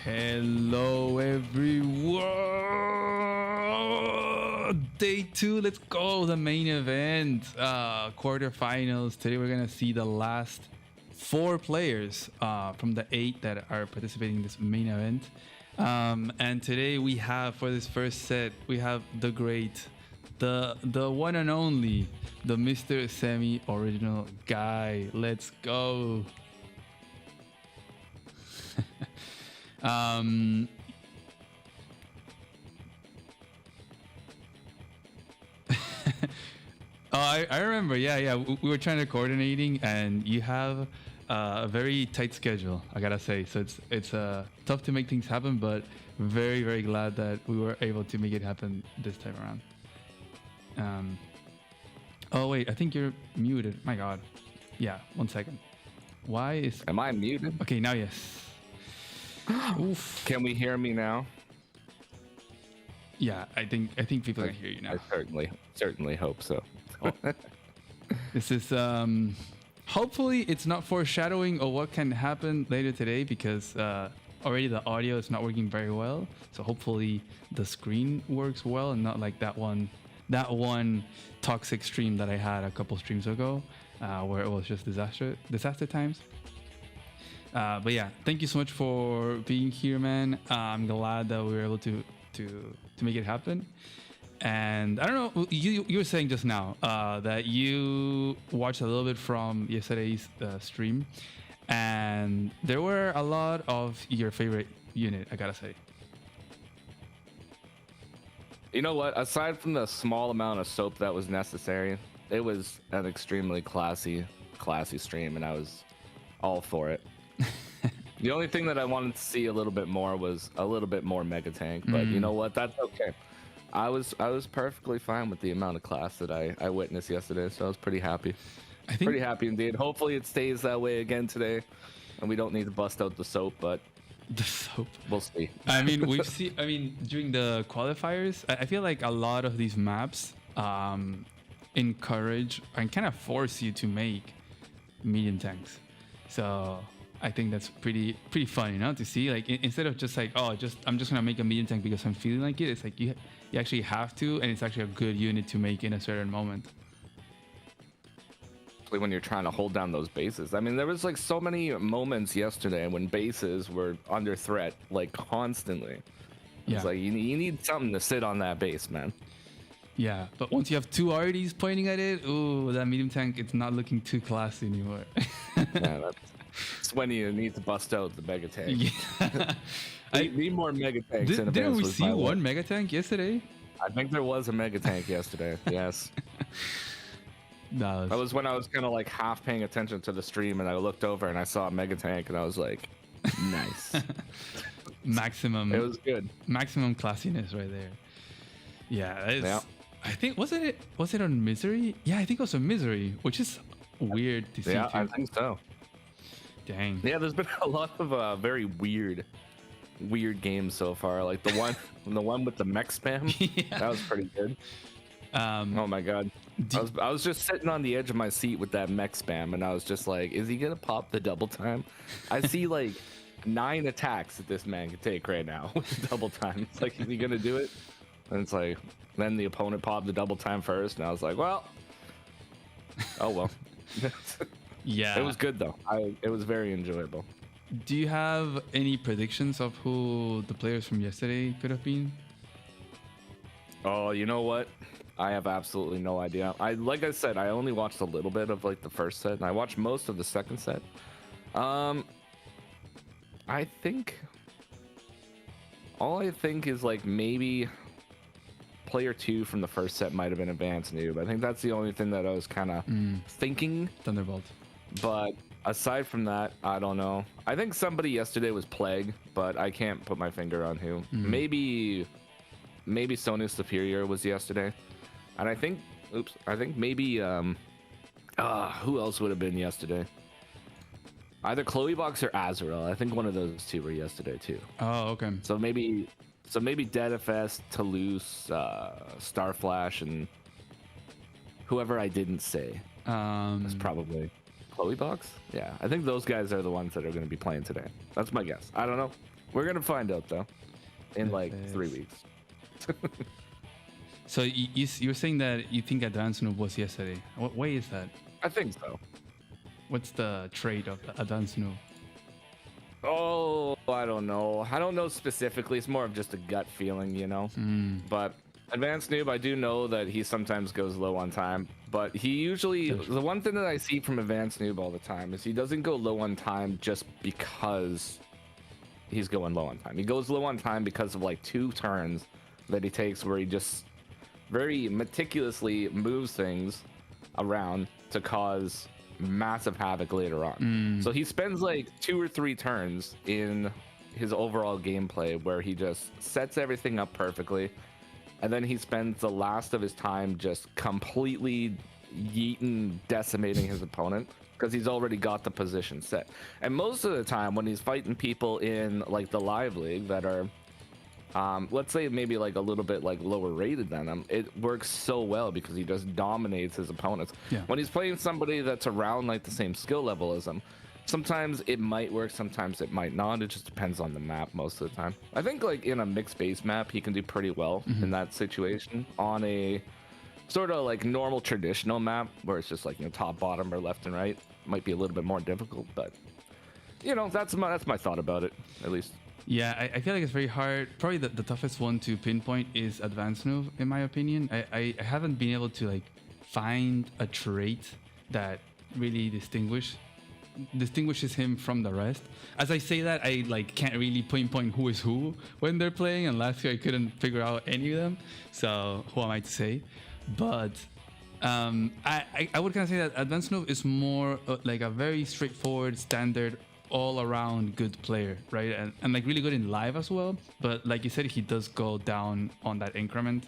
Hello everyone! Day 2, let's go! The main event, quarterfinals. Today we're gonna see the last 4 players from the 8 that are participating in this main event. And today we have, for this first set, we have the great, the one and only, the Mr. Semi-Original Guy. Let's go! Oh, I remember. Yeah. We were trying to coordinating, and you have a very tight schedule, I gotta say. So it's tough to make things happen, but very glad that we were able to make it happen this time around. Oh wait, I think you're muted. My God. Yeah, 1 second. Why is? Am I muted? Okay, now yes. Oof. Can we hear me now? Yeah, I think people can hear you now. I certainly hope so. Oh. This is hopefully it's not foreshadowing of what can happen later today, because already the audio is not working very well. So hopefully the screen works well and not like that one toxic stream that I had a couple streams ago, where it was just disaster times. But yeah, thank you so much for being here, man. I'm glad that we were able to make it happen. And I don't know, you were saying just now that you watched a little bit from yesterday's stream, and there were a lot of your favorite unit, I gotta say. You know what? Aside from the small amount of soap that was necessary, it was an extremely classy stream, and I was all for it. The only thing that I wanted to see a little bit more was a little bit more Mega Tank, but you know what? That's okay. I was perfectly fine with the amount of class that I witnessed yesterday, so I was pretty happy. Pretty happy indeed. Hopefully it stays that way again today, and we don't need to bust out the soap, but the soap. We'll see. I mean, during the qualifiers, I feel like a lot of these maps encourage and kind of force you to make medium tanks. So I think that's pretty fun, you know, to see, like, instead of just like, I'm just gonna make a medium tank because I'm feeling like it. It's like you actually have to, and it's actually a good unit to make in a certain moment. When you're trying to hold down those bases. I mean, there was like so many moments yesterday when bases were under threat, like constantly. It's like you need something to sit on that base, man. Yeah, but once you have 2 RDs pointing at it, ooh, that medium tank, it's not looking too classy anymore. Yeah, that's when you need to bust out the Mega Tank. Yeah. I need more Mega Tanks. Didn't we see one Mega Tank yesterday? I think there was a Mega Tank yesterday. Yes. That was when I was kind of like half paying attention to the stream, and I looked over and I saw a Mega Tank, and I was like, nice. Maximum. It was good. Maximum classiness right there. Yeah. I think was it on Misery? Yeah, I think it was on Misery, which is weird to see. Yeah, I think so. Dang. Yeah, there's been a lot of very weird games so far. Like the one with the mech spam. Yeah. That was pretty good. Oh my God. I was just sitting on the edge of my seat with that mech spam, and I was just like, is he gonna pop the double time? I see like 9 attacks that this man can take right now with double time. It's like, is he gonna do it? And it's like, then the opponent popped the double time first, and I was like, well, oh well. Yeah, it was good though. It was very enjoyable. Do you have any predictions of who the players from yesterday could have been? Oh, you know what? I have absolutely no idea. Like I said, I only watched a little bit of like the first set, and I watched most of the second set. I think all I think is like maybe player 2 from the first set might have been Advanced Noob. I think that's the only thing that I was kind of thinking. Thunderbolt. But aside from that, I don't know. I think somebody yesterday was Plague, but I can't put my finger on who. Maybe Sony Superior was yesterday. And I think maybe who else would have been yesterday? Either Chloe Box or Azrael. I think one of those 2 were yesterday too. Oh, okay. So maybe Deadfest, Toulouse, Starflash, and whoever I didn't say. That's probably Chloe Box. Yeah, I think those guys are the ones that are going to be playing today. That's my guess. I don't know. We're gonna find out though, in like 3 weeks. So you're saying that you think Advanced Noob was yesterday. Why is that? I think so. What's the trait of the Advanced Noob? Oh, I don't know. I don't know specifically. It's more of just a gut feeling, you know. But Advanced Noob, I do know that he sometimes goes low on time. But he usually, the one thing that I see from Advanced Noob all the time is he doesn't go low on time just because he's going low on time. He goes low on time because of like 2 turns that he takes where he just very meticulously moves things around to cause massive havoc later on. So he spends like 2 or 3 turns in his overall gameplay where he just sets everything up perfectly, and then he spends the last of his time just completely yeeting, decimating his opponent because he's already got the position set. And most of the time when he's fighting people in like the live league that are let's say maybe like a little bit like lower rated than him, it works so well because he just dominates his opponents. When he's playing somebody that's around like the same skill level as him, sometimes it might work, sometimes it might not. It just depends on the map most of the time. I think like in a mixed base map he can do pretty well in that situation. On a sort of like normal traditional map where it's just like, you know, top, bottom, or left and right, might be a little bit more difficult, but you know, that's my thought about it, at least. Yeah, I feel like it's very hard. Probably the toughest one to pinpoint is Advanced Noob, in my opinion. I haven't been able to like find a trait that really distinguishes him from the rest. As I say that, I like can't really pinpoint who is who when they're playing, and last year I couldn't figure out any of them. So who am I to say? But I would kind of say that Advanced Noob is more like a very straightforward, standard, all-around good player, right? And like really good in live as well. But like you said, he does go down on that increment.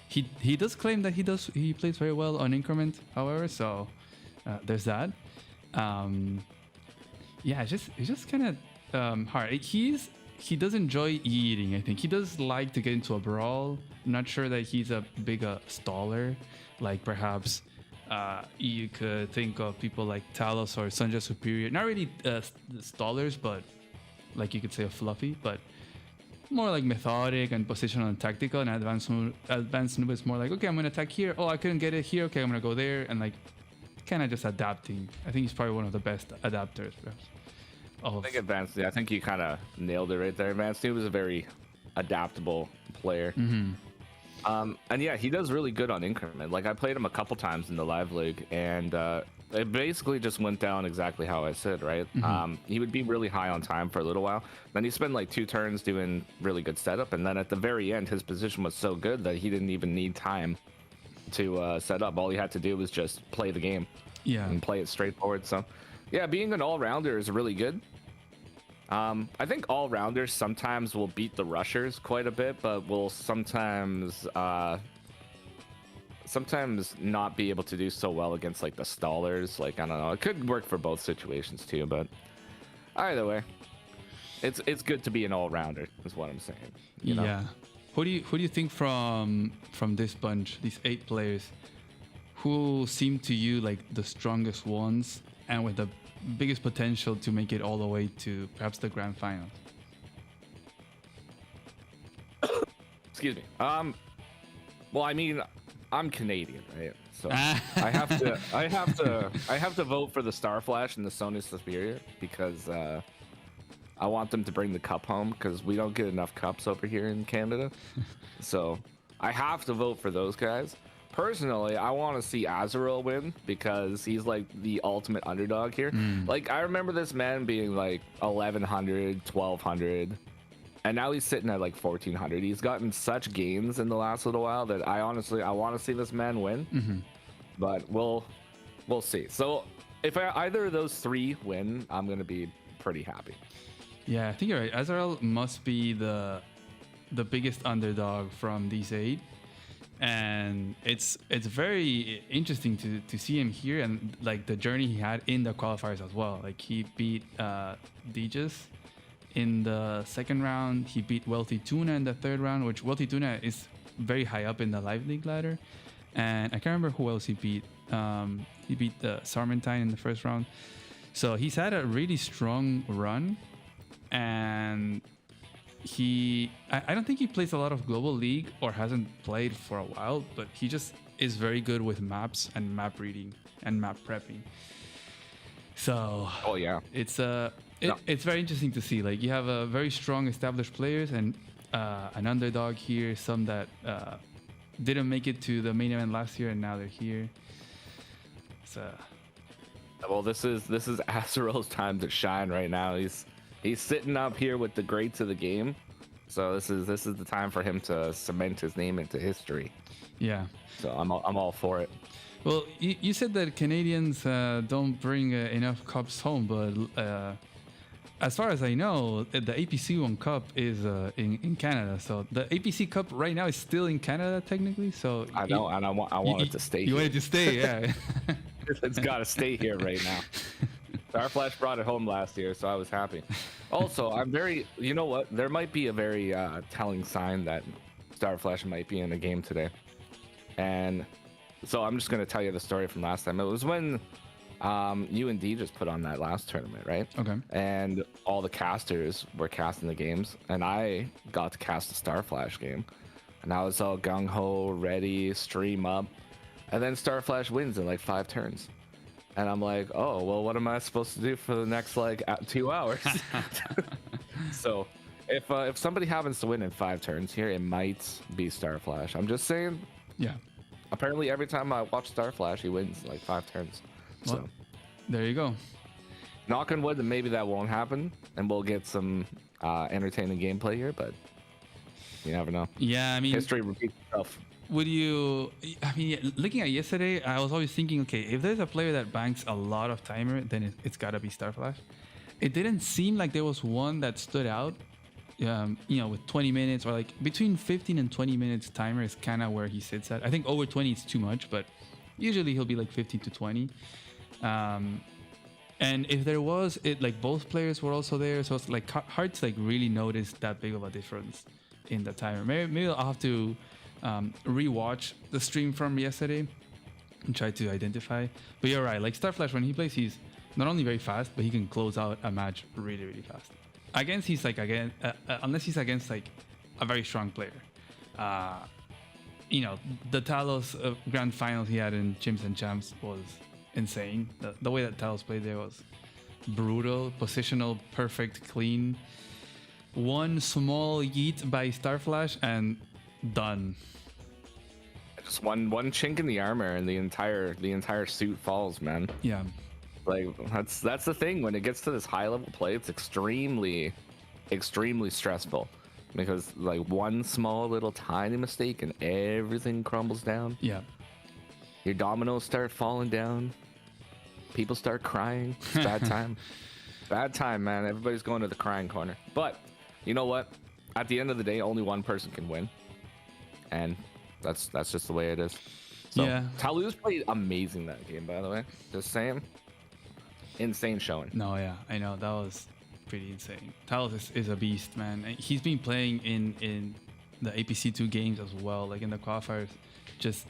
He does claim that he plays very well on increment, however. So there's that. Yeah, it's just kind of hard. He does enjoy eating. I think he does like to get into a brawl. I'm not sure that he's a big staller, like perhaps you could think of people like Talos or Sanjay Superior. Not really stallers, but like you could say a Fluffy, but more like methodic and positional and tactical. And Advanced Noob is more like, okay, I'm gonna attack here. Oh, I couldn't get it here. Okay, I'm gonna go there, and like kind of just adapting. I think he's probably one of the best adapters, perhaps. I think you kind of nailed it right there. Advanced Noob is a very adaptable player. And yeah, he does really good on increment. Like I played him a couple times in the live league, and it basically just went down exactly how I said, right? He would be really high on time for a little while, then he spent like 2 turns doing really good setup, and then at the very end his position was so good that he didn't even need time to set up. All he had to do was just play the game and play it straightforward. So yeah, being an all-rounder is really good. I think all-rounders sometimes will beat the rushers quite a bit, but will sometimes not be able to do so well against like the stallers. Like I don't know, it could work for both situations too, but either way, it's good to be an all-rounder is what I'm saying, you know? Yeah. Who do you think from this bunch, these 8 players, who seem to you like the strongest ones and with the biggest potential to make it all the way to perhaps the grand finals? Excuse me. Well, I mean, I'm Canadian, right? So I have to vote for the Starflash and the Sony Superior because I want them to bring the cup home because we don't get enough cups over here in Canada. So I have to vote for those guys. Personally, I want to see Azrael win because he's like the ultimate underdog here. Like I remember this man being like 1100, 1200, and now he's sitting at like 1400. He's gotten such gains in the last little while that I want to see this man win. But we'll see. So if either of those 3 win, I'm gonna be pretty happy. Yeah, I think you're right. Azrael must be the biggest underdog from these 8. And it's very interesting to see him here and like the journey he had in the qualifiers as well. Like he beat Dijas in the 2nd round. He beat Wealthy Tuna in the 3rd round, which Wealthy Tuna is very high up in the live league ladder. And I can't remember who else he beat. He beat the Sarmentine in the 1st round. So he's had a really strong run, and I don't think he plays a lot of Global League or hasn't played for a while, but he just is very good with maps and map reading and map prepping. So oh yeah, it's very interesting to see. Like, you have a very strong established players and an underdog here, some that didn't make it to the main event last year and now they're here. So well, this is Azrael's time to shine right now. He's sitting up here with the greats of the game, so this is the time for him to cement his name into history. Yeah. So I'm all for it. Well, you said that Canadians don't bring enough cups home, but as far as I know, the APC1 Cup is in Canada. So the APC Cup right now is still in Canada technically. So I know, and I want it to stay. You want it to stay, yeah. It's got to stay here right now. Starflash brought it home last year, so I was happy. Also, I'm very, you know what? There might be a very telling sign that Starflash might be in a game today. And so I'm just going to tell you the story from last time. It was when UND just put on that last tournament, right? Okay. And all the casters were casting the games, and I got to cast the Starflash game. And I was all gung-ho, ready, stream up. And then Starflash wins in like 5 turns. And I'm like, oh, well, what am I supposed to do for the next like 2 hours? So if somebody happens to win in 5 turns here, it might be Starflash. I'm just saying. Yeah. Apparently, every time I watch Starflash, he wins like 5 turns. Well, so there you go. Knock on wood, and maybe that won't happen, and we'll get some entertaining gameplay here. But you never know. Yeah, I mean, history repeats itself. Would you? I mean, looking at yesterday, I was always thinking, okay, if there's a player that banks a lot of timer, then it's gotta be Starflash. It didn't seem like there was one that stood out. You know, with 20 minutes or like between 15 and 20 minutes timer is kind of where he sits at. I think over 20 is too much, but usually he'll be like 15 to 20. And if there was, it like both players were also there, so it's like hard to like really notice that big of a difference in the timer. Maybe I'll have to rewatch the stream from yesterday and try to identify. But you're right, like Starflash, when he plays, he's not only very fast, but he can close out a match really, really fast. Against, he's like, unless he's against like a very strong player. You know, the Talos grand finals he had in Chimps and Champs was insane. The way that Talos played there was brutal, positional, perfect, clean. One small yeet by Starflash and done. Just one chink in the armor and the entire suit falls, man. Yeah. Like that's the thing, when it gets to this high level play, it's extremely stressful, because like one small little tiny mistake and everything crumbles down. Yeah. Your dominoes start falling down. People start crying. It's bad time. Bad time, man. Everybody's going to the crying corner. But you know what? At the end of the day, only one person can win. And that's just the way it is. So yeah. Taluz played amazing that game, by the way. Just saying. Insane showing. No, yeah, I know, that was pretty insane. Talos is a beast, man. He's been playing in the APC2 games as well, like in the qualifiers. Just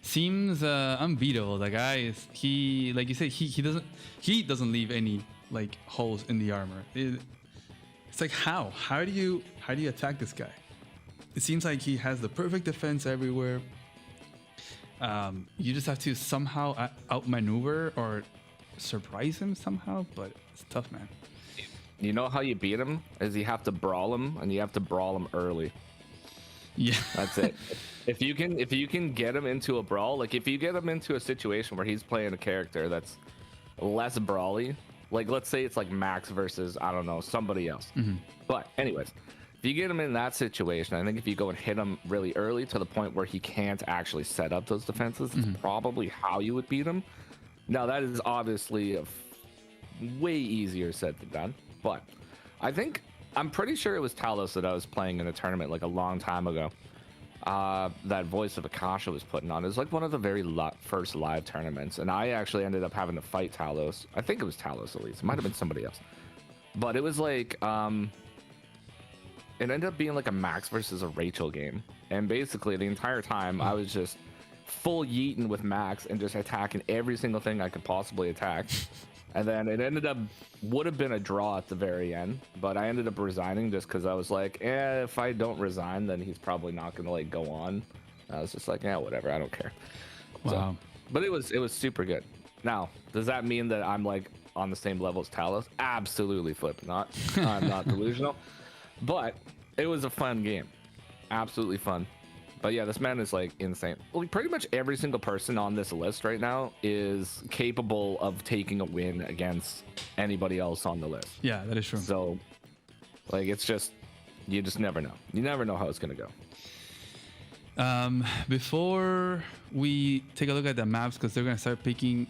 seems unbeatable. The guy is, he, like you said, he doesn't leave any like holes in the armor. It's like, how do you attack this guy? It seems like he has the perfect defense everywhere. You just have to somehow outmaneuver or surprise him somehow, but it's tough, man. You know how you beat him is you have to brawl him, and you have to brawl him early. Yeah, that's it. If you can get him into a brawl, like if you get him into a situation where he's playing a character that's less brawly, like let's say it's like Max versus, I don't know, somebody else. Mm-hmm. But anyways, if you get him in that situation, I think if you go and hit him really early to the point where he can't actually set up those defenses, it's probably how you would beat him. Now, that is obviously way easier said than done, but I'm pretty sure it was Talos that I was playing in a tournament like a long time ago. That Voice of Akasha was putting on. It was like one of the very first live tournaments, and I actually ended up having to fight Talos. I think it was Talos at least. It might have been somebody else. But it was like, it ended up being like a Max versus a Rachel game. And basically the entire time I was just full yeeting with Max and just attacking every single thing I could possibly attack. And then it would have been a draw at the very end, but I ended up resigning just because I was like, if I don't resign, then he's probably not going to like go on. I was just like, yeah, whatever, I don't care. Wow. So, but it was super good. Now, does that mean that I'm like on the same level as Talos? Absolutely flip not. I'm not delusional, but it was a fun game. Absolutely fun. But yeah, this man is like insane. Like pretty much every single person on this list right now is capable of taking a win against anybody else on the list. Yeah, that is true. So like it's just, you just never know. You never know how it's gonna go. Before we take a look at the maps, because they're gonna start picking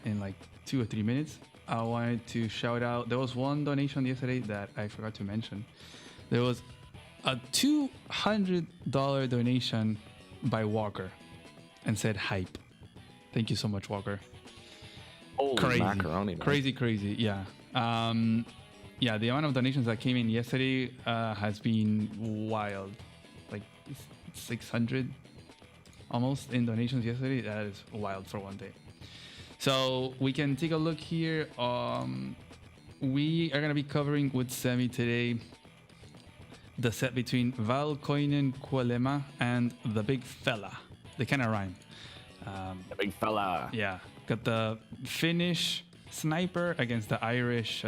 in like 2 or 3 minutes, I wanted to shout out, there was one donation yesterday that I forgot to mention. There was a $200 donation by Walker and said hype. Thank you so much, Walker. Holy crazy, macaroni, man. crazy. Yeah. Yeah, the amount of donations that came in yesterday has been wild. Like 600 almost in donations yesterday. That is wild for one day. So we can take a look here. We are gonna be covering with Semi today the set between Valkoinen Kuolema and the Big Fella. They kind of rhyme. The Big Fella. Yeah, got the Finnish sniper against the Irish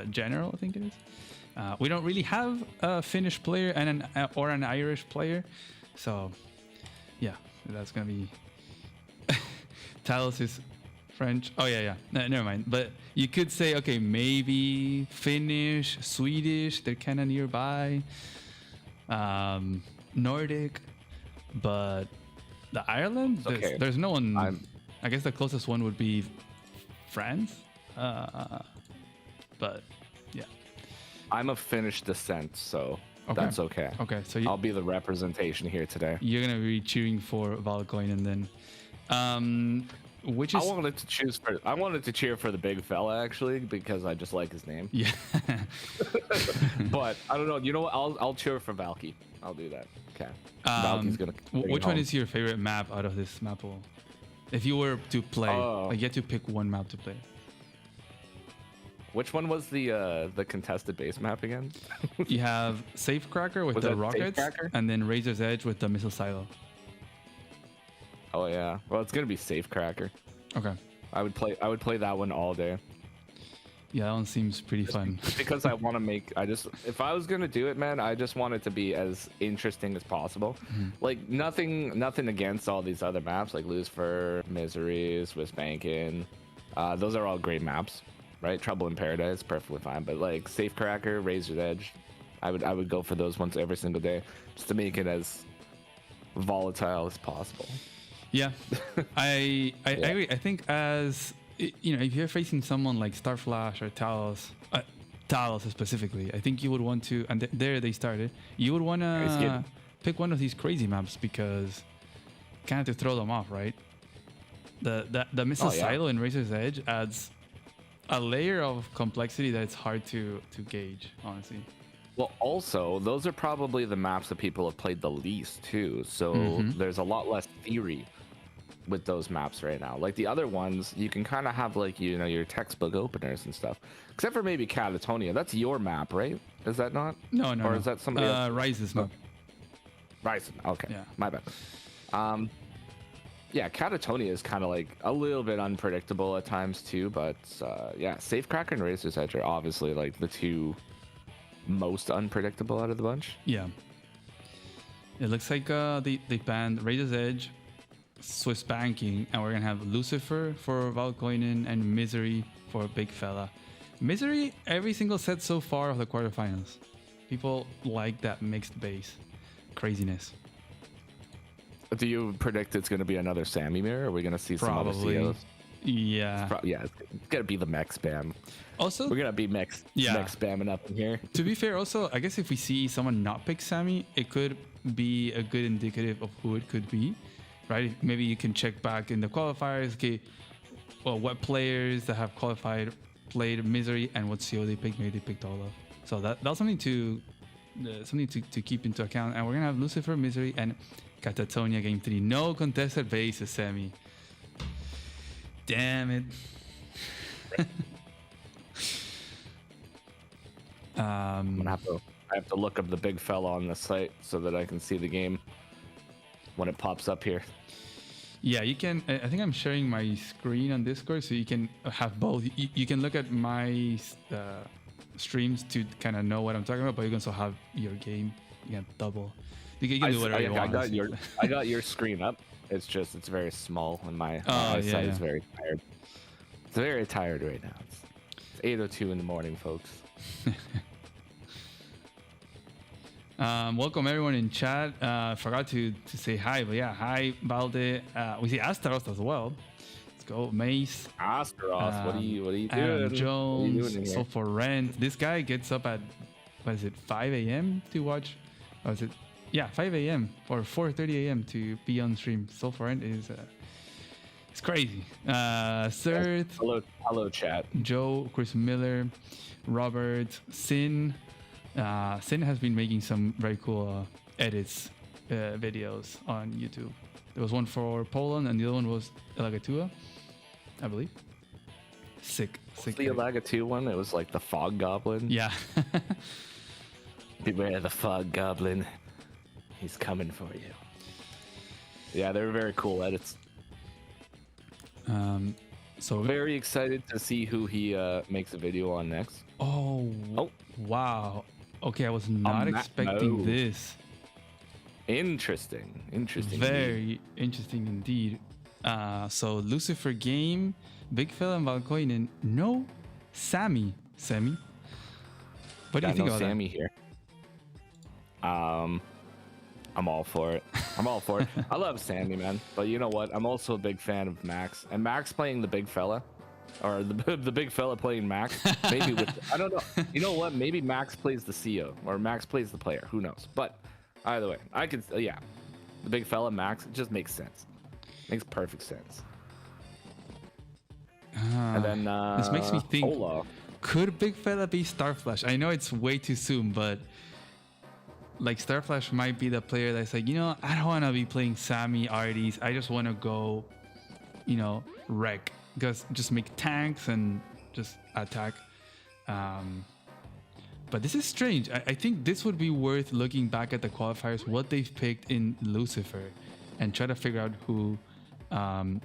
general, I think it is. We don't really have a Finnish player and an Irish player, so yeah, that's gonna be. Talos is French. Oh yeah. No, never mind. But you could say, okay, maybe Finnish, Swedish. They're kind of nearby. Nordic, but the Ireland. There's no one. I guess the closest one would be France. But yeah, I'm of Finnish descent, so that's okay. Okay, so I'll be the representation here today. You're gonna be cheering for Valkoinen then. Which is I wanted to cheer for the Big Fella actually because I just like his name. Yeah. But I don't know. You know what? I'll cheer for Valky. I'll do that. Okay. Valky's gonna. Which one is your favorite map out of this map pool? If you were to play, like you had to pick one map to play. Which one was the contested base map again? You have Safecracker with the rockets, and then Razor's Edge with the missile silo. Oh yeah. Well, it's gonna be Safecracker. Okay. I would play that one all day. Yeah, that one seems pretty fun. Because I want to make. If I was gonna do it, man, I just want it to be as interesting as possible. Mm-hmm. Like nothing against all these other maps, like Lucifer, Misery, Swiss Banking. Those are all great maps, right? Trouble in Paradise, perfectly fine. But like Safecracker, Razor's Edge, I would go for those ones every single day, just to make it as volatile as possible. Yeah, I agree. I think as you know, if you're facing someone like Starflash or Talos specifically, I think you would want to, and there they started. You would want to pick one of these crazy maps because kind of to throw them off, right? The missile silo in Razor's Edge adds a layer of complexity that it's hard to gauge, honestly. Well, also, those are probably the maps that people have played the least too. So there's a lot less theory with those maps right now. Like the other ones, you can kind of have like, you know, your textbook openers and stuff. Except for maybe Catatonia. That's your map, right? Is that not? No. Or is that somebody else? Rise's map. Ryzen. Okay. Yeah. My bad. Yeah, Catatonia is kind of like a little bit unpredictable at times too, but yeah, Safecracker and Razor's Edge are obviously like the two most unpredictable out of the bunch. Yeah. It looks like they banned Razor's Edge, Swiss Banking, and we're gonna have Lucifer for Valkoinen and Misery for Big Fella. Misery, every single set so far of the quarterfinals. People like that mixed base craziness. Do you predict it's gonna be another Sammy mirror? Or are we gonna see some other COs? Yeah. Yeah, it's gonna be the mech spam. Also, we're gonna be mech spamming up in here. To be fair, also, I guess if we see someone not pick Sammy, it could be a good indicative of who it could be, right? Maybe you can check back in the qualifiers. Okay, well, what players that have qualified played Misery and what CO they picked? Maybe they picked all of. So that's something to keep into account. And we're gonna have Lucifer, Misery, and Catatonia game 3. No contested bases, Sammy. Damn it. I have to look up the big fella on the site so that I can see the game when it pops up here. Yeah, you can. I think I'm sharing my screen on Discord, so you can have both. You can look at my streams to kind of know what I'm talking about, but you can also have your game. You can double. You can do whatever you want. I got your screen up. It's very small, and my eyesight is very tired. It's very tired right now. It's 8:02 in the morning, folks. Welcome everyone in chat. Forgot to say hi, but yeah, hi Balde. We see Astaroth as well. Let's go, Mace. Astaroth, what are you doing? Adam Jones, so for rent. This guy gets up at 5 a.m. to watch. Was it? Yeah, 5 a.m. or 4:30 a.m. to be on stream. So for rent is it's crazy. Sir. Hello, chat. Joe, Chris Miller, Robert, Sin. Sin has been making some very cool edits videos on YouTube. There was one for Poland and the other one was Elagatua, I believe. Sick. The Elagatua one, it was like the fog goblin. Yeah. Beware the fog goblin. He's coming for you. Yeah, they're very cool edits. So very excited to see who he makes a video on next. Oh. Wow. Okay, I was not expecting this. Interesting. Very interesting indeed. So Lucifer game, Big Fella and Valkoinen. No, Sammy. What do you think about Sammy that? Here. I'm all for it. I love Sammy, man. But you know what? I'm also a big fan of Max. And Max playing the Big Fella. Or the big fella playing Max. Maybe I don't know. You know what? Maybe Max plays the CO or Max plays the player. Who knows? But either way, I could. Yeah, the big fella Max. It just makes sense. Makes perfect sense. And then this makes me think. Olaf. Could Big Fella be Starflash? I know it's way too soon, but like Starflash might be the player that's like, I don't want to be playing Sammy Arties. I just want to go, wreck. Just make tanks and just attack. But this is strange. I think this would be worth looking back at the qualifiers, what they've picked in Lucifer, and try to figure out who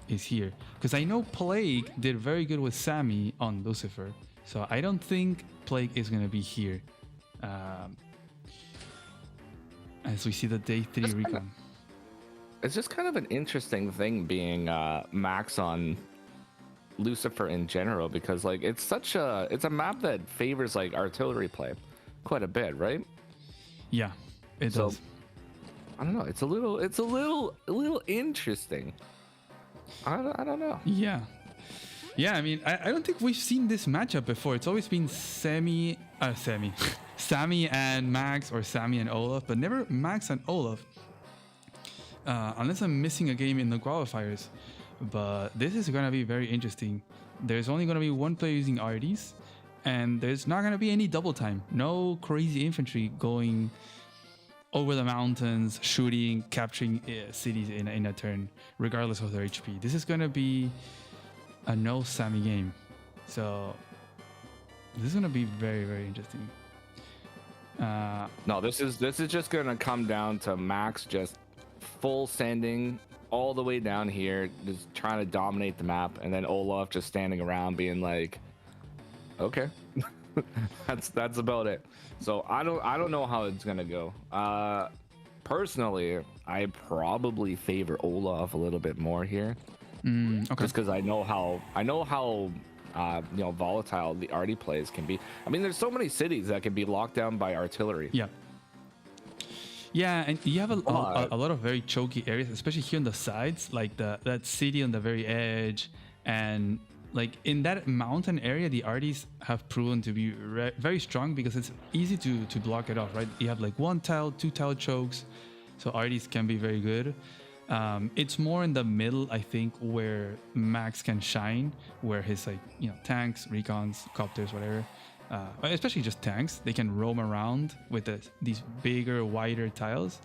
is here. Because I know Plague did very good with Sammy on Lucifer, so I don't think Plague is going to be here. As we see the day 3 recon. It's just kind of an interesting thing being Max on Lucifer in general, because like it's a map that favors like artillery play quite a bit, right? Yeah, it does. I don't know. It's a little interesting. I don't know. Yeah. I mean, I don't think we've seen this matchup before. It's always been Sammy and Max, or Sammy and Olaf, but never Max and Olaf. Unless I'm missing a game in the qualifiers. But this is going to be very interesting. There's only going to be one player using RDs, and there's not going to be any double time. No crazy infantry going over the mountains, shooting, capturing cities in a turn, regardless of their HP. This is going to be a no Sammy game. So this is going to be very, very interesting. No, this is just going to come down to Max just full sending all the way down here, just trying to dominate the map, and then Olaf just standing around being like, okay. that's about it. So I don't know how it's gonna go. Personally, I probably favor Olaf a little bit more here. Okay. Just because I know how volatile the arty plays can be. I mean, there's so many cities that can be locked down by artillery. Yeah, and you have a lot of very choky areas, especially here on the sides, like that city on the very edge, and like in that mountain area, the arties have proven to be very strong because it's easy to block it off, right? You have like 1 tile, 2 tile chokes, so arties can be very good. It's more in the middle, I think, where Max can shine, where his tanks, recons, copters, whatever. Especially just tanks, they can roam around with these bigger, wider tiles.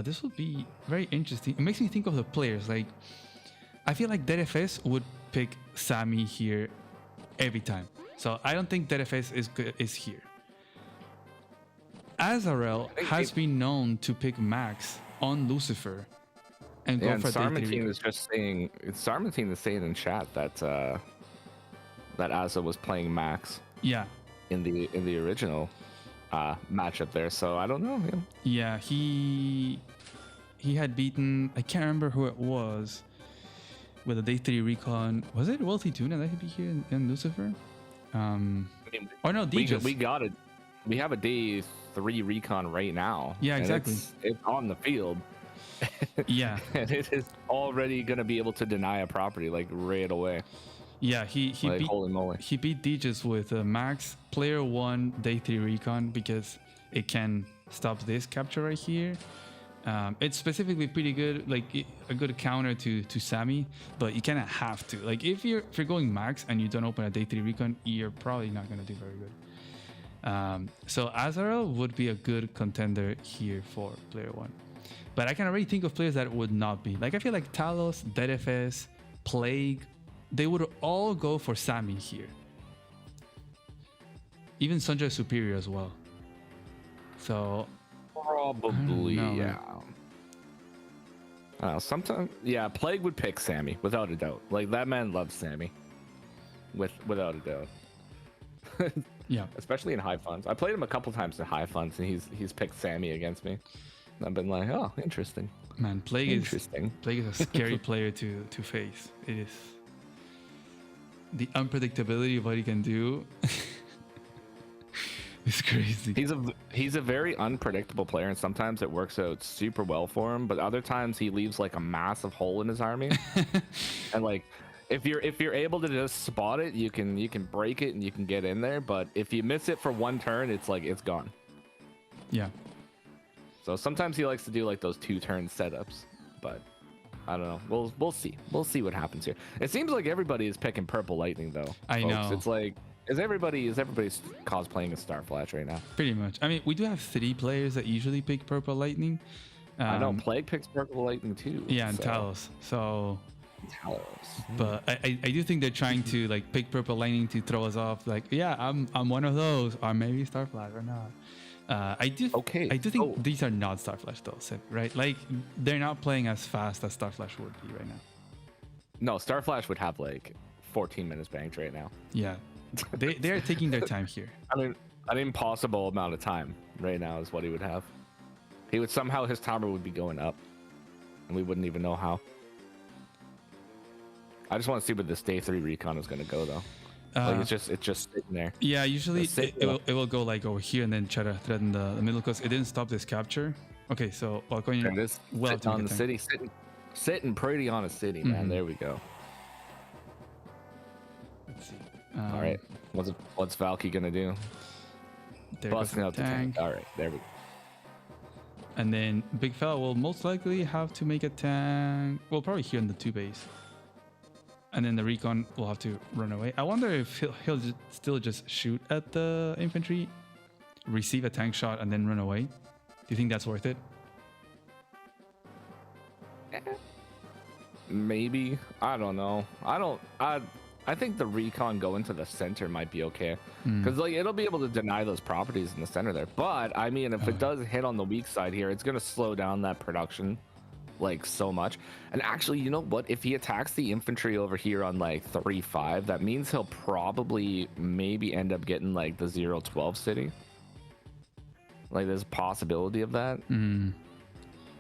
This would be very interesting. It makes me think of the players. Like, I feel like DFS would pick Sammy here every time. So I don't think DFS is here. Azarel has been known to pick Max on Lucifer and go for Sarmatine is just saying. Sarmatine is saying in chat that that Asa was playing Max. Yeah. In the original matchup there, so I don't know. Yeah, he had beaten. I can't remember who it was. With a day 3 recon, was it Wealthy Tuna that he'd be here in Lucifer? Or no, DJ. We got it. We have a day 3 recon right now. Yeah, exactly. It's on the field. Yeah. And it is already gonna be able to deny a property like right away. Yeah, he like, beat, holy moly. He beat DJs with a Max player 1 day 3 recon because it can stop this capture right here. It's specifically pretty good, like a good counter to Sammy, but you kind of have to. Like if you're going Max and you don't open a day 3 recon, you're probably not gonna do very good. So Azarel would be a good contender here for player 1, but I can already think of players that would not be. Like I feel like Talos, DFS, Plague, they would all go for Sammy here. Even Sanjay Superior as well. So probably yeah. Sometimes Plague would pick Sammy without a doubt. Like that man loves Sammy, without a doubt. Yeah, especially in high funds. I played him a couple times in high funds, and he's picked Sammy against me. And I've been like, oh, interesting. Man, Plague is a scary player to face. It is. The unpredictability of what he can do is crazy. He's a very unpredictable player, and sometimes it works out super well for him, but other times he leaves like a massive hole in his army. And like if you're able to just spot it, you can break it and you can get in there, but if you miss it for one turn, it's like it's gone. Yeah. So sometimes he likes to do like those 2-turn setups, but I don't know. We'll see. We'll see what happens here. It seems like everybody is picking Purple Lightning though. I know. It's like is everybody's cosplaying a Starflash right now? Pretty much. I mean, we do have 3 players that usually pick Purple Lightning. I know Plague picks Purple Lightning too. Yeah, and Talos. So Talos. But I do think they're trying to like pick Purple Lightning to throw us off. Like, yeah, I'm one of those, or maybe Starflash or not. I do think these are not Starflash though, right? Like they're not playing as fast as Starflash would be right now. No, Starflash would have like 14 minutes banked right now. Yeah, they are taking their time here. I mean, an impossible amount of time right now is what he would have. He would somehow his timer would be going up, and we wouldn't even know how. I just want to see where this day 3 recon is going to go though. Like it's just sitting there. Yeah, usually it will go like over here and then try to threaten the middle because it didn't stop this capture. Okay, so going well on the city, sitting pretty on a city, man. There we go. Let's see. All right, what's Valky gonna do? Busting out the tank. All right, there we go. And then Big Fella will most likely have to make a tank. Well, probably here in the 2 base. And then the recon will have to run away. I wonder if he'll still just shoot at the infantry, receive a tank shot, and then run away. Do you think that's worth it? Maybe. I don't know. I think the recon going to the center might be okay, because like it'll be able to deny those properties in the center there. But I mean, if it does hit on the weak side here, it's gonna slow down that production like so much. And actually, you know what, if he attacks the infantry over here on like 3-5, that means he'll probably maybe end up getting like the 0-12 city. Like there's a possibility of that.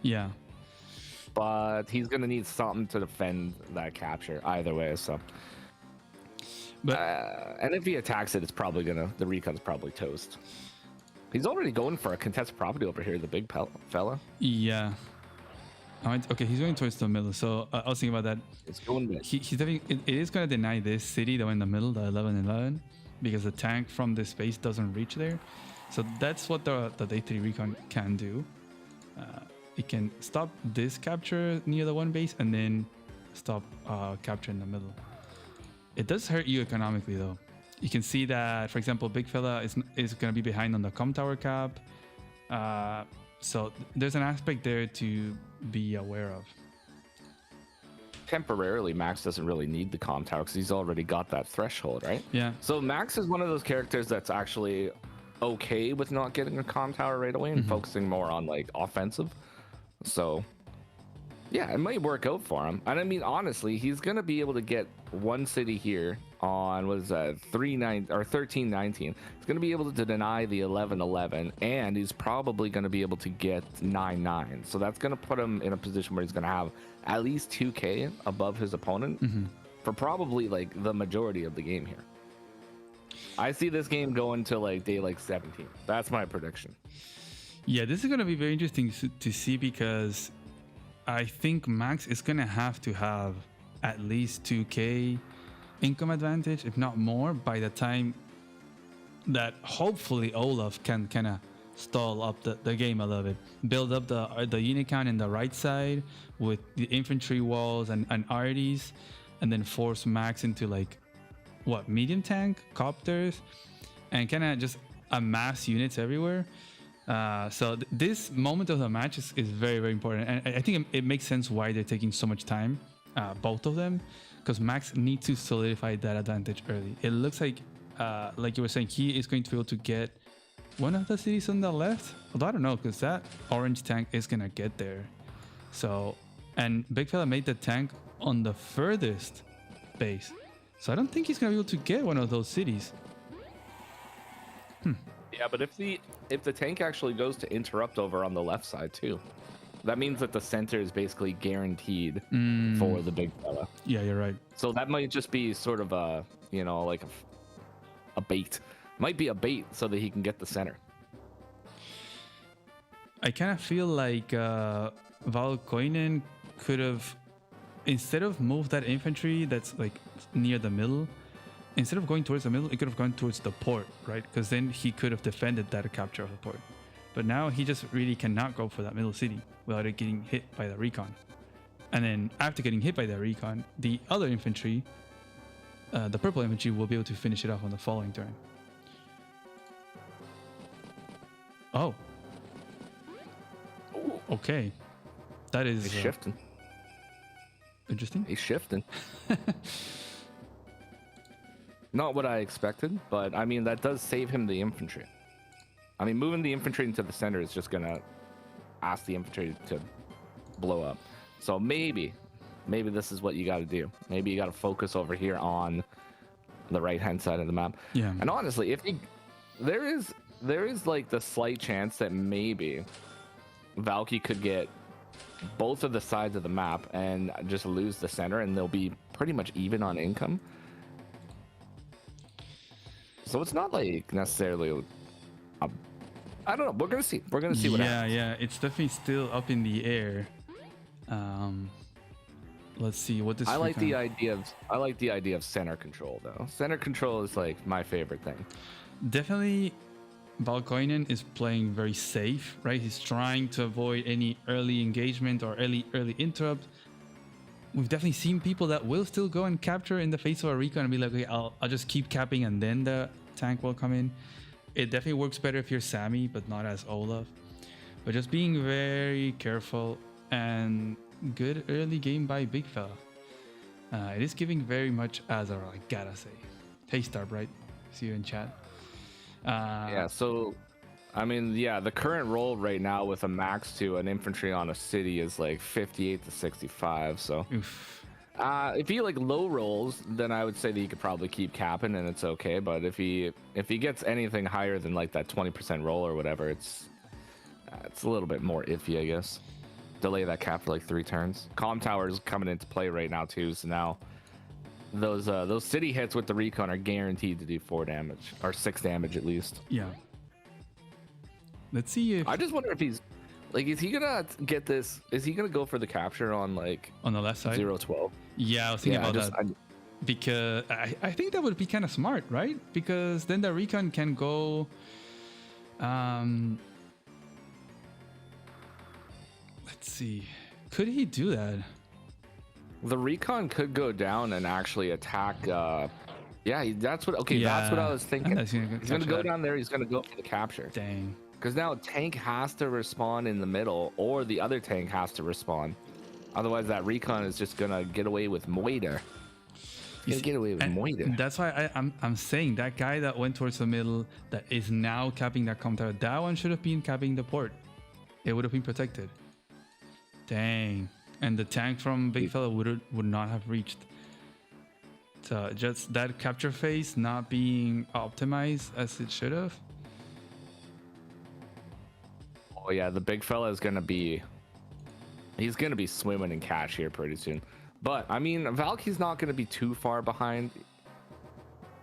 Yeah, but he's gonna need something to defend that capture either way. So but and if he attacks it, it's probably the recon's probably toast. He's already going for a contested property over here, the big fella. Yeah. Okay, he's going towards the middle. So I was thinking about that. It's going big. He's definitely, it is going to deny this city, the one in the middle, the 11-11, because the tank from this base doesn't reach there. So that's what the day 3 recon can do. It can stop this capture near the 1 base and then stop capture in the middle. It does hurt you economically though. You can see that, for example, Big Fella is going to be behind on the com tower cap. So there's an aspect there to be aware of. temporarily, Max doesn't really need the comm tower because he's already got that threshold, right? Yeah. So Max is one of those characters that's actually okay with not getting a comm tower right away and focusing more on like offensive. So yeah, it might work out for him. And I mean, honestly, he's gonna be able to get one city here on what is that 13-19. He's gonna be able to deny the 11-11, and he's probably gonna be able to get 9-9. So that's gonna put him in a position where he's gonna have at least 2k above his opponent for probably like the majority of the game here. I see this game going to like day like 17. That's my prediction. Yeah, this is gonna be very interesting to see, because I think Max is gonna have to have at least 2k income advantage, if not more, by the time that hopefully Olaf can kind of stall up the game a little bit, build up the unit count in the right side with the infantry walls and arties, and then force Max into like what, medium tank copters, and kind of just amass units everywhere. So this moment of the match is very, very important, and I think it makes sense why they're taking so much time, both of them, because Max needs to solidify that advantage early. It looks like you were saying, he is going to be able to get one of the cities on the left, although I don't know, because that orange tank is gonna get there. So, and Big Fella made the tank on the furthest base, so I don't think he's gonna be able to get one of those cities. Yeah, but if the tank actually goes to interrupt over on the left side too, that means that the center is basically guaranteed for the big fella. Yeah, you're right. So that might just be sort of a, you know, like a bait. Might be a bait so that he can get the center. I kind of feel like Valkoinen could have, instead of move that infantry that's like near the middle, instead of going towards the middle, it could have gone towards the port, right? Because then he could have defended that capture of the port. But now he just really cannot go for that middle city without it getting hit by the recon. And then after getting hit by the recon, the other infantry, the purple infantry, will be able to finish it off on the following turn. Oh. Okay. That is He's shifting. Interesting. He's shifting. Not what I expected, but I mean, that does save him the infantry. I mean, moving the infantry into the center is just gonna ask the infantry to blow up. So maybe this is what you got to do. Maybe you got to focus over here on the right-hand side of the map. Yeah. And honestly, there is like the slight chance that maybe Valky could get both of the sides of the map and just lose the center, and they'll be pretty much even on income. So it's not like necessarily I don't know. We're gonna see. We're gonna see what happens. Yeah, it's definitely still up in the air. Let's see what this. I like the idea of center control though. Center control is like my favorite thing. Definitely, Valkoinen is playing very safe, right? He's trying to avoid any early engagement or early interrupt. We've definitely seen people that will still go and capture in the face of a recon and be like, okay, I'll just keep capping and then the tank will come in. It definitely works better if you're Sammy, but not as Olaf. But just being very careful, and good early game by Big Fella. It is giving very much Azar, I gotta say. Hey, Starbright, see you in chat. Yeah, so I mean, yeah, the current roll right now with a max to an infantry on a city is like 58 to 65. So if he like low rolls, then I would say that he could probably keep capping and it's okay. But if he gets anything higher than like that 20% roll or whatever, it's a little bit more iffy, I guess. Delay that cap for like 3 turns. Comm tower is coming into play right now too. So now those city hits with the recon are guaranteed to do 4 damage or 6 damage at least. Yeah. Let's see if I just wonder if he's like, is he gonna get this? Is he gonna go for the capture on like on the left side 0-12? Yeah, I was thinking about that. Because I think that would be kind of smart, right? Because then the recon can go. Let's see. Could he do that? The recon could go down and actually attack. Yeah, that's what. Okay, that's what I was thinking. He's gonna go down there. He's gonna go for the capture. Dang. Because now tank has to respawn in the middle, or the other tank has to respawn. Otherwise, that recon is just gonna get away with moiter. Get away with moiter. That's why I'm saying that guy that went towards the middle that is now capping that comp tower, that one should have been capping the port. It would have been protected. Dang. And the tank from Big Fella would not have reached. So just that capture phase not being optimized as it should have. Oh yeah, the Big Fella is gonna be. He's gonna be swimming in cash here pretty soon. But I mean, Valky's not gonna be too far behind.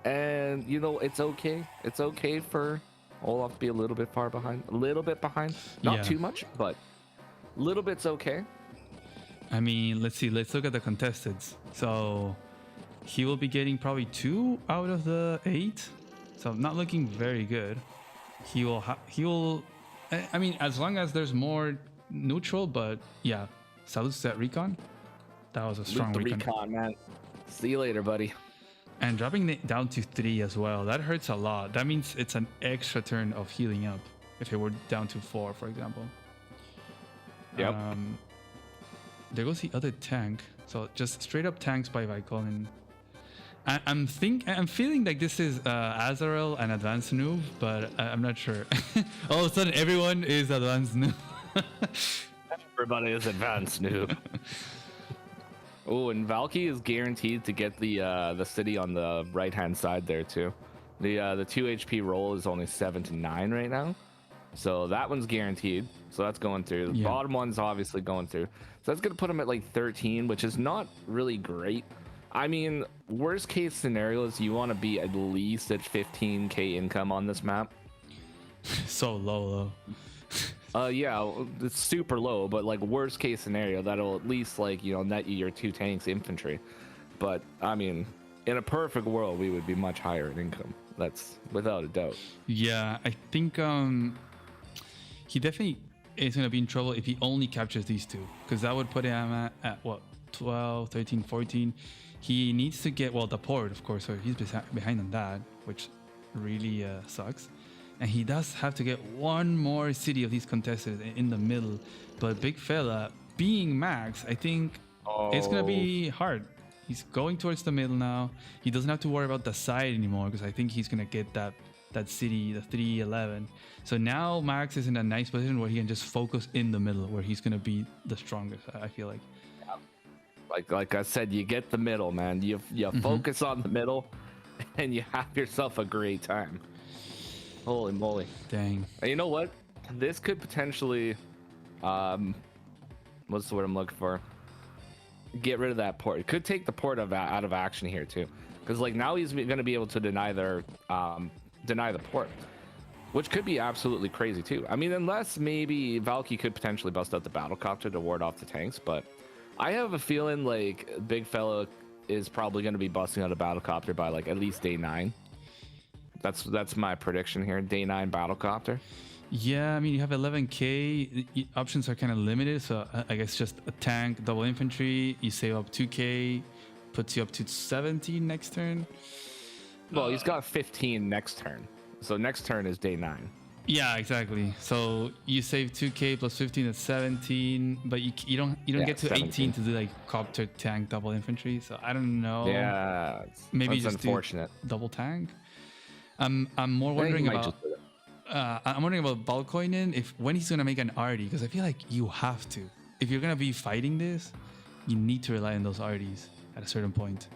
And you know, it's okay. It's okay for Olaf to be a little bit far behind. A little bit behind. Not too much, but a little bit's okay. I mean, let's see. Let's look at the contesteds. So he will be getting probably 2 out of the 8. So not looking very good. He will. I mean, as long as there's more neutral, but yeah. Salutes to that recon. That was a strong recon, man. See you later, buddy. And dropping it down to 3 as well. That hurts a lot. That means it's an extra turn of healing up. If it were down to 4, for example. Yep. There goes the other tank. So just straight up tanks by Vicol. And I'm feeling like this is Azarel and Advanced Noob, but I'm not sure. All of a sudden, everyone is Advanced Noob. Everybody is Advanced Noob. Oh, and Valky is guaranteed to get the city on the right hand side there too. The 2 HP roll is only 7 to 9 right now, so that one's guaranteed. So that's going through. The bottom one's obviously going through. So that's gonna put him at like 13, which is not really great. I mean, worst case scenario is you want to be at least at 15k income on this map. So low. Yeah, it's super low, but like worst case scenario, that'll at least like, you know, net you your 2 tanks infantry. But I mean, in a perfect world, we would be much higher in income. That's without a doubt. Yeah, I think he definitely is going to be in trouble if he only captures these 2, because that would put him at what, 12, 13, 14. He needs to get, well, the port, of course, so he's behind on that, which really sucks. And he does have to get one more city of these contested in the middle. But Big Fella, being Max, I think it's going to be hard. He's going towards the middle now. He doesn't have to worry about the side anymore, because I think he's going to get that city, the 311. So now Max is in a nice position where he can just focus in the middle, where he's going to be the strongest, I feel like. Like I said, you get the middle, man. You focus on the middle, and you have yourself a great time. Holy moly. Dang. And you know what? This could potentially, what's the word I'm looking for? Get rid of that port. It could take the port out of action here too. Because like now he's going to be able to deny the port. Which could be absolutely crazy too. I mean, unless maybe Valky could potentially bust out the battlecopter to ward off the tanks. But I have a feeling like Big Fella is probably going to be busting out a battlecopter by like at least day 9. That's my prediction here. Day 9 battlecopter. Yeah, I mean, you have 11k. The options are kind of limited, so I guess just a tank, double infantry. You save up 2k, puts you up to 17 next turn. Well, he's got 15 next turn, so next turn is day 9. Yeah, exactly. So you save 2k plus 15 at 17, but you don't get to 17. 18 to do like copter, tank, double infantry. So I don't know. Yeah, maybe that's just unfortunate. Double tank. I'm more wondering about. I'm wondering about Balkoinen when he's gonna make an RD, because I feel like you have to. If you're gonna be fighting this, you need to rely on those RDs at a certain point.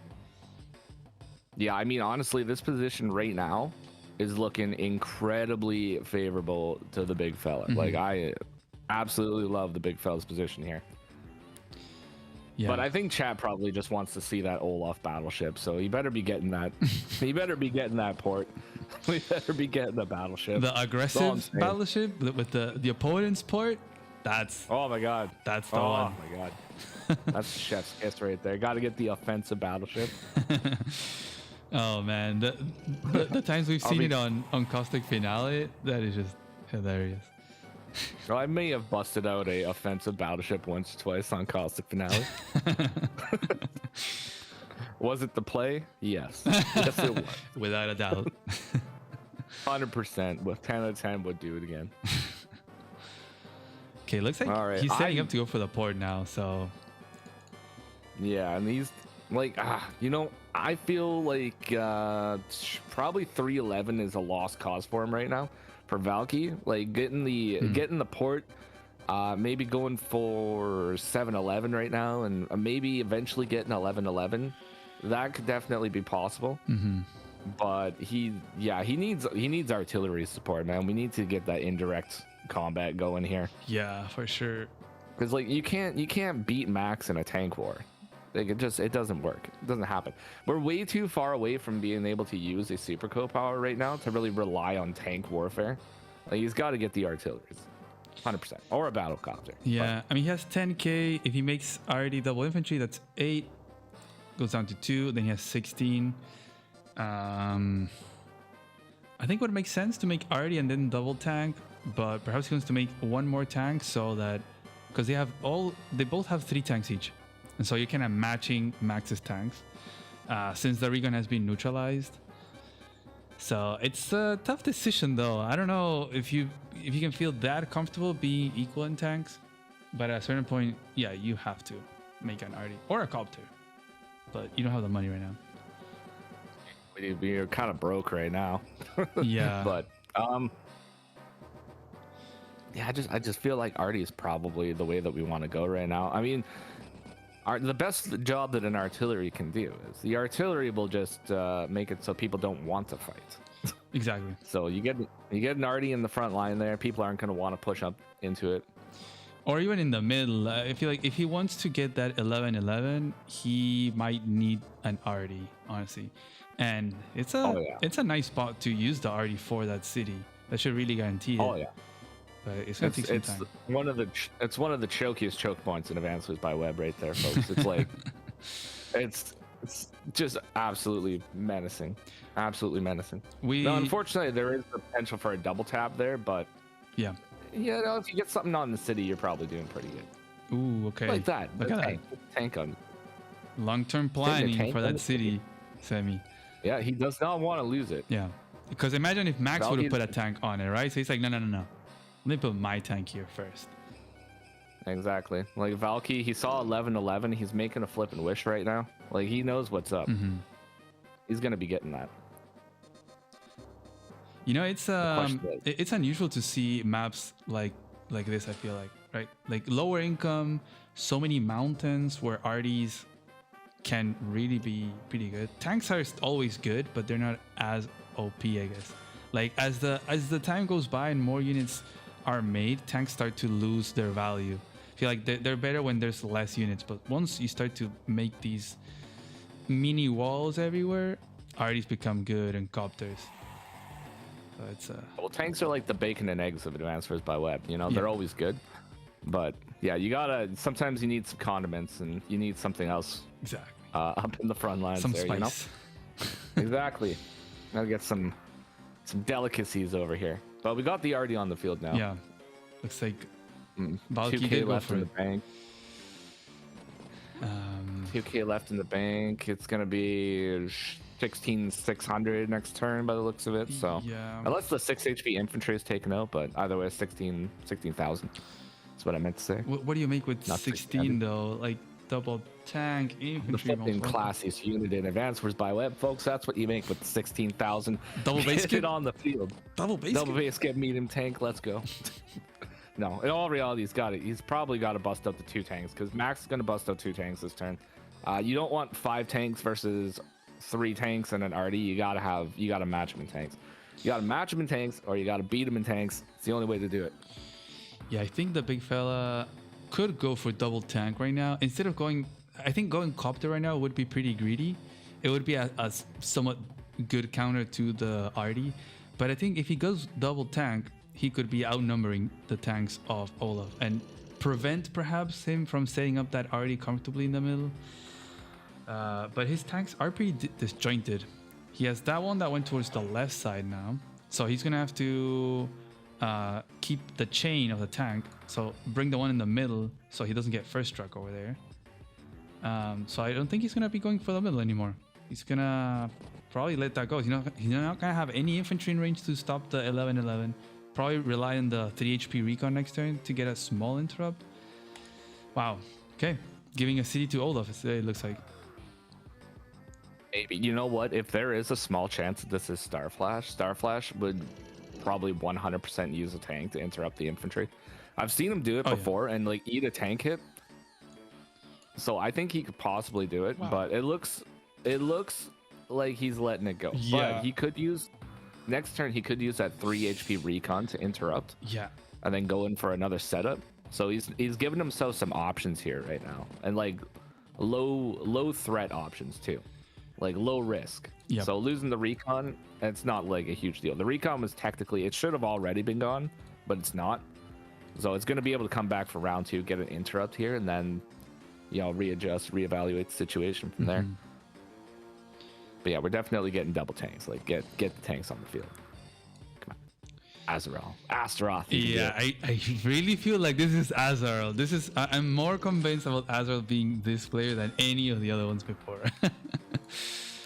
Yeah, I mean, honestly, this position right now is looking incredibly favorable to the Big Fella. Mm-hmm. Like, I absolutely love the Big Fella's position here. Yeah. But I think chat probably just wants to see that Olaf battleship, so he better be getting that. He better be getting that port. We better be getting the battleship. The aggressive battleship with the opponent's port. That's oh my god. That's the one. Oh my god. That's chef's kiss right there. Got to get the offensive battleship. Oh man, the times we've seen it on Caustic Finale, that is just hilarious. Well, I may have busted out a offensive battleship once or twice on Caustic Finale. Was it the play? Yes. Yes, it was. Without a doubt. 100%. With 10 out of 10 would do it again. Okay, looks like he's setting up to go for the port now, so Yeah, and he's like, you know, I feel like probably 311 is a lost cause for him right now. For Valky, like getting the port, maybe going for 711 right now, and maybe eventually getting 1111. That could definitely be possible. But he needs artillery support, man. We need to get that indirect combat going here. Yeah, for sure. Because like you can't beat Max in a tank war. Like it doesn't work. It doesn't happen. We're way too far away from being able to use a super co-power right now to really rely on tank warfare. Like he's got to get the artilleries, 100%, or a battle copter. Yeah, I mean he has 10k. If he makes already double infantry, that's 8. Goes down to 2. Then he has 16. I think it would make sense to make arty and then double tank, but perhaps he wants to make one more tank so that because they both have 3 tanks each, and so you're kind of matching Max's tanks since the recon has been neutralized. So it's a tough decision though. I don't know if you can feel that comfortable being equal in tanks, but at a certain point, yeah, you have to make an arty or a copter, but you don't have the money right now. We're kind of broke right now. Yeah, but yeah, I just feel like arty is probably the way that we want to go right now. I mean, the best job that an artillery can do is the artillery will just make it so people don't want to fight. Exactly. So you get an arty in the front line there. People aren't going to want to push up into it. Or even in the middle. I feel like if he wants to get that 1111, he might need an arty, honestly. And it's a nice spot to use the arty for that city. That should really guarantee it. Oh yeah. But it's gonna take some time. One of the chokiest choke points in Advanced Wars by Web right there, folks. It's like it's just absolutely menacing. Absolutely menacing. Now, unfortunately, there is the potential for a double tap there, but yeah. You know, if you get something on the city, you're probably doing pretty good. Ooh, okay. Like that. Look at that. Tank on. Long-term planning for that city, Sammy. Yeah, he does not want to lose it. Yeah, because imagine if Max would have put a tank on it, right? So he's like, no. Let me put my tank here first. Exactly. Like Valky, he saw 1111. He's making a flip and wish right now. Like he knows what's up. He's gonna be getting that. You know, it's unusual to see maps like this. I feel like, right? Like lower income, so many mountains where arties can really be pretty good. Tanks are always good, but they're not as OP, I guess. Like as the time goes by and more units are made, tanks start to lose their value. I feel like they're better when there's less units, but once you start to make these mini walls everywhere, arties become good and copters. So it's well, tanks are like the bacon and eggs of Advanced Wars by Web. You know, they're always good, but yeah, you gotta. Sometimes you need some condiments and you need something else. Exactly. Up in the front lines some there, spice. You know. Exactly. Gotta get some delicacies over here. But we got the arty on the field now. Yeah. Looks like 2K left in the bank. 2K left in the bank. It's gonna be 16,600 next turn by the looks of it. So yeah. Unless the 6 HP infantry is taken out, but either way, 16,000. That's what I meant to say. What do you make with 16 though? Like double tank infantry. The fucking classiest unit in Advanced Wars by Web, folks. That's what you make with 16,000. Double base kit on the field. Double base kit medium tank. Let's go. No, in all reality, he's probably got to bust out the 2 tanks because Max is going to bust out 2 tanks this turn. You don't want 5 tanks versus 3 tanks and an arty. You gotta match them in tanks. You gotta match them in tanks, or you gotta beat them in tanks. It's the only way to do it. Yeah, I think the big fella could go for double tank right now instead of going. I think going copter right now would be pretty greedy. It would be a somewhat good counter to the arty, but I think if he goes double tank, he could be outnumbering the tanks of Olaf and prevent perhaps him from setting up that arty comfortably in the middle. But his tanks are pretty disjointed. He has that one that went towards the left side now, so he's gonna have to keep the chain of the tank, so bring the one in the middle so he doesn't get first struck over there. So I don't think he's gonna be going for the middle anymore. He's gonna probably let that go. He's not gonna have any infantry in range to stop the 1111. Probably rely on the 3 HP recon next turn to get a small interrupt. Wow. Okay. giving a city to Olaf. It looks like. Maybe. You know what? If there is a small chance that this is Starflash would probably 100% use a tank to interrupt the infantry. I've seen him do it before and like eat a tank hit. So I think he could possibly do it, but it looks like he's letting it go. Yeah. But he could use next turn. He could use that 3 HP recon to interrupt. Yeah. And then go in for another setup. So he's giving himself some options here right now, and like low threat options too, like low risk. Yep. So losing the recon, it's not like a huge deal. The recon was technically, it should have already been gone, but it's not. So it's going to be able to come back for round 2, get an interrupt here, and then readjust, reevaluate the situation from there. But yeah, we're definitely getting double tanks. Like get the tanks on the field. Come on, Astaroth. Yeah, I really feel like this is Azrael. I'm more convinced about Azrael being this player than any of the other ones before.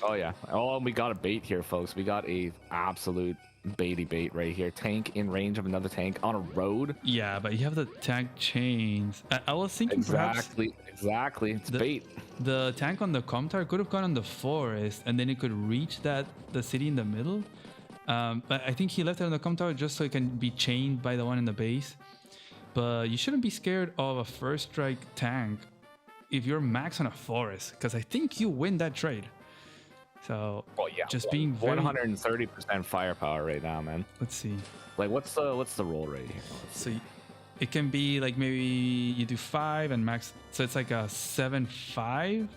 Oh yeah. Oh, and we got a bait here, folks. We got a absolute baity bait right here. Tank in range of another tank on a road. Yeah, but you have the tank chains. I was thinking exactly. It's bait. The tank on the com tower could have gone on the forest, and then it could reach the city in the middle. But I think he left it on the com tower just so it can be chained by the one in the base. But you shouldn't be scared of a first strike tank if you're max on a forest, because I think you win that trade. So just being very 130% firepower right now, man. Let's see. Like what's the roll rate here? So it can be like maybe you do 5 and max, so it's like a 7-5.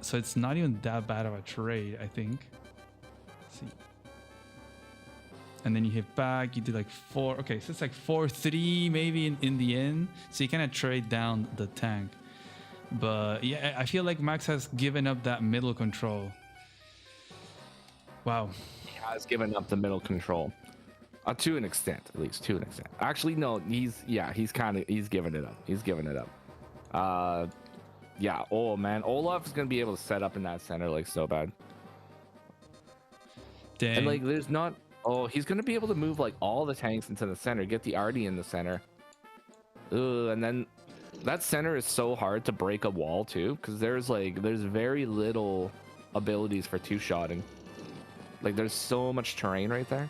So it's not even that bad of a trade, I think. Let's see. And then you hit back, you do like 4. Okay, so it's like 4-3 maybe in the end. So you kind of trade down the tank. But yeah, I feel like Max has given up that middle control. Wow. He has given up the middle control. To an extent, at least to an extent. Actually, no, he's giving it up. He's giving it up. Yeah. Oh man, Olaf is gonna be able to set up in that center like so bad. Dang. And like, there's not. Oh, he's gonna be able to move like all the tanks into the center, get the Artie in the center. And then that center is so hard to break a wall too, because there's very little abilities for 2-shotting. Like there's so much terrain right there.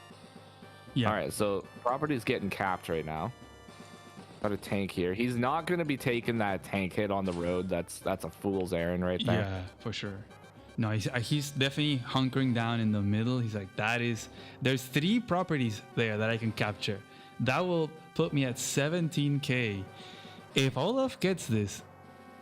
Yeah. All right, so property's getting capped right now. Got a tank here. He's not going to be taking that tank hit on the road. That's a fool's errand right there. Yeah, for sure. No, he's definitely hunkering down in the middle. He's like, there's 3 properties there that I can capture. That will put me at 17k. If Olaf gets this,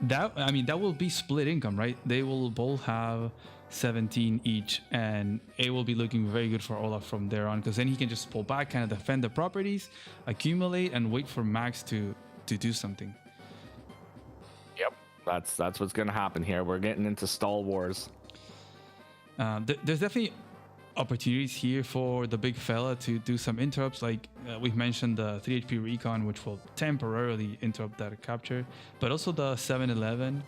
that will be split income, right? They will both have 17 each, and it will be looking very good for Olaf from there on, because then he can just pull back, kind of defend the properties, accumulate, and wait for Max to do something. Yep, that's what's gonna happen here. We're getting into stall wars. There's definitely opportunities here for the big fella to do some interrupts, like we've mentioned the 3 HP recon, which will temporarily interrupt that capture, but also the 7-11.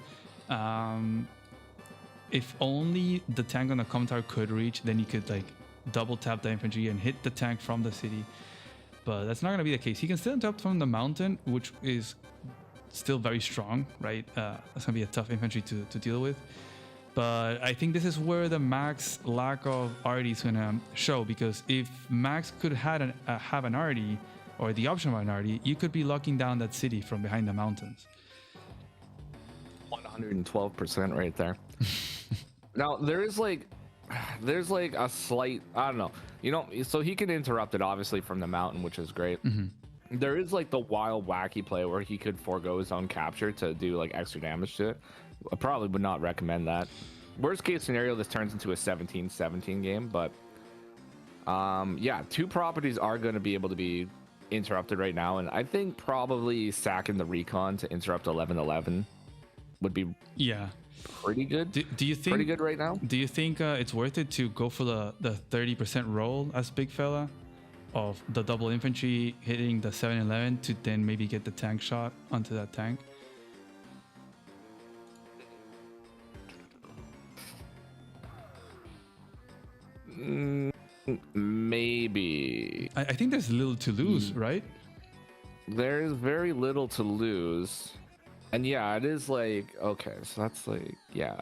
If only the tank on the com tower could reach, then you could like double tap the infantry and hit the tank from the city. But that's not going to be the case. He can still interrupt from the mountain, which is still very strong, right? That's going to be a tough infantry to deal with. But I think this is where the Max lack of Artie is going to show, because if Max could have an Artie, or the option of an Artie, you could be locking down that city from behind the mountains. 112% right there. Now there's like a slight, I don't know, so he can interrupt it obviously from the mountain, which is great. There is like the wild wacky play where he could forego his own capture to do like extra damage to it. I probably would not recommend that. Worst case scenario, this turns into a 17-17 game, but yeah, 2 properties are going to be able to be interrupted right now, and I think probably sacking the recon to interrupt 11-11 would be pretty good. Do you think pretty good right now? Do you think it's worth it to go for the 30% roll as big fella of the double infantry hitting the 7-11 to then maybe get the tank shot onto that tank? Maybe. I think there's little to lose, right? There's very little to lose. And yeah, it is like, okay, so that's like, yeah.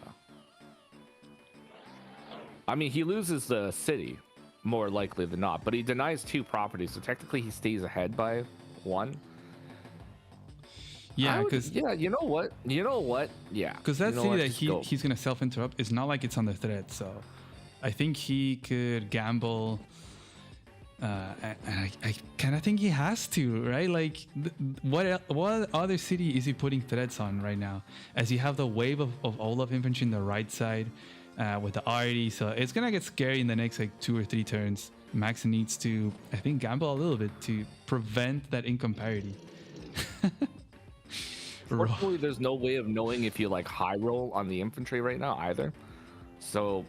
I mean, he loses the city more likely than not, but he denies 2 properties, so technically he stays ahead by 1. Yeah, because yeah, you know what, yeah, because that city that he's gonna self-interrupt is not like it's on the thread, so I think he could gamble. And I kind of think he has to, right? Like, what other city is he putting threads on right now? As you have the wave of Olaf infantry in the right side with the arty, so it's gonna get scary in the next like 2 or 3 turns. Max needs to, I think, gamble a little bit to prevent that income parity. Fortunately, there's no way of knowing if you like high roll on the infantry right now either. So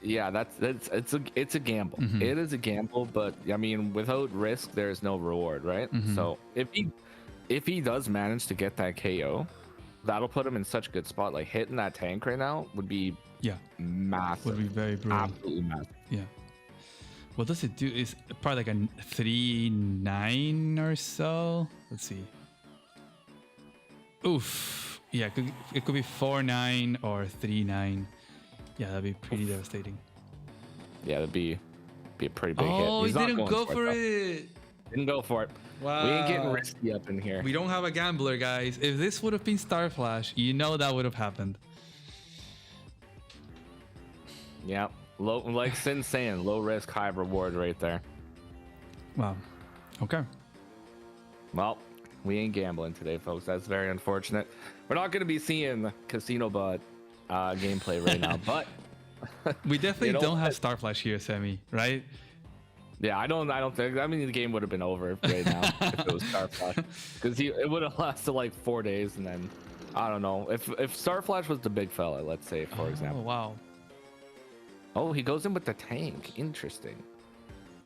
yeah, it's a gamble. It is a gamble, but I mean, without risk, there's no reward, right? So if he does manage to get that KO, that'll put him in such a good spot. Like hitting that tank right now would be massive. Would be very brutal. Absolutely massive. Yeah. What does it do? Is probably like a 3-9 or so. Let's see. Oof. Yeah, it could be 4-9 or 3-9. Yeah, that'd be pretty devastating. Yeah, that'd be a pretty big hit. Oh, he didn't go for it. Didn't go for it. Wow. We ain't getting risky up in here. We don't have a gambler, guys. If this would have been Star Flash, you know that would have happened. Yeah, low, like Sin's saying, low risk, high reward right there. Wow. Okay. Well, we ain't gambling today, folks. That's very unfortunate. We're not going to be seeing Casino Bot gameplay right now, but we definitely don't have Star Flash here, Sammy, right? Yeah, I don't think. I mean, the game would have been over right now if it was Star Flash, because it would have lasted like 4 days, and then I don't know if Star Flash was the big fella, let's say, for example. Wow. Oh, he goes in with the tank. Interesting.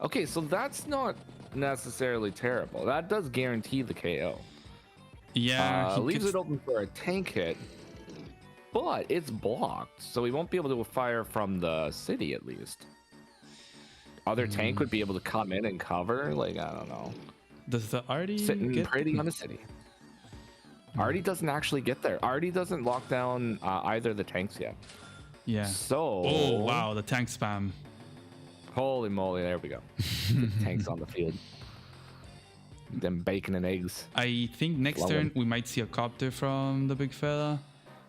Okay, so that's not necessarily terrible. That does guarantee the KO. Yeah, leaves it open for a tank hit, but it's blocked, so he won't be able to fire from the city at least. Other tank would be able to come in and cover. Like, I don't know. Does the Arty sitting pretty on the city? Arty doesn't actually get there. Arty doesn't lock down either of the tanks yet. Yeah. So. Oh wow, the tank spam. Holy moly! There we go. Tanks on the field. Them bacon and eggs. I think next turn we might see a copter from the big fella.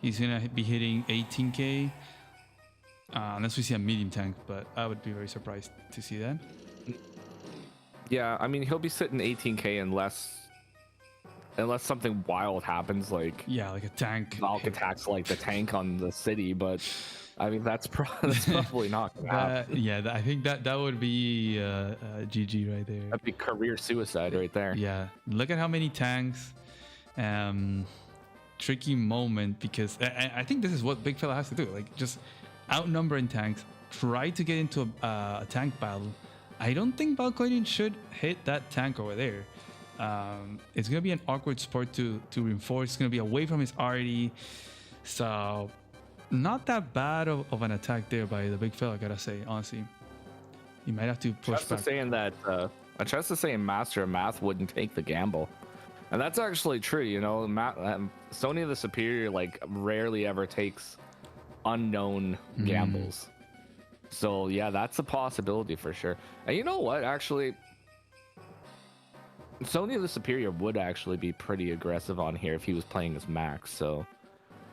He's gonna be hitting 18k. Unless we see a medium tank, but I would be very surprised to see that. Yeah, I mean, he'll be sitting 18k unless something wild happens, like like a tank. Valk attacks like the tank on the city, but I mean that's probably not gonna happen. Yeah, I think that would be GG right there. That'd be career suicide right there. Yeah, look at how many tanks. Tricky moment, because I think this is what big fella has to do. Like, just outnumbering tanks, try to get into a tank battle. I don't think Valkoinen should hit that tank over there. It's gonna be an awkward spot to reinforce. It's gonna be away from his arty, so not that bad of an attack there by the big fella, I gotta say, honestly. You might have to push back. Saying that Chester saying Master of Math wouldn't take the gamble, and that's actually true. You know, Sonya the Superior like rarely ever takes unknown gambles. So yeah, that's a possibility for sure. And you know what, actually, Sonya the Superior would actually be pretty aggressive on here if he was playing as Max. So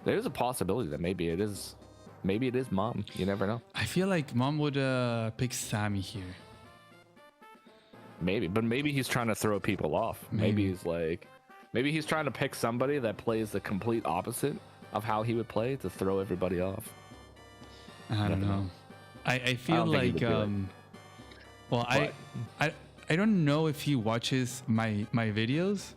there's a possibility that maybe it is Mom. You never know. I feel like Mom would pick Sammy here. Maybe, but maybe he's trying to throw people off. Maybe he's trying to pick somebody that plays the complete opposite of how he would play to throw everybody off. I don't know. I feel like I don't know if he watches my videos,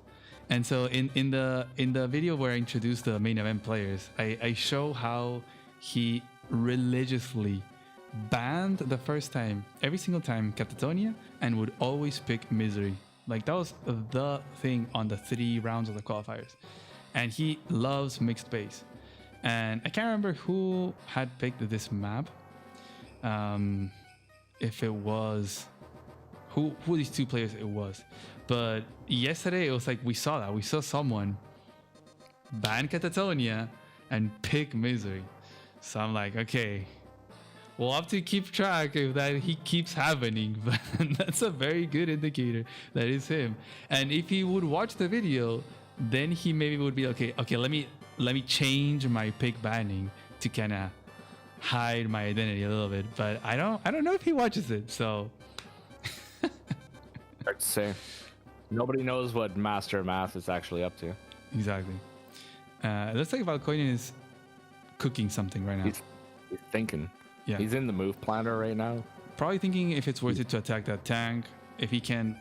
and so in the video where I introduce the main event players, I show how he religiously banned the first time, every single time, Catatonia, and would always pick Misery. Like, that was the thing on the 3 rounds of the qualifiers. And he loves mixed base. And I can't remember who had picked this map. If it was who these 2 players it was. But yesterday it was like we saw someone ban Catatonia, and pick Misery. So I'm like, okay, we'll have to keep track if that he keeps happening. But that's a very good indicator that is him. And if he would watch the video, then he maybe would be okay, let me change my pick banning to kind of hide my identity a little bit. But I don't know if he watches it, so hard to say. Nobody knows what Master Math is actually up to. Exactly. It looks like Valkoinen is cooking something right now. He's thinking. Yeah. He's in the move planner right now. Probably thinking if it's worth it to attack that tank, if he can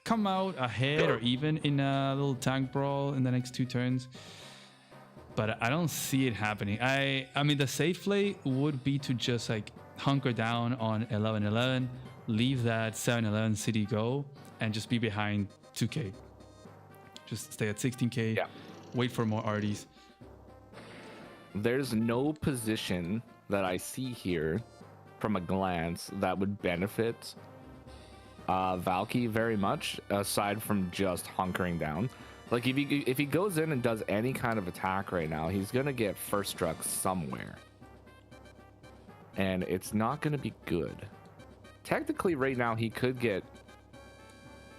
come out ahead or even in a little tank brawl in the next 2 turns. But I don't see it happening. I mean, the safe play would be to just like hunker down on 11-11, leave that 7-11 city go, and just be behind 2k. Just stay at 16k, wait for more RDs. There's no position that I see here from a glance that would benefit Valky very much, aside from just hunkering down. Like if he goes in and does any kind of attack right now, he's gonna get first struck somewhere, and it's not gonna be good. Technically right now he could get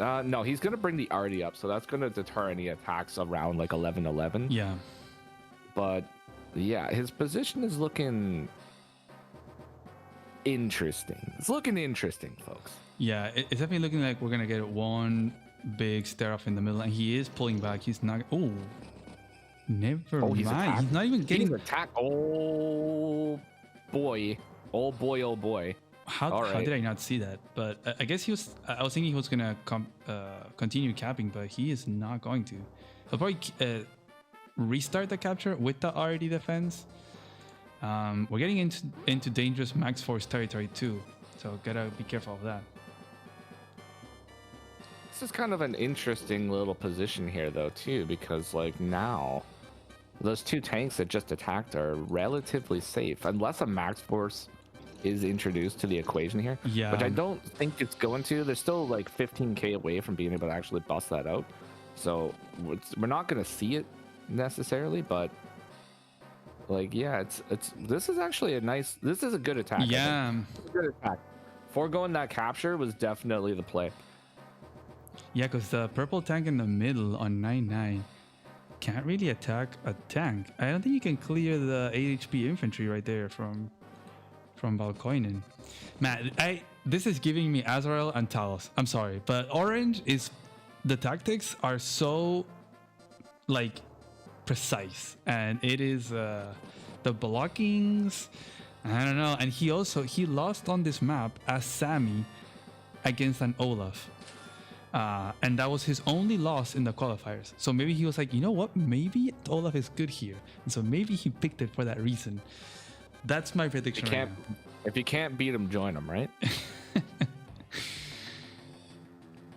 no, he's gonna bring the RD up, so that's gonna deter any attacks around like 11-11. Yeah, but yeah, his position is looking interesting. It's looking interesting, folks. Yeah, it's definitely looking like we're gonna get one big stare off in the middle, and he is pulling back. He's not. Oh, never mind. He's not even getting attacked. Oh boy! Oh boy! Oh boy! How did I not see that? But I guess he was. I was thinking he was gonna continue capping, but he is not going to. He'll probably restart the capture with the RD defense. We're getting into dangerous max force territory too, so gotta be careful of that. This is kind of an interesting little position here though too, because like now those 2 tanks that just attacked are relatively safe unless a max force is introduced to the equation here, which I don't think it's going to. They're still like 15k away from being able to actually bust that out, so we're not going to see it necessarily, but like this is actually this is a good attack. Yeah, it's a good attack. Foregoing that capture was definitely the play. Yeah, because the purple tank in the middle on 9-9 can't really attack a tank. I don't think you can clear the 8 HP infantry right there from Valkoinen. Man, this is giving me Azrael and Talos. I'm sorry, but orange is, the tactics are so like precise, and it is the blockings, I don't know. And he lost on this map as Sammy against an Olaf. And that was his only loss in the qualifiers. So maybe he was like, you know what? Maybe Olaf is good here. And so maybe he picked it for that reason. That's my prediction right now. If you can't beat him, join him, right?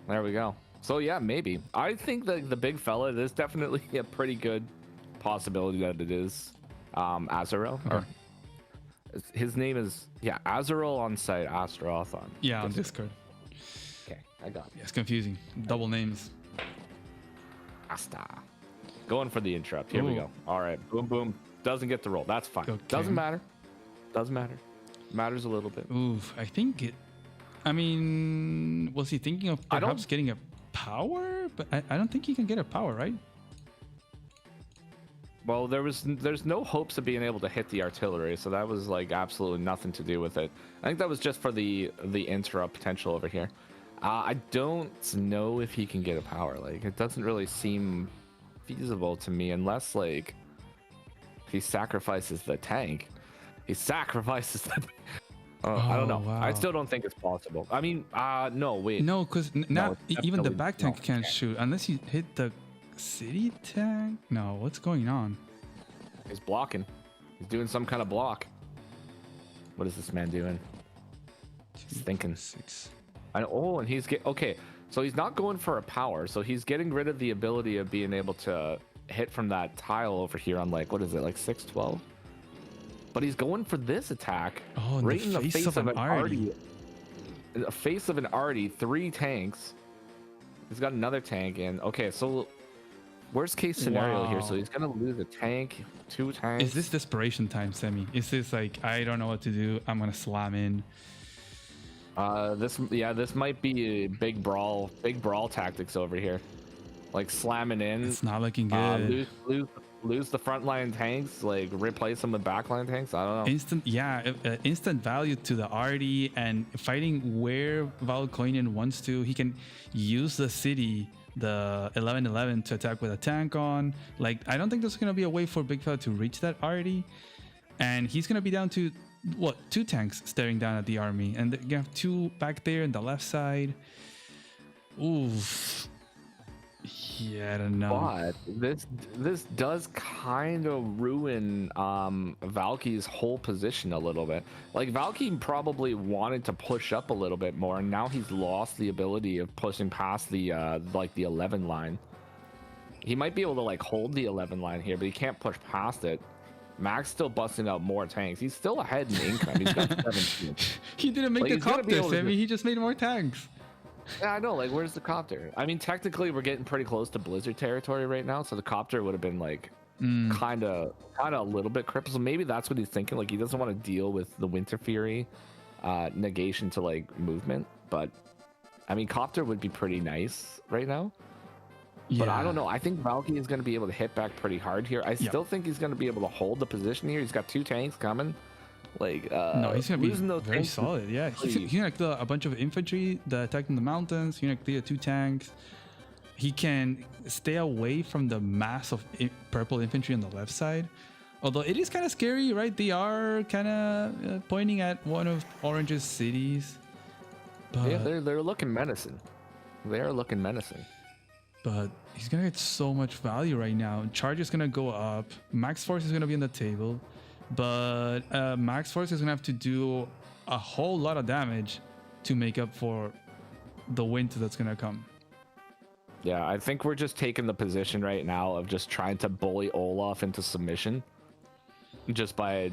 There we go. So yeah, maybe. I think that the big fella, there's definitely a pretty good possibility that it is Azrael. Okay. Or his name is, Azrael on site, Astrothon. Yeah, on Discord. Okay, I got it. Yeah, it's confusing. Double names. Asta. Going for the interrupt. Here we go. All right. Boom, boom. Doesn't get the roll. That's fine. Okay. Doesn't matter. Doesn't matter. Matters a little bit. Oof. I think it. I mean, was he thinking of perhaps getting a power? But I don't think he can get a power, right? Well, there's no hopes of being able to hit the artillery, so that was like absolutely nothing to do with it. I think that was just for the interrupt potential over here. I don't know if he can get a power. Like, it doesn't really seem feasible to me unless like he sacrifices the tank. He sacrifices the. I don't know. Wow. I still don't think it's possible. I mean, no, wait. No, because now even the back tank can't shoot unless you hit the city tank. No, what's going on? He's blocking. He's doing some kind of block. What is this man doing? He's thinking. 6. And he's okay. So he's not going for a power. So he's getting rid of the ability of being able to hit from that tile over here on like, what is it, like 612? But he's going for this attack right in the face of an Artie. In the face of an Artie, 3 tanks. He's got another tank in. Okay, so worst case scenario here. So he's gonna lose a tank, 2 tanks. Is this desperation time, Semi? Is this like, I don't know what to do, I'm gonna slam in? This might be a big brawl tactics over here. Like slamming in. It's not looking good. Lose the frontline tanks, like replace them with backline tanks. I don't know. Instant value to the RD, and fighting where Valkoinen wants to. He can use the city, the 1111, to attack with a tank on. Like, I don't think there's gonna be a way for Big Fella to reach that RD, and he's gonna be down to what, 2 tanks staring down at the army, and you have 2 back there in the left side. Oof. Yeah, I don't know. But this does kind of ruin Valky's whole position a little bit. Like, Valky probably wanted to push up a little bit more, and now he's lost the ability of pushing past the like the 11 line. He might be able to like hold the 11 line here, but he can't push past it. Max still busting out more tanks. He's still ahead in income. He's got 17. He didn't make the copter, Sammy. He just made more tanks. Yeah, I know. Like, where's the copter? I mean, technically, we're getting pretty close to Blizzard territory right now, so the copter would have been like kind of a little bit crippled. So maybe that's what he's thinking. Like, he doesn't want to deal with the Winter Fury negation to like movement. But I mean, copter would be pretty nice right now. Yeah. But I don't know. I think Valky is going to be able to hit back pretty hard here. I still think he's going to be able to hold the position here. He's got 2 tanks coming. Like, no, he's gonna be very solid. Yeah, he's gonna clear a bunch of infantry that attack in the mountains. He's gonna clear 2 tanks. He can stay away from the mass of purple infantry on the left side. Although it is kind of scary, right? They are kind of pointing at one of Orange's cities. But yeah, they're looking menacing. They are looking menacing. But he's gonna get so much value right now. Charge is gonna go up. Max Force is gonna be on the table. But Max Force is gonna have to do a whole lot of damage to make up for the winter that's gonna come. Yeah, I think we're just taking the position right now of just trying to bully Olaf into submission, just by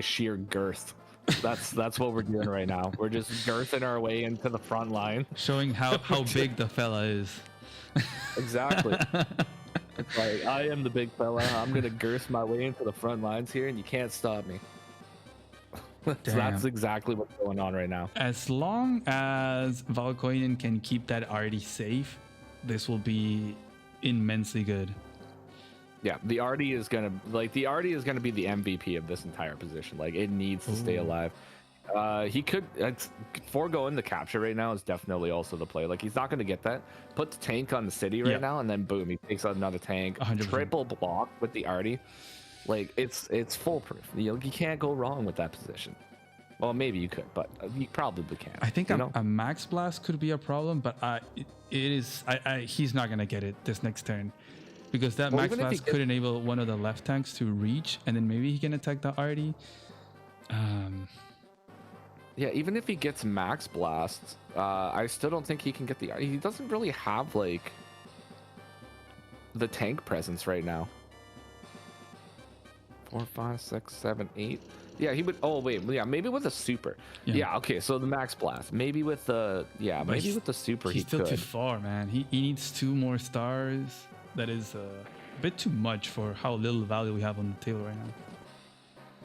sheer girth. That's what we're doing right now. We're just girthing our way into the front line, showing how big the fella is. Exactly. It's like, I am the big fella. I'm gonna girth my way into the front lines here, and you can't stop me. So that's exactly what's going on right now. As long as Valkoinen can keep that RD safe, this will be immensely good. Yeah, the RD is gonna be the MVP of this entire position. Like, it needs to stay alive. He could foregoing the capture right now is definitely also the play. Like, he's not going to get that. Put the tank on the city right now, and then boom, he takes out another tank. 100%. Triple block with the arty. Like, it's foolproof. You can't go wrong with that position. Well, maybe you could, but you probably can't. I think a max blast could be a problem, but he's not going to get it this next turn. Because that max blast could enable one of the left tanks to reach, and then maybe he can attack the arty. Yeah, even if he gets max blast, I still don't think he can get the. He doesn't really have like the tank presence right now. 4, 5, 6, 7, 8. Yeah, he would. Oh wait, yeah, maybe with a super. Yeah, okay. So the max blast, maybe with the maybe with the super. He's still too far, man. He needs 2 more stars. That is a bit too much for how little value we have on the table right now.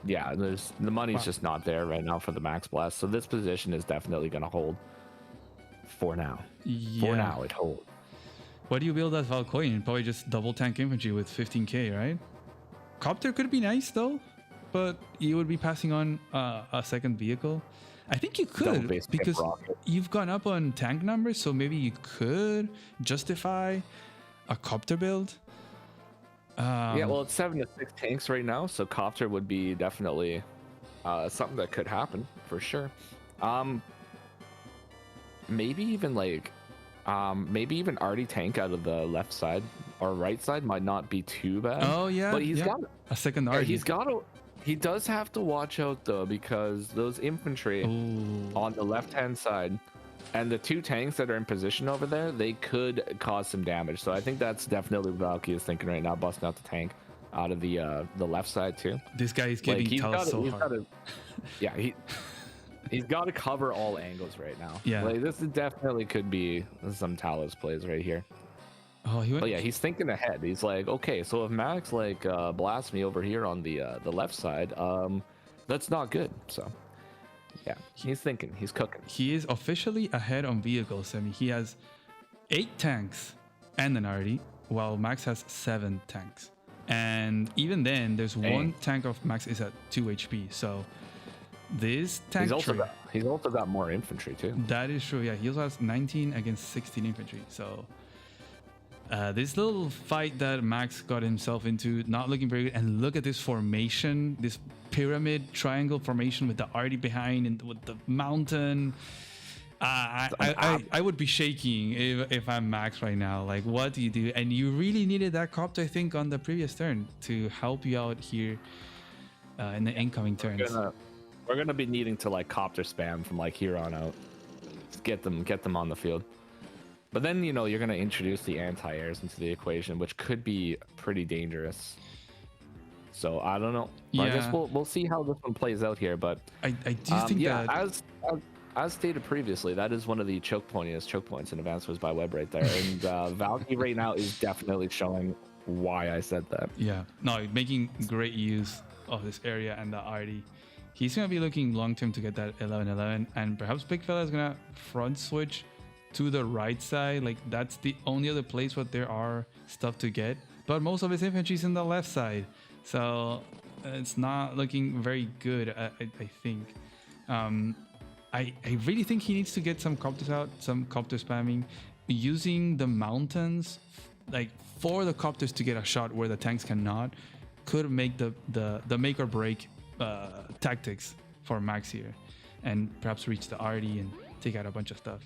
Yeah, the money's just not there right now for the max blast. So this position is definitely going to hold for now. Yeah. For now, it holds. What do you build as Valkoinen? Probably just double tank infantry with 15k, right? Copter could be nice though, but you would be passing on a second vehicle. I think you could, because you've gone up on tank numbers, so maybe you could justify a copter build. Yeah, well, it's 7 to 6 tanks right now, so copter would be definitely something that could happen for sure. Maybe even like Artie tank out of the left side or right side might not be too bad. Oh yeah, but he's got a second Artie. He does have to watch out though, because those infantry on the left hand side and the 2 tanks that are in position over there, they could cause some damage. So I think that's definitely what Valky is thinking right now, busting out the tank out of the left side too. This guy is giving Tal so hard. He's got to cover all angles right now. Yeah, like this definitely could be some Talos plays right here. Oh, he went. But yeah, he's thinking ahead. He's like, okay, so if Max like blasts me over here on the left side, that's not good. So yeah, he's thinking, he's cooking. He is officially ahead on vehicles. I mean, he has 8 tanks and an arty, while Max has 7 tanks. And even then, there's one tank of Max is at 2 HP. So this tank he's also got more infantry too. That is true. Yeah, he also has 19 against 16 infantry. So this little fight that Max got himself into, not looking very good. And look at this formation, this pyramid triangle formation with the arty behind and with the mountain. I would be shaking if I'm Max right now. Like, what do you do? And you really needed that copter, I think, on the previous turn to help you out here in the incoming turns. We're gonna be needing to like copter spam from like here on out. Just get them on the field. But then, you know, you're going to introduce the anti-airs into the equation, which could be pretty dangerous. So I don't know. Yeah. I guess we'll see how this one plays out here. But I do think that... As stated previously, that is one of the choke points in Advanced Wars by Web right there. And Valky right now is definitely showing why I said that. Yeah. No, making great use of this area and the RD. He's going to be looking long-term to get that 11-11. And perhaps Big Fella is going to front switch to the right side. Like, that's the only other place where there are stuff to get, but most of his infantry is in the left side, so it's not looking very good. I think I really think he needs to get some copters out, some copter spamming, using the mountains like for the copters to get a shot where the tanks cannot, could make the make or break tactics for Max here, and perhaps reach the RD and take out a bunch of stuff.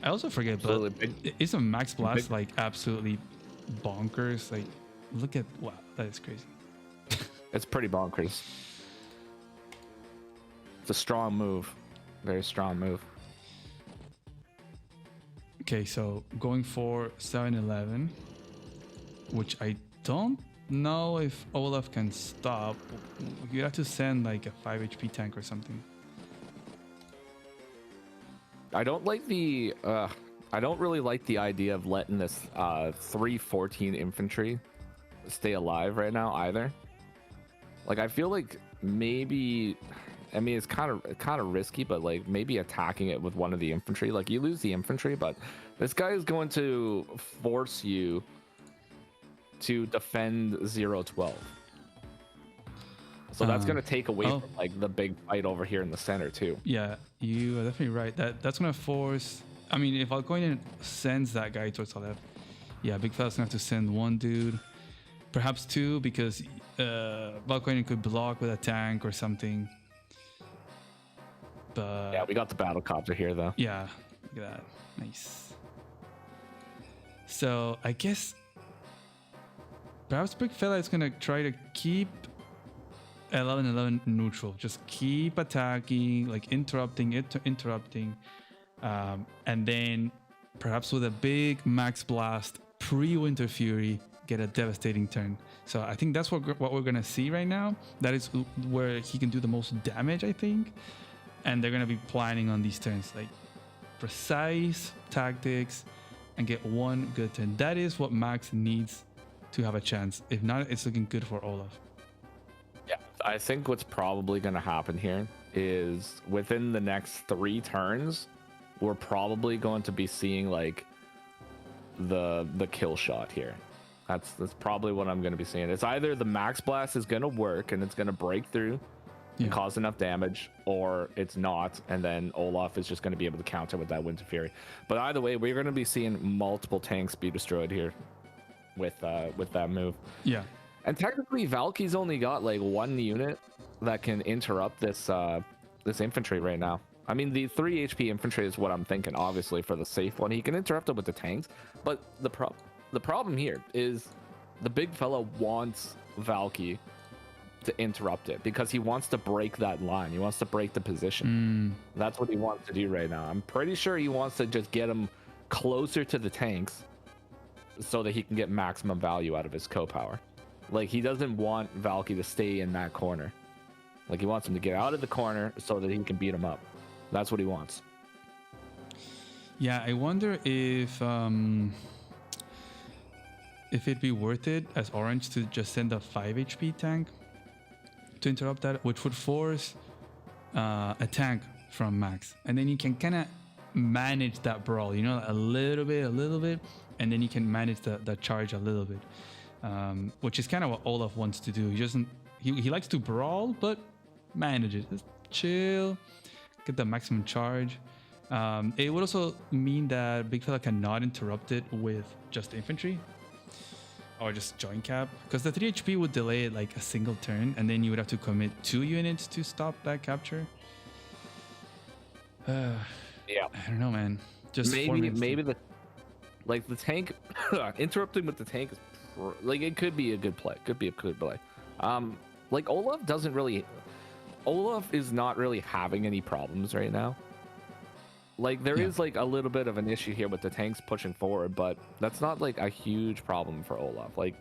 I also forget, but isn't Max Blast like absolutely bonkers? Like, look at, wow, that is crazy. It's pretty bonkers. It's a strong move, very strong move. Okay, so going for 7-11, which I don't know if Olaf can stop. You have to send like a 5 HP tank or something. I don't like the I don't really like the idea of letting this 314 infantry stay alive right now either. Like, I feel like maybe, I mean, it's kind of risky, but like maybe attacking it with one of the infantry, like you lose the infantry, but this guy is going to force you to defend 0-12. So that's going to take away from like the big fight over here in the center too. Yeah, you are definitely right. That's going to force, I mean, if Valkoinen sends that guy towards the left, yeah, Big Fella's going to have to send one dude, perhaps 2, because Valkoinen could block with a tank or something. But yeah, we got the battle copter here though. Yeah, look at that. Nice. So I guess perhaps Big Fella is going to try to keep 11-11 neutral, just keep attacking, like interrupting, and then perhaps with a big Max Blast pre-Winter Fury get a devastating turn. So I think that's what we're gonna see right now. That is where he can do the most damage, I think, and they're gonna be planning on these turns, like precise tactics and get one good turn. That is what Max needs to have a chance. If not, it's looking good for Olaf. Yeah, I think what's probably going to happen here is within the next 3 turns, we're probably going to be seeing like the kill shot here. That's probably what I'm going to be seeing. It's either the Max Blast is going to work and it's going to break through and cause enough damage, or it's not, and then Olaf is just going to be able to counter with that Winter Fury. But either way, we're going to be seeing multiple tanks be destroyed here with that move. Yeah. And technically, Valky's only got like 1 unit that can interrupt this this infantry right now. I mean, the 3 HP infantry is what I'm thinking, obviously, for the safe one. He can interrupt it with the tanks, but the problem here is the Big Fella wants Valky to interrupt it because he wants to break that line. He wants to break the position. That's what he wants to do right now. I'm pretty sure he wants to just get him closer to the tanks so that he can get maximum value out of his co-power. Like, he doesn't want Valky to stay in that corner. Like, he wants him to get out of the corner so that he can beat him up. That's what he wants. Yeah, I wonder if if it'd be worth it as Orange to just send a 5 HP tank to interrupt that, which would force a tank from Max, and then you can kind of manage that brawl, you know, a little bit, and then you can manage the charge a little bit, which is kind of what Olaf wants to do. He likes to brawl, but manage it. Just chill, get the maximum charge. It would also mean that Big Fella cannot interrupt it with just infantry or just joint cap, because the 3 HP would delay it like a single turn, and then you would have to commit 2 units to stop that capture. Yeah, I don't know, man. Just maybe the tank interrupting with the tank is like, it could be a good play. Like Olaf is not really having any problems right now. Like there is like a little bit of an issue here with the tanks pushing forward, but that's not like a huge problem for Olaf. Like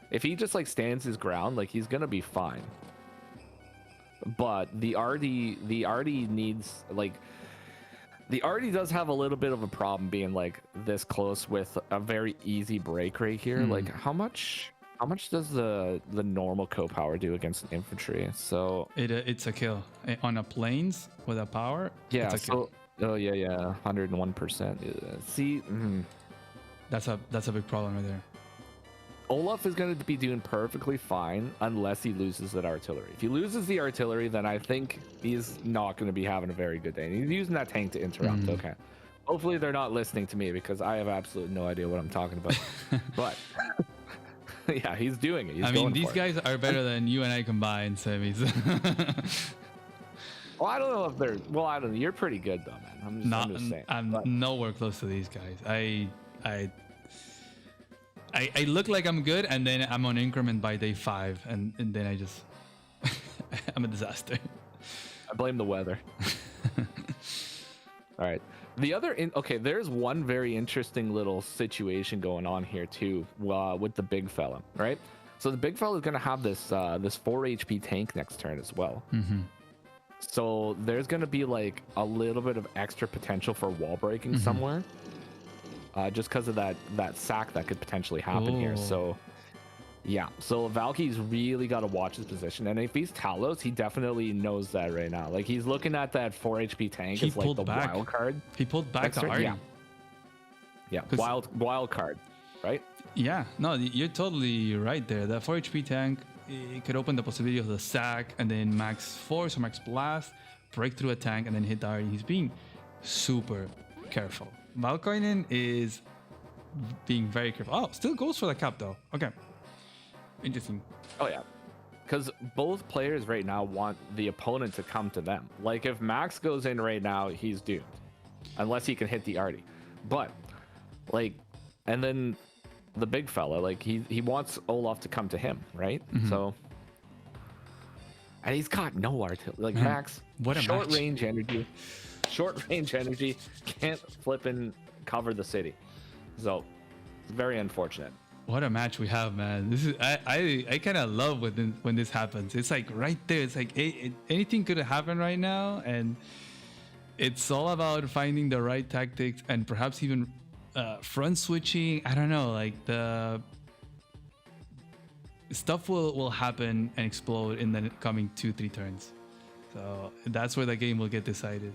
if he just like stands his ground, like he's gonna be fine. But the RD needs like, the RD does have a little bit of a problem being like this close with a very easy break right here. Like how much does the normal co-power do against an infantry? So it's a kill on a plains with a power. Yeah, it's a kill. Oh yeah, 101%. See, that's a big problem right there. Olaf is going to be doing perfectly fine unless he loses that artillery. If he loses the artillery, then I think he's not going to be having a very good day. And he's using that tank to interrupt. Okay. Hopefully they're not listening to me, because I have absolutely no idea what I'm talking about. But yeah, he's doing it. I mean, these guys are better than you and I combined, semis. Well, I don't know if they're... Well, I don't know. You're pretty good, though, man. I'm just saying. I'm nowhere close to these guys. I look like I'm good, and then I'm on increment by day 5, and then I just... I'm a disaster. I blame the weather. All right. Okay, there's one very interesting little situation going on here, too, with the big fella, right? So the big fella is going to have this 4 HP tank next turn as well. So there's going to be like a little bit of extra potential for wall breaking somewhere. Just because of that sack that could potentially happen here. So yeah, so Valky's really got to watch his position, and if he's Talos, he definitely knows that right now. Like he's looking at that 4 HP tank as like the wild card. He pulled back to Artie. Yeah, wild card, right? Yeah, no, you're totally right there. That 4 HP tank, it could open the possibility of the sack, and then max force or max blast, break through a tank, and then hit the Artie. He's being super careful. Valkoinen is being very careful. Oh, still goes for the cap though. Okay. Interesting. Oh yeah. Because both players right now want the opponent to come to them. Like if Max goes in right now, he's doomed. Unless he can hit the Artie. But like, and then the big fella, like he wants Olaf to come to him, right? So, and he's got no artillery. Like Max, what a short range energy. Short range energy, can't flip and cover the city. So it's very unfortunate. What a match we have, man. This is I kind of love when this happens. It's like right there. It's like anything could happen right now, and it's all about finding the right tactics and perhaps even front switching. I don't know, like the stuff will happen and explode in the coming 2-3 turns. So that's where the game will get decided.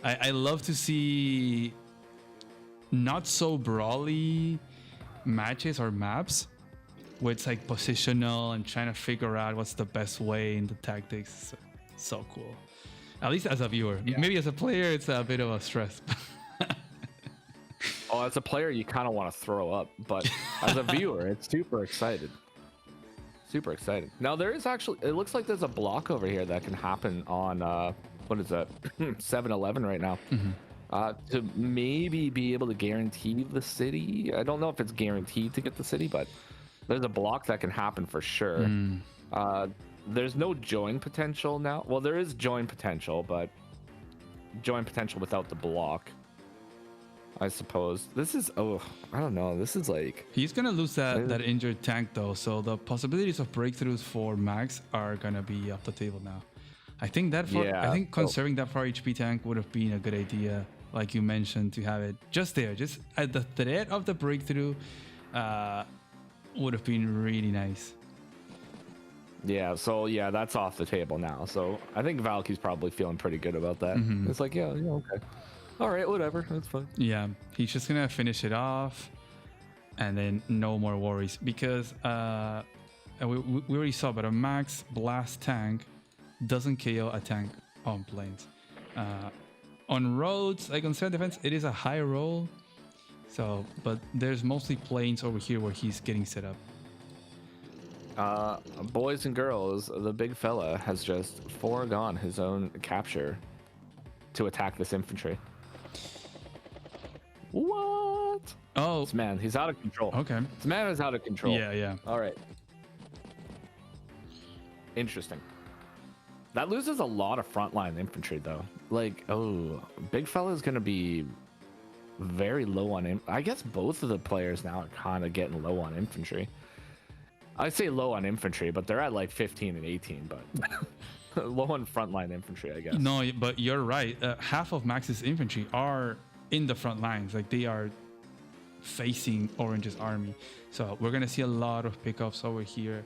I love to see not so brawly matches or maps where it's like positional and trying to figure out what's the best way in the tactics. So cool. At least as a viewer. Yeah. Maybe as a player, it's a bit of a stress. Oh, as a player, you kind of want to throw up, but as a viewer, it's super excited. Super excited. Now there is actually, it looks like there's a block over here that can happen on what is that 7-Eleven right now, to maybe be able to guarantee the city. I don't know if it's guaranteed to get the city, but there's a block that can happen for sure. There's no join potential now. Well, there is join potential, but join potential without the block, I suppose. This is, I don't know, this is like, he's gonna lose that injured tank though, so the possibilities of breakthroughs for Max are gonna be off the table now. I think I think conserving that 4 HP tank would have been a good idea, like you mentioned, to have it just there, just at the threat of the breakthrough. would have been really nice. Yeah, so yeah, that's off the table now. So I think Valky's probably feeling pretty good about that. It's like, yeah, okay. All right, whatever, that's fine. Yeah, he's just gonna finish it off, and then no more worries because we already saw, but a max blast tank doesn't KO a tank on planes. On roads, like on certain defense, it is a high roll. So, but there's mostly planes over here where he's getting set up. Boys and girls, the big fella has just foregone his own capture to attack this infantry. What? Oh, this man, he's out of control. Okay. This man is out of control. Yeah. All right. Interesting. That loses a lot of frontline infantry, though. Like, oh, big fella is going to be very low on I guess both of the players now are kind of getting low on infantry. I say low on infantry, but they're at like 15 and 18, but low on frontline infantry, I guess. No, but you're right. Half of Max's infantry are in the front lines. Like they are facing Orange's army. So we're going to see a lot of pickoffs over here.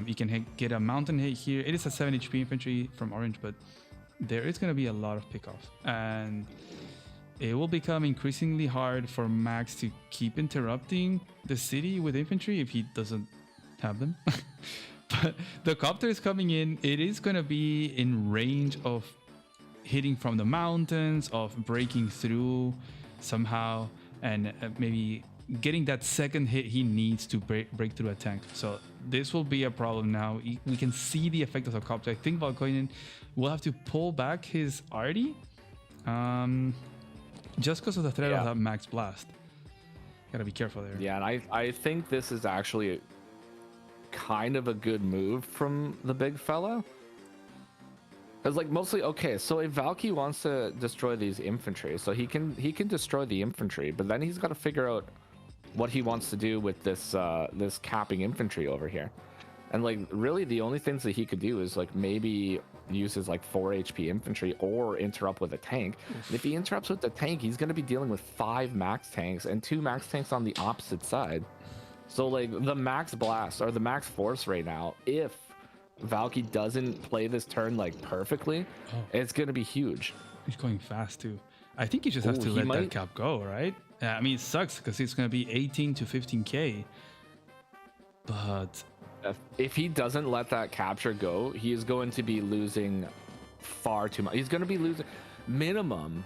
You can get a mountain hit here. It is a 7 HP infantry from Orange, but there is going to be a lot of pickoffs. And it will become increasingly hard for Max to keep interrupting the city with infantry if he doesn't have them. But the copter is coming in. It is going to be in range of hitting from the mountains, of breaking through somehow, and maybe getting that second hit he needs to break through a tank. So this will be a problem now. We can see the effect of the copter. I think Valkoinen will have to pull back his arty just because of the threat of that max blast. Gotta be careful there. Yeah, and I think this is actually kind of a good move from the big fella. Because like mostly, okay, so if Valky wants to destroy these infantry, so he can destroy the infantry, but then he's got to figure out what he wants to do with this this capping infantry over here. And like really the only things that he could do is like maybe use his like 4 HP infantry or interrupt with a tank. And if he interrupts with the tank, he's going to be dealing with 5 max tanks and 2 max tanks on the opposite side. So like the max blast or the max force right now, if Valky doesn't play this turn like perfectly, it's going to be huge. He's going fast too. I think he just has to let that cap go, right? I mean, it sucks because it's going to be 18 to 15k. But if he doesn't let that capture go, he is going to be losing far too much. He's going to be losing minimum.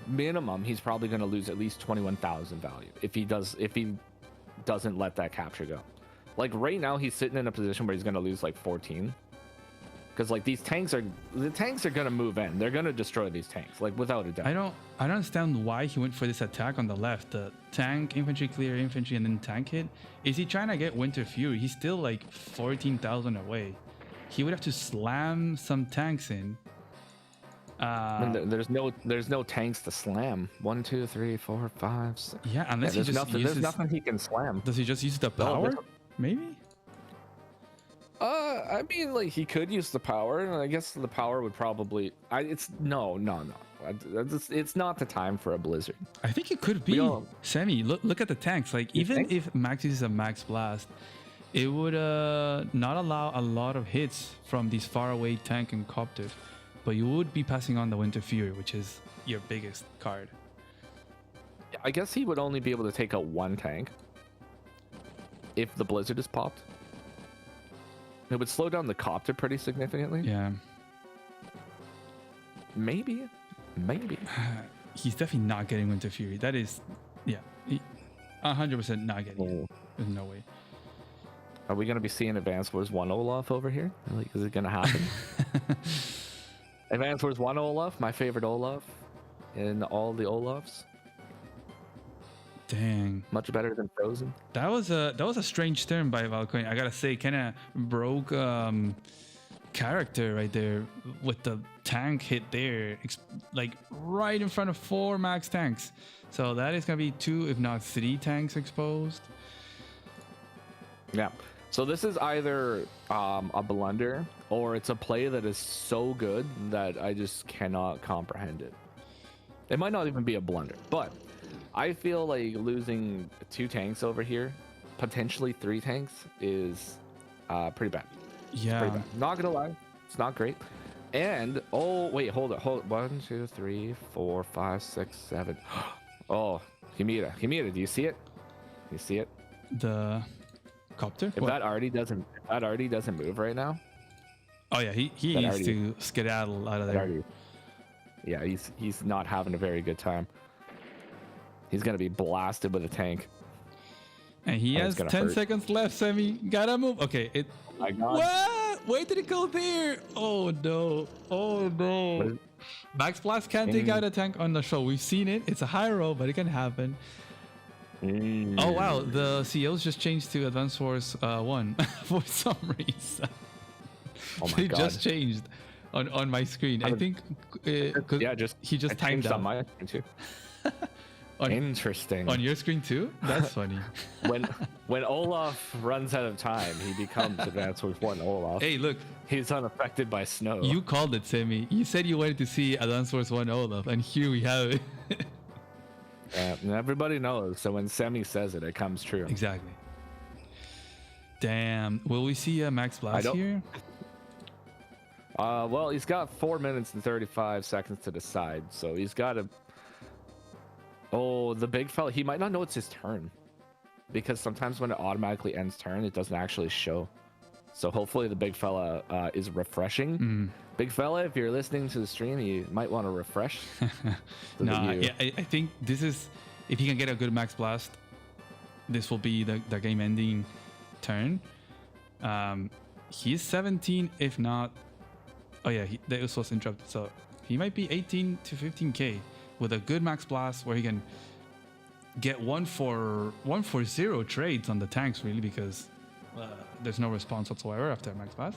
He's probably going to lose at least 21,000 value if he doesn't let that capture go. Like right now, he's sitting in a position where he's going to lose like 14. Because like the tanks are going to move in. They're going to destroy these tanks, like without a doubt. I don't understand why he went for this attack on the left. The tank, infantry, clear infantry, and then tank hit. Is he trying to get Winter Fury? He's still like 14,000 away. He would have to slam some tanks in. There's no tanks to slam. 1, 2, 3, 4, 5, 6. Yeah, unless he just uses, there's nothing he can slam. Does he just use the power? Maybe. I mean, like he could use the power, and I guess the power would probably. It's no. It's not the time for a blizzard. I think it could be. Sammy, look at the tanks. Like even if Max uses a max blast, it would not allow a lot of hits from these far away tank and copters, but you would be passing on the Winter Fury, which is your biggest card. I guess he would only be able to take out 1 tank if the blizzard is popped. It would slow down the copter pretty significantly. Yeah. Maybe. He's definitely not getting Winter Fury. That is, 100% not getting it. There's no way. Are we going to be seeing Advance Wars 1 Olaf over here? Like, is it going to happen? Advance Wars 1 Olaf, my favorite Olaf in all the Olafs. Dang. Much better than Frozen. That was a strange turn by Valkoinen. I gotta say, kind of broke character right there with the tank hit there, like right in front of 4 max tanks. So that is gonna be 2, if not 3 tanks exposed. Yeah. So this is either a blunder or it's a play that is so good that I just cannot comprehend it. It might not even be a blunder, but I feel like losing 2 tanks over here potentially 3 tanks is pretty bad. Yeah. Pretty bad. Not gonna lie, it's not great. And oh wait, hold it. 1, 2, 3, 4, 5, 6, 7. Oh, Humida, do you see it? You see it? The copter? If that already doesn't move right now. Oh yeah, he needs to skedaddle out of there. Yeah, he's not having a very good time. He's gonna be blasted with a tank. And he has 10 seconds left, Sammy. Gotta move. Okay, it. Oh my God. What? Why did it go there? Oh no. Oh no. Max Blast can't take out a tank on the show. We've seen it. It's a high roll, but it can happen. Oh wow, the COs just changed to Advanced Wars 1 for some reason. Oh my God. They just changed on my screen. I think he just timed out. On my screen too. Interesting. On your screen too? That's funny. when Olaf runs out of time, he becomes Advanced Wars 1 Olaf. Hey, look. He's unaffected by snow. You called it, Sammy. You said you wanted to see Advanced Wars 1 Olaf, and here we have it. And everybody knows. So when Sammy says it, it comes true. Exactly. Damn. Will we see a Max Blast here? Well, he's got 4 minutes and 35 seconds to decide, so he's got to. Oh, the big fella, he might not know it's his turn, because sometimes when it automatically ends turn, it doesn't actually show. So hopefully the big fella is refreshing. Big fella, if you're listening to the stream, you might want to refresh. Yeah, I think this is, if he can get a good Max Blast, this will be the game-ending turn. He's 17, if not. Oh yeah, that was interrupted. So he might be 18 to 15k with a good Max Blast where he can get 1-for-0 trades on the tanks, really, because there's no response whatsoever after Max Blast.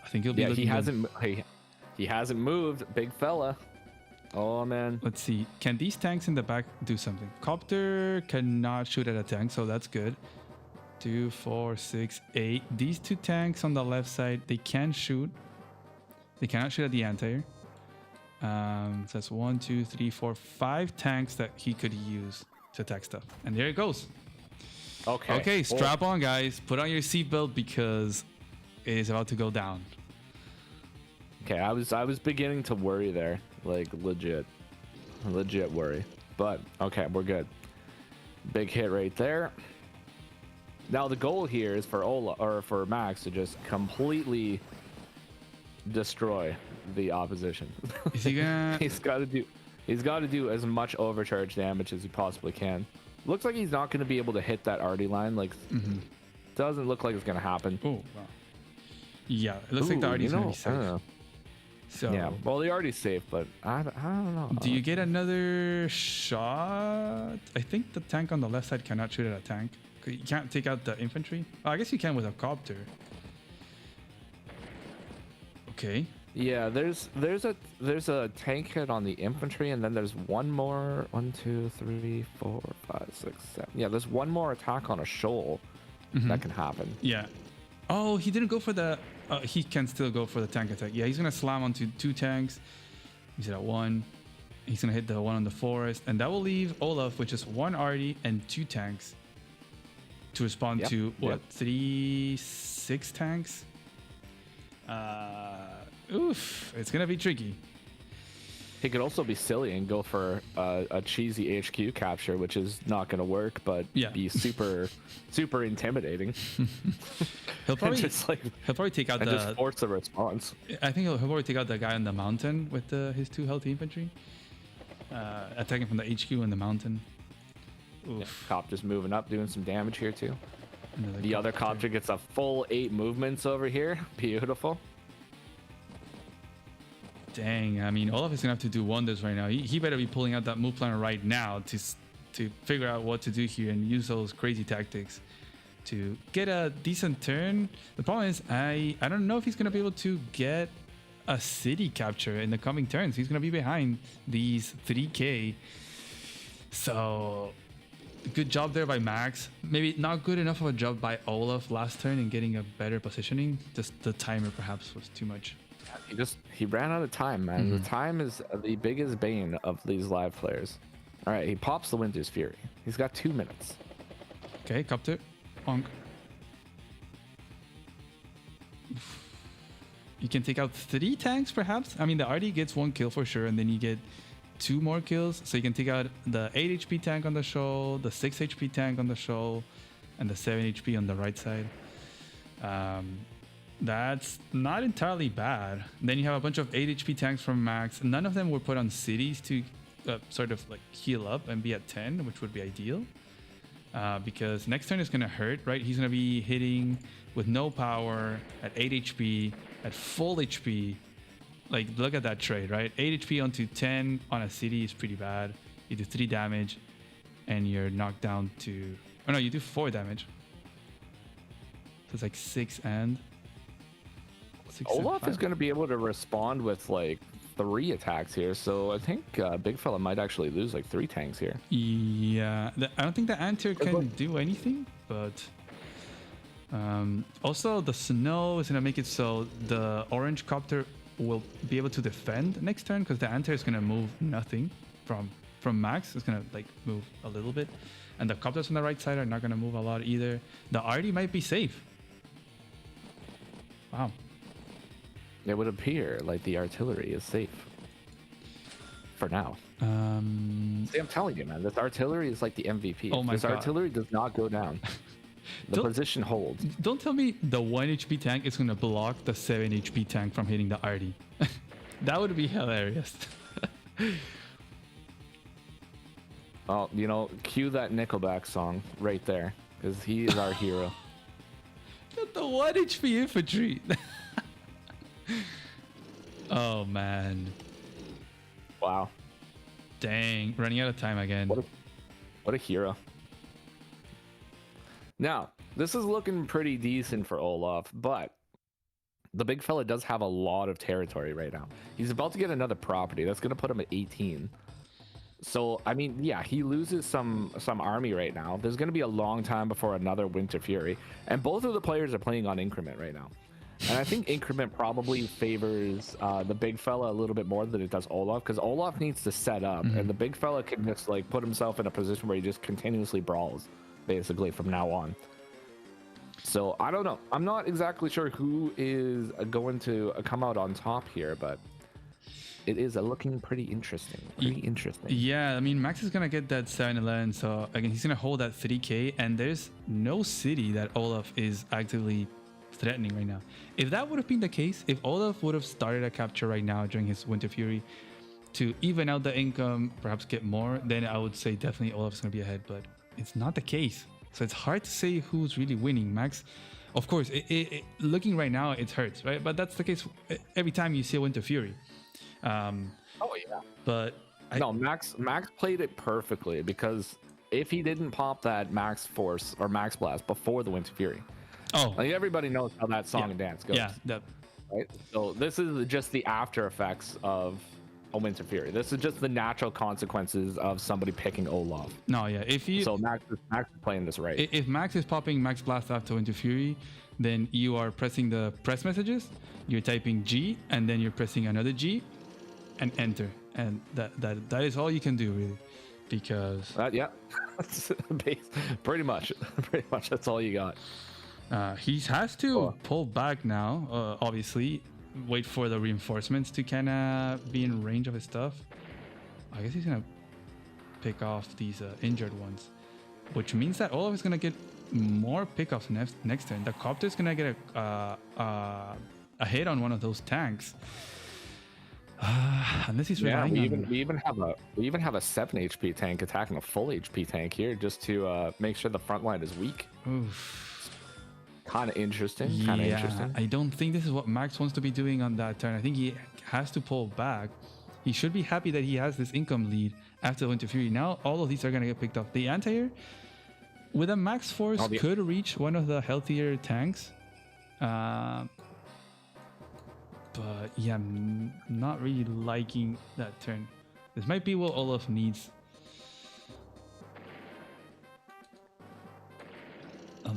I think he'll be. Yeah, he hasn't moved, big fella. Oh man. Let's see. Can these tanks in the back do something? Copter cannot shoot at a tank, so that's good. 2, 4, 6, 8. These 2 tanks on the left side, they can shoot. They cannot shoot at the anti-air. So that's 1, 2, 3, 4, 5 tanks that he could use to attack stuff. And there it goes. Okay, strap on, guys. Put on your seatbelt because it is about to go down. Okay, I was beginning to worry there, like legit worry. But okay, we're good. Big hit right there. Now the goal here is for Max to just completely destroy the opposition. Is he gonna? He's got to do as much overcharge damage as he possibly can. Looks like he's not going to be able to hit that arty line. Like, doesn't look like it's going to happen. Oh, wow. Yeah, it looks like the arty's going to be safe. So yeah, well, the arty's safe, but I don't know. Do you get another shot? I think the tank on the left side cannot shoot at a tank. You can't take out the infantry. Oh, I guess you can with a copter. Okay. Yeah, there's a tank hit on the infantry, and then there's one more. 1, 2, 3, 4, 5, 6, 7. Yeah, there's one more attack on a shoal that can happen. Yeah. Oh, he didn't go for the. He can still go for the tank attack. Yeah, he's gonna slam onto 2 tanks. He's at 1. He's gonna hit the one on the forest, and that will leave Olaf with just 1 arty and 2 tanks to respond to what 3, 6 tanks. Oof, it's gonna be tricky. He could also be silly and go for a cheesy HQ capture, which is not gonna work, but be super intimidating. He'll probably take out just force a response. I think he'll probably take out the guy on the mountain with his 2 healthy infantry, attacking from the HQ in the mountain. Oof. Yeah, Copter's moving up, doing some damage here too. The other Copter gets a full 8 movements over here. Beautiful. Dang, I mean, Olaf is gonna have to do wonders right now. He better be pulling out that move planner right now to figure out what to do here and use those crazy tactics to get a decent turn. The problem is, I don't know if he's gonna be able to get a city capture in the coming turns. He's gonna be behind these 3k. So good job there by Max. Maybe not good enough of a job by Olaf last turn in getting a better positioning. Just the timer perhaps was too much. He ran out of time, man. The time is the biggest bane of these live players. All right, he pops the Winter's Fury. He's got 2 minutes. Okay, copter. Bonk. You can take out 3 tanks, perhaps. I mean, the RD gets 1 kill for sure, and then you get 2 more kills. So you can take out the 8 HP tank on the shoal, the 6 HP tank on the shoal, and the 7 HP on the right side. That's not entirely bad. Then you have a bunch of 8 HP tanks from Max. None of them were put on cities to sort of like heal up and be at 10, which would be ideal. Because next turn is going to hurt, right? He's going to be hitting with no power at 8 HP, at full HP. Like, look at that trade, right? 8 HP onto 10 on a city is pretty bad. You do 3 damage and you're knocked down to... Oh no, you do 4 damage. So it's like 6 and... Olaf is going to be able to respond with like 3 attacks here, so I think Big Fella might actually lose like 3 tanks here. Yeah, I don't think the Antir can do anything, but also the snow is going to make it so the orange copter will be able to defend next turn, because the Antir is going to move nothing from Max. It's going to like move a little bit, and the copters on the right side are not going to move a lot either. The RD might be safe. Wow. It would appear like the artillery is safe for now. See, I'm telling you, man, this artillery is like the MVP. Oh my this God. Artillery does not go down. The position holds. Don't tell me the 1 HP tank is going to block the 7 HP tank from hitting the RD. That would be hilarious. Oh, you know, cue that Nickelback song right there, because he is our hero. Got the 1 HP infantry. Oh man. Wow. Dang, running out of time again. What a hero. Now, this is looking pretty decent for Olaf, but the big fella does have a lot of territory right now. He's about to get another property. That's going to put him at 18. So, I mean, yeah, he loses some army right now. There's going to be a long time before another Winter Fury. And both of the players are playing on increment right now. And I think increment probably favors the big fella a little bit more than it does Olaf, because Olaf needs to set up, and the big fella can just like put himself in a position where he just continuously brawls, basically, from now on. So I don't know. I'm not exactly sure who is going to come out on top here, but it is looking pretty interesting. Yeah, I mean, Max is going to get that 7-11, so again, he's going to hold that 3k, and there's no city that Olaf is actively threatening right now. If that would have been the case, if Olaf would have started a capture right now during his Winter Fury to even out the income, perhaps get more, then I would say definitely Olaf's going to be ahead, but it's not the case. So it's hard to say who's really winning. Max, of course, looking right now, it hurts, right? But that's the case every time you see a Winter Fury. Oh yeah. But no, Max played it perfectly, because if he didn't pop that Max Force or Max Blast before the Winter Fury, like everybody knows how that song and dance goes. Yeah, right. So this is just the after effects of a Winter Fury. This is just the natural consequences of somebody picking Olaf. No, yeah. So Max is playing this right. If Max is popping Max Blast after Winter Fury, then you are pressing the press messages. You're typing G, and then you're pressing another G, and enter. And that is all you can do, really, because yeah, pretty much that's all you got. He has to pull back now, obviously, wait for the reinforcements to kind of be in range of his stuff. I guess he's going to pick off these injured ones, which means that Olaf is going to get more pickoffs next turn. The copter is going to get a hit on one of those tanks. Unless he's relying on... we even have a 7 HP tank attacking a full HP tank here, just to make sure the front line is weak. Oof. Kind of interesting. I don't think this is what Max wants to be doing on that turn. I think he has to pull back. He should be happy that he has this income lead after Winter Fury. Now all of these are going to get picked up. The anti-air with a max force could reach one of the healthier tanks. But yeah, I'm not really liking that turn. This might be what Olaf needs.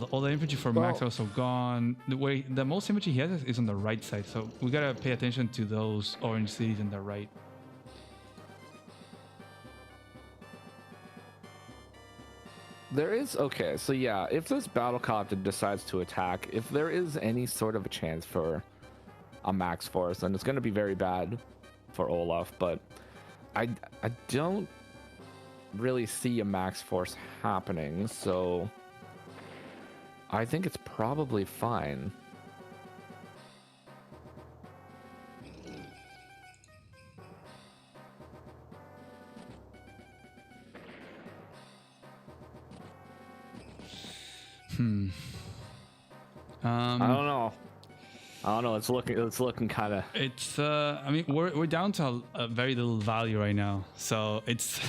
All the infantry for Max are also gone. The most infantry he has is on the right side, so we gotta pay attention to those orange cities on the right. There is, okay, so yeah, if this battlecopter decides to attack, if there is any sort of a chance for a max force, then it's going to be very bad for Olaf, but I don't really see a max force happening, so I think it's probably fine. I don't know. It's looking kind of. It's. I mean, we're down to a very little value right now, so it's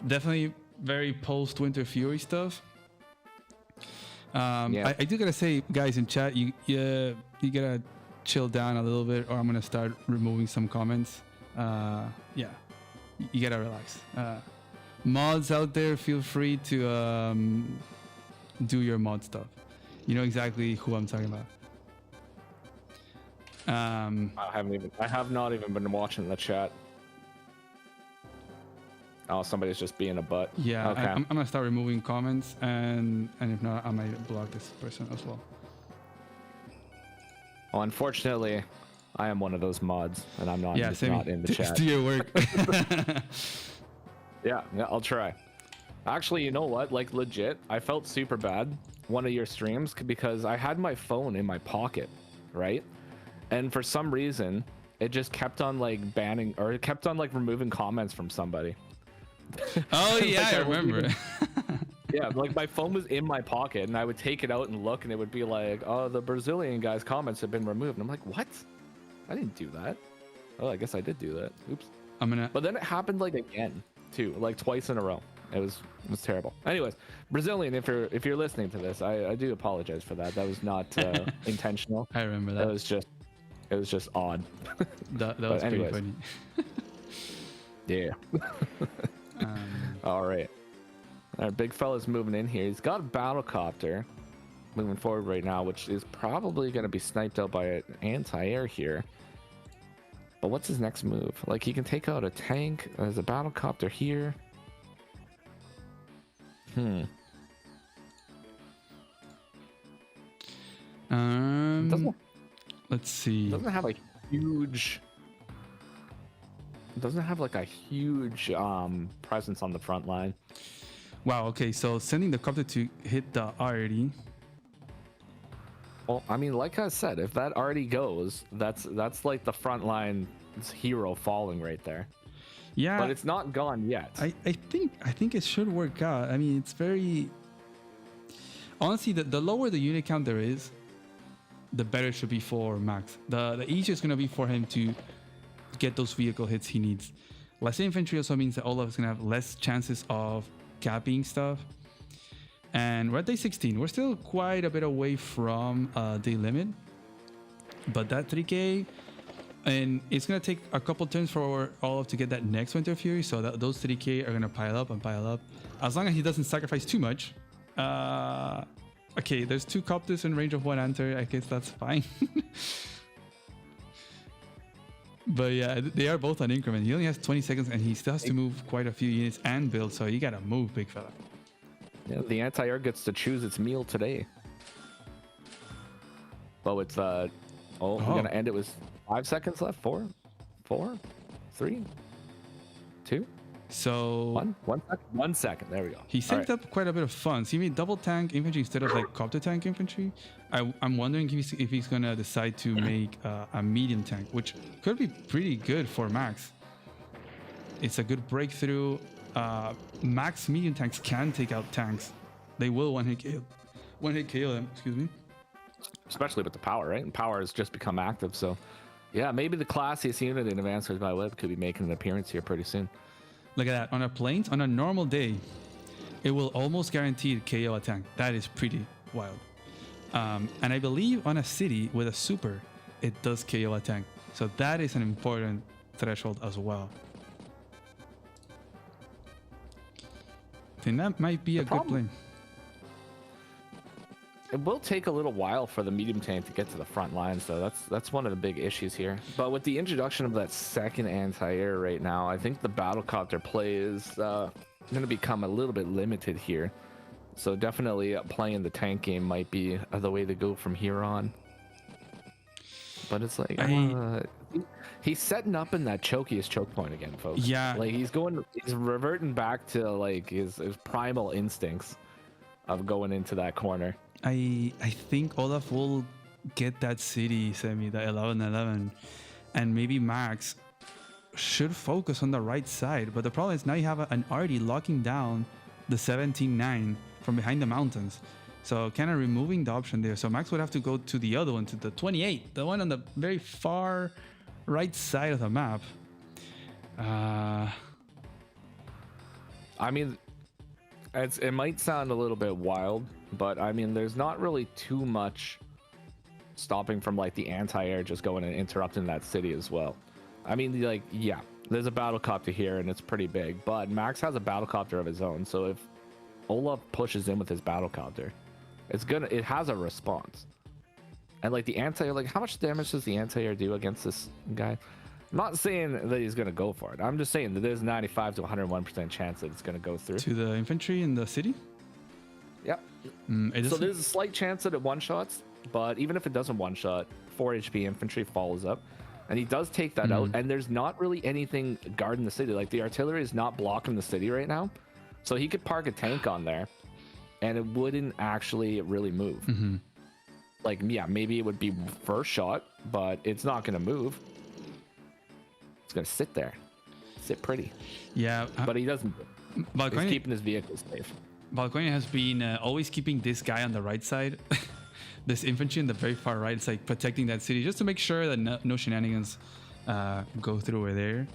definitely very post Winter Fury stuff. Yeah. I do gotta say, guys in chat, you gotta chill down a little bit, or I'm gonna start removing some comments. Yeah, you gotta relax. Mods out there, feel free to do your mod stuff. You know exactly who I'm talking about. I have not even been watching the chat. Oh, somebody's just being a butt. Yeah, okay. I'm gonna start removing comments, and if not, I might block this person as well. Well, unfortunately, I am one of those mods, and I'm not, not in the chat. Just do your work. Yeah, I'll try. Actually, you know what? Like, legit, I felt super bad one of your streams because I had my phone in my pocket, right? And for some reason, it just kept on like banning, or it kept on like removing comments from somebody. Oh yeah, like, I remember. Yeah, like my phone was in my pocket, and I would take it out and look, and it would be like, "Oh, the Brazilian guy's comments have been removed." And I'm like, "What? I didn't do that." Oh, I guess I did do that. Oops. But then it happened like again too, like twice in a row. It was terrible. Anyways, Brazilian, if you're listening to this, I do apologize for that. That was not intentional. I remember that. It was just odd. That was pretty funny. Yeah. All right. Our big fella's moving in here. He's got a battlecopter moving forward right now, which is probably going to be sniped out by an anti-air here. But what's his next move? Like, he can take out a tank. There's a battlecopter here. Let's see. Doesn't have like a huge presence on the front line. Wow. Okay. So sending the copter to hit the RD. Well, I mean, like I said, if that already goes, that's like the front line hero falling right there. Yeah. But it's not gone yet. I think it should work out. I mean, it's very. Honestly, the lower the unit count there is, the better it should be for Max. The easier it's gonna be for him to get those vehicle hits he needs. Less infantry also means that Olaf is gonna have less chances of capping stuff. And we're at day 16. We're still quite a bit away from day limit, but that 3K, and it's gonna take a couple turns for Olaf to get that next Winter Fury. So that those 3K are gonna pile up and pile up, as long as he doesn't sacrifice too much. Okay, there's 2 copters in range of 1 anter. I guess that's fine. But yeah, they are both on increment. He only has 20 seconds, and he still has to move quite a few units and build. So you gotta move, big fella. Yeah, the anti-air gets to choose its meal today. Well, it's we're gonna end it with 5 seconds left. 4, 3, 2. So 1 second. There we go. He saved up quite a bit of funds. He made double tank infantry instead of like copter tank infantry. I'm wondering if he's gonna decide to make a medium tank, which could be pretty good for Max. It's a good breakthrough. Max medium tanks can take out tanks. They will one hit KO them. Excuse me. Especially with the power, right? And power has just become active. So yeah, maybe the classiest unit in Advanced Wars by Web could be making an appearance here pretty soon. Look at that. On a plains, on a normal day, it will almost guarantee KO a tank. That is pretty wild. And I believe on a city with a super, it does KO a tank. So that is an important threshold as well. I think that might be a good play. It will take a little while for the medium tank to get to the front lines, though. That's one of the big issues here. But with the introduction of that second anti-air right now, I think the battlecopter play is going to become a little bit limited here. So definitely playing the tank game might be the way to go from here on. But it's like he's setting up in that chokiest choke point again, folks. Yeah, like he's reverting back to like his primal instincts of going into that corner. I think Olaf will get that city semi, the 11-11, and maybe Max should focus on the right side. But the problem is now you have an Artie locking down the 17-9 from behind the mountains. So kind of removing the option there. So Max would have to go to the other one, to the 28, the one on the very far right side of the map. I mean, it might sound a little bit wild, but I mean, there's not really too much stopping from like the anti-air just going and interrupting that city as well. I mean, like, yeah, there's a battlecopter here and it's pretty big, but Max has a battlecopter of his own. So if Olaf pushes in with his battlecopter, it has a response. And like the anti-air, like how much damage does the anti-air do against this guy? I'm not saying that he's gonna go for it. I'm just saying that there's 95 to 101% chance that it's gonna go through. To the infantry in the city? Yep. So there's a slight chance that it one-shots, but even if it doesn't one-shot, 4 HP infantry follows up. And he does take that out, and there's not really anything guarding the city. Like the artillery is not blocking the city right now. So he could park a tank on there and it wouldn't actually really move. Like, yeah, maybe it would be first shot, but it's not going to move. It's going to sit there. Sit pretty. Yeah. But he doesn't. He's keeping his vehicle safe. Balconia has been always keeping this guy on the right side. This infantry in the very far right. It's like protecting that city just to make sure that no shenanigans go through over there.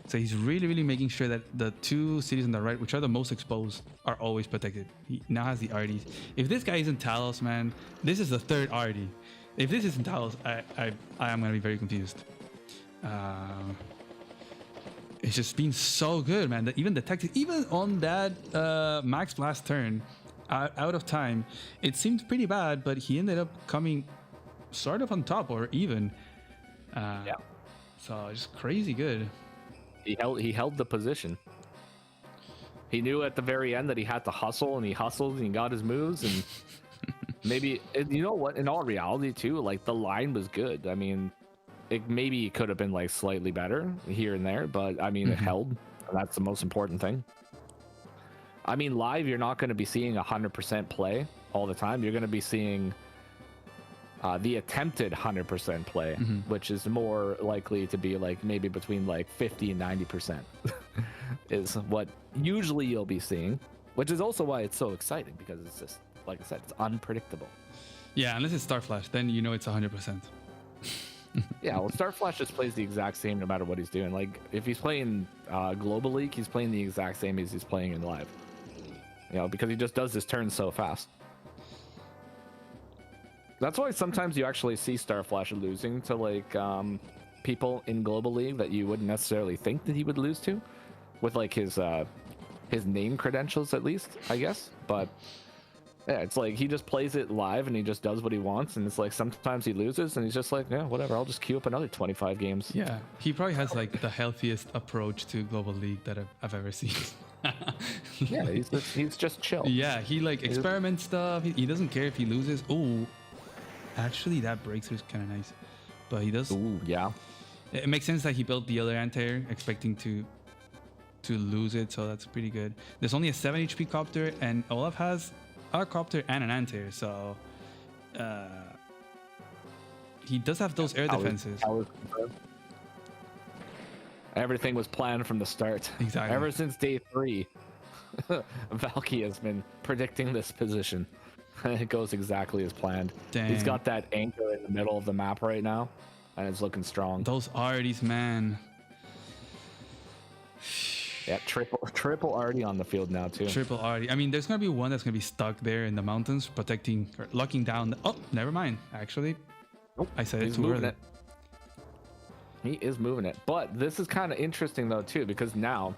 So he's really making sure that the 2 cities on the right, which are the most exposed, are always protected. He now has the Arties. If this guy isn't Talos, man, this is the 3rd Artie. If this isn't Talos, I am gonna be very confused. It's just been so good, man. That even the tactics, even on that Max last turn, out of time, it seemed pretty bad, but he ended up coming sort of on top or even. Yeah. So it's crazy good. He held the position. He knew at the very end that he had to hustle, and he hustled and he got his moves, and maybe, you know what, in all reality too, like the line was good. I mean, maybe it could have been like slightly better here and there, but I mean, it held, and that's the most important thing. I mean, live, you're not going to be seeing 100% play all the time. You're going to be seeing the attempted 100% play, which is more likely to be like maybe between like 50 and 90% is what usually you'll be seeing, which is also why it's so exciting, because it's just, like I said, it's unpredictable. Yeah, unless it's Starflash, then you know it's 100%. Yeah, well, Starflash just plays the exact same no matter what he's doing. Like, if he's playing Global League, he's playing the exact same as he's playing in live. You know, because he just does his turns so fast. That's why sometimes you actually see Starflash losing to like people in Global League that you wouldn't necessarily think that he would lose to, with like his name credentials at least, I guess. But yeah, it's like he just plays it live and he just does what he wants, and it's like sometimes he loses and he's just like, yeah, whatever, I'll just queue up another 25 games. Yeah, he probably has like the healthiest approach to Global League that I've ever seen. Yeah, he's just chill. Yeah, he like experiments stuff. He doesn't care if he loses. Oh, actually, that breakthrough is kind of nice, but he does. Ooh, yeah. It makes sense that he built the other anti-air expecting to lose it, so that's pretty good. There's only a 7 HP copter, and Olaf has a copter and an anti-air, so he does have those air defenses. Everything was planned from the start. Exactly. Ever since day 3, Valky has been predicting this position. It goes exactly as planned. Dang. He's got that anchor in the middle of the map right now, and it's looking strong. Those Arties, man. Yeah, triple Artie on the field now too. Triple Artie. I mean, there's gonna be one that's gonna be stuck there in the mountains, protecting or locking down. Oh, never mind. Actually, nope. I said it too early. He is moving it, but this is kind of interesting though too, because now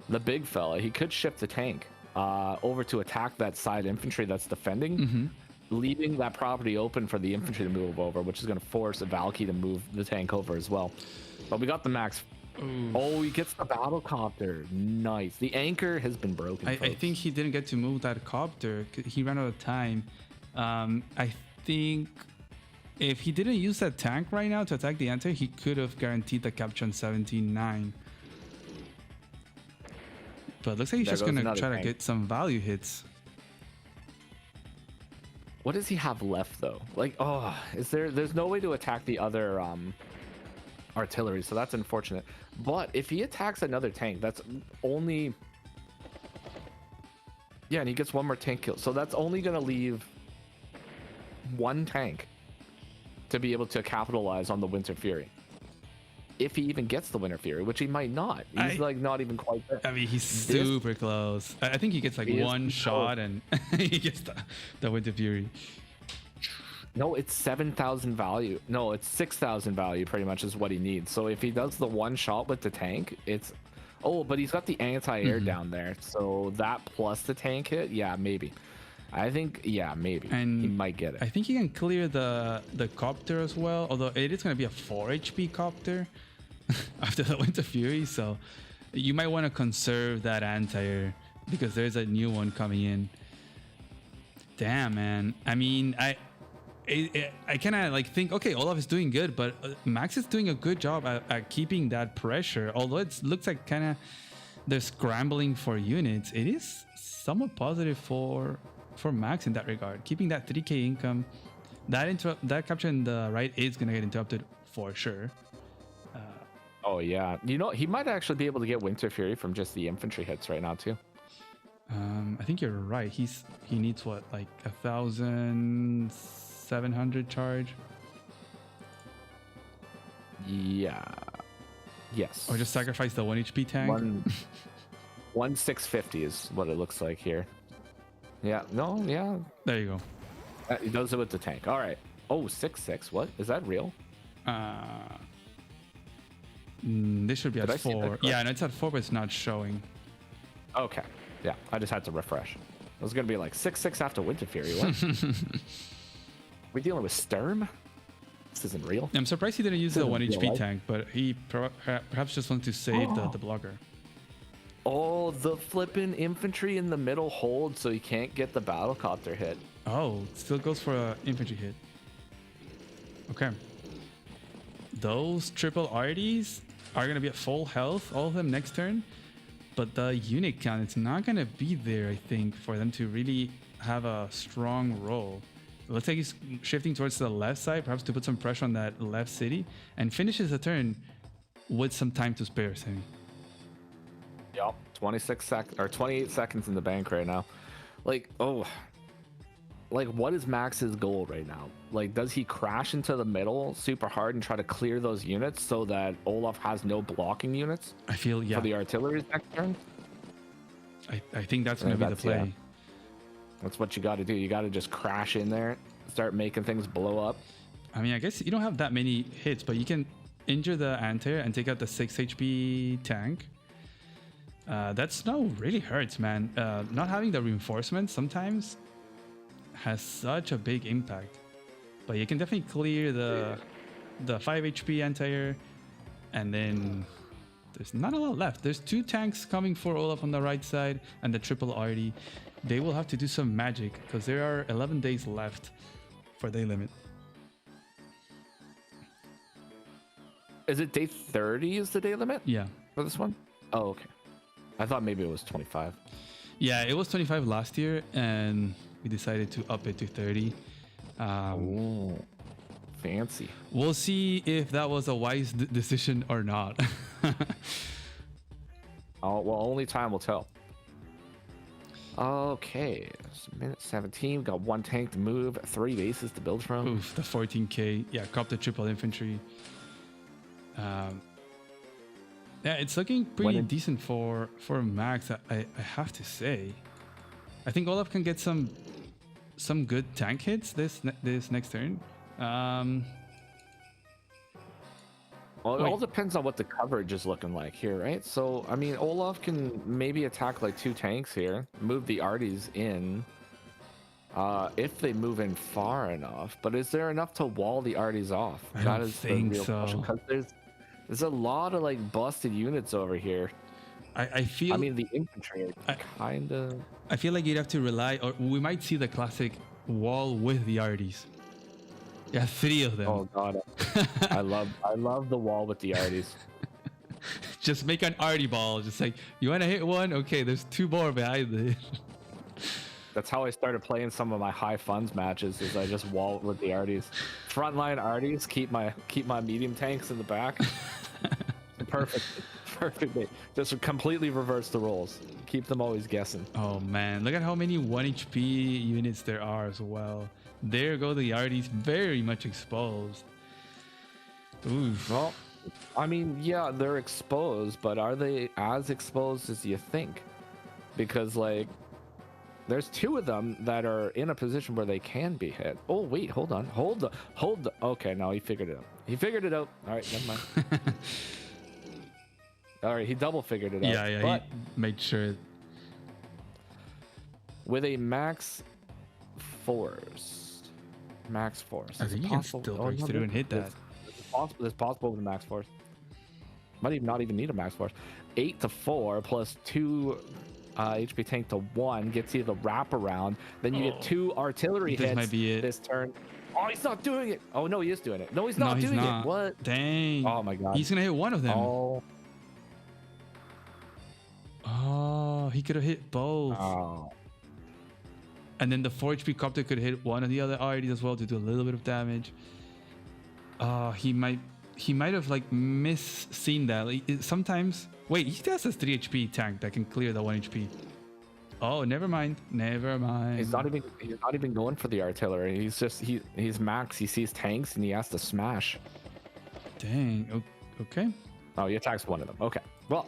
the big fella, he could shift the tank over to attack that side infantry that's defending, leaving that property open for the infantry to move over, which is going to force a Valky to move the tank over as well. But we got the Max Ooh. Oh, he gets the battle copter. Nice. The anchor has been broken. I think he didn't get to move that copter. He ran out of time. I think if he didn't use that tank right now to attack the anti, he could have guaranteed the capture on 17-9. But it looks like he's just gonna try to get some value hits. What does he have left though? Like, oh, there's no way to attack the other artillery, so that's unfortunate. But if he attacks another tank, that's only, yeah, and he gets one more tank kill, so that's only gonna leave one tank to be able to capitalize on the Winter Fury. If he even gets the Winter Fury, which he might not. He's like not even quite there. I mean, he's super close. I think he gets like one shot and he gets the Winter Fury. No, it's 7,000 value. No, it's 6,000 value pretty much is what he needs. So if he does the one shot with the tank, it's... Oh, but he's got the anti-air down there. So that plus the tank hit, yeah, maybe. I think, yeah, maybe. And he might get it. I think he can clear the copter as well, although it is going to be a 4 HP copter after the Winter Fury. So you might want to conserve that anti-air because there's a new one coming in. Damn, man. I mean, I kind of like think, okay, Olaf is doing good, but Max is doing a good job at keeping that pressure. Although it looks like kind of they're scrambling for units, it is somewhat positive for Max in that regard. Keeping that 3k income, that capture in the right is gonna get interrupted for sure. Oh yeah, you know, he might actually be able to get Winter Fury from just the infantry hits right now too. I think you're right. He needs what, like 1,700 charge? Yeah. Yes. Or just sacrifice the 1 HP tank? 1,650 is what it looks like here. Yeah. No. Yeah. There you go. He does it with the tank. All right. Oh, 6.6. What is that real? This should be at 4. Yeah, no, it's at 4, but it's not showing. Okay. Yeah, I just had to refresh. It was gonna be like 6.6 after Winter Fury. What? We dealing with Sturm? This isn't real. I'm surprised he didn't use the 1 HP tank, but he perhaps just wanted to save the blocker. Oh, the flippin' infantry in the middle hold, so he can't get the battlecopter hit. Oh, still goes for an infantry hit. Okay. Those triple RDs are gonna be at full health, all of them next turn. But the unit count, it's not going to be there, I think, for them to really have a strong role. Looks like he's shifting towards the left side, perhaps to put some pressure on that left city, and finishes the turn with some time to spare, Sammy. Yup, 28 seconds in the bank right now. Like, oh, like what is Max's goal right now? Like, does he crash into the middle super hard and try to clear those units so that Olaf has no blocking units? I feel, yeah, for the artillery's next turn. I think that's gonna be the play. Yeah. That's what you got to do. You got to just crash in there, start making things blow up. I mean, I guess you don't have that many hits, but you can injure the anti-air and take out the 6 HP tank. That snow really hurts, man. Not having the reinforcements sometimes has such a big impact, but you can definitely clear the 5 HP anti-air, and then there's not a lot left. There's 2 tanks coming for Olaf on the right side and the triple RD. They will have to do some magic because there are 11 days left for day limit. Is it day 30 is the day limit? Yeah. For this one? Oh, okay. I thought maybe it was 25. Yeah, it was 25 last year, and we decided to up it to 30. Oh, fancy. We'll see if that was a wise decision or not. Oh, well, only time will tell. Okay, it's minute 17. Got 1 tank to move, 3 bases to build from. Oof, the 14k. Yeah, cop the triple infantry. Yeah, it's looking pretty decent for Max. I have to say, I think Olaf can get some good tank hits this next turn. Well, it all depends on what the coverage is looking like here, right? So, I mean, Olaf can maybe attack like 2 tanks here, move the arties in, if they move in far enough. But is there enough to wall the arties off? I don't think so. Because There's a lot of like busted units over here. I feel. I mean, the infantry are kind of. I feel like you'd have to rely, or we might see the classic wall with the arties. Yeah, 3 of them. Oh god, I love the wall with the arties. Just make an arty ball. Just like, you want to hit one? Okay, there's 2 more behind it. That's how I started playing some of my high funds matches. Is I just wall with the arties, frontline arties. Keep my medium tanks in the back. Perfect. Just completely reverse the roles. Keep them always guessing. Oh man, look at how many 1 HP units there are as well. There go the arties, very much exposed. Oof. Well, I mean, yeah, they're exposed, but are they as exposed as you think? Because like, there's 2 of them that are in a position where they can be hit. Oh wait, hold on, hold the. Okay, no, he figured it out. All right, never mind. All right, he double figured it out. Yeah, but he made sure. With a max force, I think you can still break through and hit that. It's possible with a max force. Might not even need a max force. 8 to 4 plus 2 HP tank to 1 gets you the wraparound. Then you get 2 artillery hits might be it. this turn. Oh, he's not doing it. Oh no, he is doing it. No, he's not doing it. What? Dang. Oh my god. He's gonna hit 1 of them. Oh, he could have hit both. Oh. And then the 4 HP copter could hit 1 of the other arties as well to do a little bit of damage. He might have like seen that. Like, sometimes, wait, he has a 3 HP tank that can clear the 1 HP. Oh, never mind. He's not even going for the artillery. He's max. He sees tanks and he has to smash. Dang. Okay. Oh, he attacks 1 of them. Okay. Well,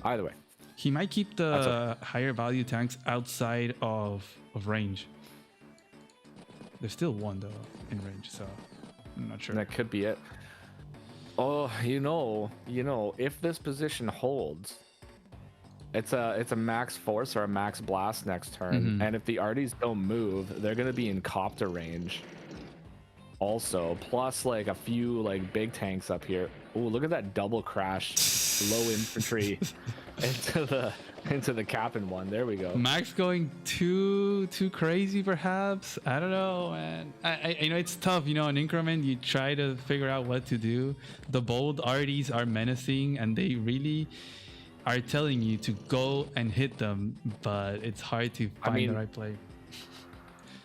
either way. He might keep the higher value tanks outside of range. There's still 1 though in range, so I'm not sure. That could be it. Oh, you know, if this position holds, it's a max force or a max blast next turn, and if the arties don't move, they're gonna be in copter range. Also, plus like a few like big tanks up here. Oh, look at that double crash, low infantry into the captain one. There we go. Max going too crazy, perhaps. I don't know, man. I know it's tough. In increment, you try to figure out what to do. The bold arties are menacing, and they really are telling you to go and hit them, but it's hard to find the right play.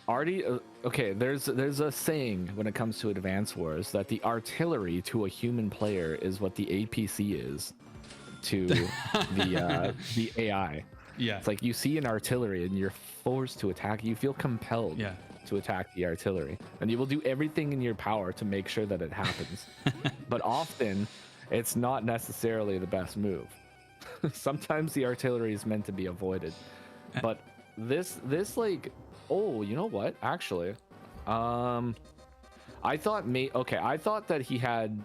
Artie, okay, there's a saying when it comes to Advance Wars that the artillery to a human player is what the APC is to the AI. Yeah. It's like you see an artillery and you're forced to attack. You feel compelled to attack the artillery, and you will do everything in your power to make sure that it happens. But often, it's not necessarily the best move. Sometimes the artillery is meant to be avoided, but this like. Oh, you know what? Actually, I thought that he had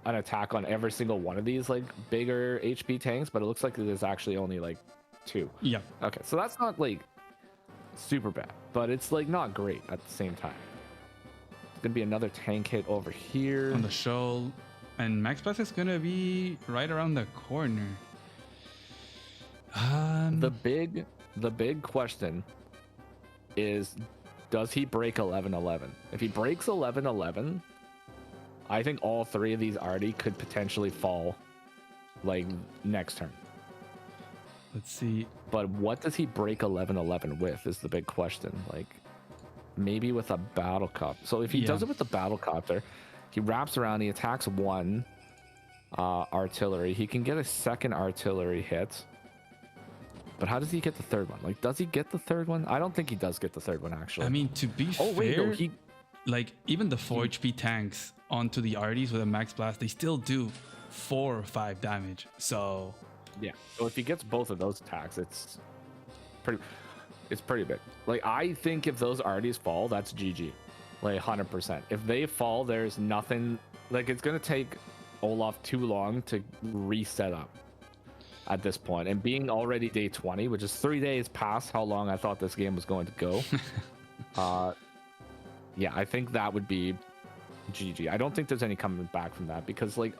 an attack on every single one of these like bigger HP tanks, but it looks like there's actually only like 2. Yeah. Okay, so that's not like super bad, but it's like not great at the same time. It's gonna be another tank hit over here on the shoal, and Max Blast is gonna be right around the corner. The big question is, does he break 11-11? If he breaks 11-11, I think all 3 of these arty could potentially fall like next turn. Let's see. But what does he break 11-11 with is the big question. Like maybe with a battle copter. So if he does it with the battle copter, he wraps around, he attacks 1 artillery. He can get a second artillery hit. But how does he get the 3rd one? Like, does he get the 3rd one? I don't think he does get the 3rd one, actually. I mean, to be fair, wait, no, like, even the 4 HP tanks onto the arties with a max blast, they still do 4 or 5 damage. So, yeah. So if he gets both of those attacks, it's pretty big. Like, I think if those arties fall, that's GG. Like, 100%. If they fall, there's nothing... Like, it's going to take Olaf too long to reset up at this point, and being already day 20, which is 3 days past how long I thought this game was going to go. Yeah, I think that would be GG. I don't think there's any coming back from that, because like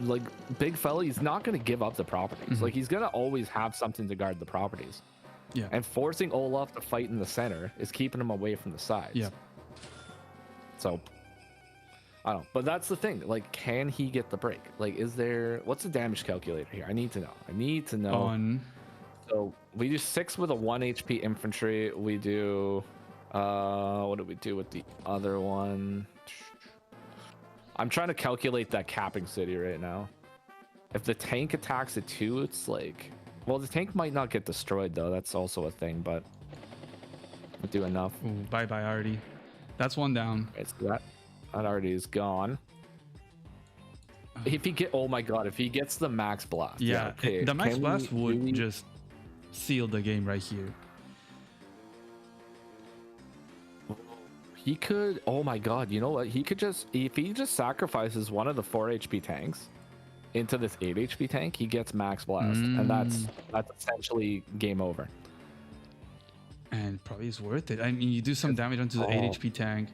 like big fella, he's not going to give up the properties. Like he's going to always have something to guard the properties. Yeah. And forcing Olaf to fight in the center is keeping him away from the sides. Yeah. So I don't know. But that's the thing. Like, can he get the break? Like, what's the damage calculator here? I need to know. So we do 6 with a 1 HP infantry. We do what do we do with the other one? I'm trying to calculate that capping city right now. If the tank attacks at 2, it's like, well, the tank might not get destroyed though. That's also a thing, but we do enough. Ooh, bye already. That's one down. Okay, so that already is gone. If he oh my god, if he gets the max blast. Yeah, okay. The max blast would just seal the game right here. He could, oh my god, you know what? He could just, if he just sacrifices one of the 4 HP tanks into this 8 HP tank, he gets max blast. And that's essentially game over. And probably is worth it. I mean, you do some damage onto the 8 HP tank.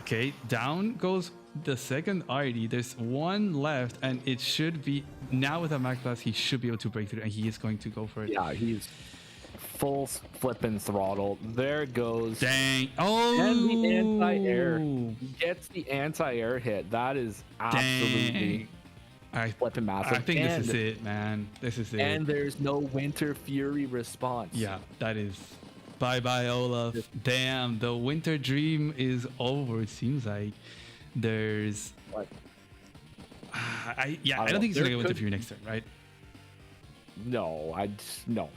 Okay, down goes the second RD. There's one left, and it should be, now with a max blast, he should be able to break through, and he is going to go for it. Yeah, he's full flipping throttle. There it goes. Dang. Oh! And the anti-air. He gets the anti-air hit. That is absolutely flipping massive. I think this is it, man. This is it. And there's no Winter Fury response. Yeah, that is... Bye, Olaf. Damn, the winter dream is over. It seems like there's. What? I don't think he's gonna get Winter Fury next turn, right? No, no.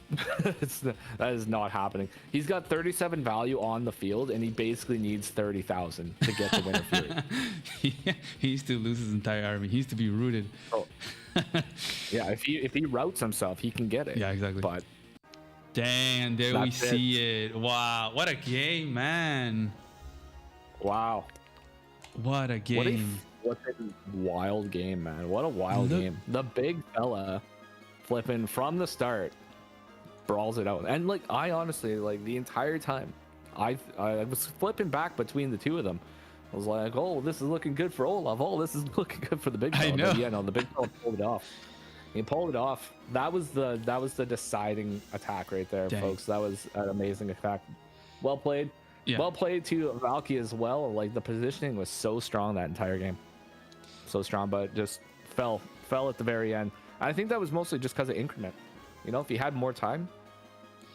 That is not happening. He's got 37 value on the field, and he basically needs 30,000 to get the Winter Fury. He needs to lose his entire army. He needs to be rooted. Oh. Yeah, if he routes himself, he can get it. Yeah, exactly. But. Dang, there we see it. Wow, what a game, man. Wow. What a game. What a wild game, man. What a wild game. The big fella flipping from the start brawls it out. And like, I honestly, like the entire time, I was flipping back between the two of them. I was like, oh, this is looking good for Olaf. Oh, this is looking good for the big fella. I know. But yeah, no, the big fella pulled it off. He pulled it off. That was the deciding attack right there, folks. That was an amazing attack. Well played. Yeah. Well played to Valky as well. Like the positioning was so strong that entire game. So strong, but just fell at the very end. I think that was mostly just because of increment. You know, if he had more time,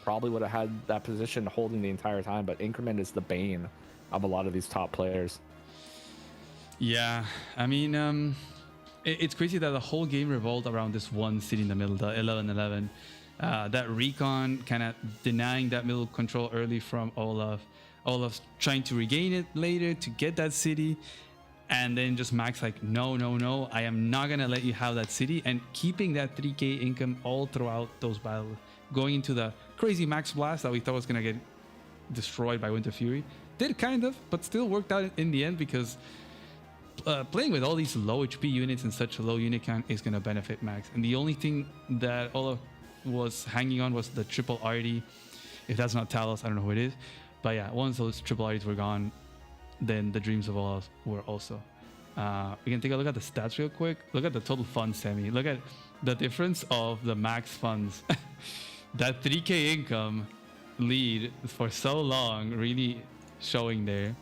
probably would have had that position holding the entire time, but increment is the bane of a lot of these top players. Yeah, I mean, it's crazy that the whole game revolved around this one city in the middle, the 11-11. That recon kind of denying that middle control early from Olaf. Olaf's trying to regain it later to get that city. And then just Max like, no, I am not going to let you have that city. And keeping that 3k income all throughout those battles. Going into the crazy Max Blast that we thought was going to get destroyed by Winter Fury. Did kind of, but still worked out in the end because... playing with all these low HP units and such a low unit count is going to benefit Max. And the only thing that Olaf was hanging on was the triple RD. If that's not Talos, I don't know who it is. But yeah, once those triple RDs were gone, then the dreams of Olaf were also. We can take a look at the stats real quick. Look at the total funds, Sammy. Look at the difference of the max funds. That 3k income lead for so long really showing there.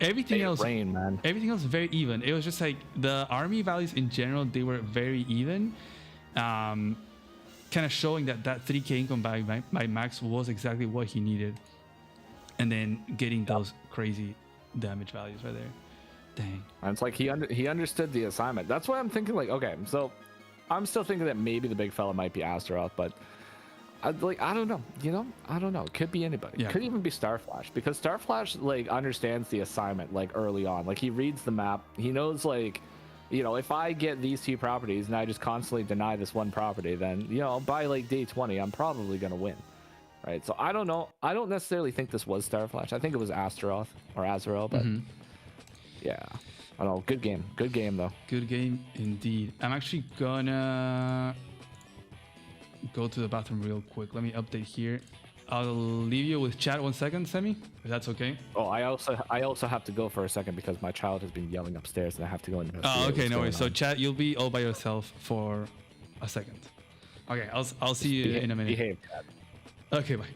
Everything else very even. It was just like the army values in general, they were very even, kind of showing that 3k income by Max was exactly what he needed, and then getting those crazy damage values right there. Dang. And it's like he understood the assignment. That's why I'm thinking like, okay, so I'm still thinking that maybe the big fella might be Astaroth, but I don't know, I don't know. It could be anybody. Yeah. It could even be Starflash, because Starflash like understands the assignment like early on. Like he reads the map. He knows like, if I get these 2 properties and I just constantly deny this one property, then by like day 20, I'm probably gonna win, right? So I don't know. I don't necessarily think this was Starflash. I think it was Astaroth or Azrael, but yeah. I don't know. Good game though. Good game indeed. I'm actually gonna go to the bathroom real quick. Let me update here. I'll leave you with chat 1 second, Semi, if that's okay. Oh, I also have to go for a second because my child has been yelling upstairs and I have to go in. Oh, okay, no worries. So chat, you'll be all by yourself for a second. Okay, I'll see you in a minute. Behave, chat. Okay, bye.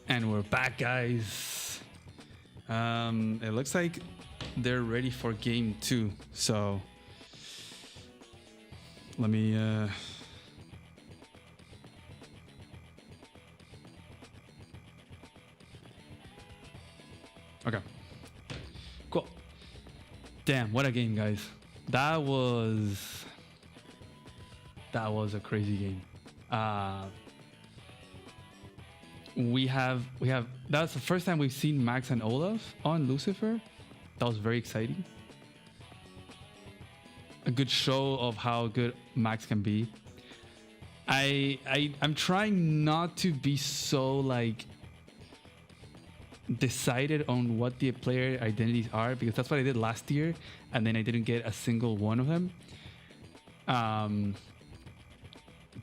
And we're back, guys. It looks like they're ready for game 2. So let me okay, cool. Damn, what a game, guys. That was a crazy game. We have that's the first time we've seen Max and Olaf on Lucifer. That was very exciting. A good show of how good Max can be. I'm trying not to be so like decided on what the player identities are, because that's what I did last year and then I didn't get a single one of them.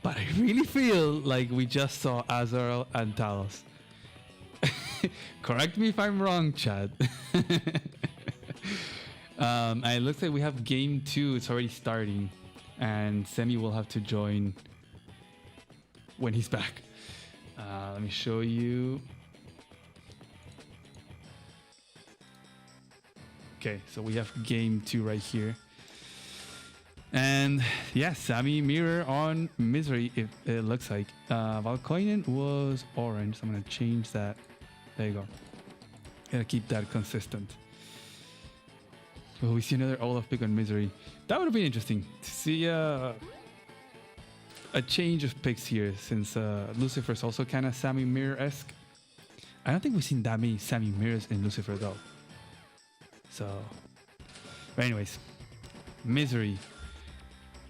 But I really feel like we just saw Azrael and Talos. Correct me if I'm wrong, Chad. And it looks like we have game 2. It's already starting. And Semi will have to join when he's back. Let me show you. Okay, so we have game 2 right here. And yeah, Sammy Mirror on Misery, it looks like. Valkoinen was orange, so I'm going to change that. There you go. Gotta keep that consistent. Will we see another Olaf pick on Misery? That would have been interesting to see a change of picks here, since Lucifer's also kind of Sammy Mirror-esque. I don't think we've seen that many Sammy Mirrors in Lucifer though. So, but anyways, Misery.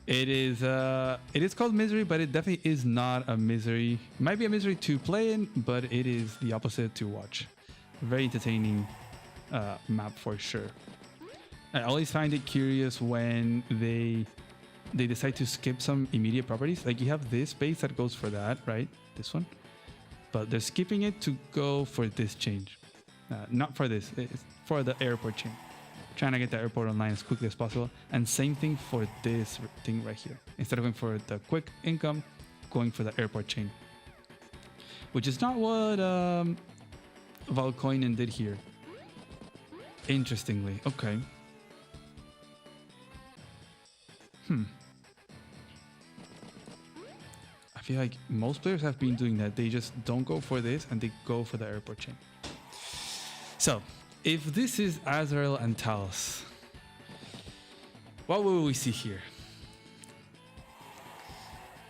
It is called Misery, but it definitely is not a Misery. It might be a Misery to play in, but it is the opposite to watch. Very entertaining map for sure. I always find it curious when they decide to skip some immediate properties. Like you have this base that goes for that, right? This one. But they're skipping it to go for this change. Not for this, it's for the airport change. Trying to get the airport online as quickly as possible. And same thing for this thing right here. Instead of going for the quick income, going for the airport chain. Which is not what Valkoinen did here. Interestingly. Okay. I feel like most players have been doing that. They just don't go for this and they go for the airport chain. So, if this is Azrael and Talos, What will we see here?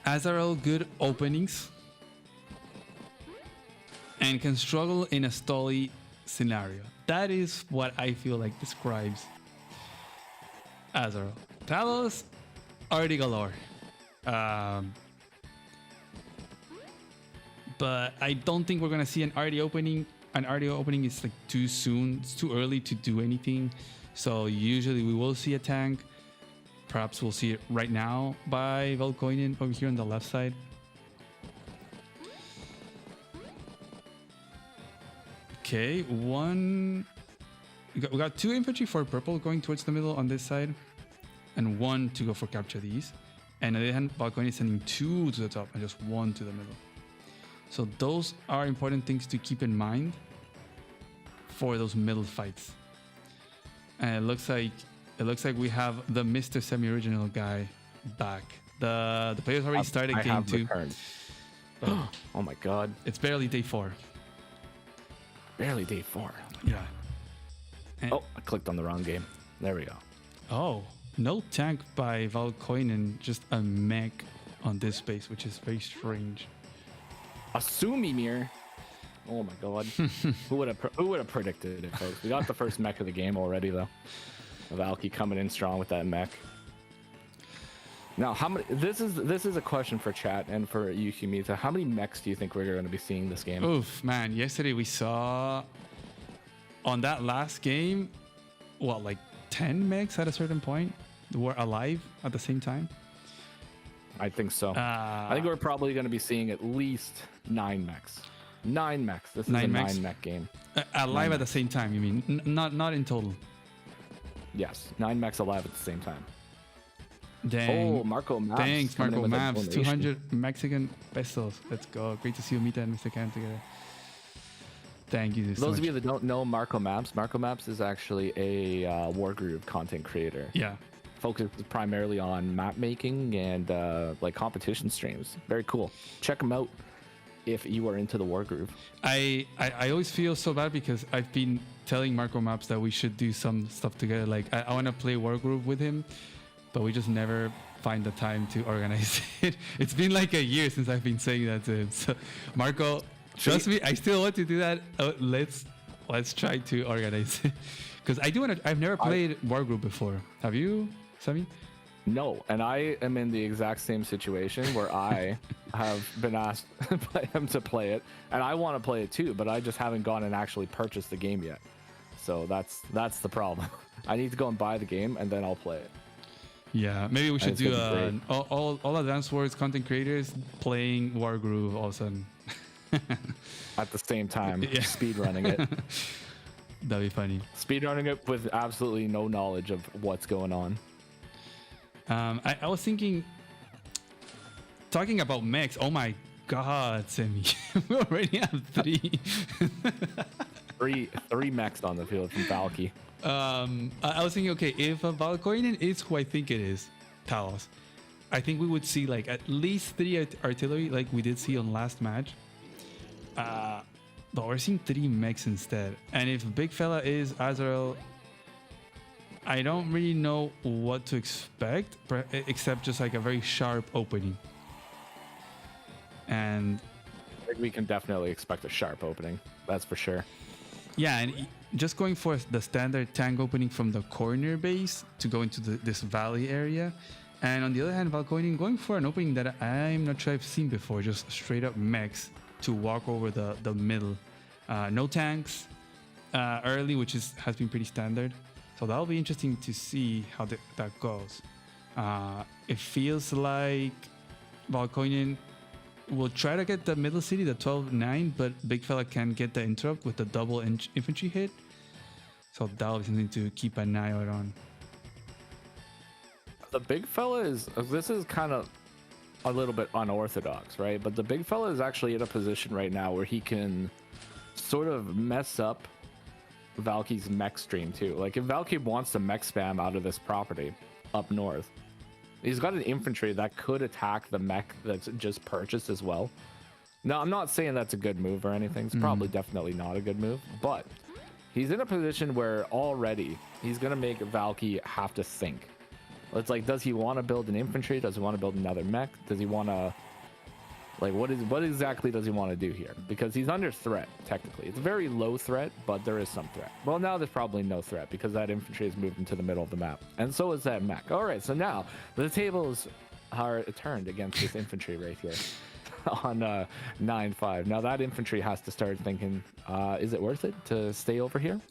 Azrael, good openings, and can struggle in a stally scenario. That is what I feel like describes Azrael. Talos, already galore. But I don't think we're gonna see an RD opening. An RD opening is like too soon. It's too early to do anything. So usually we will see a tank. Perhaps we'll see it right now by Valkoinen over here on the left side. Okay, one. We got 2 infantry for purple going towards the middle on this side, and 1 to go for capture these. And on the other hand, Valkoinen is sending 2 to the top and just 1 to the middle. So those are important things to keep in mind for those middle fights. And it looks like we have the Mr. Semi-Original guy back. The players already started game 2. Oh my god. It's barely day 4. Barely day 4. Yeah. And I clicked on the wrong game. There we go. Oh, no tank by Valkoinen, just a mech on this base, which is very strange. Asumimir. Oh my god. Who would have predicted it, folks? We got the first mech of the game already, though. Valky coming in strong with that mech. Now, how many? This is a question for chat and for you, Humita. How many mechs do you think we're going to be seeing this game? Oof, man! Yesterday we saw on that last game, what, like 10 mechs at a certain point were alive at the same time. I think so. I think we're probably going to be seeing at least 9 mechs. 9 mechs. This is a 9 mech game. Alive at the same time, you mean? Not in total. Yes, 9 mechs alive at the same time. Dang. Oh, Marco Maps. Thanks, Marco Maps. 200 Mexican pesos. Let's go. Great to see you, Mita and Mr. Can together. Thank you. For those of you that don't know Marco Maps is actually a Wargroove content creator. Yeah. Focused primarily on map making and like competition streams. Very cool. Check him out if you are into the Wargroove. I always feel so bad because I've been telling Marco Maps that we should do some stuff together. Like I want to play Wargroove with him, but we just never find the time to organize it. It's been like a year since I've been saying that to him. So Marco, trust me, I still want to do that. Let's try to organize it because I do want to. I've never played Wargroove before. Have you, Sammy? No, and I am in the exact same situation where I have been asked by him to play it, and I want to play it too, but I just haven't gone and actually purchased the game yet. So that's the problem. I need to go and buy the game, and then I'll play it. Yeah, maybe we should do all Advanced Wars content creators playing Wargroove all of a sudden. At the same time, speed running it. That'd be funny. Speed running it with absolutely no knowledge of what's going on. I was thinking, talking about mechs. Oh my god, Sammy, we already have 3. three mechs on the field from Valky. I was thinking, okay, if Valkoinen is who I think it is, Talos, I think we would see like at least 3 artillery like we did see on last match. But we're seeing 3 mechs instead. And if Big Fella is Azrael, I don't really know what to expect, except just like a very sharp opening. And I think we can definitely expect a sharp opening. That's for sure. Yeah, and just going for the standard tank opening from the corner base to go into this valley area. And on the other hand, Valkoinen going for an opening that I'm not sure I've seen before, just straight up mechs to walk over the middle. No tanks early, which has been pretty standard. So that'll be interesting to see how that goes. It feels like Valkoinen will try to get the middle city, the 12-9, but Big Fella can get the interrupt with the double infantry hit. So that'll be something to keep an eye out on. The Big Fella this is kind of a little bit unorthodox, right? But the Big Fella is actually in a position right now where he can sort of mess up Valky's mech stream too. Like if Valky wants to mech spam out of this property up north, he's got an infantry that could attack the mech that's just purchased as well. Now, I'm not saying that's a good move or anything. It's probably definitely not a good move, but he's in a position where already he's going to make Valky have to think. It's like, does he want to build an infantry? Does he want to build another mech? Does he want to, like, what exactly does he want to do here? Because he's under threat, technically. It's a very low threat, but there is some threat. Well, now there's probably no threat because that infantry has moved into the middle of the map. And so is that mech. All right, so now the tables are turned against this infantry right here on 9-5. Now that infantry has to start thinking, is it worth it to stay over here?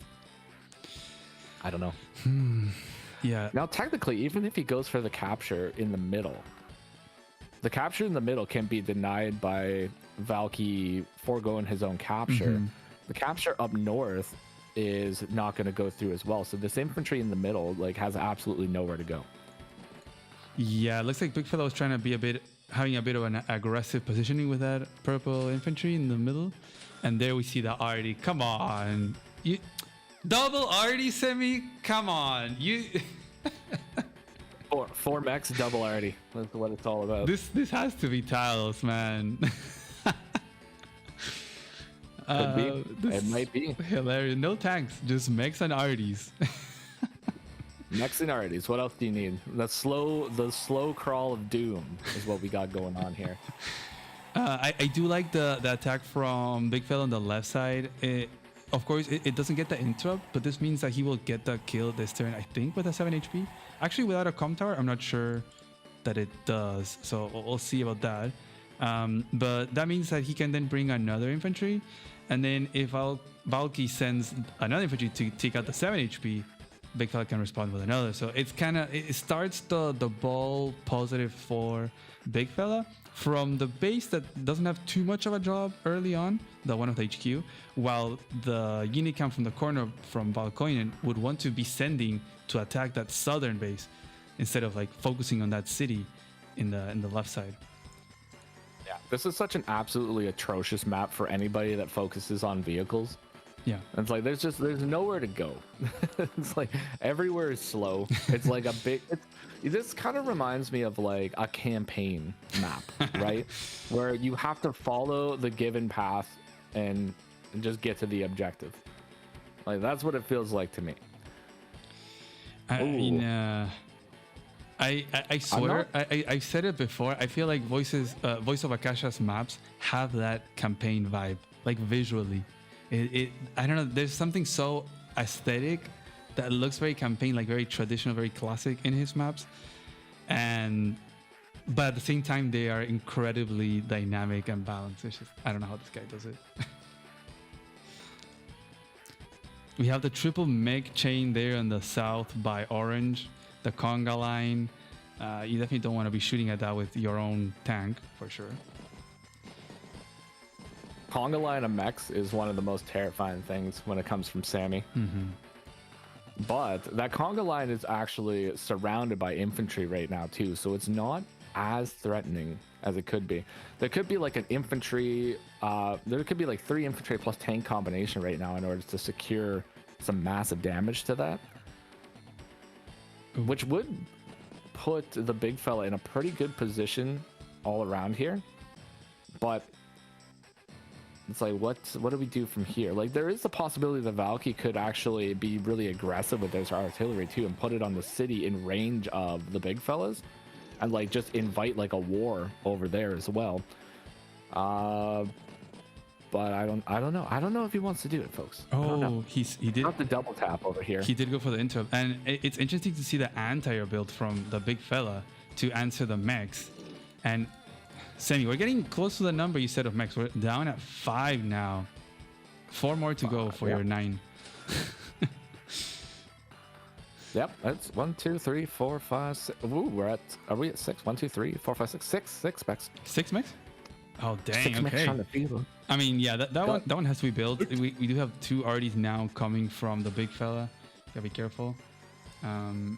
I don't know. Yeah. Now, technically, even if he goes for the capture in the middle, the capture in the middle can be denied by Valky foregoing his own capture. The capture up north is not going to go through as well. So this infantry in the middle, like, has absolutely nowhere to go. Yeah, it looks like Big Fella was trying to be having a bit of an aggressive positioning with that purple infantry in the middle. And there we see the arty. Come on. You double arty, Semi? Come on. You... Four mechs, double arty. That's what it's all about. This has to be tiles, man. Could be. It might be. Hilarious. No tanks, just mechs and arties. Mechs and arties. What else do you need? The slow crawl of doom is what we got going on here. I do like the attack from Big Fella on the left side. Of course, it doesn't get the interrupt, but this means that he will get the kill this turn, I think, with a 7 HP. Actually, without a comm tower, I'm not sure that it does, so we'll see about that. But that means that he can then bring another infantry, and then if Valky sends another infantry to take out the 7 HP, Big Fella can respond with another. So it's kind of, it starts the ball positive for Big Fella from the base that doesn't have too much of a job early on, the one of the HQ, while the unit count from the corner from Valkoinen would want to be sending to attack that southern base instead of like focusing on that city in the left side. Yeah, this is such an absolutely atrocious map for anybody that focuses on vehicles. Yeah, it's like there's nowhere to go. It's like everywhere is slow. It's like a big. This kind of reminds me of like a campaign map, right? Where you have to follow the given path and just get to the objective. Like that's what it feels like to me. I mean, I swear, I've said it before. I feel like Voice of Akasha's maps have that campaign vibe, like visually. I don't know. There's something so aesthetic that looks very campaign, like very traditional, very classic in his maps, but at the same time they are incredibly dynamic and balanced. It's just, I don't know how this guy does it. We have the triple mech chain there on the south by orange, the conga line. You definitely don't want to be shooting at that with your own tank for sure. Conga line of mechs is one of the most terrifying things when it comes from Sammy. But that conga line is actually surrounded by infantry right now too, so it's not as threatening as it could be. There could be like an infantry, there could be like 3 infantry plus tank combination right now in order to secure some massive damage to that, which would put the big fella in a pretty good position all around here. But it's like, what do we do from here? Like, there is the possibility that Valky could actually be really aggressive with his artillery too and put it on the city in range of the big fellas and like just invite like a war over there as well. But I don't know. I don't know if he wants to do it, folks. Oh, he did not the double tap over here. He did go for the interrupt, and it's interesting to see the anti-air build from the big fella to answer the mechs. And Sammy, we're getting close to the number you said of mechs. We're down at 5 now. 4 more to go for your 9. Yep, that's 1, 2, 3, 4, 5, 6. Ooh, are we at 6? 1, 2, 3, 4, 5, 6. 6 mechs. 6 mechs? Oh dang! 6 mechs okay. on the field. I mean, yeah, that one has to be built. We do have 2 arties now coming from the big fella. Gotta be careful. 6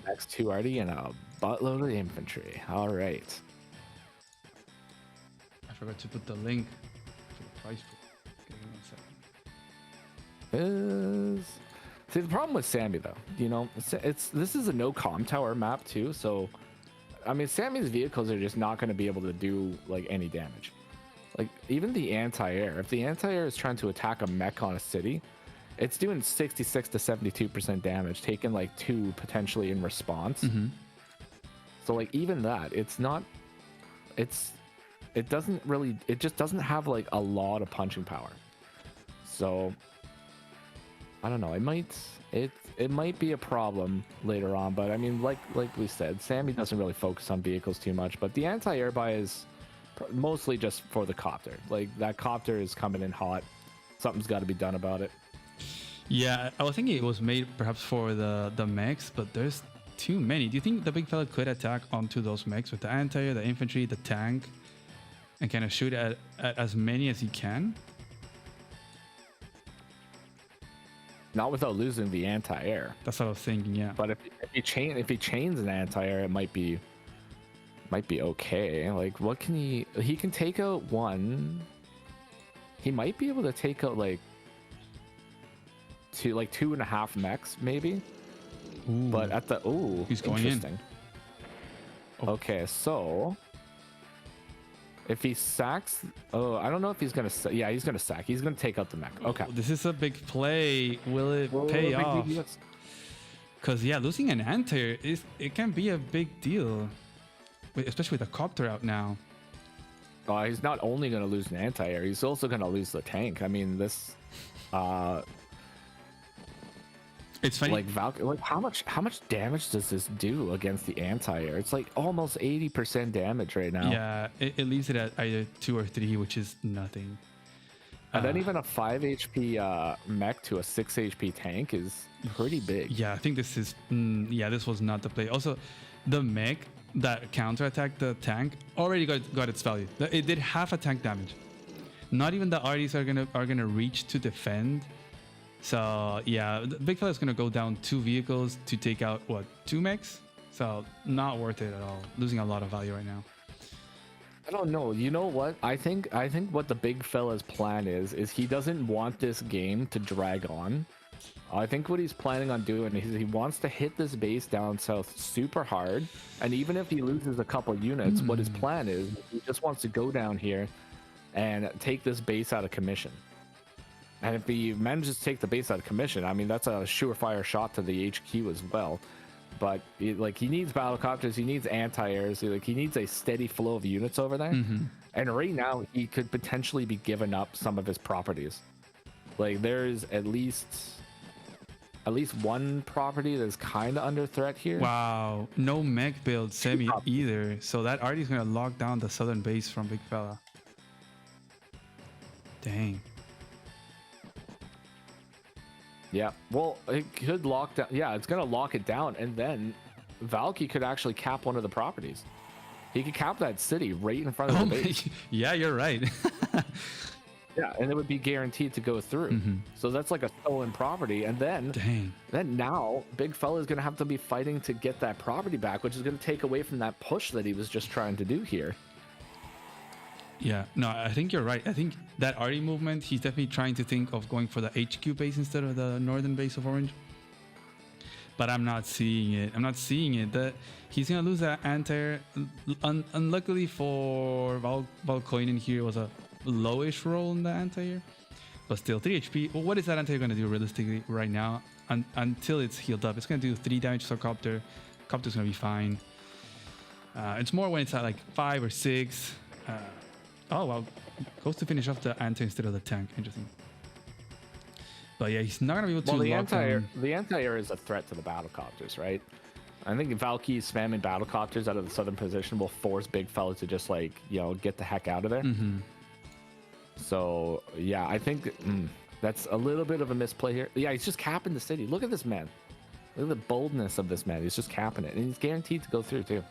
mechs, 2 arty, and a buttload of infantry. All right. I forgot to put the link for the price pool. Give me 1 second. See, the problem with Sammy though, you know, this is a no comm tower map too, so I mean, Sammy's vehicles are just not going to be able to do like any damage. Like even the anti-air, if the anti-air is trying to attack a mech on a city, it's doing 66 to 72% damage, taking like 2 potentially in response. So like even that, it just doesn't have like a lot of punching power. So I don't know. It might be a problem later on, but I mean, like we said, Sammy doesn't really focus on vehicles too much. But the anti-air buy is mostly just for the copter. Like that copter is coming in hot. Something's got to be done about it. Yeah, I was thinking it was made perhaps for the mechs, but there's too many. Do you think the big fella could attack onto those mechs with the anti-air, the infantry, the tank, and kind of shoot at as many as he can? Not without losing the anti-air. That's what I was thinking. Yeah. But if he chains an anti-air, it might be okay. Like what can he can take out one. He might be able to take out like 2.5 mechs maybe. Ooh. But at the he's going interesting. In. Okay, so if he sacks, I don't know if he's gonna. Yeah, he's gonna sack. He's gonna take out the mech. Okay, this is a big play. Will it pay off? Because yeah, losing an anti-air it can be a big deal, especially with the copter out now. He's not only gonna lose an anti-air, he's also gonna lose the tank. I mean, this. It's funny. Like how much damage does this do against the anti-air? It's like almost 80% damage right now. Yeah, it leaves it at either 2 or 3, which is nothing. And then even a 5 HP mech to a 6 HP tank is pretty big. Yeah, I think this is this was not the play. Also, the mech that counterattacked the tank already got its value. It did half a tank damage. Not even the RDs are gonna reach to defend. So yeah, the big fella is gonna go down 2 vehicles to take out 2 mechs. So not worth it at all. Losing a lot of value right now. I don't know. You know what? I think what the big fella's plan is he doesn't want this game to drag on. I think what he's planning on doing is he wants to hit this base down south super hard, and even if he loses a couple units, what his plan is he just wants to go down here and take this base out of commission. And if he manages to take the base out of commission, I mean, that's a surefire shot to the HQ as well. But he needs battlecopters, he needs anti-airs, he needs a steady flow of units over there. And right now, he could potentially be giving up some of his properties. Like there's at least one property that's kind of under threat here. Wow, no mech build semi either. So that already is gonna lock down the southern base from big fella. Dang. Yeah, well, it could lock down. Yeah, it's going to lock it down. And then Valky could actually cap one of the properties. He could cap that city right in front of the base. Yeah, you're right. Yeah, and it would be guaranteed to go through. So that's like a stolen property. And then, now big fella is going to have to be fighting to get that property back, which is going to take away from that push that he was just trying to do here. Yeah, no, I think you're right. I think that RD movement, he's definitely trying to think of going for the HQ base instead of the northern base of Orange. But I'm not seeing it. That he's gonna lose that anti-air. Unluckily for Valkoinen here, was a lowish roll in the anti-air, but still 3 HP. Well, what is that anti-air gonna do realistically right now? Until it's healed up, it's gonna do 3 damage to Copter. Copter's gonna be fine. It's more when it's at like 5 or 6. Oh, well, goes to finish off the anti instead of the tank. Interesting. But yeah, he's not going to be able to the anti-air is a threat to the battlecopters, right? I think Valky spamming battlecopters out of the southern position will force big fella to just get the heck out of there. So, yeah, I think that's a little bit of a misplay here. Yeah, he's just capping the city. Look at this man. Look at the boldness of this man. He's just capping it. And he's guaranteed to go through, too.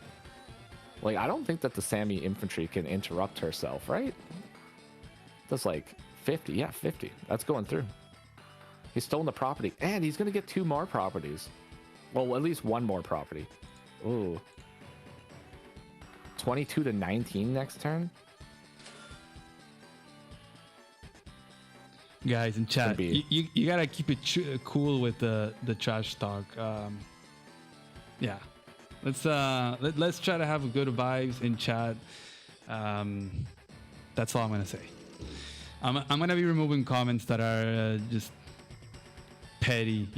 Like, I don't think that the Sammy infantry can interrupt herself, right? That's like 50. Yeah, 50. That's going through. He's stolen the property. And he's going to get 2 more properties. Well, at least 1 more property. Ooh. 22 to 19 next turn? Guys in chat, you got to keep it cool with the trash talk. Yeah. Let's try to have good vibes in chat. That's all I'm gonna say. I'm gonna be removing comments that are just petty,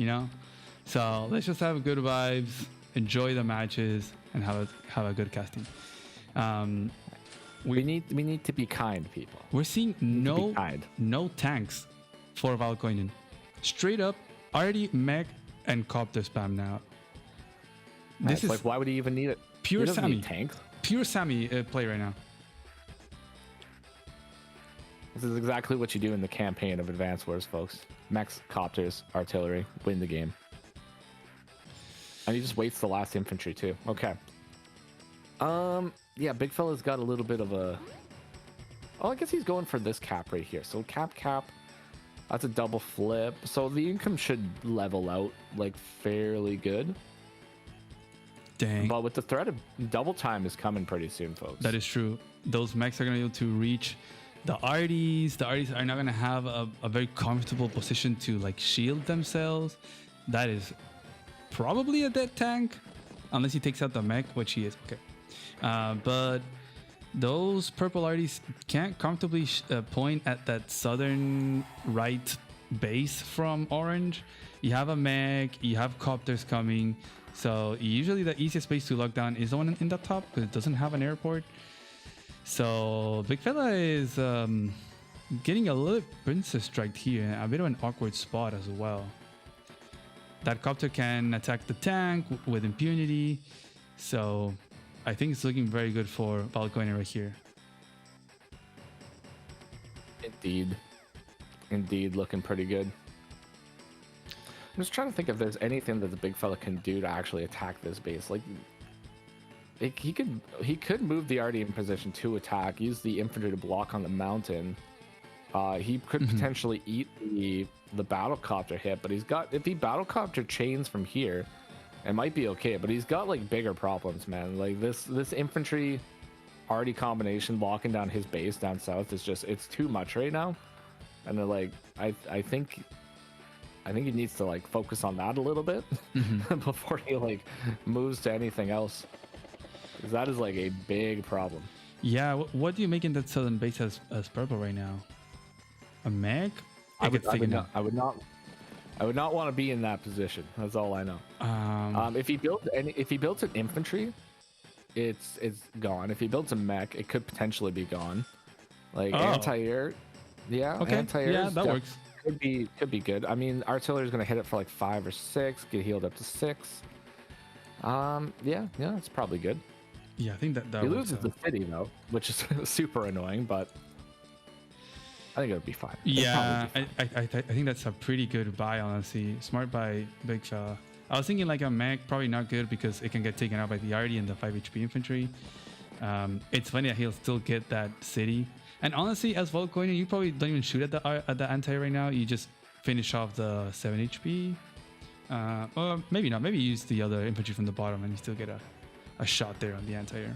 So let's just have good vibes. enjoy the matches, and have a good casting. We need to be kind, people. We're seeing no tanks for Valkoinen. Straight up, already mech and copter spam now. This is like, why would he even need it? Pure Sammy tanks. Pure Sammy play right now. This is exactly what you do in the campaign of Advanced Wars, folks. Mechs, copters, artillery, win the game. And he just waits the last infantry too. Okay. Yeah, big fella's got a little bit of a... Oh, I guess he's going for this cap right here. So cap. That's a double flip. So the income should level out like fairly good. Dang. But with the threat of double time is coming pretty soon, folks. That is true. Those mechs are going to be able to reach the arties. The arties are not going to have a very comfortable position to like shield themselves. That is probably a dead tank, unless he takes out the mech, which he is. Okay. But those purple arties can't comfortably point at that southern right base from orange. You have a mech, you have copters coming. So usually the easiest base to lock down is the one in the top because it doesn't have an airport. So big fella is getting a little princess strike here, a bit of an awkward spot as well. That copter can attack the tank with impunity. So I think it's looking very good for Valkoinen right here. Indeed, looking pretty good. I'm just trying to think if there's anything that the big fella can do to actually attack this base. Like, he could move the arty in position to attack, use the infantry to block on the mountain. He could potentially eat the battlecopter hit, but if he battlecopter chains from here, it might be okay. But he's got like bigger problems, man. Like this infantry arty combination locking down his base down south is just, it's too much right now. And they're like, I think he needs to like focus on that a little bit before he like moves to anything else. Because that is like a big problem. Yeah, what do you make in that southern base as purple right now? A mech? I would not want to be in that position. That's all I know. If he builds an infantry, it's gone. If he builds a mech, it could potentially be gone. Like anti-air, yeah. Okay. Anti-air, yeah, that works. Could be good. I mean, artillery is gonna hit it for like 5 or 6, get healed up to 6. Yeah, it's probably good. Yeah, I think that he loses the city though, which is super annoying, but I think it'll be fine. Yeah, I think that's a pretty good buy, honestly. Smart buy, big fella. I was thinking like a mech, probably not good because it can get taken out by the arty and the 5 HP infantry. It's funny that he'll still get that city. And honestly, as Valkoinen, you probably don't even shoot at the anti right now. You just finish off the 7 HP. Or maybe not. Maybe use the other infantry from the bottom and you still get a shot there on the anti-air.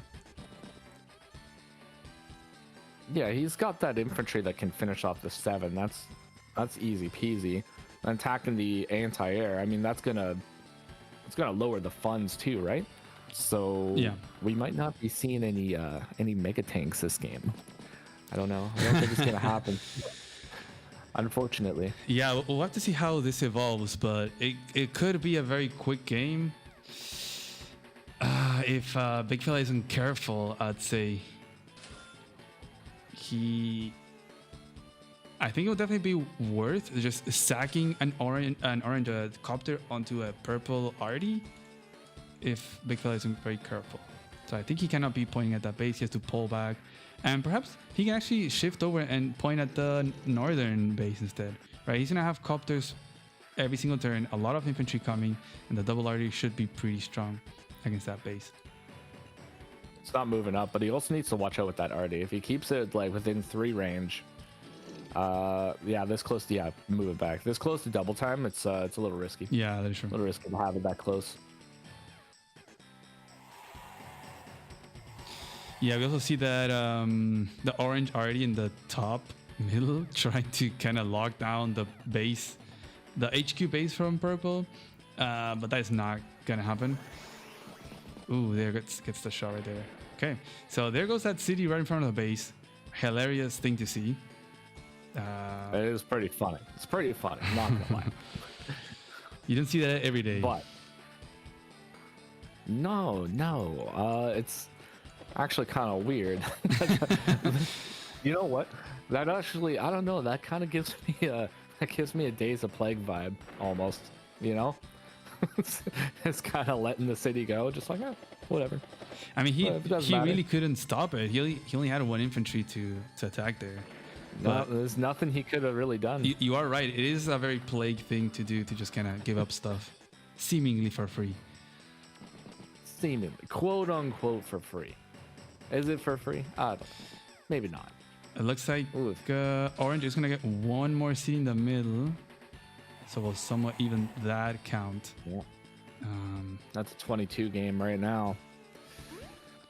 Yeah, he's got that infantry that can finish off the 7. That's easy peasy. And attacking the anti-air, I mean, it's gonna lower the funds too, right? So yeah, we might not be seeing any mega tanks this game. I don't know. I don't think it's gonna happen. Unfortunately. Yeah, we'll have to see how this evolves, but it could be a very quick game. If big fella isn't careful, I'd say I think it would definitely be worth just sacking an orange copter onto a purple arty if big fella isn't very careful. So I think he cannot be pointing at that base. He has to pull back, and perhaps he can actually shift over and point at the northern base instead, right? He's gonna have copters every single turn, a lot of infantry coming, and the double arty should be pretty strong against that base. It's not moving up, but he also needs to watch out with that arty. If he keeps it like within 3 range, yeah, this close to, move it back. This close to double time, it's a little risky. Yeah, that is true. A little risky to have it that close. Yeah, we also see that the orange arty in the top middle trying to kind of lock down the base, the HQ base from purple, but that is not gonna happen. Ooh, there gets the shot right there. Okay, so there goes that city right in front of the base. Hilarious thing to see. It is pretty funny. It's pretty funny. I'm not gonna lie. You don't see that every day. But No. It's actually kind of weird. You know what? That actually, I don't know. That kind of gives me a Days of Plague vibe almost. You know, it's kind of letting the city go, just like whatever. I mean, he really couldn't stop it. He only had one infantry to attack there. No, there's nothing he could have really done. You are right. It is a very Plague thing to do, to just kind of give up stuff, seemingly for free. Seemingly, quote unquote, for free. Is it for free? I don't know. Maybe not. It looks like Orange is gonna get one more city in the middle, so we'll somewhat even that count. Yeah. That's a 22 game right now.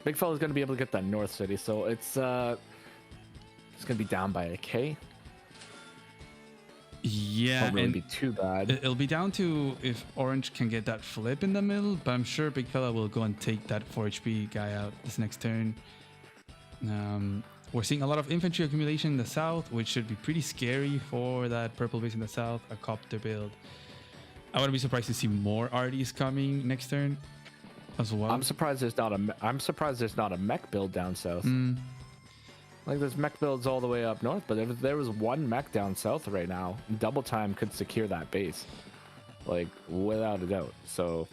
Big fella's gonna be able to get that North City, so it's gonna be down by a K. Yeah, won't really be too bad. It'll be down to if Orange can get that flip in the middle, but I'm sure Big Fella will go and take that 4 HP guy out this next turn. We're seeing a lot of infantry accumulation in the south, which should be pretty scary for that purple base in the south, a copter build. I wouldn't be surprised to see more RDs coming next turn as well. I'm surprised there's not a mech build down south. Like there's mech builds all the way up north, but if there was one mech down south right now, Double Time could secure that base, like without a doubt. So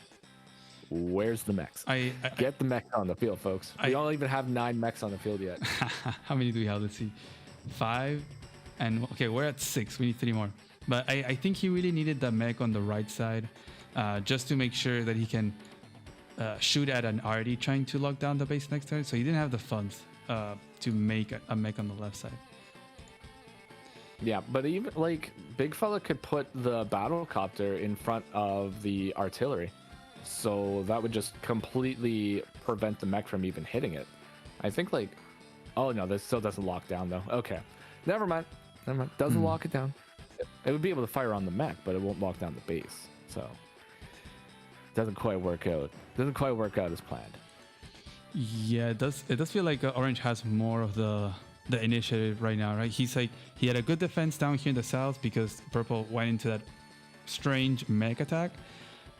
where's the mechs? Get the mechs on the field, folks. We don't even have 9 mechs on the field yet. How many do we have? Let's see, 5, and okay, we're at 6. We need 3 more. But I think he really needed the mech on the right side, just to make sure that he can shoot at an RD trying to lock down the base next turn. So he didn't have the funds to make a mech on the left side. Yeah, but even like Big Fella could put the battle copter in front of the artillery, so that would just completely prevent the mech from even hitting it. I think like, oh no, this still doesn't lock down though. Okay, never mind. Doesn't lock it down. It would be able to fire on the mech, but it won't lock down the base. So it doesn't quite work out. Doesn't quite work out as planned. Yeah, it does feel like Orange has more of the initiative right now, right? He's like, he had a good defense down here in the south because Purple went into that strange mech attack.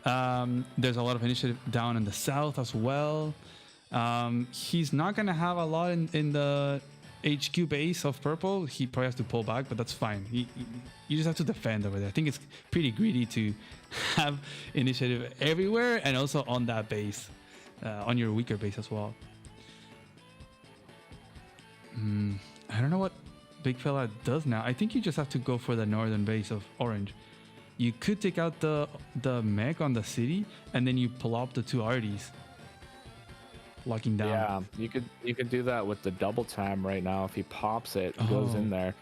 There's a lot of initiative down in the south as well. He's not gonna have a lot in the HQ base of Purple. He probably has to pull back, but that's fine. You just have to defend over there. I think it's pretty greedy to have initiative everywhere and also on that base. On your weaker base as well. I don't know what Big Fella does now. I think you just have to go for the northern base of Orange. You could take out the mech on the city, and then you pull up the 2 RDs, locking down. Yeah, you could do that with the Double Time right now. If he pops it, goes in there.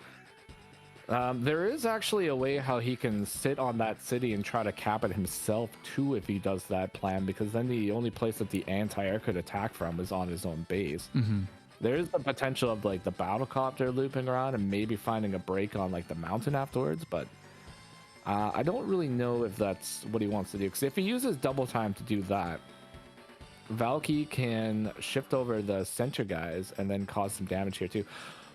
There is actually a way how he can sit on that city and try to cap it himself too if he does that plan, because then the only place that the anti-air could attack from is on his own base. There's the potential of like the battlecopter looping around and maybe finding a break on like the mountain afterwards, but I don't really know if that's what he wants to do, because if he uses Double Time to do that, Valky can shift over the center guys and then cause some damage here too.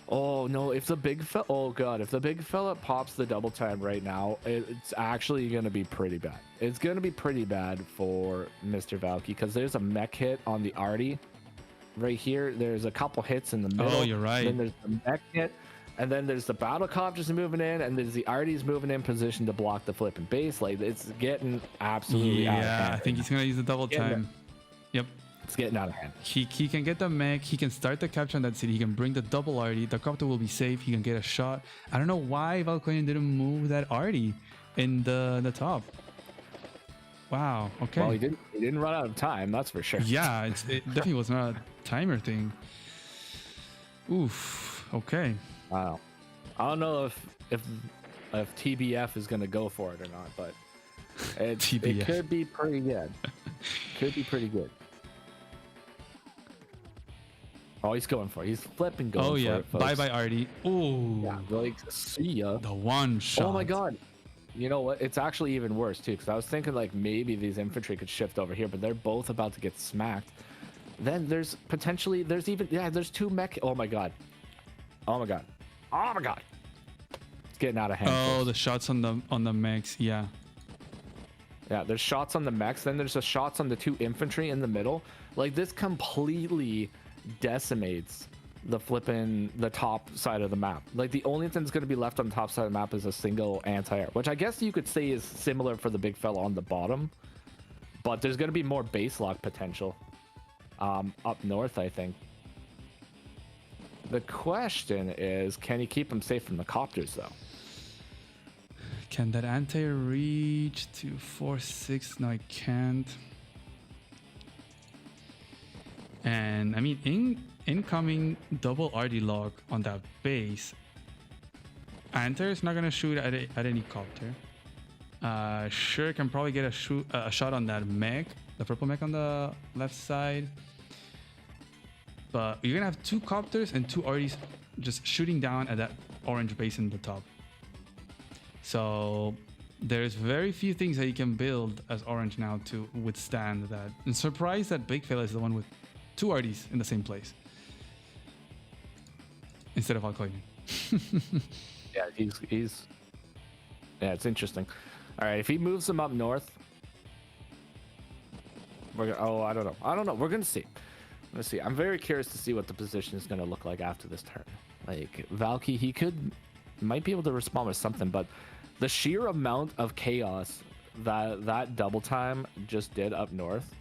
Oh no, if the big fella pops the Double Time right now, it's actually going to be pretty bad. It's going to be pretty bad for Mr. Valky, because there's a mech hit on the Arty right here. There's a couple hits in the middle. Oh, you're right. Then there's the mech hit, and then there's the battlecopters moving in, and there's the Arty's moving in position to block the flipping base. Like, it's getting absolutely out of hand. I think he's going to use the Double Time. Yep. It's getting out of hand. He can get the mech. He can start the capture on that city. He can bring the double RD. The copter will be safe. He can get a shot. I don't know why Valkyrian didn't move that RD in the top. Wow. Okay. Well, he didn't run out of time. That's for sure. Yeah, it definitely was not a timer thing. Oof. Okay. Wow. I don't know if TBF is going to go for it or not, but it could be pretty good. Could be pretty good. Oh, he's going for it. He's flipping going for it, folks. Bye-bye, Artie. Oh. Yeah, like, see ya. The one shot. Oh, my God. You know what? It's actually even worse, too, because I was thinking, like, maybe these infantry could shift over here, but they're both about to get smacked. Then there's potentially, there's 2 mech. Oh, my God. Oh, my God. Oh, my God. It's getting out of hand. Oh, folks. The shots on the mechs. Yeah. Yeah, there's shots on the mechs, then there's the shots on the 2 infantry in the middle. Like, this completely decimates the top side of the map. Like, the only thing that's going to be left on the top side of the map is a single anti-air, which I guess you could say is similar for the big fella on the bottom, but there's going to be more base lock potential up north, I think. The question is, can you keep him safe from the copters, though? Can that anti-air reach to 4-6? No, I can't. And I mean, incoming double RD lock on that base, anti-air is not gonna shoot at any copter. Sure, can probably get a shot on that mech, the purple mech on the left side. But you're gonna have 2 copters and 2 RDs just shooting down at that orange base in the top. So there's very few things that you can build as orange now to withstand that. I'm surprised that big fella is the one with 2 RDs in the same place instead of Valkoinen. Yeah, he's yeah, it's interesting. All right, if he moves them up north, I don't know. We're gonna see. Let's see. I'm very curious to see what the position is gonna look like after this turn. Like, Valky, he might be able to respond with something, but the sheer amount of chaos that double time just did up north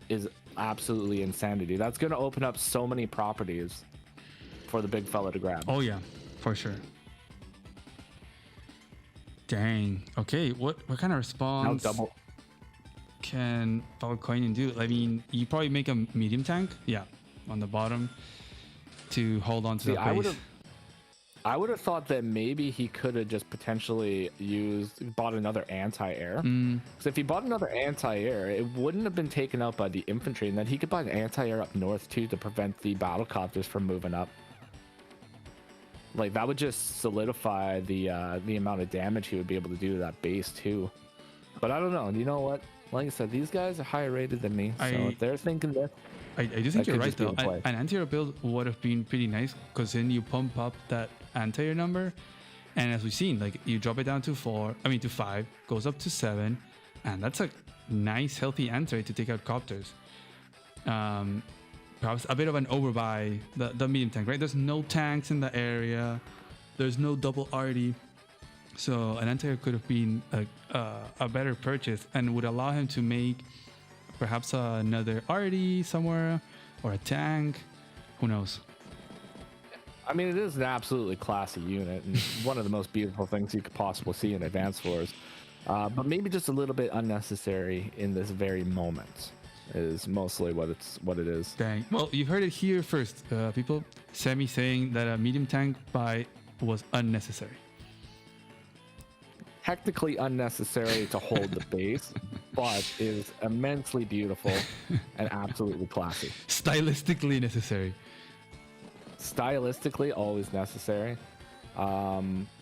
is absolutely insanity. That's going to open up so many properties for the big fella to grab. Oh yeah, for sure. Dang. Okay, what kind of response can Valkoinen do? I mean, you probably make a medium tank, yeah, on the bottom to hold on to the base. I would have thought that maybe he could have just potentially bought another anti-air. Because if he bought another anti-air, it wouldn't have been taken out by the infantry, and then he could buy an anti-air up north too to prevent the battle copters from moving up. Like, that would just solidify the amount of damage he would be able to do to that base too. But I don't know. You know what? Like I said, these guys are higher rated than me, so if they're thinking that. I do think you're right though. An anti-air build would have been pretty nice because then you pump up that anti-air number, and as we've seen, like, you drop it down to 5, goes up to 7, and that's a nice healthy anti-air to take out copters. Perhaps a bit of an overbuy the medium tank, right? There's no tanks in the area, there's no double RD, so an anti-air could have been a better purchase and would allow him to make perhaps another RD somewhere or a tank, who knows. I mean, it is an absolutely classy unit and one of the most beautiful things you could possibly see in Advanced Wars, but maybe just a little bit unnecessary in this very moment is mostly what it is. Dang. Well, you've heard it here first, people. Sammy saying that a medium tank buy was unnecessary. Technically unnecessary to hold the base, but is immensely beautiful and absolutely classy. Stylistically necessary. Stylistically, always necessary.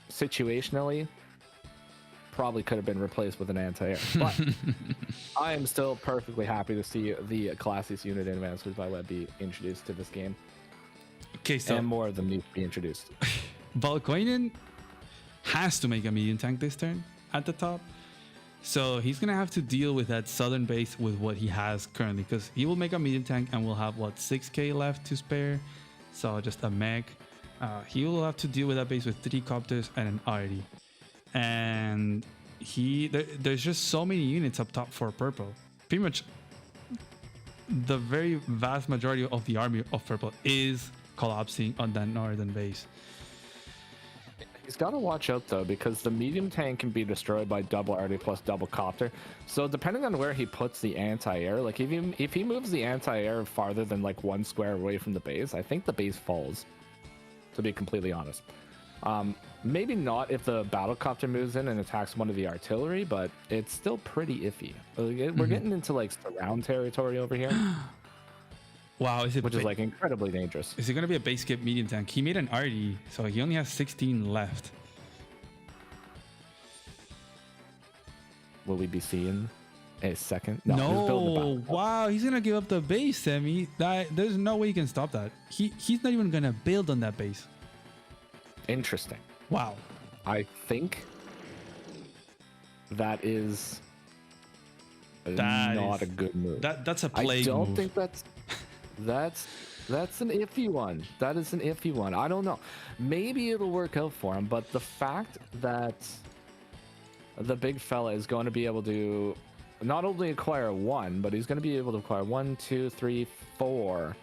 Situationally, probably could have been replaced with an anti-air. But I am still perfectly happy to see the classiest unit in Advanced Wars by Web be introduced to this game. Okay, so and more of them need to be introduced. Valkoinen has to make a medium tank this turn at the top. So he's going to have to deal with that southern base with what he has currently, because he will make a medium tank and will have, what, 6k left to spare. So just a mech. He will have to deal with that base with 3 copters and an RD. And there's just so many units up top for purple. Pretty much the very vast majority of the army of purple is collapsing on that northern base. He's got to watch out though, because the medium tank can be destroyed by double RD plus double copter. So depending on where he puts the anti-air, like if he moves the anti-air farther than like 1 square away from the base, I think the base falls, to be completely honest. Maybe not if the battle copter moves in and attacks one of the artillery, but it's still pretty iffy. We're getting into like surround territory over here. Wow, which is like incredibly dangerous. Is it going to be a base skip medium tank? He made an RD, so he only has 16 left. Will we be seeing a second? No. Wow, he's going to give up the base, Sammy. There's no way you can stop that. He's not even going to build on that base. Interesting. Wow. I think that is not a good move. That's a play I don't move. think that's an iffy one. That is an iffy one. I don't know. Maybe it'll work out for him, but the fact that the big fella is going to be able to not only acquire 1, but he's going to be able to acquire 1, 2, 3, 4,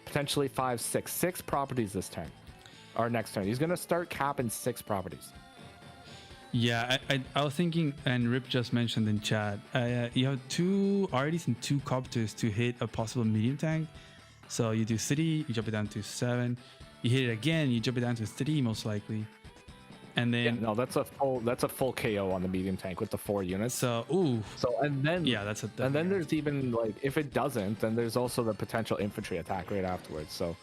potentially 5, 6 properties this turn, or next turn. He's going to start capping 6 properties. Yeah, I was thinking, and Rip just mentioned in chat, you have 2 arties and 2 copters to hit a possible medium tank. So you do 3, you drop it down to 7. You hit it again, you drop it down to 3 most likely. And then that's a full KO on the medium tank with the 4 units. So and then and then there's even like, if it doesn't, then there's also the potential infantry attack right afterwards. So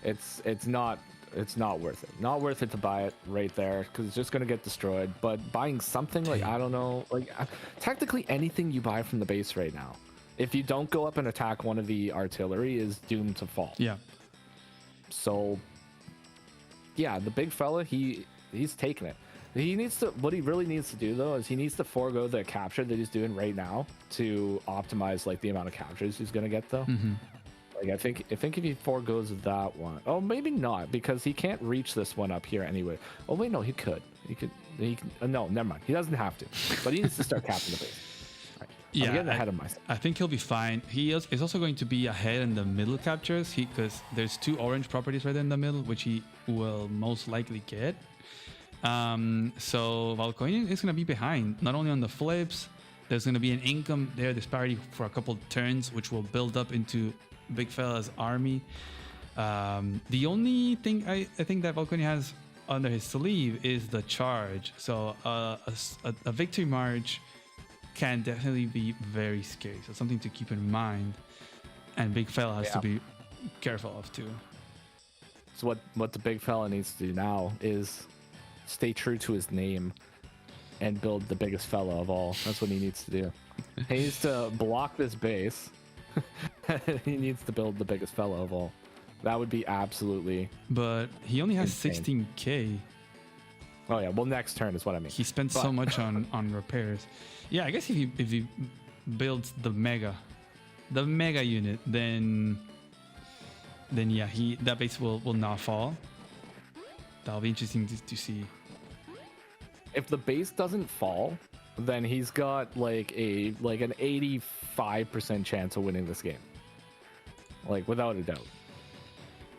it's not worth it. Not worth it to buy it right there because it's just going to get destroyed. But buying something like, I don't know, like technically anything you buy from the base right now, if you don't go up and attack one of the artillery, is doomed to fall. Yeah. So yeah, the big fella, he's taking it. What he really needs to do though is he needs to forego the capture that he's doing right now to optimize like the amount of captures he's going to get though. Like I think if he forgoes that one, oh maybe not, because he can't reach this one up here anyway. Oh wait, no, he could. No, never mind. He doesn't have to, but he needs to start capping the base. Right. Yeah, I'm getting ahead of myself. I think he'll be fine. He is also going to be ahead in the middle captures because there's 2 orange properties right in the middle, which he will most likely get. So Valkoinen is going to be behind, not only on the flips. There's going to be an income there disparity for a couple turns, which will build up into big fella's army. The only thing I think that Valkoinen has under his sleeve is the charge. So a victory march can definitely be very scary. So something to keep in mind, and big fella has to be careful of too. So what the big fella needs to do now is stay true to his name and build the biggest fella of all. That's what he needs to do. He needs to block this base. He needs to build the biggest fella of all. That would be absolutely. But he only has insane. 16k. Oh yeah, well next turn is what I mean. He spent so much on repairs. Yeah, I guess if he builds the mega unit, then yeah, that base will not fall. That'll be interesting to see. If the base doesn't fall, then he's got like an 85% chance of winning this game. Like without a doubt.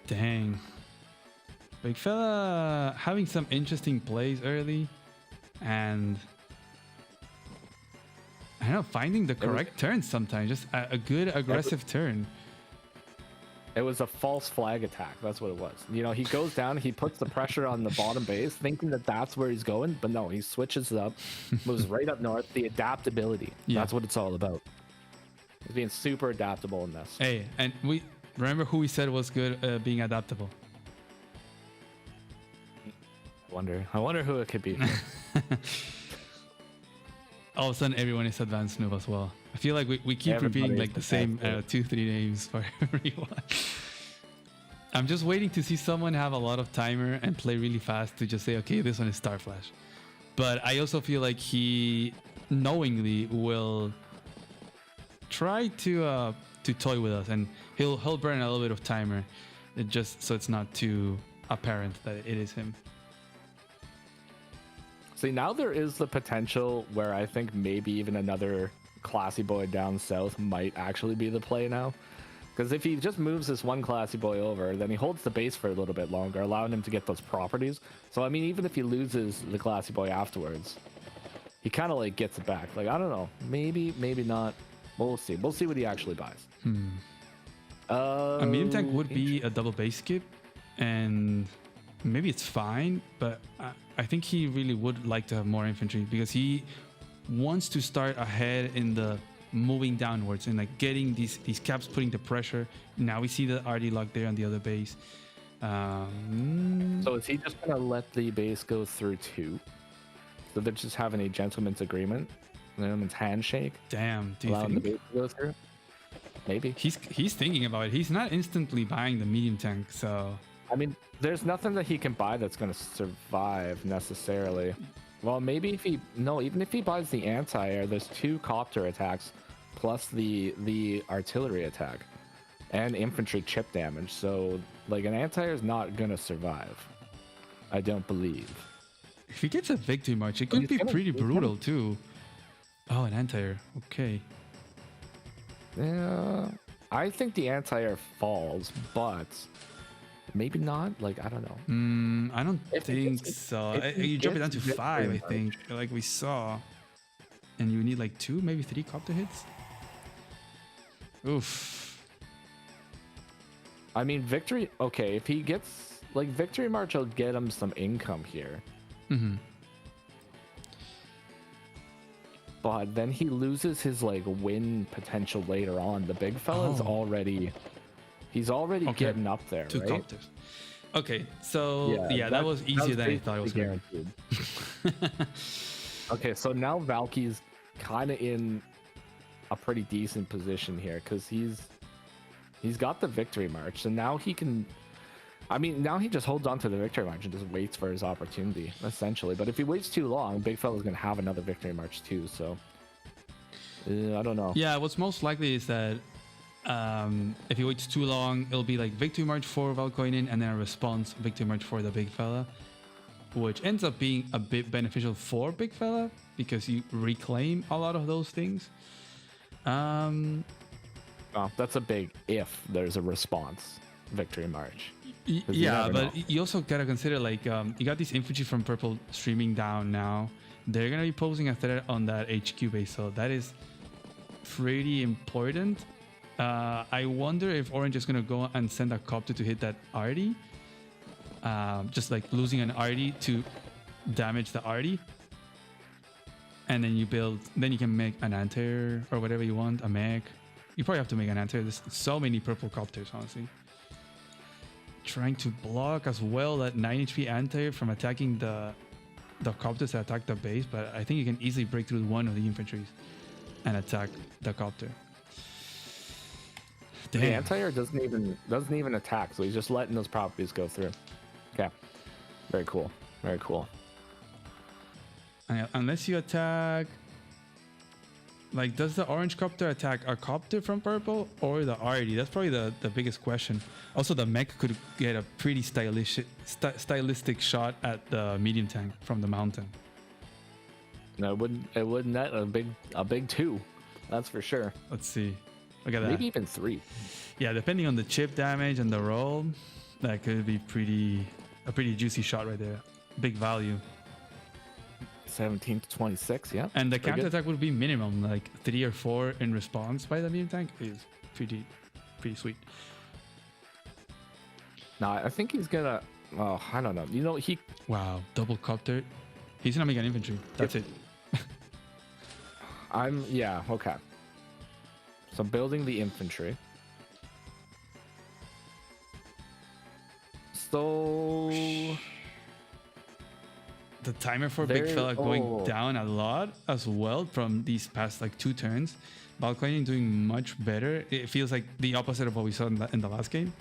Dang. Big fella having some interesting plays early, and I don't know, finding the correct turn sometimes. Just a good aggressive turn. It was a false flag attack. That's what it was. You know, he goes down, he puts the pressure on the bottom base, thinking that that's where he's going, but no, he switches it up, moves right up north. The adaptability. Yeah. That's what it's all about. He's being super adaptable in this. Hey, and we remember who we said was good being adaptable. I wonder who it could be. All of a sudden, everyone is advanced noob as well. I feel like we keep repeating like the same 2-3 names for everyone. I'm just waiting to see someone have a lot of timer and play really fast to just say, okay, this one is Star Flash. But I also feel like he knowingly will try to toy with us, and he'll burn a little bit of timer, just so it's not too apparent that it is him. See, now there is the potential where I think maybe even another classy boy down south might actually be the play now. Because if he just moves this one classy boy over, then he holds the base for a little bit longer, allowing him to get those properties. So, I mean, even if he loses the classy boy afterwards, he kind of like gets it back. Like, I don't know. Maybe, maybe not. We'll see. We'll see what he actually buys. A medium tank would be a double base skip, and maybe it's fine, but I think he really would like to have more infantry because he wants to start ahead in the moving downwards and like getting these caps, putting the pressure. Now we see the RD lock there on the other base. So is he just gonna let the base go through two? So they're just having a gentleman's agreement, gentleman's handshake. Damn, do you allowing think the base to go through? Maybe he's thinking about it. He's not instantly buying the medium tank, so. I mean, there's nothing that he can buy that's going to survive necessarily. Well, maybe even if he buys the anti-air, there's 2 copter attacks plus the artillery attack and infantry chip damage. So like an anti-air is not gonna survive, I don't believe. If he gets a victory march, it could be pretty brutal too. Oh, an anti-air. Okay. Yeah, I think the anti-air falls, but maybe not. Like, I don't know. I don't think so. You drop it down to 5, I think, like we saw. And you need like 2, maybe 3 copter hits. Oof. I mean, victory. Okay, if he gets like victory march, will get him some income here. But then he loses his like win potential later on. The big fella's already, he's already getting up there. 2 right? copters. Okay, so yeah, that was easier than I thought it was guaranteed. Okay, so now Valky's kind of in a pretty decent position here because he's got the victory march, and now he can. I mean, now he just holds on to the victory march and just waits for his opportunity, essentially. But if he waits too long, big fella's gonna have another victory march too. So I don't know. Yeah, what's most likely is that if he waits too long, it'll be like victory march for Valkoinen and then a response victory march for the big fella, which ends up being a bit beneficial for big fella because you reclaim a lot of those things. Oh, that's a big if there's a response victory march. Yeah, but you also gotta consider like you got these infantry from purple streaming down now. They're gonna be posing a threat on that HQ base, so that is pretty important. I wonder if Orange is gonna go and send a copter to hit that arty. Just like losing an arty to damage the arty, and then then you can make an anti-air or whatever you want, a mech. You probably have to make an anti-air. There's so many purple copters, honestly. Trying to block as well that 9 HP anti-air from attacking the copters that attack the base, but I think you can easily break through one of the infantries and attack the copter. Damn. The anti-air doesn't even attack, so he's just letting those properties go through. Okay, very cool, very cool. Unless you attack, like, does the orange copter attack a copter from purple or the arty? That's probably the biggest question. Also, the mech could get a pretty stylistic shot at the medium tank from the mountain. No, it wouldn't net a big 2, that's for sure. Let's see. Look at that. Maybe even 3. Yeah, depending on the chip damage and the roll, that could be a pretty juicy shot right there. Big value. 17 to 26, yeah. And the counter attack would be minimum, like 3 or 4 in response by the medium tank is pretty sweet. No, I think he's gonna. Oh, I don't know. You know, Wow, double copter. He's gonna make an infantry. That's it. Yeah, okay. So building the infantry. So the timer for big fella going down a lot as well from these past like 2 turns. Valkoinen doing much better. It feels like the opposite of what we saw in the last game.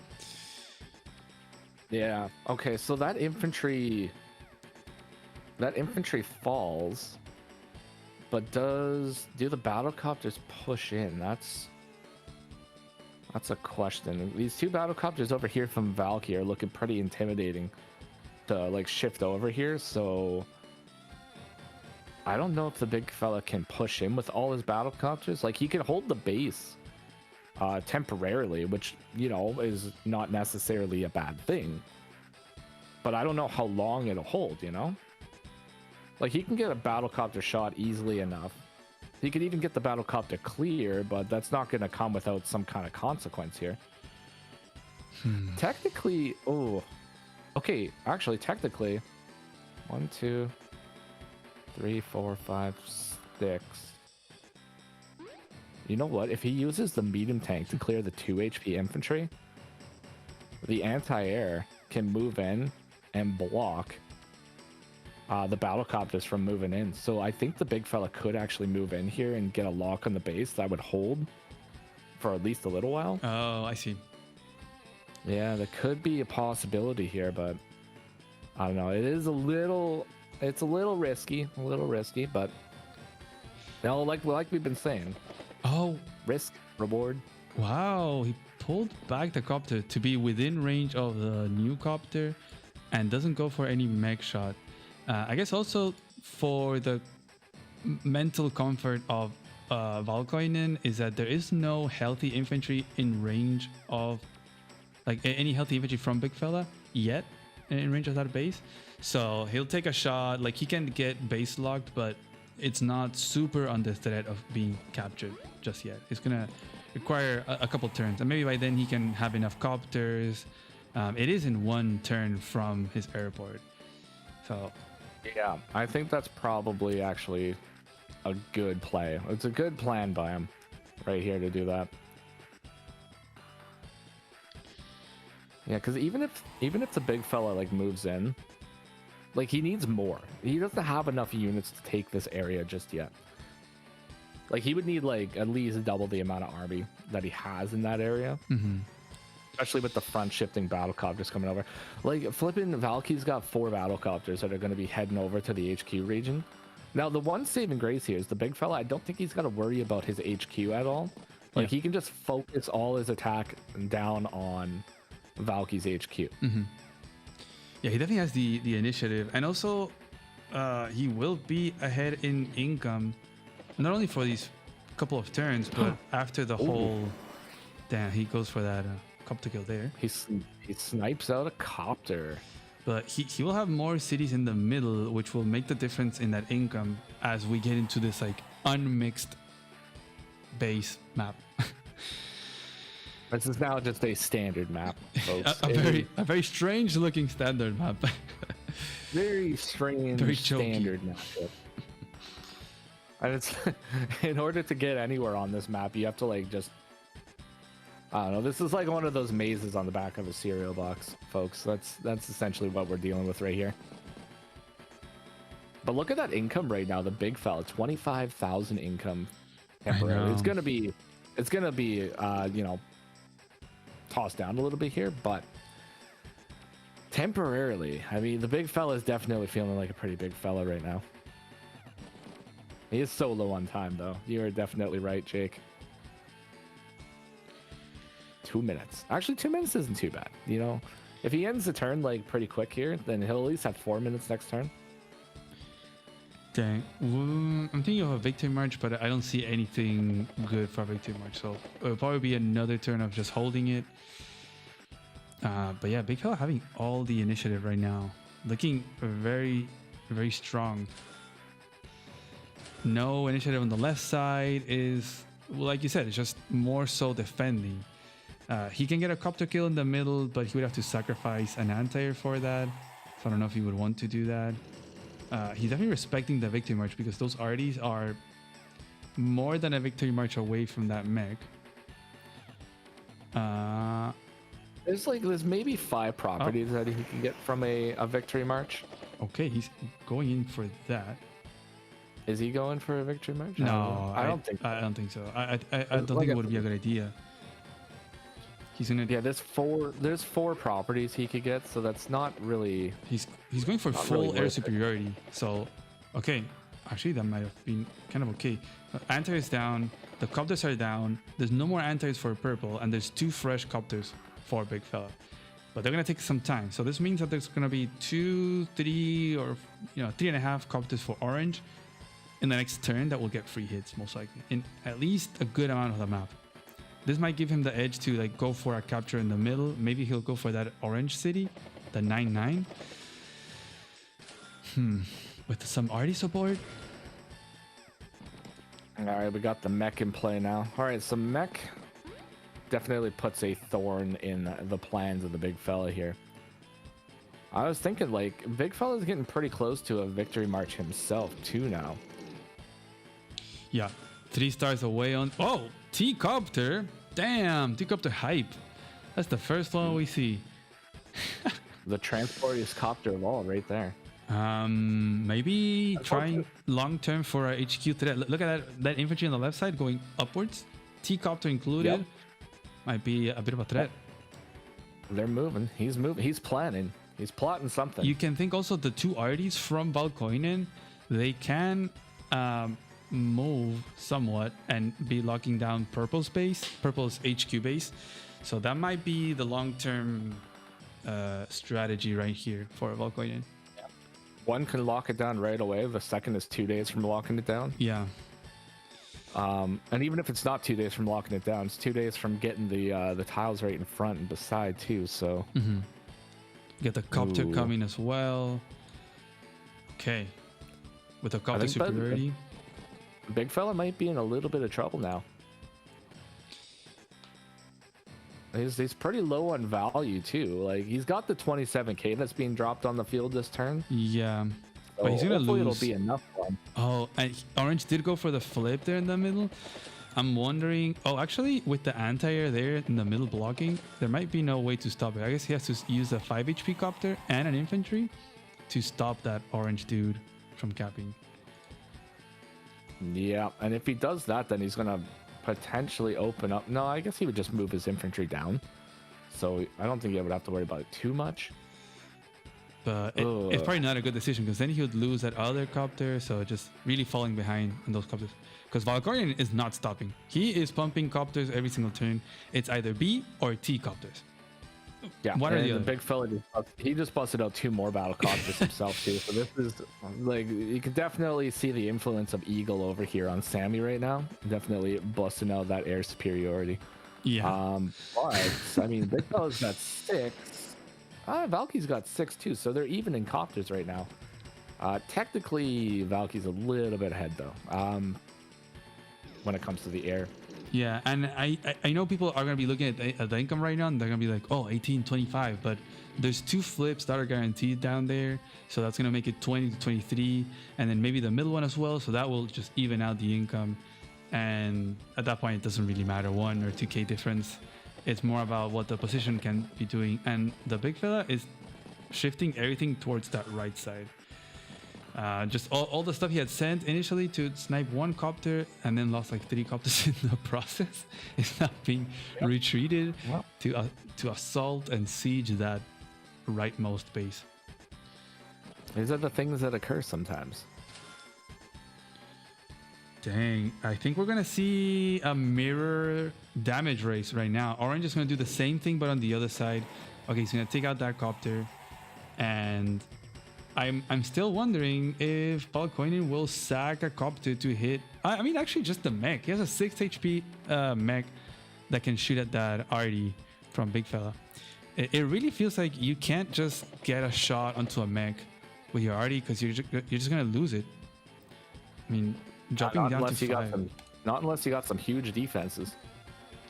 Yeah. Okay. So that infantry falls, but do the battlecopters push in? That's a question. These 2 battlecopters over here from Valky are looking pretty intimidating to like shift over here. So I don't know if the big fella can push in with all his battlecopters. Like, he can hold the base temporarily, which, you know, is not necessarily a bad thing, but I don't know how long it'll hold, you know? Like, he can get a battlecopter shot easily enough. He could even get the battlecopter clear, but that's not going to come without some kind of consequence here. Technically, okay, actually, technically, 1, 2, 3, 4, 5, 6. You know what? If he uses the medium tank to clear the 2 HP infantry, the anti-air can move in and block the battlecopters from moving in. So I think the big fella could actually move in here and get a lock on the base that would hold for at least a little while. Oh, I see. Yeah, there could be a possibility here, but I don't know. It's a little risky, but no, like we've been saying. Oh, risk, reward. Wow, he pulled back the copter to be within range of the new copter and doesn't go for any mech shot. I guess also for the mental comfort of Valkoinen is that there is no healthy infantry in range of like any healthy infantry from Big Fella yet in range of that base. So he'll take a shot, like he can get base locked, but it's not super under threat of being captured just yet. It's gonna require a couple turns, and maybe by then he can have enough copters. It is in one turn from his airport, so yeah, I think that's probably actually a good play. It's a good plan by him right here to do that. Yeah, because even if the big fella like moves in, like he needs more. He doesn't have enough units to take this area just yet. Like he would need like at least double the amount of army that he has in that area. Especially with the front shifting battlecopters coming over. Like flipping Valky's got 4 battlecopters that are going to be heading over to the HQ region. Now the one saving grace here is the big fella. I don't think he's got to worry about his HQ at all. Like he can just focus all his attack down on Valky's HQ. Yeah, he definitely has the initiative, and also he will be ahead in income, not only for these couple of turns, but after the whole. Damn, he goes for that copter kill there. He snipes out a copter. But he will have more cities in the middle, which will make the difference in that income as we get into this like unmixed base map. This is now just a standard map, folks. a very strange looking standard map. Very strange very standard map. And it's in order to get anywhere on this map, you have to like just I don't know. This is like one of those mazes on the back of a cereal box, folks. That's essentially what we're dealing with right here. But look at that income right now. The big fella, 25,000 income temporarily. It's gonna be you know, tossed down a little bit here, but temporarily, I mean, the big fella is definitely feeling like a pretty big fella right now. He is so low on time, though. You are definitely right, Jake. 2 minutes. Actually, 2 minutes isn't too bad. You know, if he ends the turn like pretty quick here, then he'll at least have 4 minutes next turn. Dang. I'm thinking of a victory march, but I don't see anything good for a victory march. So it'll probably be another turn of just holding it. But yeah, big fella having all the initiative right now, looking very, very strong. No initiative on the left side is, well, like you said, it's just more so defending. He can get a copter kill in the middle, but he would have to sacrifice an anti-air for that. So I don't know if he would want to do that. He's definitely respecting the victory march because those arties are more than a victory march away from that mech. There's maybe 5 properties that he can get from a victory march. Okay, he's going in for that. Is he going for a victory march? No, I don't think so. I don't think so. I don't think it would be a good idea. He's gonna. Yeah, there's 4 properties he could get, so that's not really. He's going for full really air superiority. So, okay, actually that might have been kind of okay. Anti is down. The copters are down. There's no more antis for purple, and there's 2 fresh copters for big fella. But they're gonna take some time. So this means that there's gonna be 2, 3, or 3.5 copters for orange in the next turn that will get free hits most likely in at least a good amount of the map. This might give him the edge to like go for a capture in the middle. Maybe he'll go for that orange city, the 9-9. With some arty support. All right, we got the mech in play now. All right, so mech definitely puts a thorn in the plans of the big fella here. I was thinking like big fella's getting pretty close to a victory march himself too now. Yeah, 3 stars away on. Oh, T-Copter. Damn, T-Copter hype. That's the first one we see. The transportiest copter of all right there. Maybe trying long term for a HQ threat. Look at that infantry on the left side going upwards. T-Copter included. Yep. Might be a bit of a threat. They're moving. He's moving. He's planning. He's plotting something. You can think also the 2 arties from Valkoinen, they can move somewhat and be locking down Purple's HQ base. So that might be the long-term strategy right here for Valkoinen. One can lock it down right away. The second is 2 days from locking it down. Yeah. And even if it's not 2 days from locking it down, it's 2 days from getting the tiles right in front and beside too. So get the copter coming as well. Okay, with the copter superiority, big fella might be in a little bit of trouble now. He's pretty low on value too. Like he's got the 27k that's being dropped on the field this turn. Yeah. So but he's gonna lose. It'll be enough for him. Oh, and Orange did go for the flip there in the middle. I'm wondering. Oh, actually, with the anti-air there in the middle blocking, there might be no way to stop it. I guess he has to use a 5 HP copter and an infantry to stop that Orange dude from capping. Yeah, and if he does that, then he's gonna potentially open up. No, I guess he would just move his infantry down. So I don't think he would have to worry about it too much. But it's probably not a good decision because then he would lose that other copter. So just really falling behind on those copters. Because Valkorian is not stopping. He is pumping copters every single turn. It's either B or T copters. Yeah, one or the other. Big fella just busted out 2 more battle copters himself too. So this is like you can definitely see the influence of Eagle over here on Sammy right now. Definitely busting out that air superiority. Yeah. But I mean, Big fella's got 6. Valky's got 6 too, so they're even in copters right now. Technically, Valky's a little bit ahead though. When it comes to the air. Yeah, and I know people are going to be looking at the income right now and they're going to be like, oh, 18, 25, but there's 2 flips that are guaranteed down there. So that's going to make it 20 to 23 and then maybe the middle one as well. So that will just even out the income. And at that point, it doesn't really matter 1 or 2K difference. It's more about what the position can be doing. And the big fella is shifting everything towards that right side. Just all the stuff he had sent initially to snipe 1 copter and then lost like 3 copters in the process is now being retreated to assault and siege that rightmost base. These are the things that occur sometimes. Dang, I think we're gonna see a mirror damage race right now. Orange is gonna do the same thing but on the other side. Okay, he's gonna take out that copter and I'm still wondering if Valkoinen will sack a copter to hit. I mean, actually, just the mech. He has a 6 HP mech that can shoot at that RD from Big Fella. It really feels like you can't just get a shot onto a mech with your RD because you're just gonna lose it. I mean, dropping down to 5. Not unless you got some huge defenses.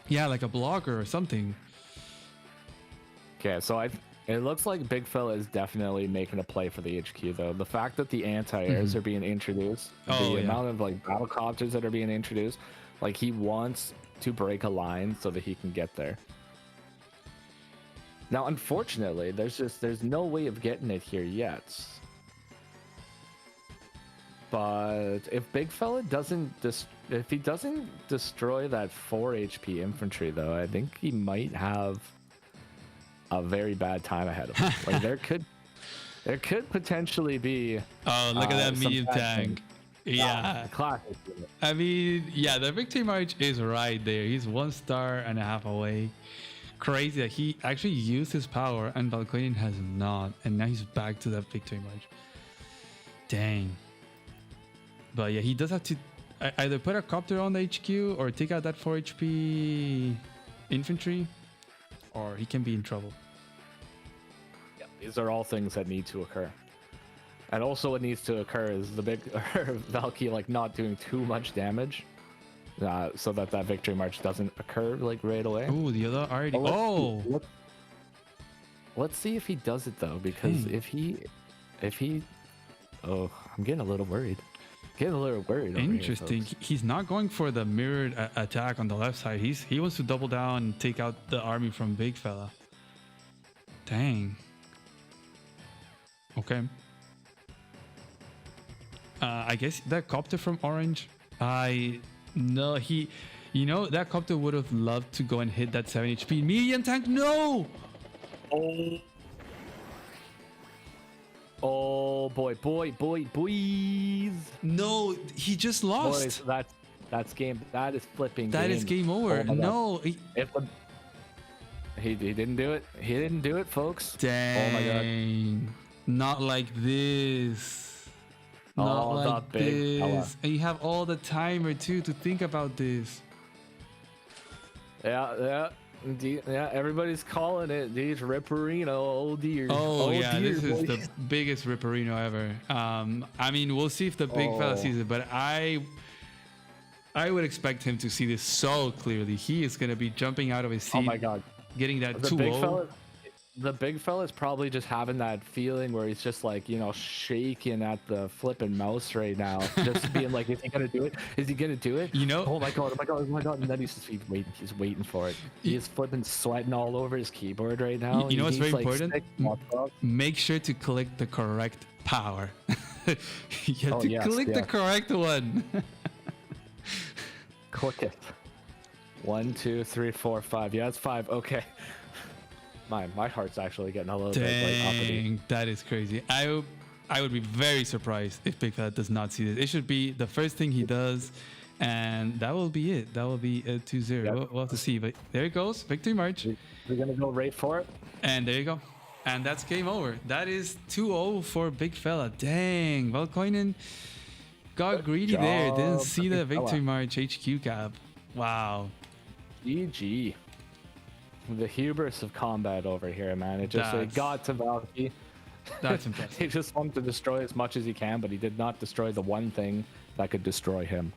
Yeah, like a blocker or something. Okay, so it looks like Big Fella is definitely making a play for the HQ though. The fact that the anti-airs are being introduced, the amount of like battle copters that are being introduced, like he wants to break a line so that he can get there. Now, unfortunately, there's no way of getting it here yet. But if Big Fella doesn't destroy that 4 HP infantry though, I think he might have a very bad time ahead of him. Like there could potentially be. Oh, look at that medium tank. Yeah. Classic. I mean, yeah, the victory march is right there. He's 1.5 stars away. Crazy that he actually used his power and Valkoinen has not, and now he's back to that victory march. Dang. But yeah, he does have to either put a copter on the HQ or take out that 4 HP infantry, or he can be in trouble. Yeah, these are all things that need to occur. And also what needs to occur is the big Valky like not doing too much damage, so that victory march doesn't occur like right away. Oh, the other already. Let's see if he does it though, because if he, oh, I'm getting a little worried. Interesting. He's not going for the mirrored attack on the left side. He wants to double down and take out the army from Big Fella. Dang. Okay. I guess that copter from Orange. That copter would have loved to go and hit that 7 HP medium tank. No. Oh. Oh boy, boys. No, he just lost. Boys, that's game. That is flipping. That is game over. Oh no. He didn't do it. He didn't do it, folks. Dang. Oh my god. Not like this. Not like this. And you have all the timer too to think about this. Yeah. Indeed, yeah, everybody's calling it. These Ripperino, oh dear. Oh yeah, dear, this is the biggest Ripperino ever. I mean, we'll see if the big fella sees it, but I would expect him to see this so clearly. He is gonna be jumping out of his seat. Oh my god, getting that 2-0. The big fella is probably just having that feeling where he's just like, you know, shaking at the flipping mouse right now, just being like, is he gonna do it? Is he gonna do it? You know? Oh my god! And then he's waiting. He's waiting for it. He's flipping, sweating all over his keyboard right now. You know what's very important? Make sure to click the correct power. You have to click the correct one. Click it. 1, 2, 3, 4, 5. Yeah, it's 5. Okay. My heart's actually getting a little bit like uppity. That is crazy. I would be very surprised if Big Fella does not see this. It should be the first thing he does, and that will be it. That will be a 2-0. Yep. We'll have to see. But there it goes. Victory march. We're gonna go right for it. And there you go. And that's game over. That is 2-0 for Big Fella. Dang, Valkoinen got greedy there. Didn't see the Victory March HQ cap. Wow. GG. The hubris of combat over here, man. It just got to Valky. That's impressive. He just wanted to destroy as much as he can, but he did not destroy the one thing that could destroy him.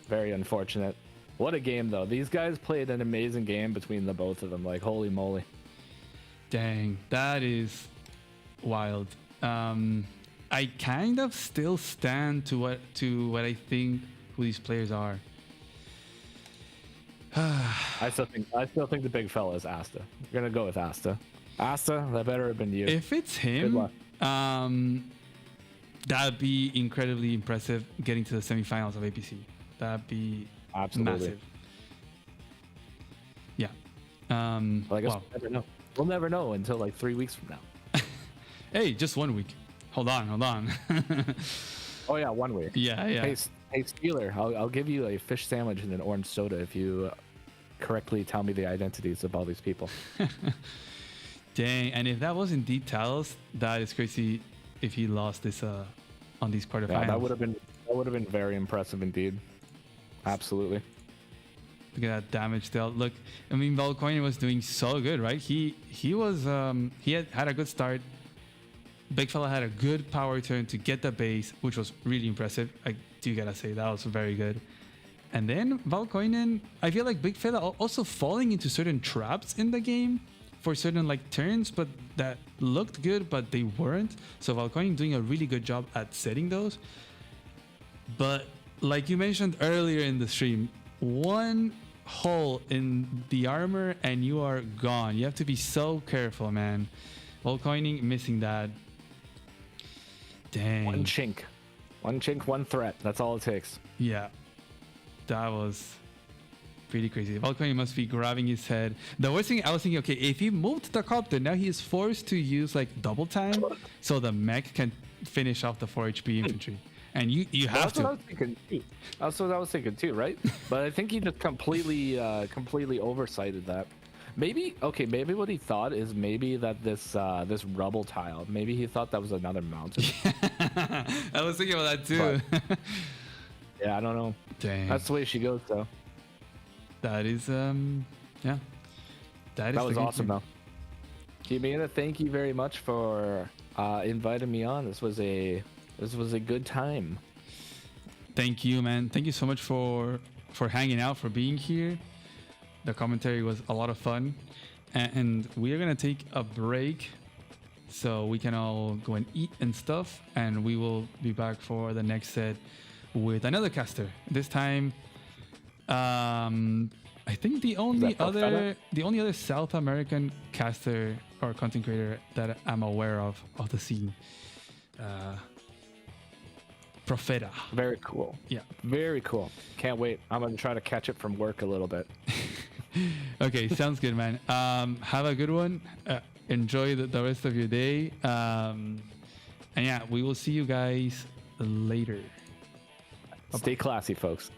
Very unfortunate. What a game, though. These guys played an amazing game between the both of them. Like, holy moly. Dang, that is wild. I kind of still stand to what I think who these players are. I still think the big fella is Asta. We're gonna go with Asta. Asta, that better have been you. If it's him, that'd be incredibly impressive getting to the semifinals of APC. That'd be massive. Yeah. Well, I guess we'll never know. We'll never know until like 3 weeks from now. Hey, just 1 week. Hold on. Oh yeah, 1 week. Yeah. Hey, Steeler, I'll give you a fish sandwich and an orange soda if you correctly tell me the identities of all these people. Dang, and if that was indeed Talos, that is crazy. If he lost this on these quarterfinals, yeah, that would have been very impressive indeed. Absolutely. Look at that damage dealt. Look, I mean, Valkoinen was doing so good, right? He was he had a good start. Big Fella had a good power turn to get the base, which was really impressive. I do gotta say that was very good. And then Valkoinen, I feel like Big Fella also falling into certain traps in the game for certain like turns, but that looked good, but they weren't. So Valkoinen doing a really good job at setting those. But like you mentioned earlier in the stream, one hole in the armor and you are gone. You have to be so careful, man. Valkoinen missing that. Dang. One chink, one threat. That's all it takes. Yeah, that was pretty crazy. Valkoinen must be grabbing his head. The worst thing I was thinking, okay, if he moved the copter, now he is forced to use like double time, so the mech can finish off the 4 HP infantry. And you have to. That's what I was thinking too. That's what I was thinking too, right? But I think he just completely oversighted that. Maybe what he thought is maybe that this rubble tile, maybe he thought that was another mountain. I was thinking about that too. Yeah, I don't know. Dang. That's the way she goes, though. That is yeah. That was awesome, though. Kimina, thank you very much for inviting me on. This was a good time. Thank you, man. Thank you so much for hanging out, for being here. The commentary was a lot of fun, and we are gonna take a break so we can all go and eat and stuff, and we will be back for the next set with another caster. This time, I think the only other South American caster or content creator that I'm aware of the scene. Profeta. Very cool. Yeah. Very cool. Can't wait. I'm gonna try to catch it from work a little bit. Okay, sounds good, man. Have a good one. Enjoy the rest of your day. And yeah, we will see you guys later. Stay classy, folks.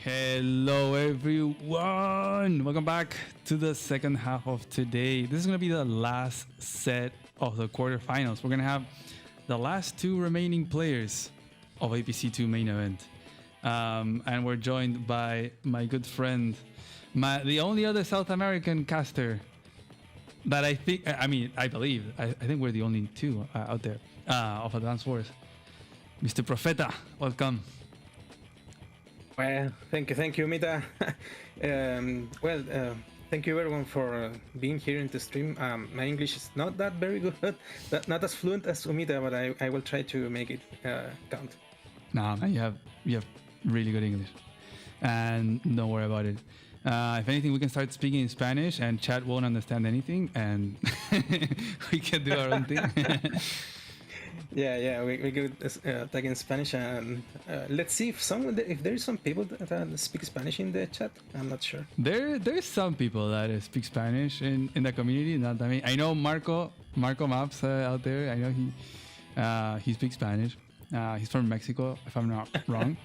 Hello everyone, welcome back to the second half of today. This is going to be the last set of the quarterfinals. We're going to have the last two remaining players of APC2 main event, and we're joined by my good friend, the only other South American caster that I think, I think we're the only two out there of Advanced Wars. Mr. Profeta, welcome. Well, thank you, Mita. Thank you everyone for being here in the stream. My English is not that very good, not as fluent as Umita, but I will try to make it count. Nah, man, you have really good English, and don't worry about it. If anything, we can start speaking in Spanish, and chat won't understand anything, and we can do our own thing. Yeah, we could talk in Spanish, and let's see if there is some people that speak Spanish in the chat. I'm not sure. There's some people that speak Spanish in the community. Not that many. I know Marco Maps out there. I know he speaks Spanish. He's from Mexico, if I'm not wrong.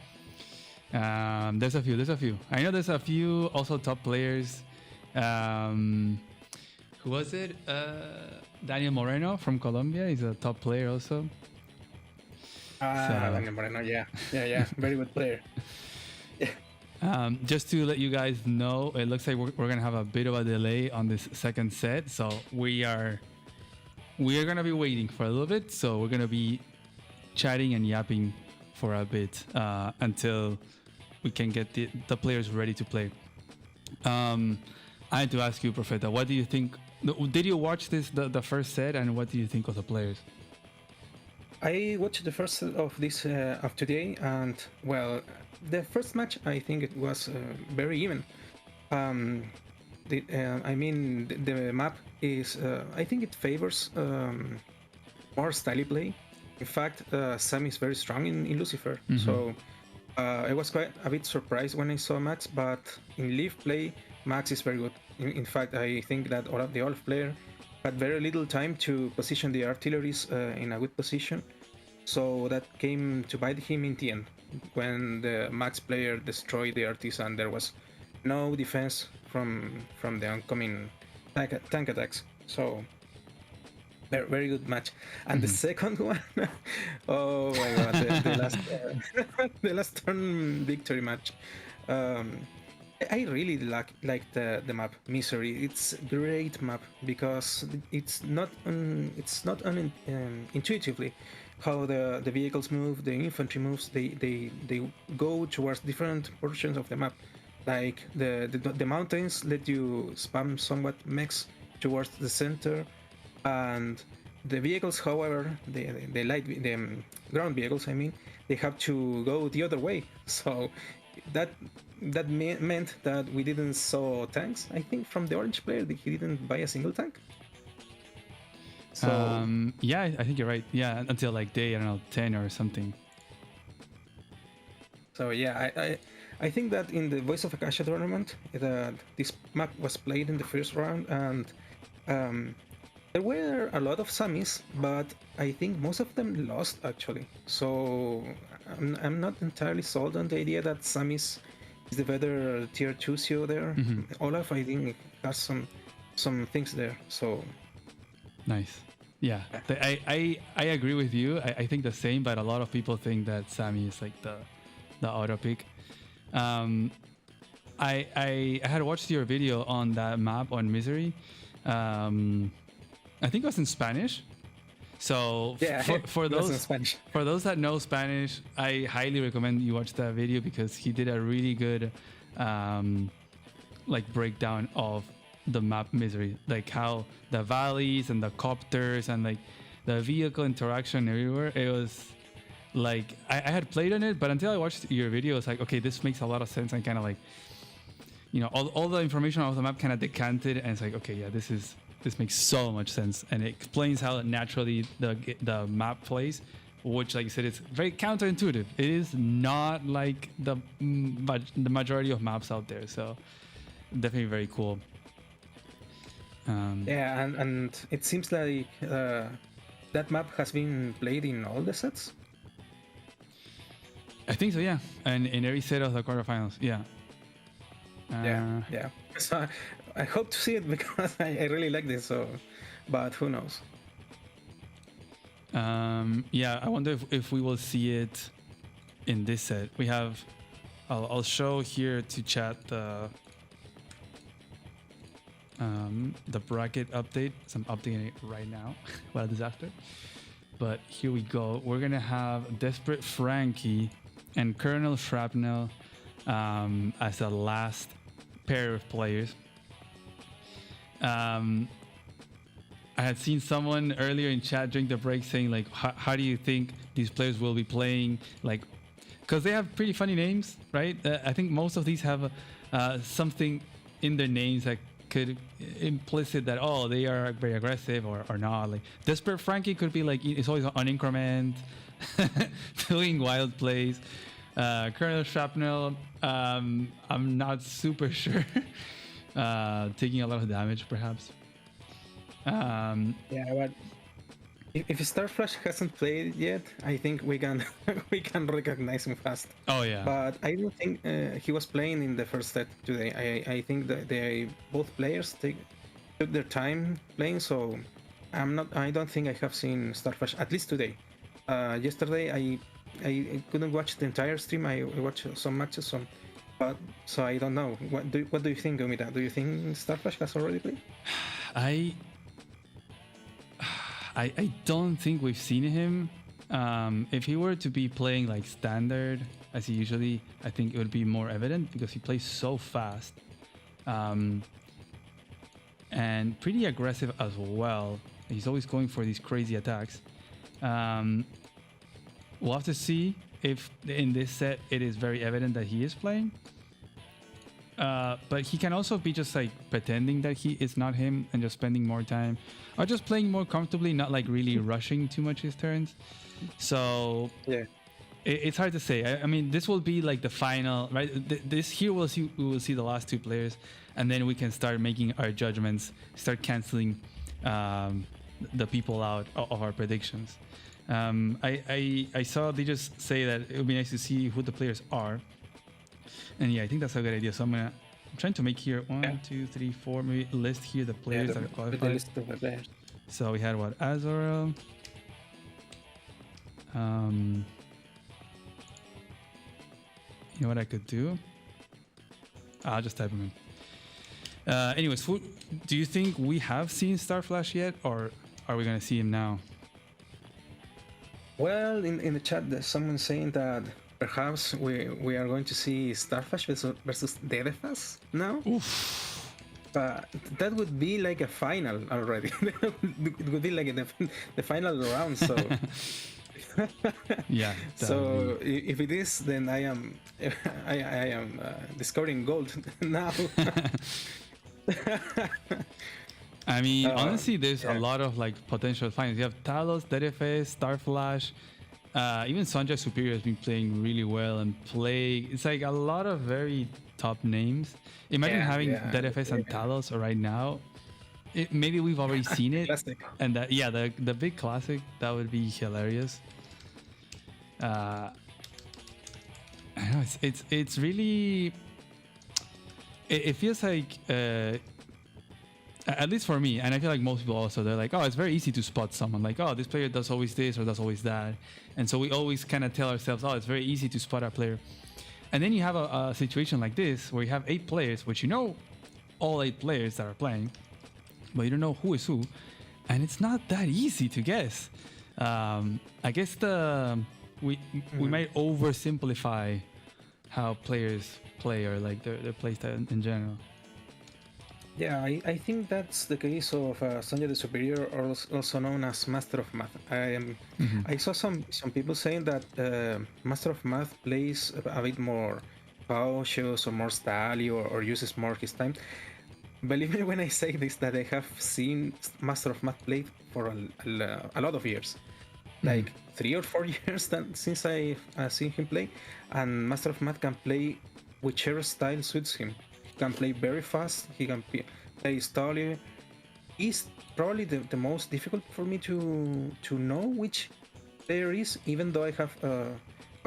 There's a few. I know there's a few also top players. Who was it? Daniel Moreno from Colombia. He's a top player also. Daniel Moreno, yeah, very good player. Yeah. Just to let you guys know, it looks like we're gonna have a bit of a delay on this second set, so we are gonna be waiting for a little bit. So we're gonna be chatting and yapping for a bit until we can get the players ready to play. I had to ask you, Profeta, what do you think? Did you watch the first set, and what do you think of the players? I watched the first set of this of today, and well, the first match I think it was very even. The map is I think it favors more styly play. In fact, Sam is very strong in Lucifer, so I was quite a bit surprised when I saw Max, but in Leaf play, Max is very good. In fact, I think that the Olaf player had very little time to position the artilleries in a good position, so that came to bite him in the end. When the Max player destroyed the Artisan, there was no defense from the oncoming tank attacks. So very, very good match. And the second one, oh my god, the last turn victory match. I really like the map Misery. It's a great map because it's not intuitively how the vehicles move, the infantry moves. They go towards different portions of the map. Like the mountains let you spam somewhat mechs towards the center, and the vehicles, however, the ground vehicles, they have to go the other way. So that meant that we didn't saw tanks. I think from the orange player that he didn't buy a single tank. So yeah, I think you're right. Yeah, until like day, I don't know, 10 or something. So yeah, I think that in the Voice of Acacia tournament, this map was played in the first round, and there were a lot of Samis, but I think most of them lost actually. So I'm not entirely sold on the idea that Samis is the better tier 2 CO there. Olaf, I think, has some things there. So nice. Yeah, I agree with you. I think the same, but a lot of people think that Sammy is like the auto pick. I had watched your video on that map on Misery. I think it was in Spanish. So yeah, for those that know Spanish, I highly recommend you watch that video because he did a really good like breakdown of the map Misery, like how the valleys and the copters and like the vehicle interaction everywhere. It was like I had played on it, but until I watched your video, it's like, okay, this makes a lot of sense, and kind of like, you know, all the information of the map kind of decanted, and it's like, okay, yeah, this makes so much sense, and it explains how naturally the map plays, which, like you said, it's very counterintuitive. It is not like the majority of maps out there, so definitely very cool. Yeah, and it seems like that map has been played in all the sets. I think so, yeah. And in every set of the quarterfinals, yeah. Yeah. So I hope to see it because I really like this. So, but who knows? Yeah, I wonder if we will see it in this set. We have. I'll show here to chat the bracket update. So I'm updating it right now. What a disaster. But here we go. We're gonna have Desperate Frankie and Colonel Shrapnel as the last pair of players. I had seen someone earlier in chat during the break saying like, how do you think these players will be playing? Like, because they have pretty funny names, right? I think most of these have something in their names that could implicit that, oh, they are very aggressive or not. Like Desperate Frankie could be like, it's always on increment, doing wild plays. Colonel Shrapnel, I'm not super sure. Taking a lot of damage, perhaps. Yeah, but if Starflash hasn't played yet, I think we can we can recognize him fast. Oh yeah. But I don't think he was playing in the first set today. I think that both players took their time playing, so I don't think I have seen Starflash at least today. Yesterday I couldn't watch the entire stream. I watched some matches, so I don't know. What do you think, Omida? Do you think Starflash has already played? I don't think we've seen him. If he were to be playing like standard as he usually, I think it would be more evident because he plays so fast and pretty aggressive as well. He's always going for these crazy attacks. We'll have to see if in this set it is very evident that he is playing. But he can also be just like pretending that he is not him and just spending more time or just playing more comfortably, not like really rushing too much his turns. So yeah, it's hard to say. I mean, this will be like the final, right? We will see the last two players, and then we can start making our judgments, start canceling the people out of our predictions. I saw they just say that it would be nice to see who the players are. And yeah, I think that's a good idea. So I'm trying to make here 1, 2, 3, 4, maybe list here the players that are qualified. So we had what? Azorel. You know what I could do? I'll just type them in. Anyways, do you think we have seen Starflash yet, or are we gonna see him now? Well, in the chat, there's someone saying that perhaps we are going to see Starflash versus Dedefas now. Oof. But that would be like a final already. It would be like the final round. So yeah. So if it is, then I am discovering gold now. I mean, honestly, there's a lot of like potential finals. You have Talos, Dedefas, Starflash. Even Santiago Superior has been playing really well and it's like a lot of very top names. Imagine having Dedefas and Talos right now. Maybe we've already seen it. Classic. And the big classic, that would be hilarious. I know it's really. It feels like. At least for me, and I feel like most people also, they're like, oh, it's very easy to spot someone. Like, oh, this player does always this or does always that. And so we always kind of tell ourselves, oh, it's very easy to spot a player. And then you have a situation like this where you have 8 players, which you know all 8 players that are playing, but you don't know who is who. And it's not that easy to guess. I guess we might oversimplify how players play or like their play style in general. Yeah, I think that's the case of Sanjay the Superior, or also known as Master of Math. I saw some people saying that Master of Math plays a bit more cautious or more style or uses more his time. Believe me when I say this, that I have seen Master of Math play for a lot of years. Like 3 or 4 years since I seen him play. And Master of Math can play whichever style suits him. Can play very fast, he can play slowly. It's probably the most difficult for me to know which player is, even though I have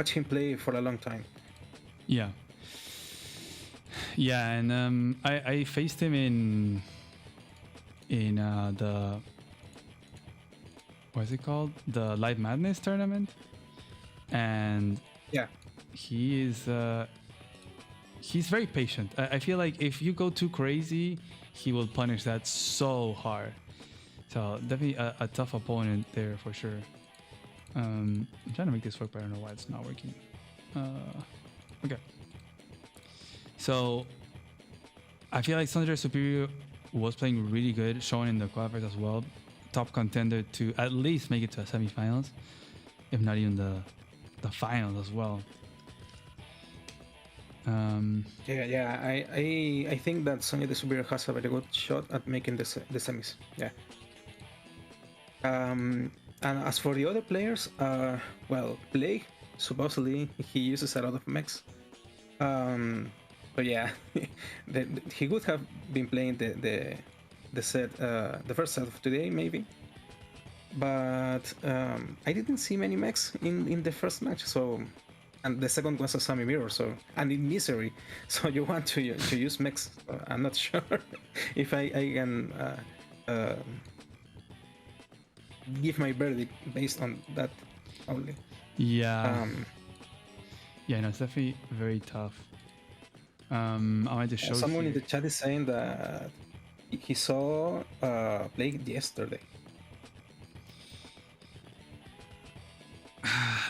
watch him play for a long time. Yeah. Yeah, and I faced him in the, what is it called? The Live Madness tournament. And yeah, he's very patient. I feel like if you go too crazy, he will punish that so hard. So definitely a tough opponent there for sure. I'm trying to make this work, but I don't know why it's not working. Okay. So I feel like Santiago Superior was playing really good, showing in the qualifiers as well. Top contender to at least make it to a semifinals, if not even the finals as well. I think that Santiago Superior has a very good shot at making the semis. Yeah. And as for the other players, well, Plague, supposedly he uses a lot of mechs. But yeah, he would have been playing the set, the first set of today maybe. But I didn't see many mechs in the first match, so, and the second was a Sami Mirror, so, and in Misery, so you want to use mechs. I'm not sure if I can give my verdict based on that only. Yeah. Yeah, no, it's definitely very tough. I wanted to show someone in the chat is saying that he saw Plague yesterday.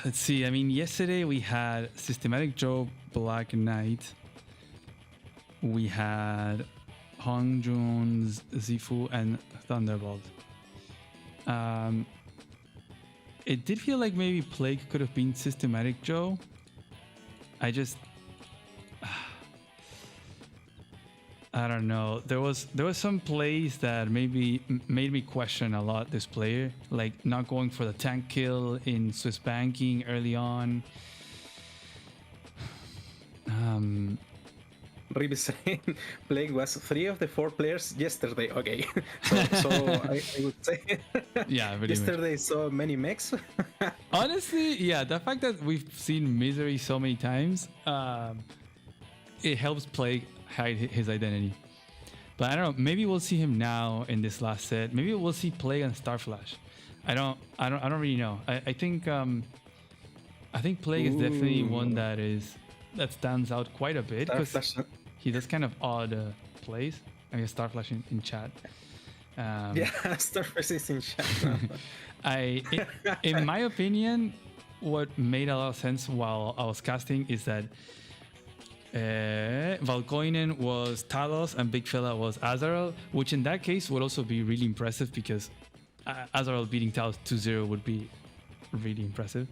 Let's see. I mean, yesterday we had Systematic Joe, Black Knight. We had Hong Jones, Zifu, and Thunderbolt. It did feel like maybe Plague could have been Systematic Joe. I don't know. There was some plays that maybe made me question a lot this player, like not going for the tank kill in Swiss banking early on. Rib is saying Plague was 3 of the 4 players yesterday. Okay, so I would say yeah, yesterday saw many mechs. Honestly, yeah, the fact that we've seen Misery so many times, it helps Plague hide his identity. But I don't know, maybe we'll see him now in this last set. Maybe we'll see Plague and Starflash. I don't really know. I think Plague is definitely one that stands out quite a bit because he does kind of odd plays. I mean, Starflash in chat. Yeah, Starflash is in chat. In my opinion, what made a lot of sense while I was casting is that Valkoinen was Talos and Big Fella was Azrael, which in that case would also be really impressive because Azrael beating Talos 2-0 would be really impressive.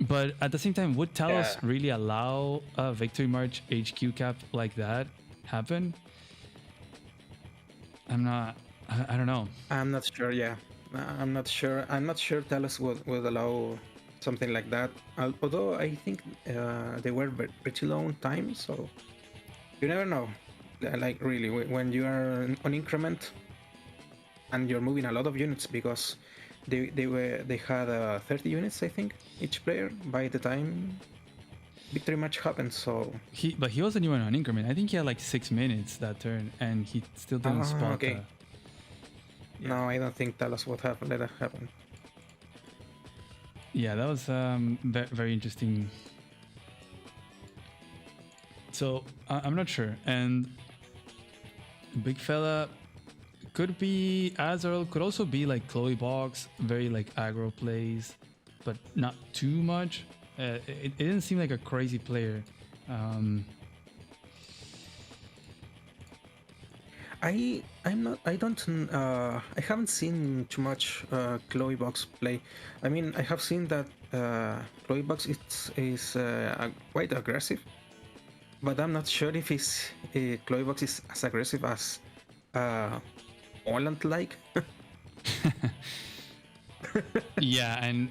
But at the same time, would Talos really allow a Victory March HQ cap like that happen? I don't know. I'm not sure. Yeah, I'm not sure. I'm not sure Talos would allow something like that. Although I think they were pretty long time, so you never know. Like really, when you are on increment and you're moving a lot of units, because they had 30 units, I think, each player by the time Victory Match happened. So he wasn't even on increment. I think he had like 6 minutes that turn, and he still didn't spot. Okay. No, I don't think Talos would have let that happen. Yeah, that was very interesting. So I'm not sure. And Big Fella could be Azrael, could also be like Chloe Box, very like aggro plays, but not too much. It didn't seem like a crazy player. I haven't seen too much Chloe Box play. I mean, I have seen that Chloe Box is quite aggressive, but I'm not sure if Chloe Box is as aggressive as Poland-like. Yeah, and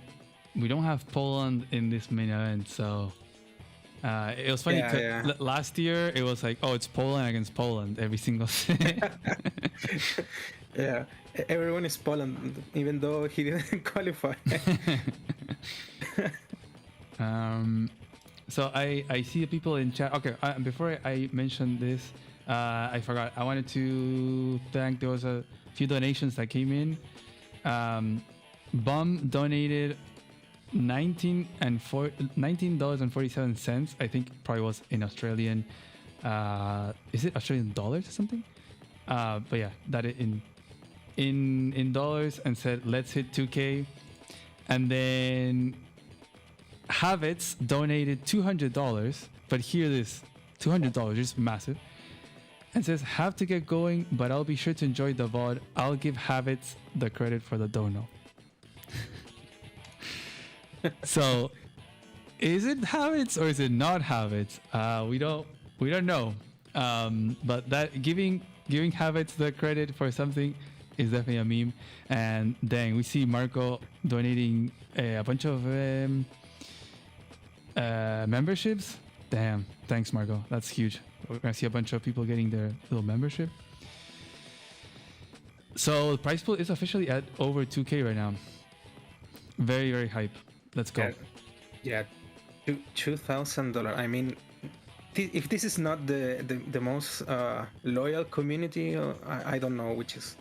we don't have Poland in this main event, so it was funny. Last year it was like, oh, it's Poland against Poland every single set. Yeah, everyone is Poland, even though he didn't qualify. So I see the people in chat. Okay, before I mention this, I forgot. I wanted to thank, there was a few donations that came in. Bum donated $19.47. I think probably was in Australian. Is it Australian dollars or something? But yeah, that in dollars, and said let's hit 2K. And then Habits donated $200, but hear this, $200 is massive, and says have to get going, but I'll be sure to enjoy the VOD. I'll give Habits the credit for the dono. So is it Habits or is it not Habits? We don't know. But that giving Habits the credit for something is definitely a meme. And dang, we see Marco donating a bunch of memberships. Damn, thanks Marco, that's huge. We're gonna see a bunch of people getting their little membership. So the prize pool is officially at over 2K right now. Very, very hype. Let's go. Yeah, $2,000. I mean, if this is not the most loyal community, I don't know which is,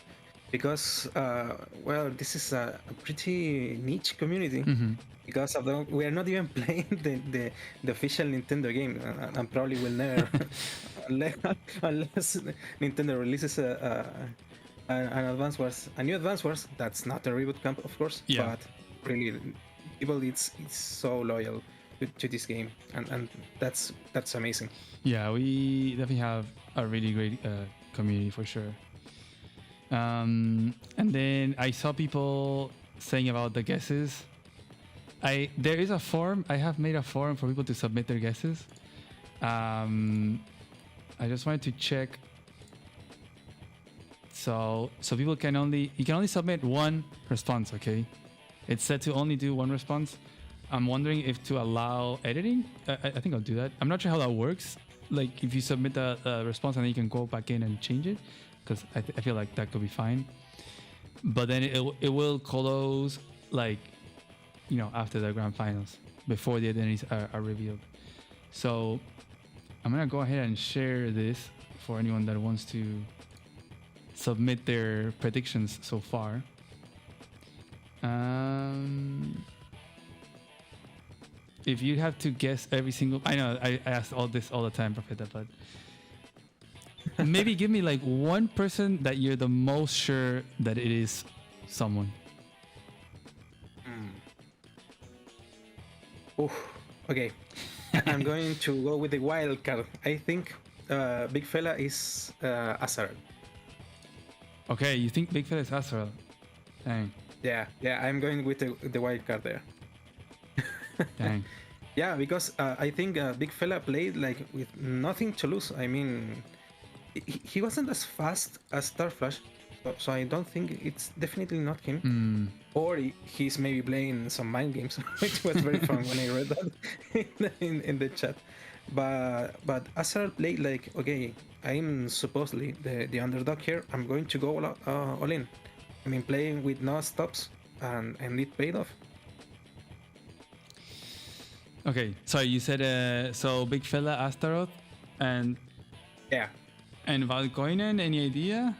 because well, this is a pretty niche community. Because of we are not even playing the official Nintendo game, and probably will never unless Nintendo releases an Advance Wars, a new Advance Wars. That's not a reboot camp, of course. Yeah. But really, people it's so loyal to this game, and that's amazing. Yeah, we definitely have a really great community for sure. And then I saw people saying about the guesses. There is a form. I have made a form for people to submit their guesses. I just wanted to check. So people can only submit one response. Okay, it's set to only do one response. I'm wondering if to allow editing. I think I'll do that. I'm not sure how that works. Like if you submit a response and then you can go back in and change it, because I feel like that could be fine. But then it will close like, you know, after the grand finals, before the identities are revealed. So I'm gonna go ahead and share this for anyone that wants to submit their predictions so far. If you have to guess every single, I know I ask all this all the time, Profeta, but maybe give me like one person that you're the most sure that it is someone. Okay. I'm going to go with the wild card. I think Big Fella is Azarel. Okay, you think Big Fella is Azarel? Dang. Yeah, I'm going with the wild card there. Dang. Yeah, because I think Big Fella played like with nothing to lose. I mean, he wasn't as fast as Starflash, so I don't think it's definitely not him. Or he's maybe playing some mind games, which was very fun when I read that in the chat. But Azar played like, okay, I'm supposedly the underdog here. I'm going to go all in. I mean, playing with no stops, and it paid off. Okay, so you said so Big Fella, Astaroth, and yeah, and Valkoinen. Any idea?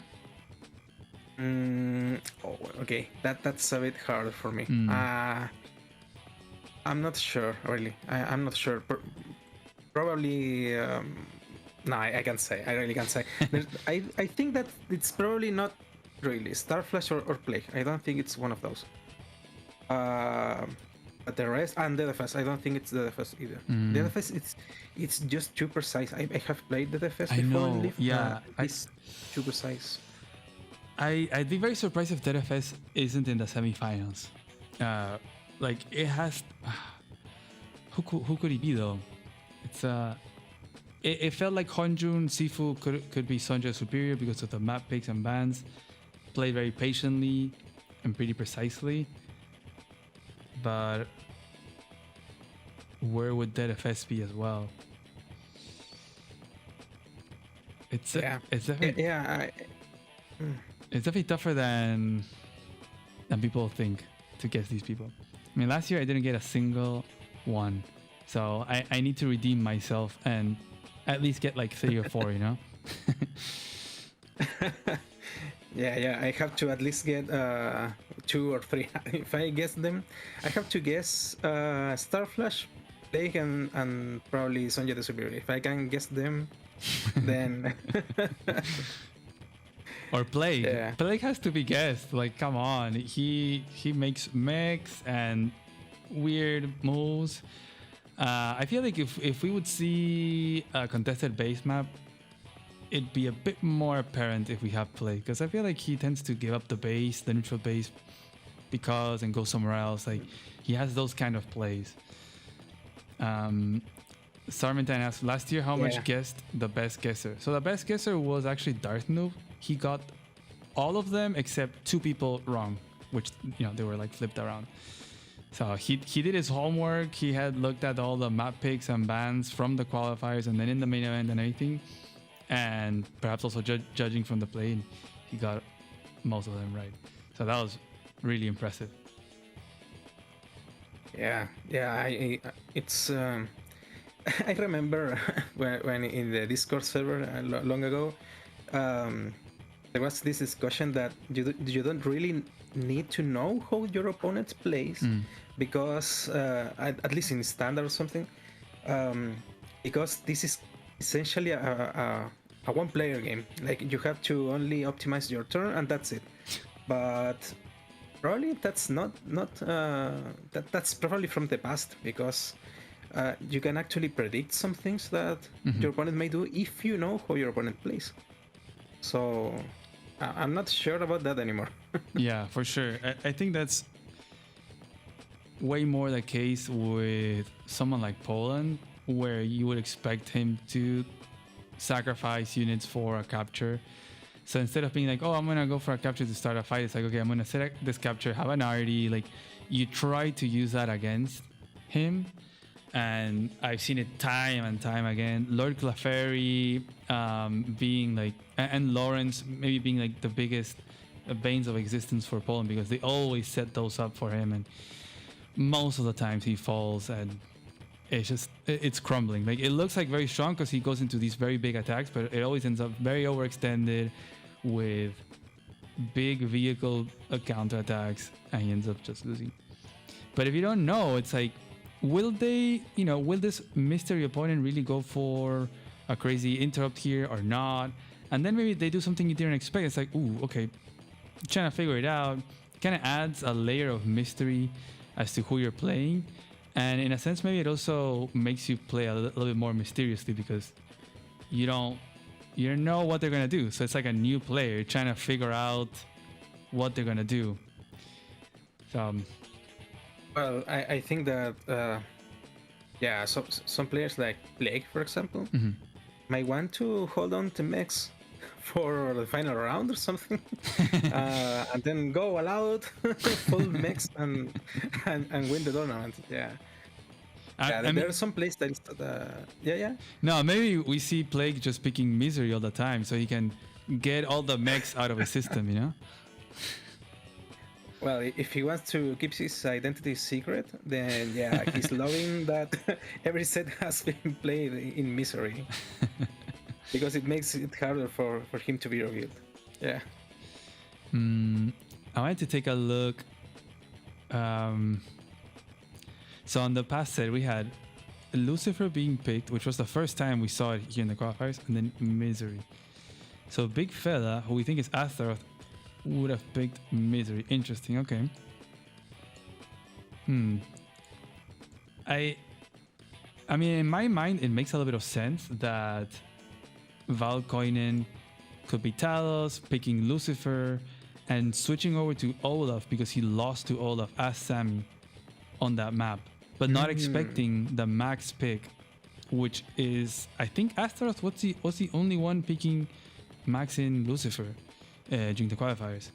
Okay, that's a bit hard for me. I'm not sure, really. I'm not sure. Probably. No, I can't say. I really can't say. I think that it's probably not really Starflash or Plague. I don't think it's one of those. But the rest, and DFS, I don't think it's DFS either. DFS, it's just too precise. I have played the DFS before in Leaf. Yeah, it's too precise. I'd be very surprised if DFS isn't in the semifinals. Like it has. Who could he be though? It's it felt like Honjun Sifu could be Sonja superior because of the map picks and bans. Played very patiently and pretty precisely. But where would DFS be as well? It's definitely it's definitely tougher than people think to guess these people. I mean, last year I didn't get a single one. So I need to redeem myself and at least get like 3 or 4, you know? Yeah, I have to at least get 2 or 3. If I guess them, I have to guess Starflash, Plague, and probably Sonja the Superior. If I can guess them, then... Or Plague. Yeah. Plague has to be guessed. Like, come on. He makes mechs and weird moves. I feel like if we would see a contested base map, it'd be a bit more apparent if we have Plague, because I feel like he tends to give up the base, the neutral base, and go somewhere else. Like, he has those kind of plays. Sarmentine asked, last year how much guessed the best guesser? So the best guesser was actually Darth Noob. He got all of them except 2 people wrong, which, you know, they were like flipped around. So he did his homework. He had looked at all the map picks and bans from the qualifiers and then in the main event and everything. And perhaps also judging from the play, he got most of them right. So that was really impressive. Yeah. It's I remember when in the Discord server long ago, there was this discussion that you don't really need to know how your opponent plays, because at least in standard or something, because this is essentially a one-player game. Like, you have to only optimize your turn and that's it. But probably that's not that's probably from the past, because you can actually predict some things that your opponent may do if you know how your opponent plays. So I'm not sure about that anymore. Yeah, for sure. I think that's way more the case with someone like Poland, where you would expect him to sacrifice units for a capture. So instead of being like, oh, I'm gonna go for a capture to start a fight, it's like, okay, I'm gonna set this capture, have an RD. Like, you try to use that against him, and I've seen it time and time again. Lord Clefairy being like, and Lawrence maybe being like the biggest banes of existence for Poland, because they always set those up for him, and most of the times he falls and it's crumbling. Like, it looks like very strong because he goes into these very big attacks, but it always ends up very overextended with big vehicle counterattacks, and he ends up just losing. But if you don't know, it's like, will this mystery opponent really go for a crazy interrupt here or not? And then maybe they do something you didn't expect. It's like, ooh, okay, trying to figure it out. It kind of adds a layer of mystery as to who you're playing. And in a sense, maybe it also makes you play a little bit more mysteriously, because you don't know what they're going to do. So it's like a new player trying to figure out what they're going to do. So, well, I think that, so some players like Plague, for example, might want to hold on to mechs for the final round or something, and then go all out, full mechs, and win the tournament. Yeah. There are some plays that No, maybe we see Plague just picking Misery all the time, so he can get all the mechs out of his system, you know? Well, if he wants to keep his identity secret, then yeah, he's loving that every set has been played in Misery. Because it makes it harder for him to be revealed. Yeah. I wanted to take a look. So on the past set, we had Lucifer being picked, which was the first time we saw it here in the qualifiers, and then Misery. So Big Fella, who we think is Astaroth, would have picked Misery. Interesting. Okay. I mean, in my mind, it makes a little bit of sense that Valkoinen could be Talos, picking Lucifer, and switching over to Olaf because he lost to Olaf as Sammy on that map, but not expecting the max pick, which is, I think, Astaroth was the only one picking max in Lucifer during the qualifiers.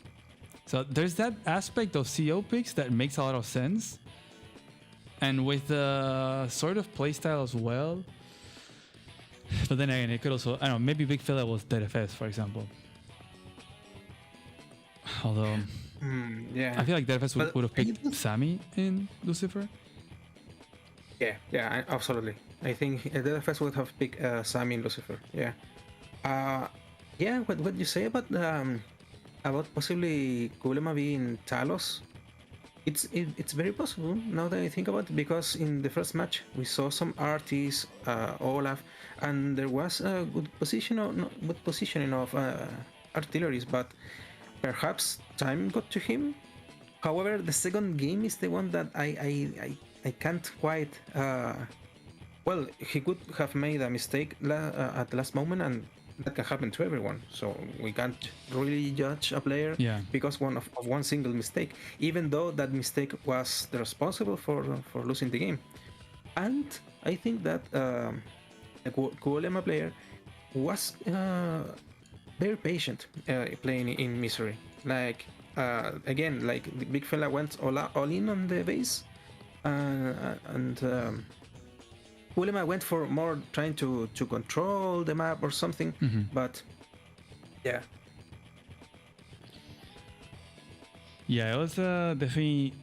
So there's that aspect of CO picks that makes a lot of sense, and with the sort of playstyle as well. But then again, it could also, I don't know, maybe Big Fella was Dead FS, for example. Although, Yeah. I feel like DFS would have picked Sammy in Lucifer. Yeah, absolutely. I think DFS would have picked Sammy in Lucifer. Yeah. Yeah. What you say about possibly Kulema being Talos? It's very possible now that I think about it, because in the first match we saw some artists, Olaf, and there was a good positioning of artilleries, but perhaps time got to him. However, the second game is the one that I can't quite. Well, he could have made a mistake at the last moment, and that can happen to everyone. So we can't really judge a player because of one single mistake, even though that mistake was the responsible for losing the game. And I think that the Kuolema player was very patient playing in Misery. Like again, like the big fella went all in on the base, and Ulema went for more trying to control the map or something, but yeah. Yeah, it was definitely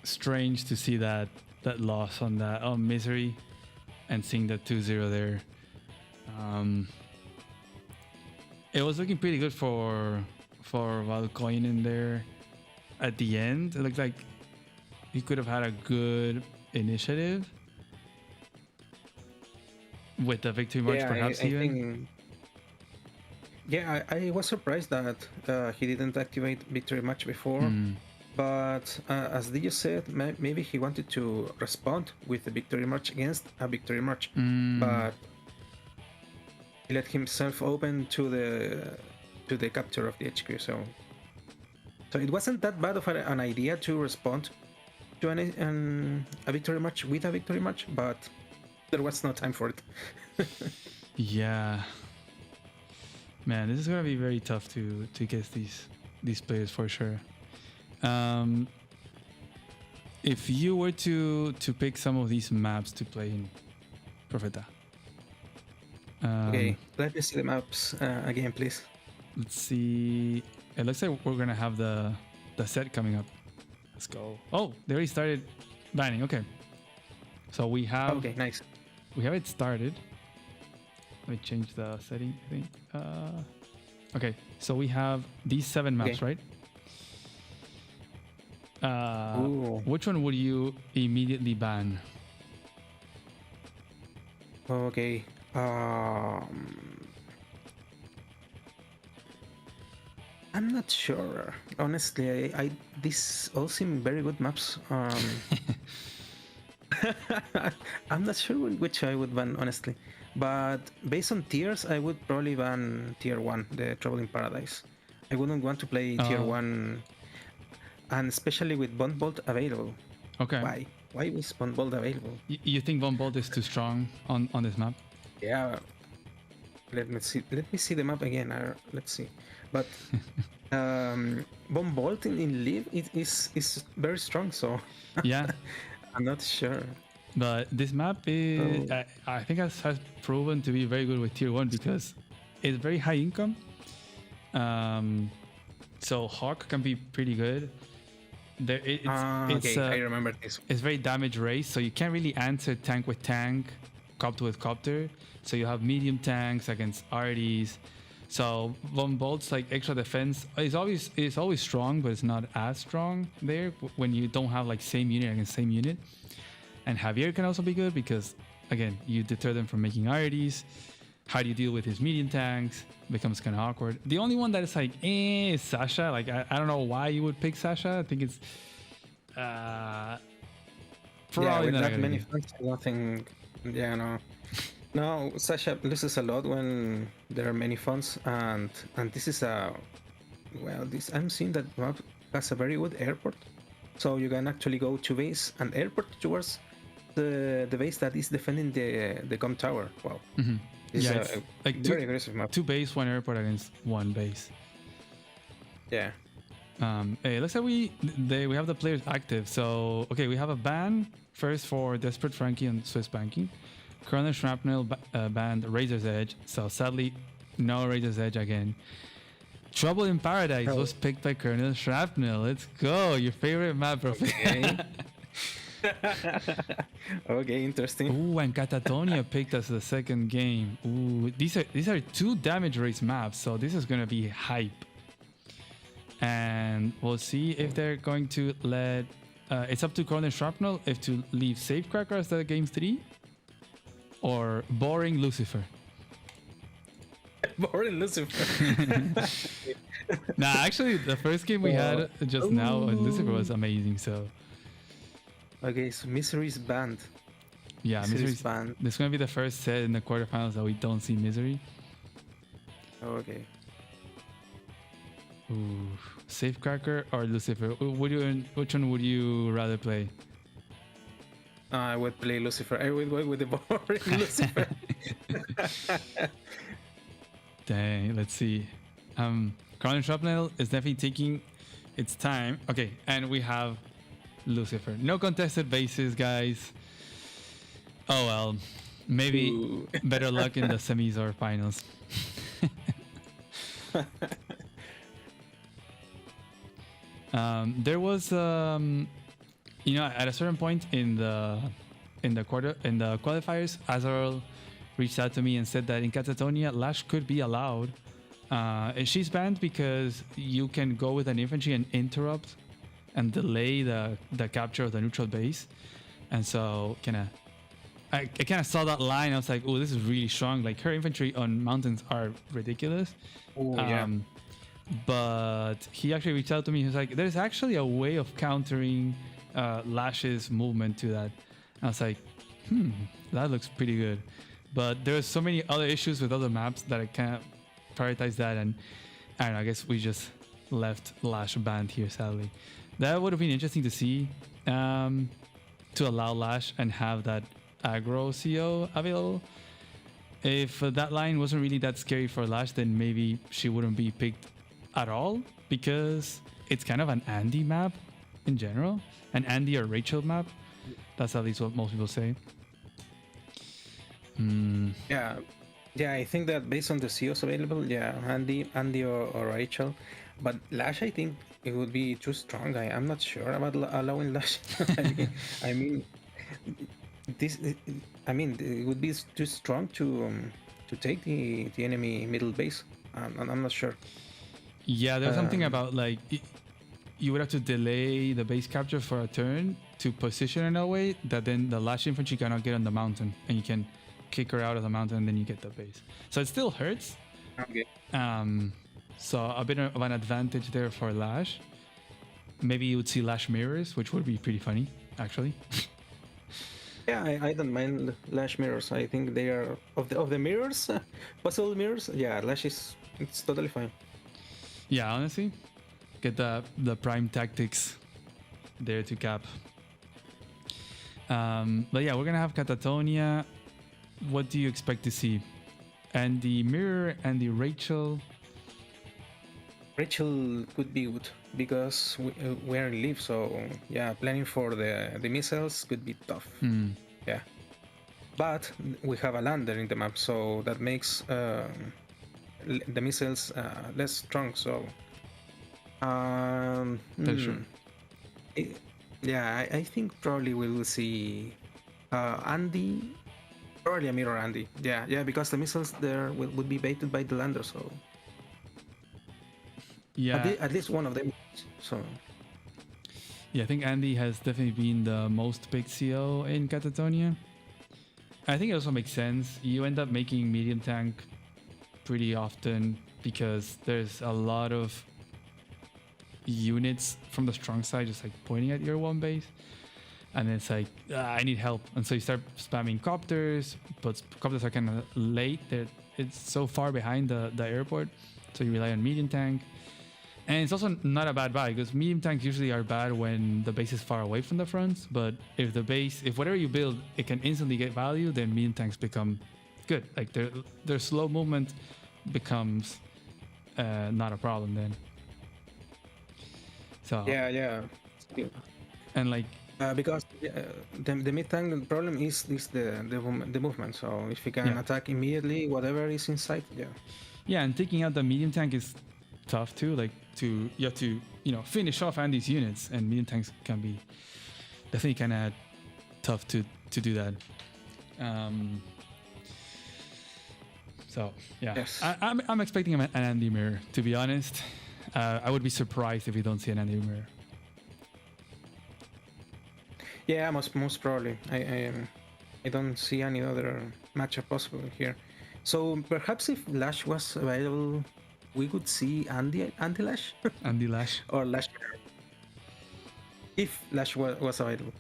strange to see that loss on that Misery and seeing the 2-0 there. It was looking pretty good for Valkoinen there at the end. It looked like he could have had a good initiative with the victory march, perhaps even. I was surprised that he didn't activate victory march before, but as DJ said, maybe he wanted to respond with the victory march against a victory march, but he let himself open to the capture of the HQ. So it wasn't that bad of an idea to respond to a victory march with a victory march, but there was no time for it. Yeah, man, this is gonna be very tough to get these players for sure. If you were to pick some of these maps to play in Profeta, okay, let me see the maps again, please. Let's see. It looks like we're gonna have the set coming up. Let's go. Oh, they already started banning. Okay, so we have. Okay, nice. We have it started. Let me change the setting, I think. Okay, so we have these 7 maps, right? Which one would you immediately ban? Okay. I'm not sure. Honestly, these all seem very good maps. I'm not sure which I would ban, honestly. But based on tiers, I would probably ban tier 1, the Trouble in Paradise. I wouldn't want to play tier 1, and especially with Bond Bolt available. Okay. Why? Why is Bond Bolt available? You think Bond Bolt is too strong on this map? Yeah. Let me see the map again. Let's see. But Bond Bolt in Live is very strong, so yeah. I'm not sure. But this map is, I think, has proven to be very good with tier 1 because it's very high income. So Hawk can be pretty good. Okay, I remember this. It's very damage race, so you can't really answer tank with tank, copter with copter. So you have medium tanks against arties. So Von Bolt's like extra defense is always strong, but it's not as strong there when you don't have like same unit against same unit. And Javier can also be good because, again, you deter them from making arties. How do you deal with his medium tanks? Becomes kind of awkward. The only one that is like, is Sasha. Like, I don't know why you would pick Sasha. I think it's probably with that many funds, nothing. Yeah, no, Sasha loses a lot when there are many funds, and this is I'm seeing that map has a very good airport, so you can actually go to base and airport towards the base that is defending the com tower. Wow. It's like very aggressive map. 2 base, 1 airport against 1 base. Yeah. It looks like we have the players active. So okay, we have a ban first for Desperate Frankie and Swiss Banking. Colonel Shrapnel banned Razor's Edge. So sadly, no Razor's Edge again. Trouble in Paradise was picked by Colonel Shrapnel. Let's go. Your favorite map, bro. Okay. Okay, interesting. Ooh, and Catatonia picked as the second game. Ooh, these are 2 damage race maps, so this is gonna be hype. And we'll see if they're going to let. It's up to Colonel Shrapnel if to leave Safecracker as the game 3 or Boring Lucifer. Boring Lucifer. Nah, actually, the first game we had just now on Lucifer was amazing. So. Okay, so Misery's banned. Yeah, Misery's banned. This is gonna be the first set in the quarterfinals that we don't see Misery. Okay. Ooh, Safecracker or Lucifer? Which one would you rather play? I would play Lucifer. I would go with the boring Lucifer. Dang, let's see. Colonel Shrapnel is definitely taking its time. Okay, and we have Lucifer. No contested bases, guys. Oh well, maybe better luck in the semis or finals. There was, at a certain point in the qualifiers, Azrael reached out to me and said that in Catatonia, Lash could be allowed. She's banned because you can go with an infantry and interrupt and delay the capture of the neutral base. And so I kind of saw that line. I was like, oh, this is really strong. Like her infantry on mountains are ridiculous. Yeah. But he actually reached out to me. He was like, there's actually a way of countering Lash's movement to that. And I was like, that looks pretty good. But there's so many other issues with other maps that I can't prioritize that. And I don't know, I guess we just left Lash banned here, sadly. That would have been interesting to see, to allow Lash and have that aggro CO available. If that line wasn't really that scary for Lash, then maybe she wouldn't be picked at all, because it's kind of an Andy map in general, an Andy or Rachel map. That's at least what most people say. Yeah, I think that based on the COs available, Andy or Rachel, but Lash, I think it would be too strong. I'm not sure about allowing Lash. I mean, it would be too strong to take the enemy middle base. I'm not sure. Yeah, there's something about like you would have to delay the base capture for a turn to position in a way that then the Lash infantry cannot get on the mountain, and you can kick her out of the mountain and then you get the base. So it still hurts. Okay. So a bit of an advantage there for Lash. Maybe you would see Lash mirrors, which would be pretty funny, actually. Yeah, I don't mind Lash mirrors. I think they are of the mirrors, puzzle mirrors. Yeah, Lash it's totally fine. Yeah, honestly, get the prime tactics there to cap. But yeah, we're gonna have Catatonia. What do you expect to see? And the mirror and the Rachel. Rachel could be good because we are in leave, so yeah, planning for the missiles could be tough. Yeah, but we have a lander in the map, so that makes the missiles less strong. So That's true. I think probably we will see Andy, probably a mirror Andy. Yeah, because the missiles there would be baited by the lander, so yeah, at least one of them. So yeah, I think Andy has definitely been the most picked CO in Catatonia. I think it also makes sense. You end up making medium tank pretty often because there's a lot of units from the strong side just like pointing at your one base, and it's like I need help, and so you start spamming copters, but copters are kind of late. It's so far behind the airport, so you rely on medium tank. And it's also not a bad buy because medium tanks usually are bad when the base is far away from the fronts, but if whatever you build it can instantly get value, then medium tanks become good. Like their slow movement becomes not a problem then. So yeah. And like because the mid tank problem is the movement. So if you can attack immediately whatever is inside, and taking out the medium tank is tough too. Like you have to finish off Andy's units, and medium tanks can be definitely kind of tough to do that. So yeah, Yes. I'm expecting an Andy mirror, to be honest. I would be surprised if we don't see an Andy mirror. Yeah, most probably. I don't see any other matchup possible here. So perhaps if Lash was available, we could see Andy Lash Andy Lash. or Lash if Lash was available.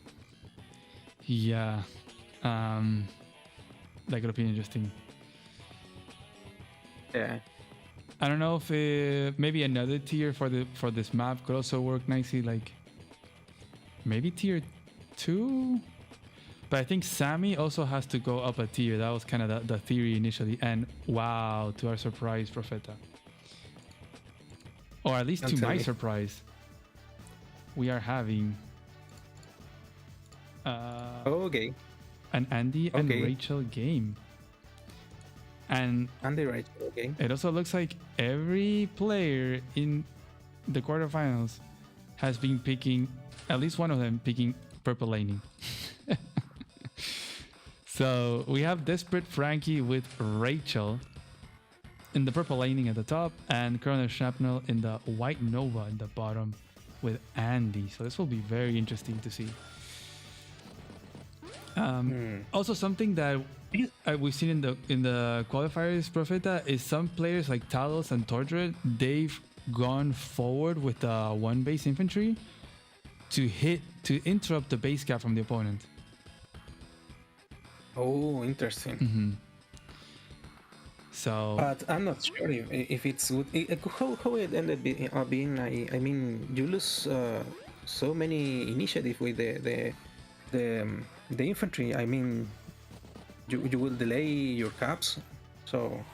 Yeah, that could be interesting. Yeah. I don't know if maybe another tier for this map could also work nicely. Like maybe tier 2. But I think Sammy also has to go up a tier. That was kind of the theory initially. And wow, to our surprise, Profeta. Or at least to my surprise, we are having Okay. an Andy and Rachel game. And Andy Rachel, okay. It also looks like every player in the quarterfinals has been picking, at least one of them picking purple laning. So we have Desperate Frankie with Rachel in the purple laning at the top, and Colonel Shrapnel in the white Nova in the bottom with Andy. So this will be very interesting to see. Also, something that we've seen in the qualifiers, Profeta, is some players like Talos and Tordred, they've gone forward with the one base infantry to interrupt the base cap from the opponent. Oh, interesting. So, but I'm not sure if it's good. How it ended being. I mean, you lose so many initiative with the infantry. I mean, you will delay your caps. So,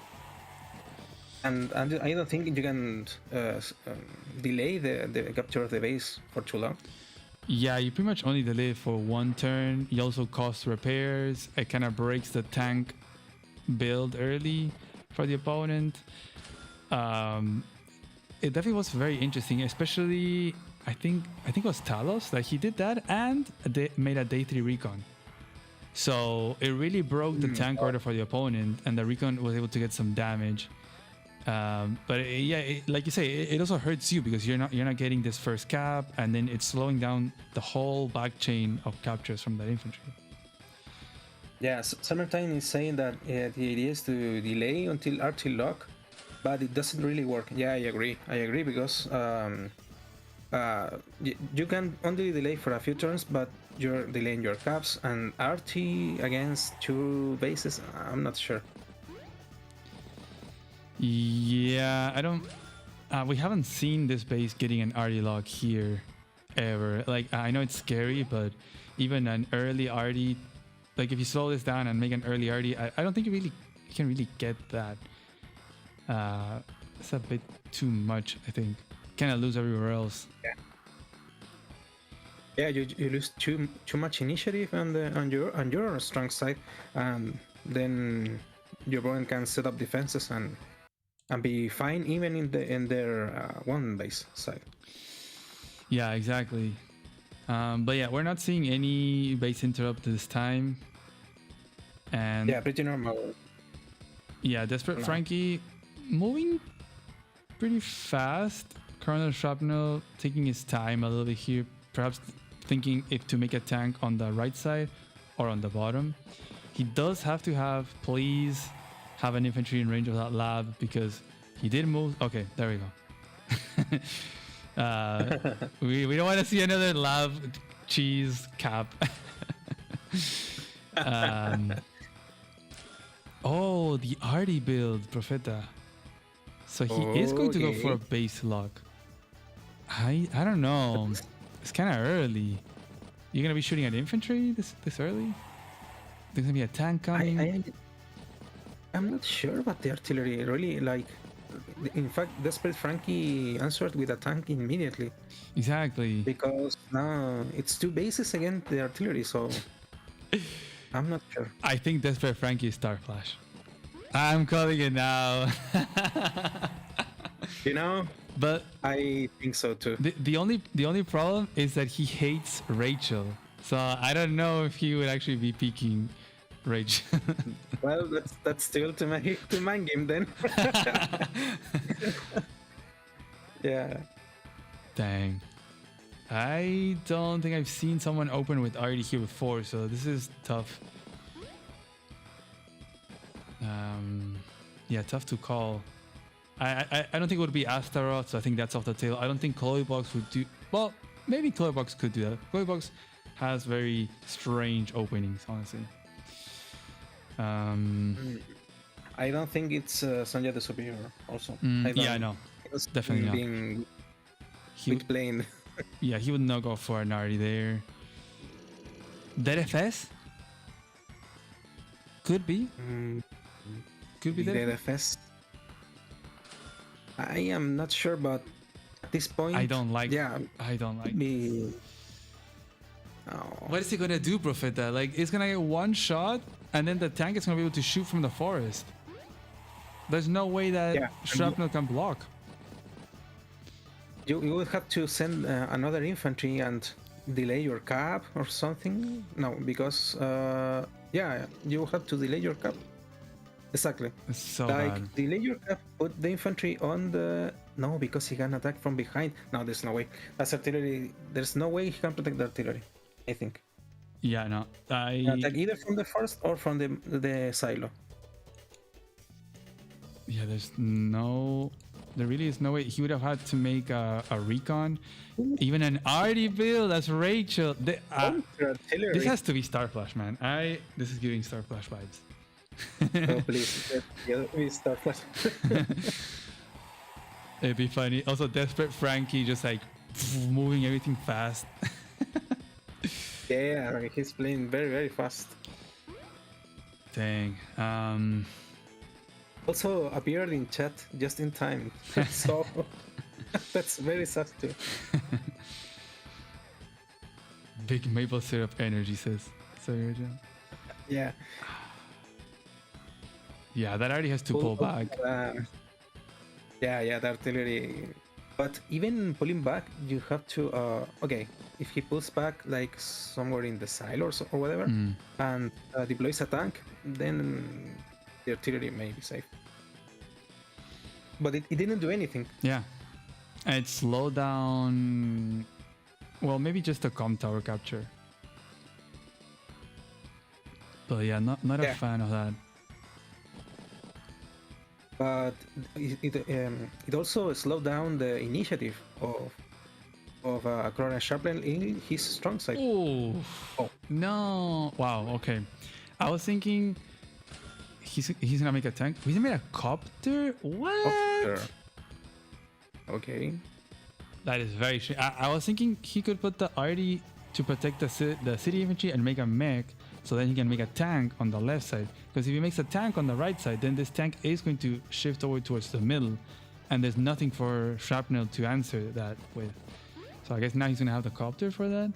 and I don't think you can delay the capture of the base for too long. Yeah, you pretty much only delay it for one turn. You also cost repairs. It kind of breaks the tank build early for the opponent. It definitely was very interesting, especially I think it was Talos that he did that and they made a day 3 recon. So it really broke the tank order for the opponent, and the recon was able to get some damage. But like you say, it also hurts you because you're not getting this first cap, and then it's slowing down the whole back chain of captures from that infantry. Yeah, Summertime is saying that the idea is to delay until RT lock, but it doesn't really work. Yeah, I agree because you can only delay for a few turns, but you're delaying your caps, and RT against 2 bases, I'm not sure. Yeah, I don't. We haven't seen this base getting an RD lock here ever. Like, I know it's scary, but even an early RD, like if you slow this down and make an early RD, I don't think you can really get that. It's a bit too much, I think. Kind of lose everywhere else. Yeah, you lose too much initiative on your strong side, and then your opponent can set up defenses and be fine even in their one base side. Yeah, exactly. But yeah, we're not seeing any base interrupt this time. And yeah, pretty normal. Yeah, Desperate Frankie moving pretty fast. Colonel Shrapnel taking his time a little bit here, perhaps thinking if to make a tank on the right side or on the bottom. He does have to please have an infantry in range of that lab, because he did move. Okay, there we go. We don't want to see another lab cheese cap. Oh, the arty build, Profeta. So he is going to go for a base lock. I don't know. It's kind of early. You're gonna be shooting at infantry this early? There's gonna be a tank coming. I'm not sure, but the artillery really, like, in fact, Desperate Frankie answered with a tank immediately. Exactly. Because now it's 2 bases against the artillery, so I'm not sure. I think Desperate Frankie is Star Flash. I'm calling it now. You know, But I think so too. the only problem is that he hates Rachel. So I don't know if he would actually be peeking Rachel. Well, that's still to mind game then. Yeah. Dang. I don't think I've seen someone open with Artie here before, so this is tough. Yeah, tough to call. I don't think it would be Astaroth, so I think that's off the tail. I don't think Box would do... Well, maybe Box could do that. Box has very strange openings, honestly. I don't think it's Sanjay the Superior also. Yeah, I know. Definitely not. Being He would playing. Yeah, he would not go for an Artie there. DFS? Could be. Could be DFS. I am not sure, but at this point, I don't like. Yeah, I don't like. Oh. What is he gonna do, Profeta? Like, it's gonna get one shot, and then the tank is gonna be able to shoot from the forest. There's no way that shrapnel can block. You would have to send another infantry and delay your cap or something. No, because you have to delay your cap. Exactly. It's so like bad. delay your cap, put the infantry on the... No, because he can attack from behind. No, there's no way. That's artillery. There's no way he can protect the artillery, I think. Yeah, no. Attack either from the forest or from the silo. Yeah, there really is no way. He would have had to make a recon. Even an Artie build, that's Rachel. This has to be Star Flash, man. This is giving Star Flash vibes. Oh, please. We Star Flash. It'd be funny. Also, Desperate Frankie just like moving everything fast. Yeah, he's playing very, very fast. Dang. Also appeared in chat just in time. So that's very sad too. Big maple syrup energy, says Sergio. Yeah. Yeah, that already has to pull back. Yeah, the artillery. But even pulling back, you have to. Okay, if he pulls back like somewhere in the silo or whatever, and deploys a tank, then the artillery may be safe. But it didn't do anything. Yeah, and it slowed down. Well, maybe just a com tower capture. But yeah, not a fan of that. But it also slowed down the initiative of Crown and Chaplin in his strong side. Oh no! Wow. Okay, I was thinking he's gonna make a tank. He's gonna make a copter. What? Copter. Okay. That is very strange. I was thinking he could put the Artie to protect the city infantry and make a mech, so then he can make a tank on the left side. Because if he makes a tank on the right side, then this tank is going to shift over towards the middle, and there's nothing for shrapnel to answer that with. So I guess now he's gonna have the copter for that.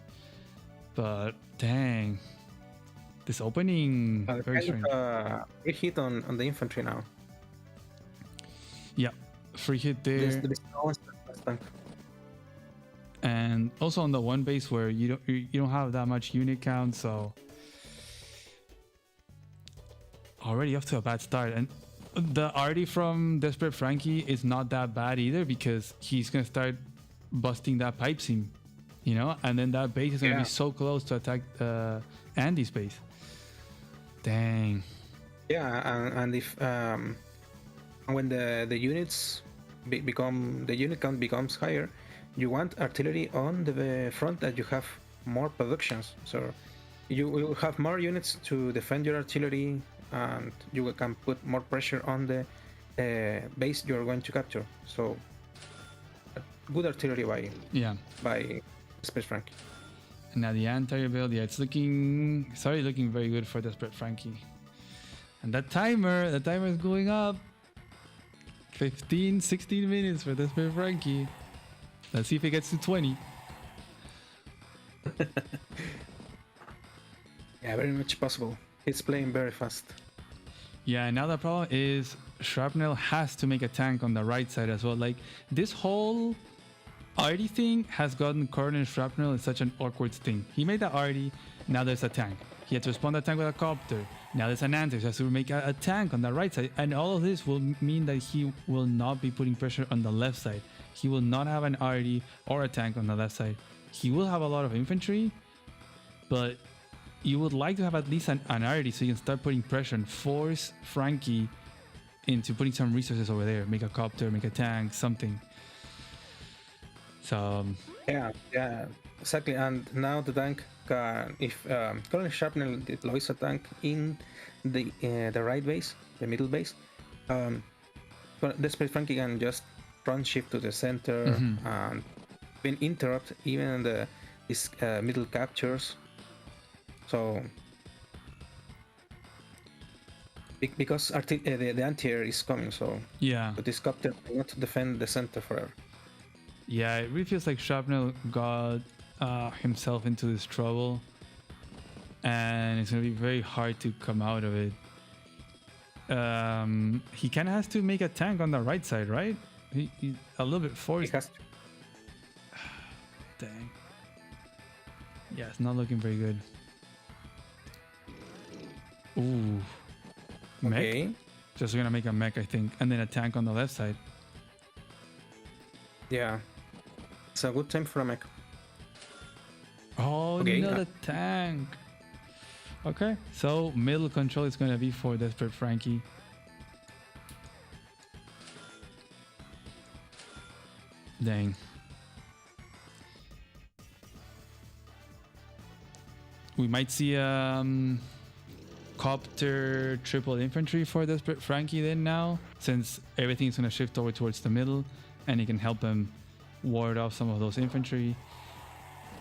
But dang, this opening very strange. Free hit on the infantry now. Yeah, free hit there. And also on the one base where you don't have that much unit count, so already off to a bad start. And the Artie from Desperate Frankie is not that bad either, because he's gonna start busting that pipe seam, and then that base is gonna be so close to attack Andy's base. Dang. Yeah, and if when the units the unit count becomes higher, you want artillery on the front that you have more productions. So you will have more units to defend your artillery, and you can put more pressure on the base you're going to capture. So good artillery by Desperate Frankie. And now the anti build, it's looking very good for Desperate Frankie. And that timer is going up. 16 minutes for Desperate Frankie. Let's see if it gets to 20. Yeah, very much possible. He's playing very fast. Yeah, now the problem is Shrapnel has to make a tank on the right side as well. Like, this whole arty thing has gotten Corner Shrapnel in such an awkward thing. He made the arty, now there's a tank. He had to respond to the tank with a copter. Now there's an answer, so he has to make a tank on the right side. And all of this will mean that he will not be putting pressure on the left side. He will not have an arty or a tank on the left side. He will have a lot of infantry, but you would like to have at least an arty so you can start putting pressure and force Frankie into putting some resources over there. Make a copter, make a tank, something. So yeah, exactly. And now the tank, if Colonel Shrapnel deploys a tank in the right base, the middle base, Desperate Frankie can just run shift to the center and even interrupt even these middle captures. So because the anti-air is coming, so yeah, but this copter cannot defend the center forever. Yeah, it really feels like Shrapnel got himself into this trouble, and it's gonna be very hard to come out of it. He kind of has to make a tank on the right side, right? He's a little bit forced. He has to. Dang. Yeah, it's not looking very good. Ooh. Mech? Okay. Just gonna make a mech, I think, and then a tank on the left side. Yeah. It's a good time for a mech. Oh, Okay, no, the tank. Okay, so middle control is gonna be for Desperate Frankie. Dang. We might see copter triple infantry for Desperate Frankie then now, since everything's gonna shift over towards the middle, and he can help him ward off some of those infantry.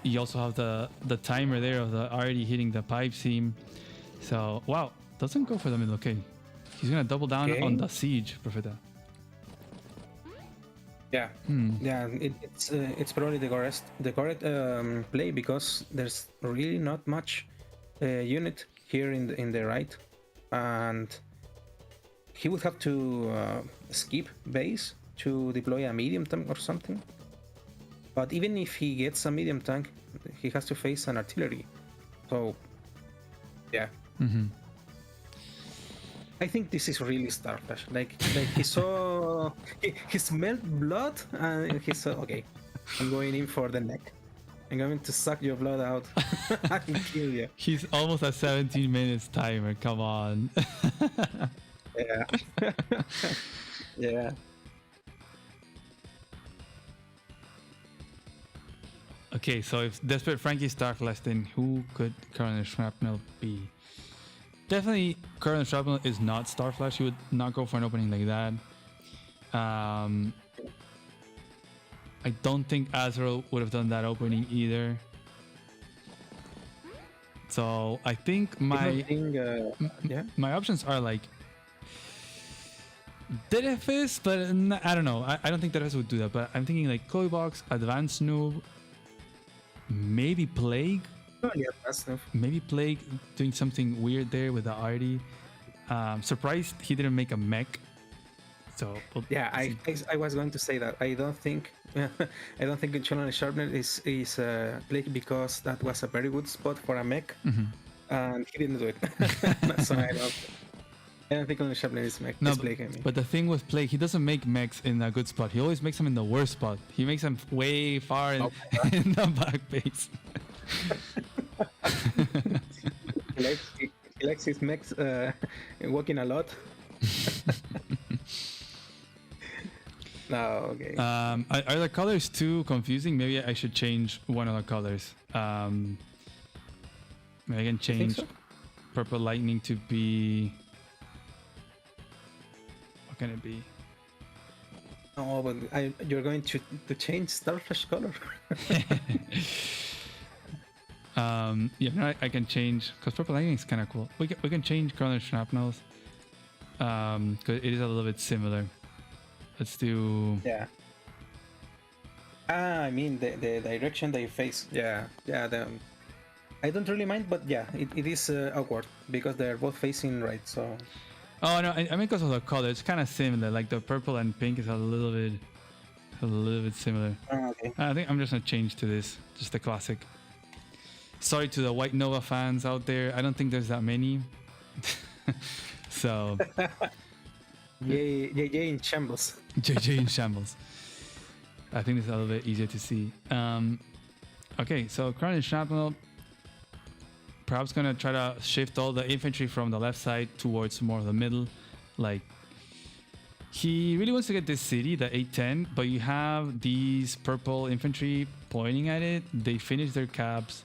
You also have the timer there of the already hitting the pipe seam. So wow, doesn't go for the middle. Okay, he's gonna double down on the siege, Profeta. Yeah, yeah, it's probably the correct play, because there's really not much unit here in the right, and he would have to skip base to deploy a medium tank or something. But even if he gets a medium tank, he has to face an artillery. So yeah. I think this is really Starflash. Like he saw, he smelled blood, and he said, "Okay, I'm going in for the neck. I'm going to suck your blood out and kill you." He's almost at 17 minutes timer. Come on. Yeah. Yeah. Okay, so if Desperate Frankie Starflash, then who could Colonel Shrapnel be? Definitely, Colonel Shrapnel is not Starflash. He would not go for an opening like that. I don't think Azrael would have done that opening either. So I think my options are like Derefis, but I don't know. I don't think Derefis would do that. But I'm thinking like Koi Box, Advanced Noob, maybe Plague. Yeah, that's enough. Maybe Plague doing something weird there with the arty. Surprised he didn't make a mech. So yeah, I was going to say that I don't think Colonel Shrapnel is Plague, because that was a very good spot for a mech, and he didn't do it. So I don't think Colonel Shrapnel is mech. No, Plague, I mean. But the thing with Plague, he doesn't make mechs in a good spot. He always makes them in the worst spot. He makes them way far in the back base. He likes his mechs walking a lot. No, okay. Are the colors too confusing? Maybe I should change one of the colors. Maybe I can change Purple Lightning to be... What can it be? Oh, but you're going to change Starflash color. Yeah, no, I can change, because Purple Lightning is kind of cool. We can change Colonel Shrapnels, because it is a little bit similar. Let's do... Yeah. I mean the direction they face. Yeah. I don't really mind, but yeah, it is awkward because they're both facing right. So Oh no, I mean because of the color, it's kind of similar. Like the purple and pink is a little bit similar. Okay. I think I'm just gonna change to this, just the classic. Sorry to the White Nova fans out there. I don't think there's that many. So. Yay in shambles. JJ in shambles. I think it's a little bit easier to see. Okay, so Crown and Shrapnel perhaps gonna try to shift all the infantry from the left side towards more of the middle. Like, he really wants to get this city, the 810, but you have these purple infantry pointing at it. They finish their caps.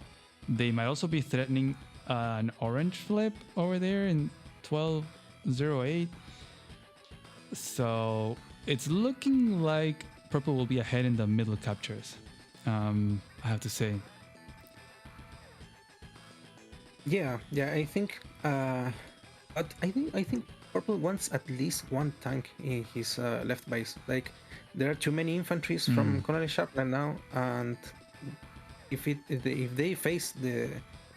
They might also be threatening an orange flip over there in 1208. So it's looking like purple will be ahead in the middle captures. I have to say. Yeah, I think. But I think purple wants at least one tank in his left base. Like, there are too many infantries from Colonel Sharpnel now, and if they face the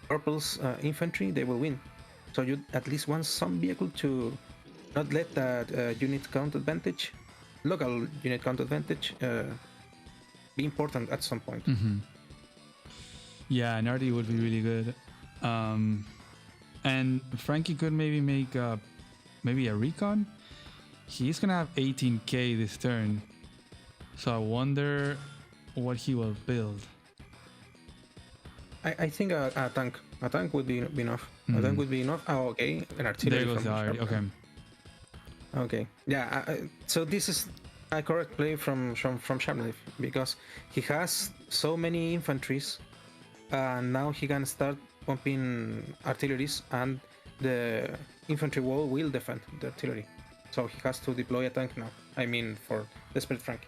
purple's infantry, they will win. So you at least want some vehicle to not let that unit count advantage, local unit count advantage, be important at some point. Yeah, an RD would be really good. And Frankie could maybe make maybe a recon. He's gonna have 18k this turn, so I wonder what he will build. I think a tank would be enough. A tank would be enough. Oh, okay, an artillery. There goes the RD. Okay. Okay. Yeah. So this is a correct play from Sharpnel, because he has so many infantries, and now he can start pumping artilleries, and the infantry wall will defend the artillery. So he has to deploy a tank now. I mean, for Desperate Frankie.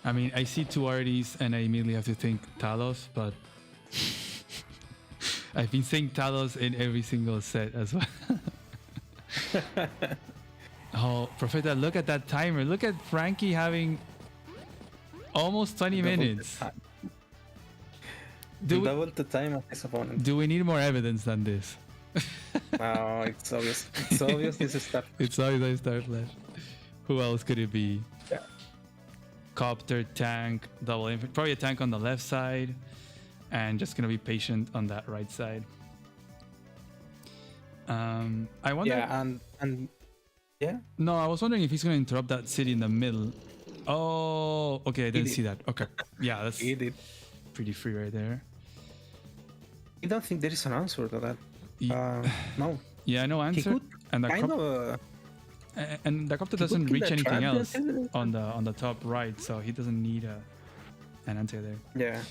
I mean, I see two RDs and I immediately have to think Talos, but I've been saying Talos in every single set as well. Oh, Profeta, look at that timer. Look at Frankie having almost 20 minutes. Double the time of his opponent. Do we need more evidence than this? No, it's obvious. It's obvious this is stuff. It's always Star Flash. Who else could it be? Yeah. Copter, tank, double infantry. Probably a tank on the left side. And just going to be patient on that right side. I wonder... Yeah, and yeah? No, I was wondering if he's going to interrupt that city in the middle. Oh, okay, I didn't see that. Okay. Yeah, that's pretty free right there. I don't think there is an answer to that. No. Yeah, no answer. And the copter doesn't reach anything else on the top right, so he doesn't need an answer there. Yeah.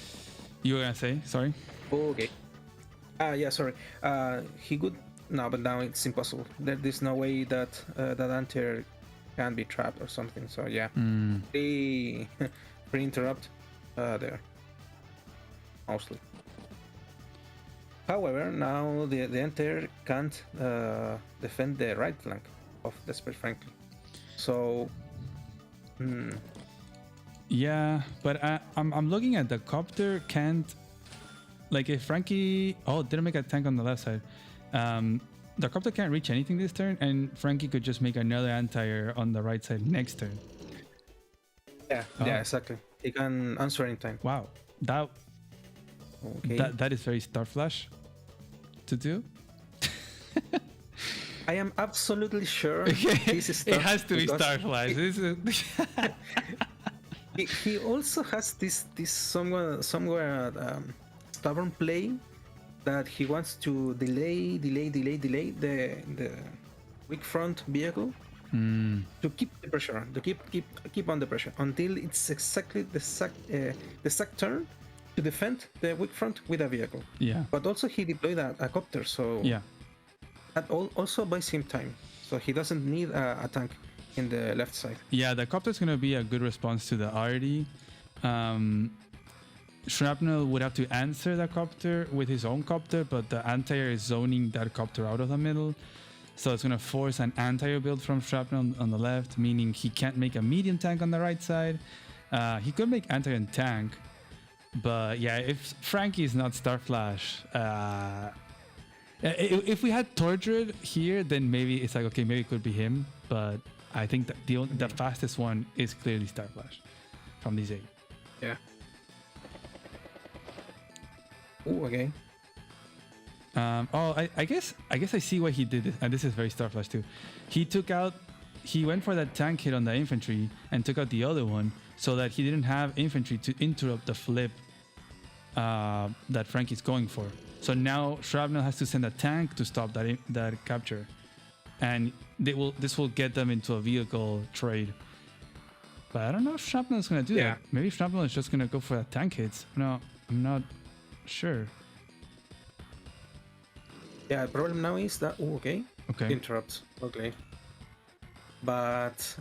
You were gonna say? Sorry. Okay. Yeah, sorry. He could. No, but now it's impossible. There's no way that that anti can be trapped or something. So yeah, free interrupt there mostly. However, now the enter can't defend the right flank of Desperate Frankie. So. Yeah, but I'm looking at the copter can't, like, if Frankie didn't make a tank on the left side, the copter can't reach anything this turn, and Frankie could just make another anti-air on the right side next turn. Yeah, exactly. He can answer anytime. Wow, that is very Star Flash to do. I am absolutely sure this is Star. It has to be Star Flash. He also has this somewhere stubborn play that he wants to delay the weak front vehicle to keep the pressure, to keep on the pressure until it's exactly the sack turn to defend the weak front with a vehicle. Yeah. But also he deployed a copter, so yeah, that also buys him time, so he doesn't need a tank in the left side. Yeah, the copter is going to be a good response to the RD. Shrapnel would have to answer the copter with his own copter, but the anti-air is zoning that copter out of the middle. So it's going to force an anti-air build from Shrapnel on the left, meaning he can't make a medium tank on the right side. He could make anti-air and tank, but yeah, if Frankie is not Star Flash, If we had Tortured here, then maybe it's like, okay, maybe it could be him. But I think that the fastest one is clearly Starflash from these 8. Yeah. Oh, okay. I guess I see why he did this, and this is very Starflash too. He went for that tank hit on the infantry and took out the other one so that he didn't have infantry to interrupt the flip that Frankie's going for. So now Shrapnel has to send a tank to stop that capture, and this will get them into a vehicle trade. But I don't know if Shrapnel is gonna do that. Maybe Shrapnel is just gonna go for that tank hits. No, I'm not sure. Yeah, the problem now is that okay. Interrupts. Okay. But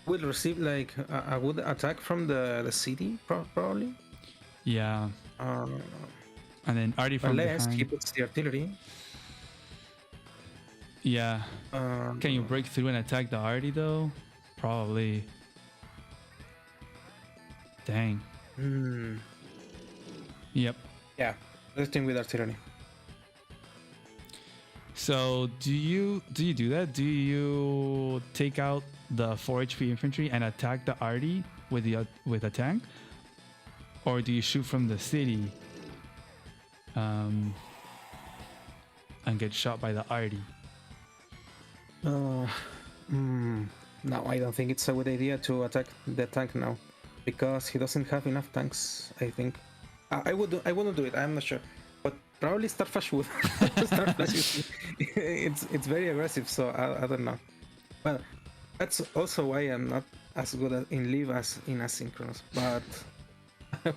we'll receive like a good attack from the city probably. Yeah. And then Artie from unless behind. He puts the artillery. Yeah. Can you break through and attack the Artie though? Probably. Dang. Yep. Yeah. Let's thing with artillery. So do you do that? Do you take out the 4 HP infantry and attack the Artie with a tank, or do you shoot from the city and get shot by the Artie? No, I don't think it's a good idea to attack the tank now, because he doesn't have enough tanks. I think I wouldn't do it. I'm not sure. Probably Starflash would. Starflash it's very aggressive, so I don't know. Well, that's also why I'm not as good in live as in asynchronous, but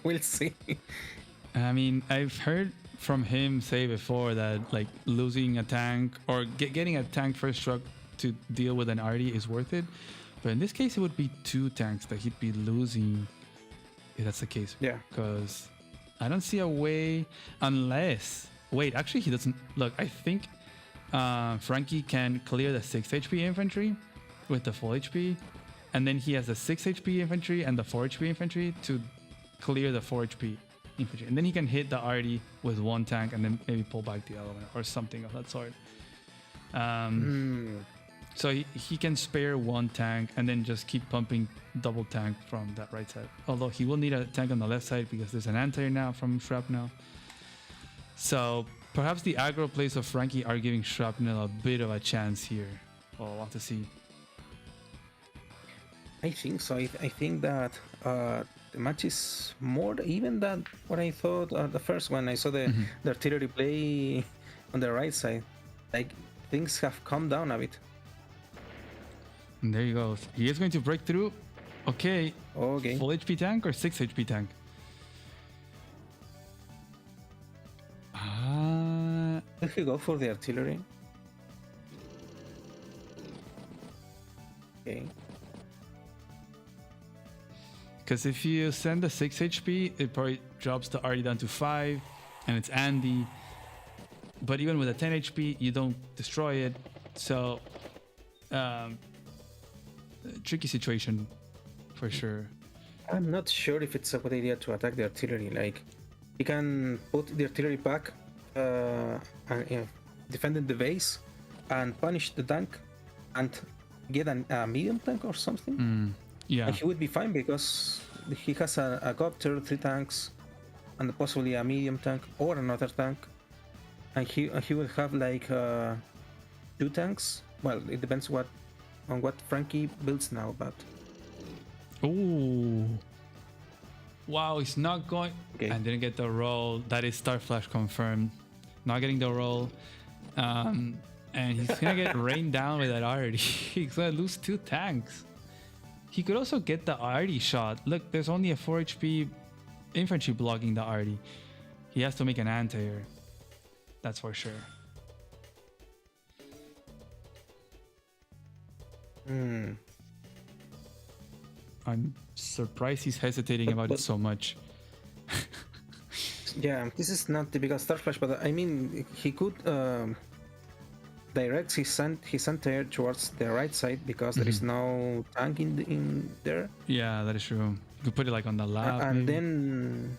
we'll see. I mean, I've heard from him say before that like losing a tank or getting a tank first truck to deal with an Artie is worth it, but in this case it would be 2 tanks that he'd be losing if that's the case. Yeah, because I don't see a way unless... Wait, actually he doesn't... Look, I think Frankie can clear the 6 HP infantry with the full HP, and then he has the 6 HP infantry and the 4 HP infantry to clear the 4 HP infantry. And then he can hit the Artie with 1 tank and then maybe pull back the other one or something of that sort. So he can spare 1 tank and then just keep pumping double tank from that right side. Although he will need a tank on the left side because there's an anti now from Shrapnel. So perhaps the aggro plays of Frankie are giving Shrapnel a bit of a chance here. Well, we'll have to see. I think so. I think that the match is more even than what I thought the first one. I saw the artillery play on the right side. Like things have calmed down a bit. And there he goes. He is going to break through. Okay. Okay. Full HP tank or 6 HP tank? If we go for the artillery. Okay. Because if you send the 6 HP, it probably drops the Artie down to 5, and it's Andy. But even with a 10 HP, you don't destroy it. So, tricky situation for sure. I'm not sure if it's a good idea to attack the artillery. Like, you can put the artillery back and defend the base and punish the tank and get a medium tank or something. Yeah, and he would be fine because he has a copter, 3 tanks, and possibly a medium tank or another tank, and he will have like 2 tanks. Well, it depends on what Frankie builds now, but ooh, wow, he's not going. Okay. And didn't get the roll. That is Starflash confirmed. Not getting the roll, and he's gonna get rained down with that Artie. He's gonna lose 2 tanks. He could also get the Artie shot. Look, there's only a 4 HP infantry blocking the Artie. He has to make an anti-air. That's for sure. I'm surprised he's hesitating about it so much. Yeah, this is not typical Starflash, but I mean, he could direct his anti-air towards the right side because there is no tank in there. Yeah, that is true. You could put it like on the lap. And maybe. then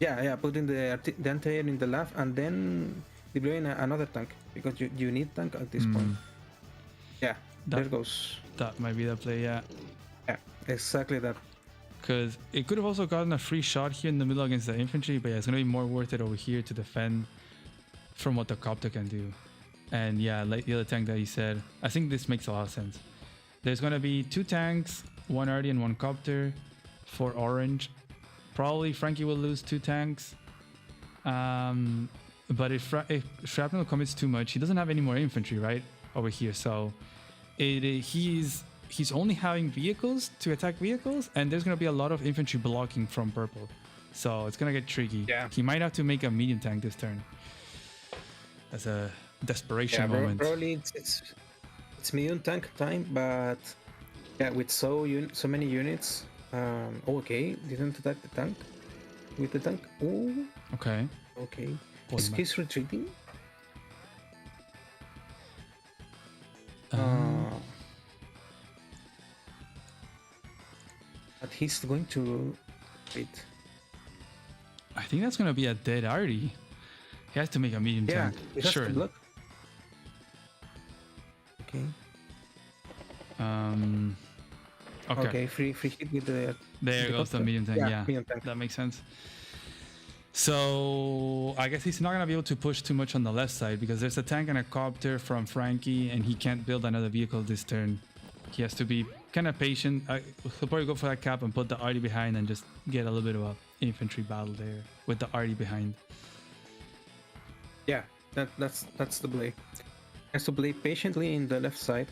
Yeah, putting the anti-air in the left and then deploying another tank because you need tank at this point. Yeah, there goes. That might be the play, yeah. Yeah, exactly that. Because it could have also gotten a free shot here in the middle against the infantry, but yeah, it's going to be more worth it over here to defend from what the copter can do. And yeah, like the other tank that he said, I think this makes a lot of sense. There's going to be 2 tanks, 1 RD and 1 copter for orange. Probably Frankie will lose 2 tanks. But if shrapnel commits too much, he doesn't have any more infantry, right? Over here. So he's only having vehicles to attack vehicles, and there's going to be a lot of infantry blocking from purple. So it's going to get tricky. Yeah. He might have to make a medium tank this turn. That's a desperation moment. Probably it's medium tank time, but yeah, with so many units. Okay, didn't attack the tank with the tank. Oh, okay. He's retreating. But he's going to wait. I think that's going to be a dead arty. He has to make a medium tank. Sure. Okay. Okay. Free hit with the. There goes the medium tank. Yeah, medium tank. That makes sense. So I guess he's not gonna be able to push too much on the left side because there's a tank and a copter from Frankie, and he can't build another vehicle this turn. He has to be kind of patient. He'll probably go for that cap and put the arty behind and just get a little bit of a infantry battle there with the arty behind. Yeah, that's the play. He has to play patiently in the left side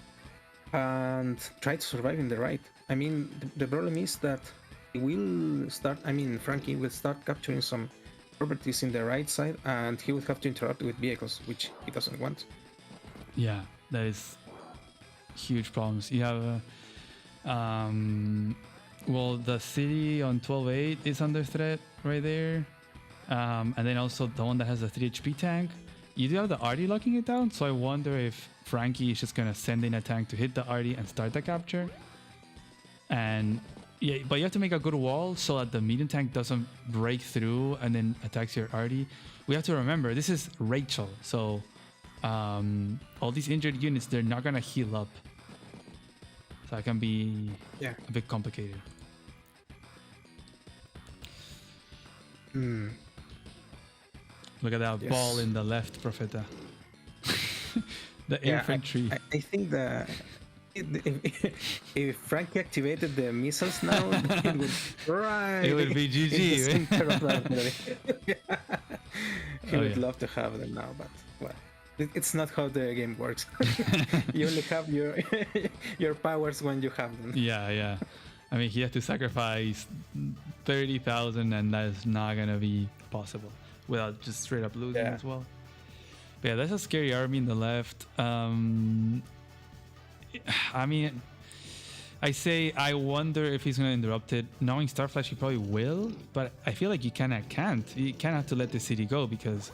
and try to survive in the right. I mean, the problem is that he will start. I mean, Frankie will start capturing some properties in the right side, and he will have to interact with vehicles, which he doesn't want. Yeah, that is huge problems. You have well, the city on 12-8 is under threat right there, and then also the one that has a 3 HP tank. You do have the arty locking it down, so I wonder if Frankie is just gonna send in a tank to hit the arty and start the capture. And yeah, but you have to make a good wall so that the medium tank doesn't break through and then attacks your arty. We have to remember this is Rachel, so all these injured units, they're not gonna heal up, so that can be a bit complicated. Look at that ball in the left, Profeta. The infantry. I think that if Frankie activated the missiles now, it would be GG. He would love to have them now, but well, it's not how the game works. You only have your powers when you have them. Yeah. I mean, he had to sacrifice 30,000, and that's not gonna be possible without just straight up losing as well. But yeah, that's a scary army in the left. I mean, I wonder if he's going to interrupt it. Knowing Starflash, he probably will, but I feel like you kind of can't. You kind of have to let the city go because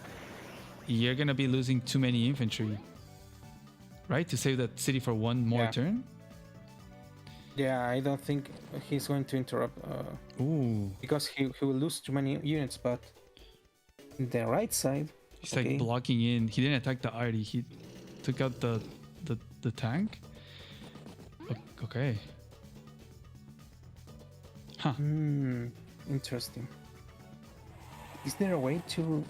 you're going to be losing too many infantry, right? To save that city for one more turn? Yeah, I don't think he's going to interrupt. Because he will lose too many units, but in the right side... He's like blocking in. He didn't attack the arty. He took out the tank. Okay. Huh. Interesting. Is there a way to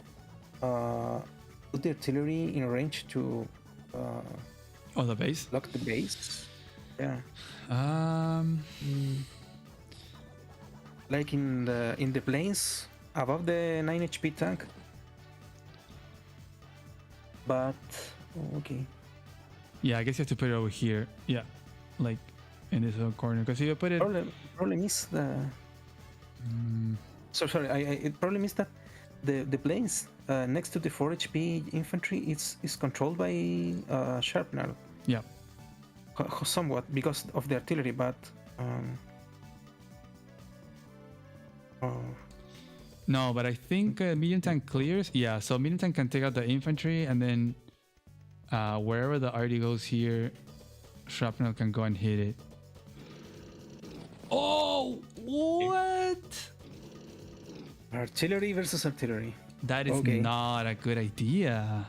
put the artillery in range to the base? Block the base? Yeah. Like in the planes above the 9 HP tank. But okay. Yeah, I guess you have to put it over here. Yeah, like in this corner. Because if you put it, problem is the. So sorry. Problem is that the planes next to the 4 HP infantry is controlled by sharpener. Yeah. Somewhat because of the artillery, but. No, but I think medium tank clears. Yeah, so medium tank can take out the infantry, and then wherever the arty goes here, shrapnel can go and hit it. Oh, what? Artillery versus artillery. That is not a good idea.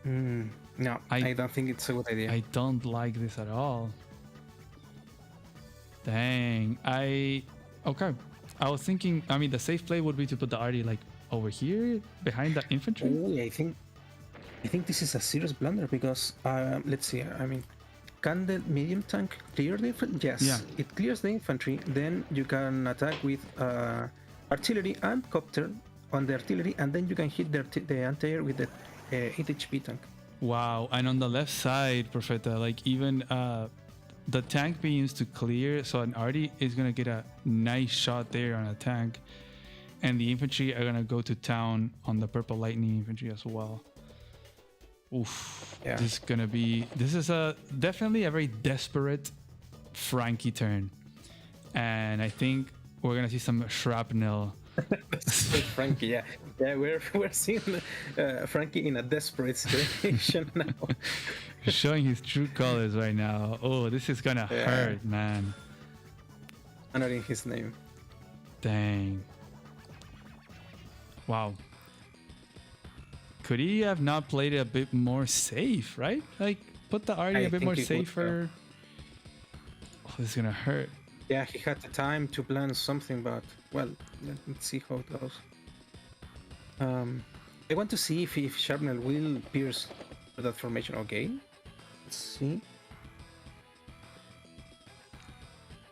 No, I don't think it's a good idea. I don't like this at all. Dang. Okay. I was thinking, I mean, the safe play would be to put the arty like over here behind the infantry. Oh, I think this is a serious blunder because let's see. I mean, can the medium tank clear the infantry? Yes, yeah. It clears the infantry. Then you can attack with artillery and copter on the artillery, and then you can hit the anti-air with the 8 HP tank. Wow. And on the left side, Profeta, like even the tank being used to clear, so an arty is gonna get a nice shot there on a tank, and the infantry are gonna go to town on the purple lightning infantry as well. Oof. Yeah. This is definitely a very desperate Frankie turn, and I think we're gonna see some shrapnel. Frankie, yeah, we're seeing Frankie in a desperate situation now. Showing his true colors right now. Oh, this is gonna hurt, man. Honoring his name. Dang. Wow. Could he have not played it a bit more safe, right? Like, put the arty a bit more safer. Oh, this is gonna hurt. Yeah, he had the time to plan something, but, well, let's see how it goes. I want to see if Sharpnel will pierce that formation. Okay. Let's see.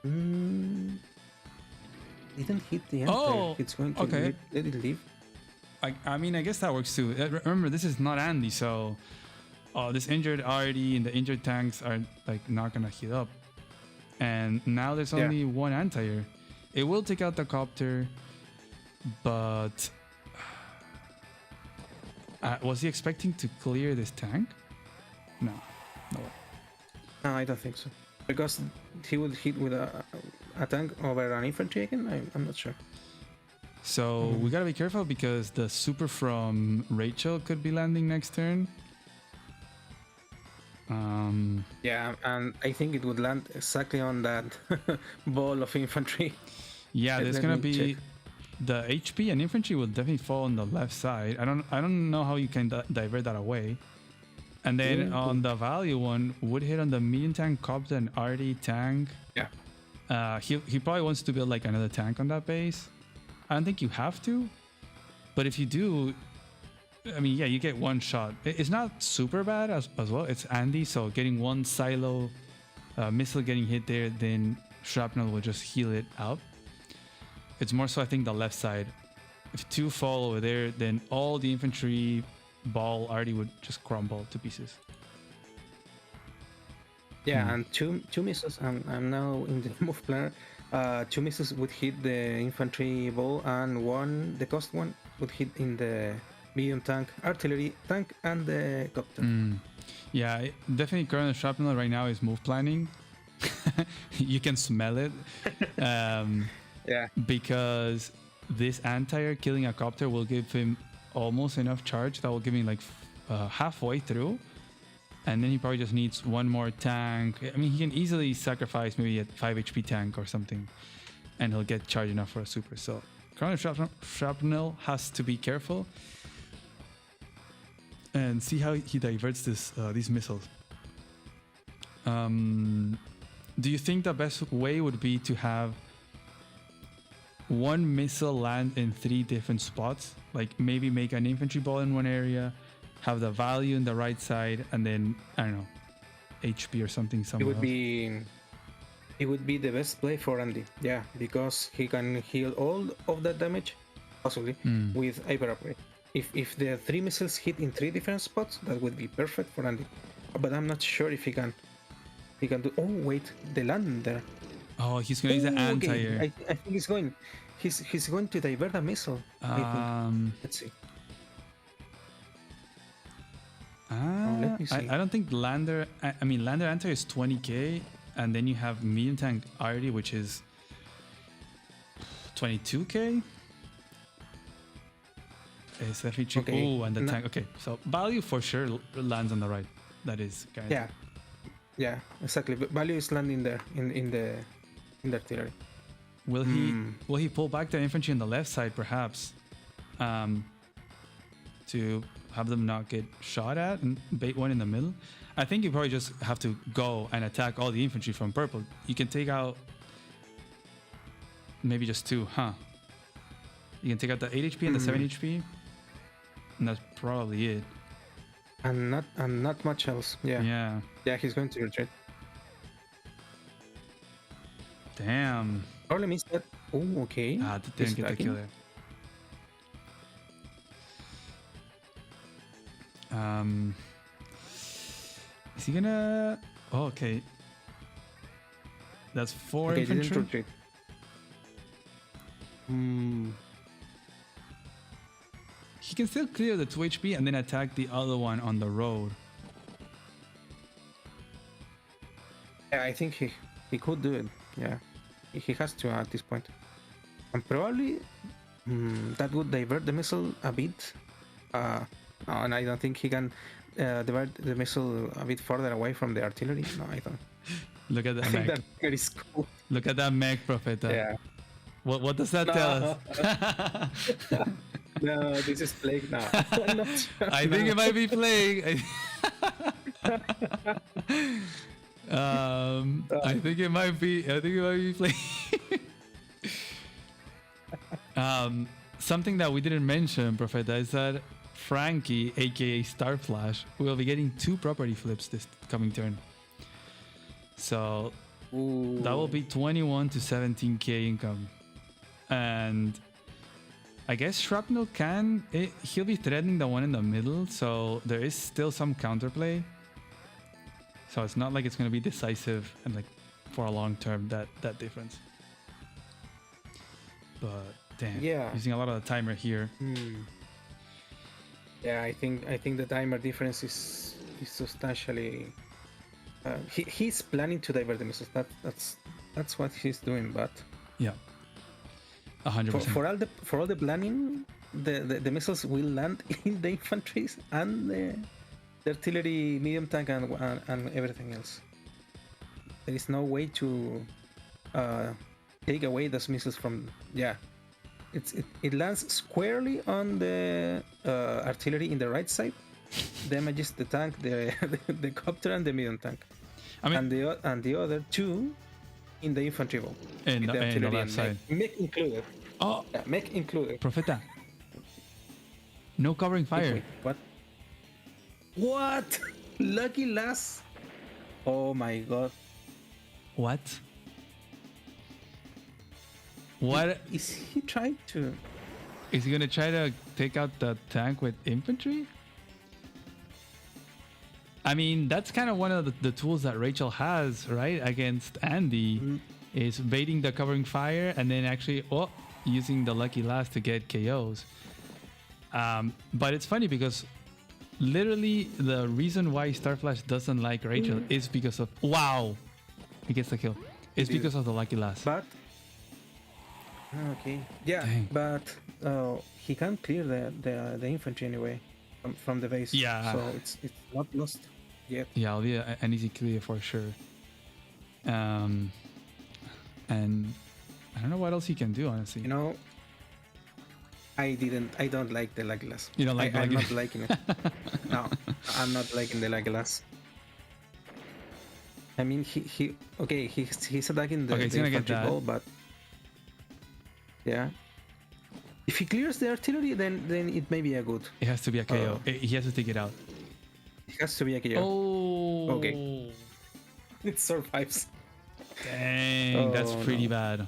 Didn't hit the end. Oh, it's going to let it leave. I mean, I guess that works too. Remember, this is not Andy, so this injured arty and the injured tanks are like not gonna heal up. And now there's only one anti-air. It will take out the copter, but was he expecting to clear this tank? No way. No, I don't think so. Because he would hit with a tank over an infantry again? I'm not sure. So we gotta be careful because the super from Rachel could be landing next turn. Yeah, and I think it would land exactly on that ball of infantry. Yeah, there's gonna be the HP and infantry will definitely fall on the left side. I don't know how you can divert that away. And then on the value one would hit on the medium tank, copter, and arty tank. Yeah. He probably wants to build like another tank on that base. I don't think you have to, but if you do, I mean, yeah, you get one shot. It's not super bad as well. It's Andy, so getting one silo missile getting hit there, then shrapnel will just heal it out. It's more so, I think, the left side. If two fall over there, then all the infantry ball already would just crumble to pieces. Yeah, and two missiles. I'm now in the move planner. 2 missiles would hit the infantry ball, and the cost one would hit in the medium tank, artillery tank, and the copter. Yeah, definitely Colonel Shrapnel right now is move planning. You can smell it. Yeah. Because this anti-air killing a copter will give him almost enough charge that will give him like halfway through. And then he probably just needs one more tank. I mean, he can easily sacrifice maybe a 5 HP tank or something, and he'll get charge enough for a super. So Colonel Shrapnel has to be careful and see how he diverts these missiles. Do you think the best way would be to have one missile land in 3 different spots? Like maybe make an infantry ball in one area, have the value in the right side, and then, I don't know, HP or something somewhere else. It would be the best play for Andy. Yeah, because he can heal all of that damage, possibly, with Hyper Upgrade. If the 3 missiles hit in 3 different spots, that would be perfect for Andy. But I'm not sure if he can do... Oh, wait, the land there. Oh, he's going to use the anti-air. Okay. I think he's going to divert a missile, I think. Let's see. Let me see. I don't think Lander... I mean, Lander anti-air is 20k, and then you have medium tank arty, which is 22k. It's definitely cheap. Okay. Oh, and the tank. Okay, so value for sure lands on the right. That is guaranteed. Yeah, exactly. But value is landing there in the artillery. Will he pull back the infantry on the left side, perhaps, to have them not get shot at and bait one in the middle? I think you probably just have to go and attack all the infantry from purple. You can take out maybe just 2, huh? You can take out the 8 HP and the 7 HP, and that's probably it. And not much else. Yeah. He's going to retreat. Damn. Problem is that. Oh, okay. Didn't get the kill there. Is he gonna? Oh, okay. That's 4 infantry. Didn't retreat. He can still clear the 2 HP and then attack the other one on the road. Yeah, I think he could do it. Yeah, he has to at this point. And probably that would divert the missile a bit. No, and I don't think he can divert the missile a bit further away from the artillery. No, I don't. Look at that I think mech. that very cool. Look at that mech, Profeta. Yeah. What does that tell us? No, this is plague now. I think it might be plague. I think it might be plague. Something that we didn't mention, Profeta, is that Frankie, aka Starflash, will be getting 2 property flips this coming turn. So that will be 21 to 17k income. And I guess Shrapnel he'll be threatening the one in the middle, so there is still some counterplay. So it's not like it's going to be decisive and like for a long term, that difference. But damn, using a lot of the timer here. Yeah, I think the timer difference is substantially. He's planning to divert the missiles. That's what he's doing. But yeah, 100%. For all the planning, the missiles will land in the infantry and the artillery, medium tank, and everything else. There is no way to take away those missiles from. Yeah, it lands squarely on the artillery in the right side, damages the tank, the copter, and the medium tank. I mean, and the other 2 in the infantry wall. And the left side. Mech included. Oh, yeah, mech included. Profeta. No covering fire. Wait, what? Lucky Lass. Oh my god. What? What is he trying to? Is he gonna try to take out the tank with infantry? I mean, that's kind of one of the tools that Rachel has, right? Against Andy, is baiting the covering fire and then actually using the Lucky Lass to get KOs. But it's funny because literally the reason why Starflash doesn't like Rachel is because of he gets the kill. It's because of the Lucky Lass. But okay, yeah, dang. But he can't clear the infantry anyway from the base. Yeah, so it's not lost yet. Yeah, it'll be an easy clear for sure. And I don't know what else he can do, honestly. You know, I don't like the Lucky Lass. You don't like I'm not liking it. No, I'm not liking the Lucky Lass. I mean, he's attacking the infantry ball, but yeah. If he clears the artillery, then it may be a good. It has to be a KO. He has to take it out. It has to be a KO. Oh. Okay. It survives. Dang, that's pretty bad.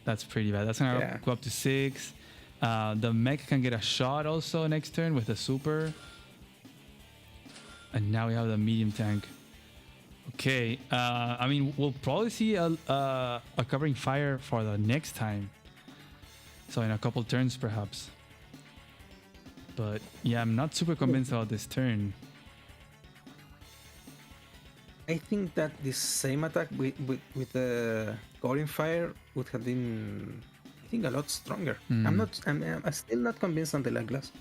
That's pretty bad. That's gonna go up to 6. The mech can get a shot also next turn with the super. And now we have the medium tank. Okay. I mean, we'll probably see a covering fire for the next time. So in a couple turns, perhaps. But yeah, I'm not super convinced about this turn. I think that this same attack with the covering fire would have been, I think, a lot stronger. I'm still not convinced on the Lucky Lass.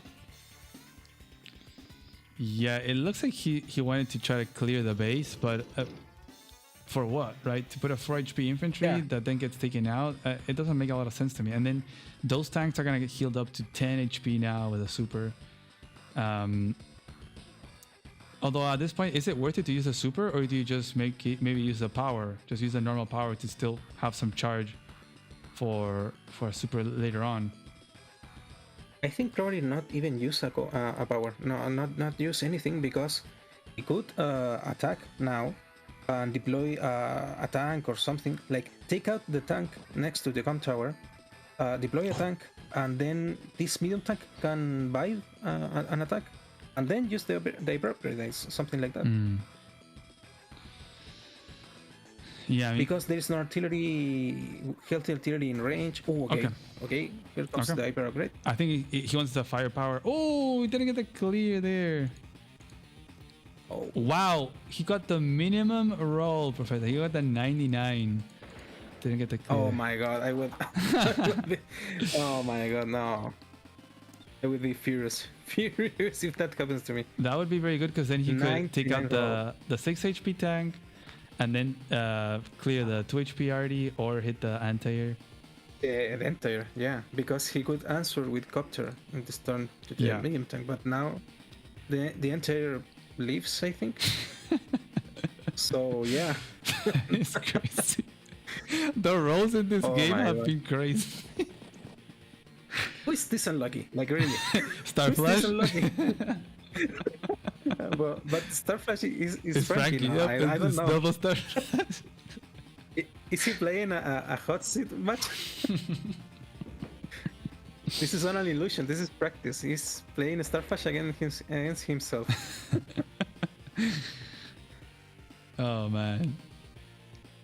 Yeah, it looks like he wanted to try to clear the base, but for what, right? To put a 4 HP infantry that then gets taken out, it doesn't make a lot of sense to me. And then those tanks are gonna get healed up to 10 HP now with a super. Although at this point, is it worth it to use a super, or do you just maybe use the power, just use the normal power to still have some charge for a super later on? I think probably not even use a power. No, not use anything, because he could attack now and deploy a tank or something. Like, take out the tank next to the comm tower, deploy a tank, and then this medium tank can buy an attack, and then use the hyper-upgrades, something like that. Yeah, I mean, because there is no healthy artillery in range. Oh, okay. Here comes the hyper upgrade. I think he wants the firepower. Oh, he didn't get the clear there. Oh wow, he got the minimum roll, Professor. He got the 99. Didn't get the clear. Oh my god, I would. Oh my god, no. I would be furious if that happens to me. That would be very good, because then he could take out the 6 HP tank, and then clear the 2 HP already, or hit the anti-air. The anti-air, yeah, because he could answer with copter in this turn to the medium tank, but now the anti-air leaves, I think. So yeah. It's crazy. The rolls in this game have been crazy. Who is this unlucky? Like, really? Starflash? But Starflash is Frankie now. Yep, I don't know. Double Starflash. Is he playing a hot seat match? This is not an illusion. This is practice. He's playing Starflash against himself. Oh man,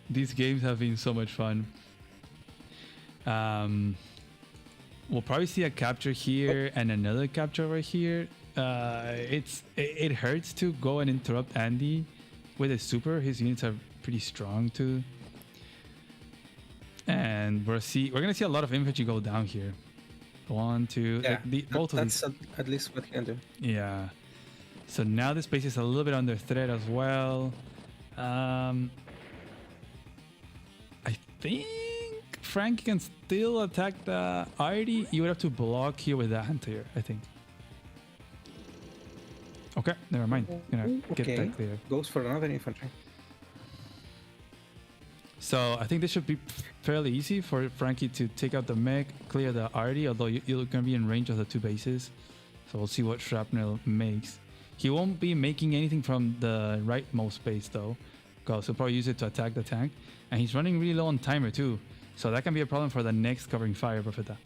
these games have been so much fun. We'll probably see a capture here and another capture over here. It hurts to go and interrupt Andy with a super. His units are pretty strong too, and we're gonna see a lot of infantry go down here. 1, 2, both of these. That's at least what he can do. Yeah. So now this base is a little bit under threat as well. I think Frankie can still attack the Arty. You would have to block here with the anti-air, I think. Okay, never mind. Gonna get that clear. Goes for another infantry. So I think this should be fairly easy for Frankie to take out the mech, clear the Arty, although you're gonna be in range of the two bases. So we'll see what Shrapnel makes. He won't be making anything from the rightmost base though, because he'll probably use it to attack the tank. And he's running really low on timer too. So that can be a problem for the next covering fire, Profeta.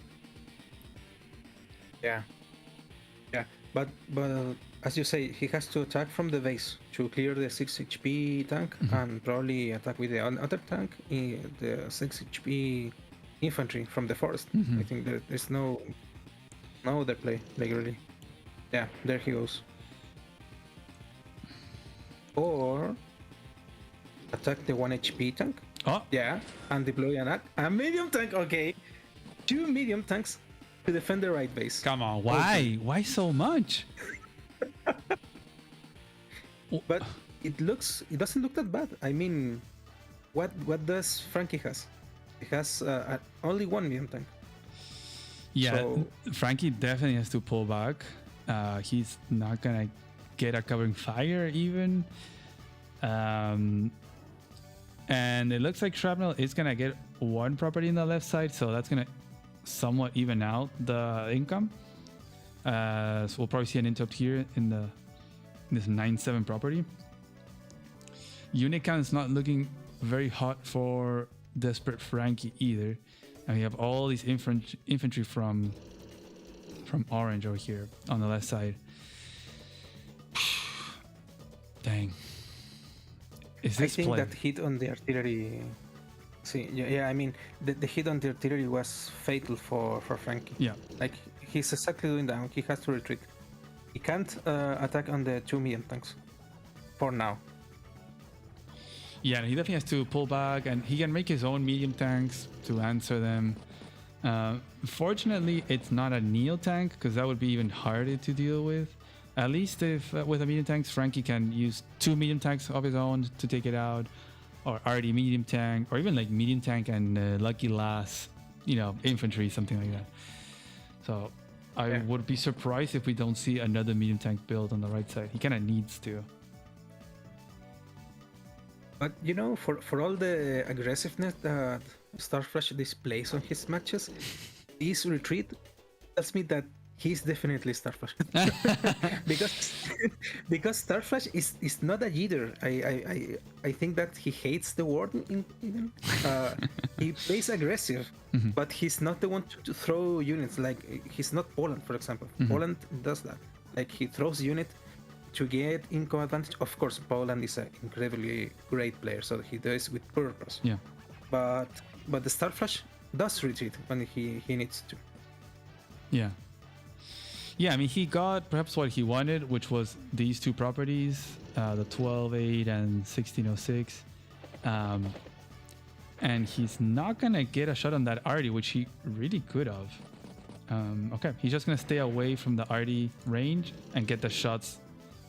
Yeah. But as you say, he has to attack from the base to clear the 6 HP tank, and probably attack with the other tank, the 6 HP infantry from the forest. I think there's no other play, like, really. Yeah, there he goes. Or attack the 1 HP tank. Oh. Yeah, and deploy a medium tank. Okay, 2 medium tanks to defend the right base. Come on, why? Okay. Why so much? But it doesn't look that bad. I mean, what does Frankie has? He has only 1 medium tank. Yeah, so Frankie definitely has to pull back. He's not gonna get a covering fire even. And it looks like Shrapnel is gonna get 1 property in the left side, so that's gonna somewhat even out the income. So we'll probably see an interrupt here in this 9-7 property. Unit count is not looking very hot for Desperate Frankie either, and we have all these infantry from Orange over here on the left side. Dang. I think that hit on the artillery. See, yeah. I mean, the hit on the artillery was fatal for Frankie. Yeah. Like, he's exactly doing that. He has to retreat. He can't attack on the 2 medium tanks for now. Yeah, he definitely has to pull back, and he can make his own medium tanks to answer them. Fortunately, it's not a Neo tank, because that would be even harder to deal with. At least if with the medium tanks, Frankie can use 2 medium tanks of his own to take it out, or already medium tank, or even like medium tank and lucky last, infantry, something like that. So I would be surprised if we don't see another medium tank build on the right side. He kind of needs to. But for all the aggressiveness that Starflash displays on his matches, this retreat tells me that he's definitely Starflash. because Starflash is not a cheater. I think that he hates the warden. He plays aggressive, but he's not the one to throw units. Like, he's not Poland, for example. Poland does that. Like, he throws unit to get income advantage. Of course, Poland is an incredibly great player, so he does with purpose. Yeah. But the Starflash does retreat when he needs to. Yeah. Yeah, I mean, he got perhaps what he wanted, which was these two properties, the 12.8 and 16.06. And he's not going to get a shot on that Arty, which he really could have. Okay, he's just going to stay away from the Arty range and get the shots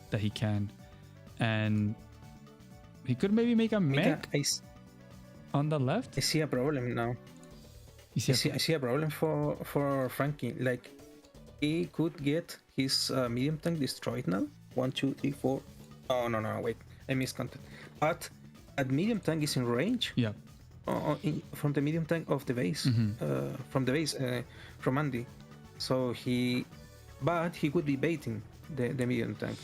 that he can. And he could maybe make a mech on the left. I see a problem now. I see a problem for Frankie. Like, he could get his medium tank destroyed now. 1, 2, 3, 4. Oh, no, wait. I miscounted. But that medium tank is in range. Yeah. From the medium tank of the base. From Andy. So he could be baiting the medium tank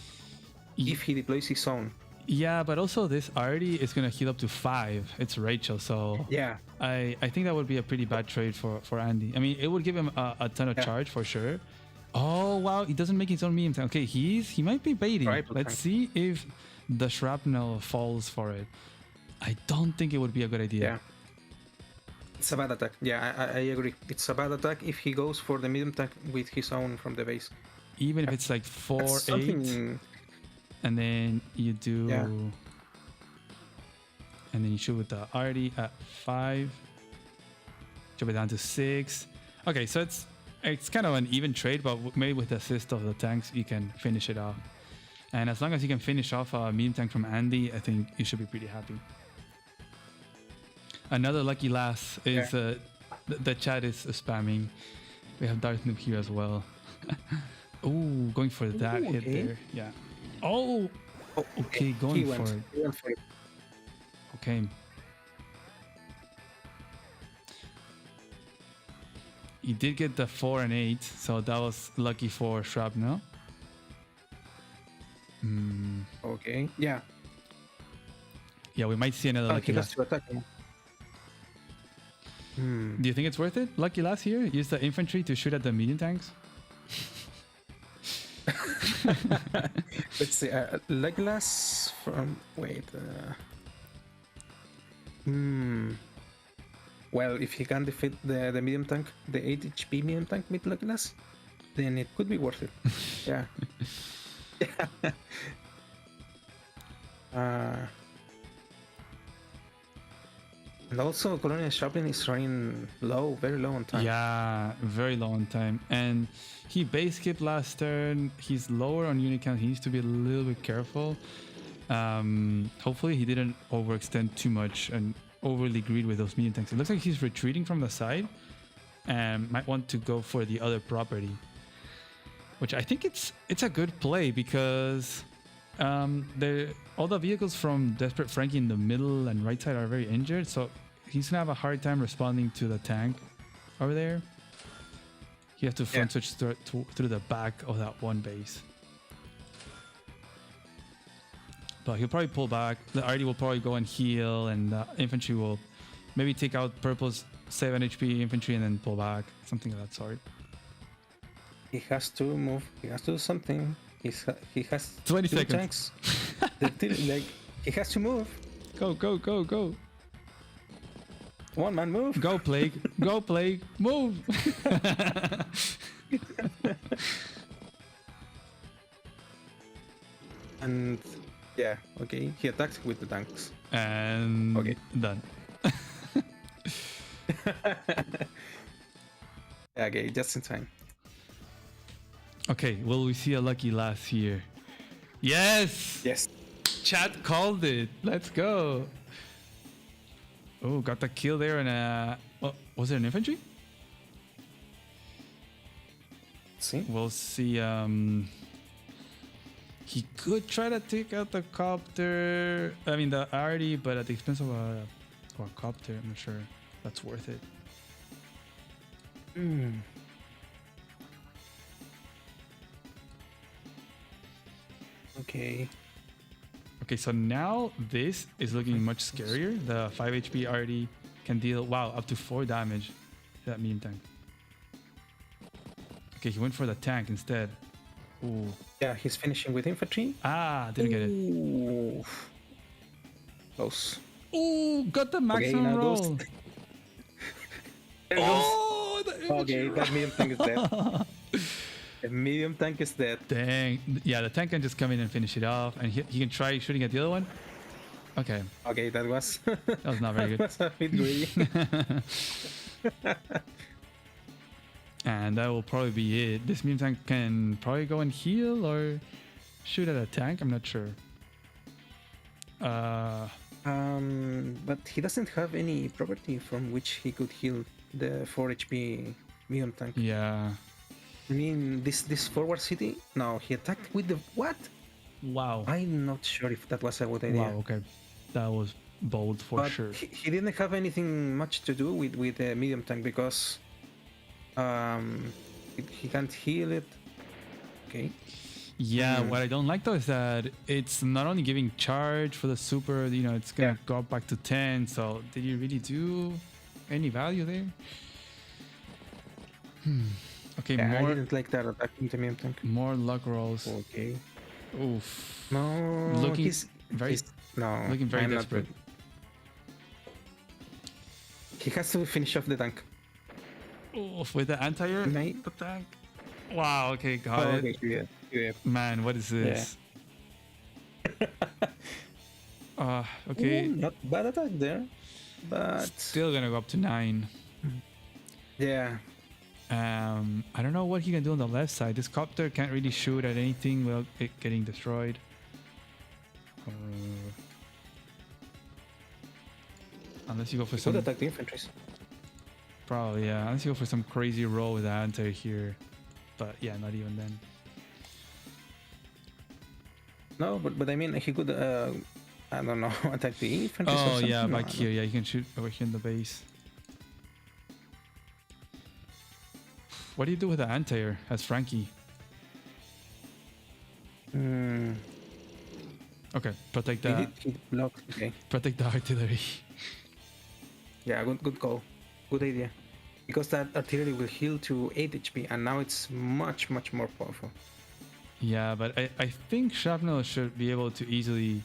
if he deploys his own. Yeah, but also this Arty is going to heal up to 5. It's Rachel, so yeah, I think that would be a pretty bad trade for Andy. I mean, it would give him a ton of charge for sure. Oh, wow, he doesn't make his own medium tank. Okay, he might be baiting. Let's see if the shrapnel falls for it. I don't think it would be a good idea. Yeah. It's a bad attack. Yeah, I agree. It's a bad attack if he goes for the medium tank with his own from the base. Even if it's like 4, 8. And then you do... Yeah. And then you shoot with the Arty at 5. Drop it down to 6. Okay, so it's kind of an even trade, but maybe with the assist of the tanks, you can finish it off. And as long as you can finish off a medium tank from Andy, I think you should be pretty happy. Another lucky last is the chat is spamming. We have Darth Noob here as well. Ooh, going for that hit there. Yeah. Oh, okay, going for it. Okay. He did get the 4 and 8, so that was lucky for Shrapnel. Okay, yeah. Yeah, we might see another lucky last. Do you think it's worth it? Lucky last here? Use the infantry to shoot at the medium tanks? Let's see. Legolas from... Wait. Well, if he can defeat the medium tank, the 8 HP medium tank with Legolas, then it could be worth it. Yeah. And also, Colonial Chaplain is running low, very low on time. Yeah, very low on time. And he base skipped last turn. He's lower on unit count. He needs to be a little bit careful. Hopefully he didn't overextend too much and overly greed with those medium tanks. It looks like he's retreating from the side and might want to go for the other property, which I think it's a good play because all the vehicles from Desperate Frankie in the middle and right side are very injured, so he's gonna have a hard time responding to the tank over there. He has to front switch through the back of that one base. But he'll probably pull back. The Arty will probably go and heal, and the infantry will maybe take out Purple's 7 HP infantry and then pull back. Something of that sort. He has to move. He has to do something. He has 20 2 seconds. Tanks. Like, he has to move. Go, go, go, go. One man move. Go, Plague. Go, Plague. Move. And yeah, okay. He attacks with the tanks. And done. Okay, just in time. Okay, will we see a lucky last here? Yes! Yes. Chat called it. Let's go. Oh, got the kill there, and was it an infantry? See? We'll see. He could try to take out the copter. I mean the RD, but at the expense of a copter. I'm not sure that's worth it. Okay. Okay, so now this is looking much scarier. The 5 HP RD can deal, wow, up to 4 damage to that medium tank. Okay, he went for the tank instead. Ooh. Yeah, he's finishing with infantry. Ah, didn't get it. Ooh. Close. Ooh, got the maximum now roll. goes- There Oh, goes. Okay, that medium tank is dead. The medium tank is dead. Dang. Yeah, the tank can just come in and finish it off, and he can try shooting at the other one. Okay, Okay, that was that was not very that good. was a bit greedy. And that will probably be it. This medium tank can probably go and heal or shoot at a tank. I'm not sure. But he doesn't have any property from which he could heal the 4 HP medium tank. Yeah. I mean, this forward city. No, he attacked with the what? Wow. I'm not sure if that was a good idea. Wow. Okay, that was bold for But sure. he didn't have anything much to do with the medium tank because he can't heal it. Okay. Yeah, what I don't like though is that it's not only giving charge for the super, you know, it's gonna go back to 10. So did you really do any value there? Okay, Yeah, I more didn't like that attacking the medium tank. more luck rolls. Okay. Oof. No, Looking he's very no. looking very I'm not desperate. good. He has to finish off the tank. Oof, with the anti-air May- attack. Wow. Okay, got Oh, it. okay, yeah. Man, what is this? Okay. Ooh, not bad attack there, but Still gonna go up to 9. yeah. I don't know what he can do on the left side. This copter can't really shoot at anything without it getting destroyed. Unless you go for He could some, attack the infantry. probably yeah. Unless you go for some crazy roll with the anti here, but yeah, not even then. No, but I mean, he could I don't know, attack the infantry. Oh or yeah, something. back here. Yeah, you can shoot over here in the base. What do you do with the anti-air as Frankie? Okay, protect the He blocked. Okay. protect the artillery. Yeah, good call. Good idea. Because that artillery will heal to 8 HP, and now it's much more powerful. Yeah, but I think Shrapnel should be able to easily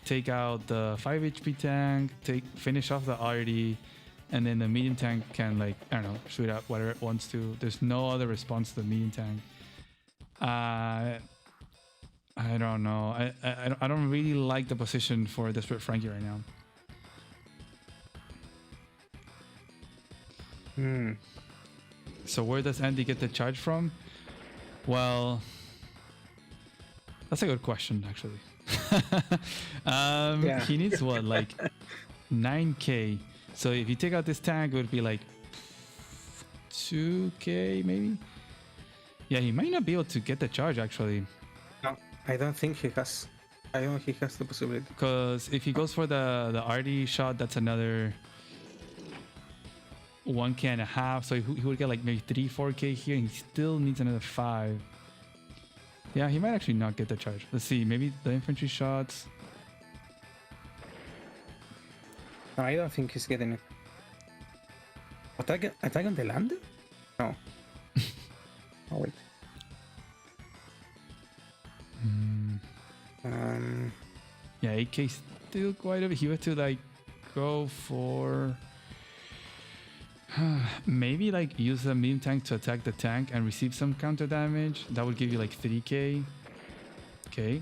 take out the 5 HP tank, finish off the RD, and then the medium tank can, like, I don't know, shoot out whatever it wants to. There's no other response to the medium tank. I don't know. I don't really like the position for Desperate Frankie right now. So where does Andy get the charge from? Well, that's a good question, actually. Yeah. He needs what, like 9k. So if you take out this tank, it would be like 2k maybe. Yeah, he might not be able to get the charge actually, No, I don't think he has. I don't think he has the possibility. because if he goes for the RD shot, that's another 1k and a half. So he would get like maybe 3-4k here, and he still needs another 5. Yeah, he might actually not get the charge. Let's see, maybe the infantry shots. No, I don't think he's getting it. Attack on the land? No. Oh wait. Yeah, 8k still quite a bit. He had to like go for maybe like use the medium tank to attack the tank and receive some counter damage. That would give you like 3k. Okay.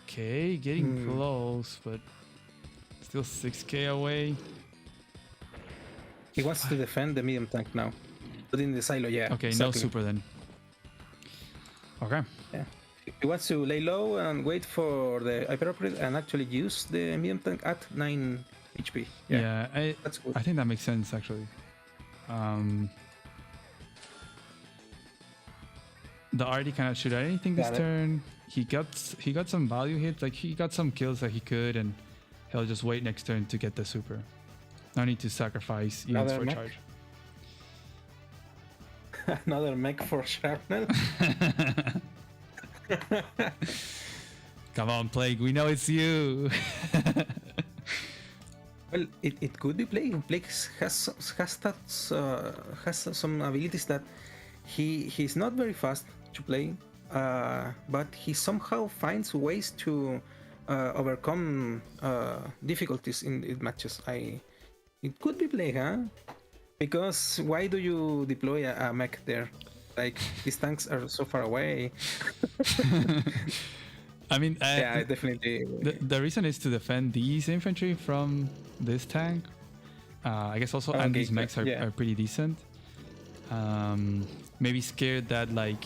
Okay, getting close, but still 6k away. He wants to defend the medium tank now. But in the silo, yeah. Okay, exactly. no super then. Okay. Yeah. He wants to lay low and wait for the hyper upgrade and actually use the medium tank at 9 HP. Yeah, that's good. I think that makes sense actually. The Artie cannot shoot at anything this turn. He got some value hits, like he got some kills that he could, and he'll just wait next turn to get the super. No need to sacrifice units for charge. Another mech for shrapnel. Come on, Plague. We know it's you. Well, it could be Plague. Plague has some abilities that he's not very fast to play, but he somehow finds ways to overcome difficulties in matches. It could be Plague, huh? Because why do you deploy a mech there? Like, these tanks are so far away. I mean, yeah, definitely. The reason is to defend these infantry from this tank. I guess also, and these mechs are pretty decent. Maybe scared that like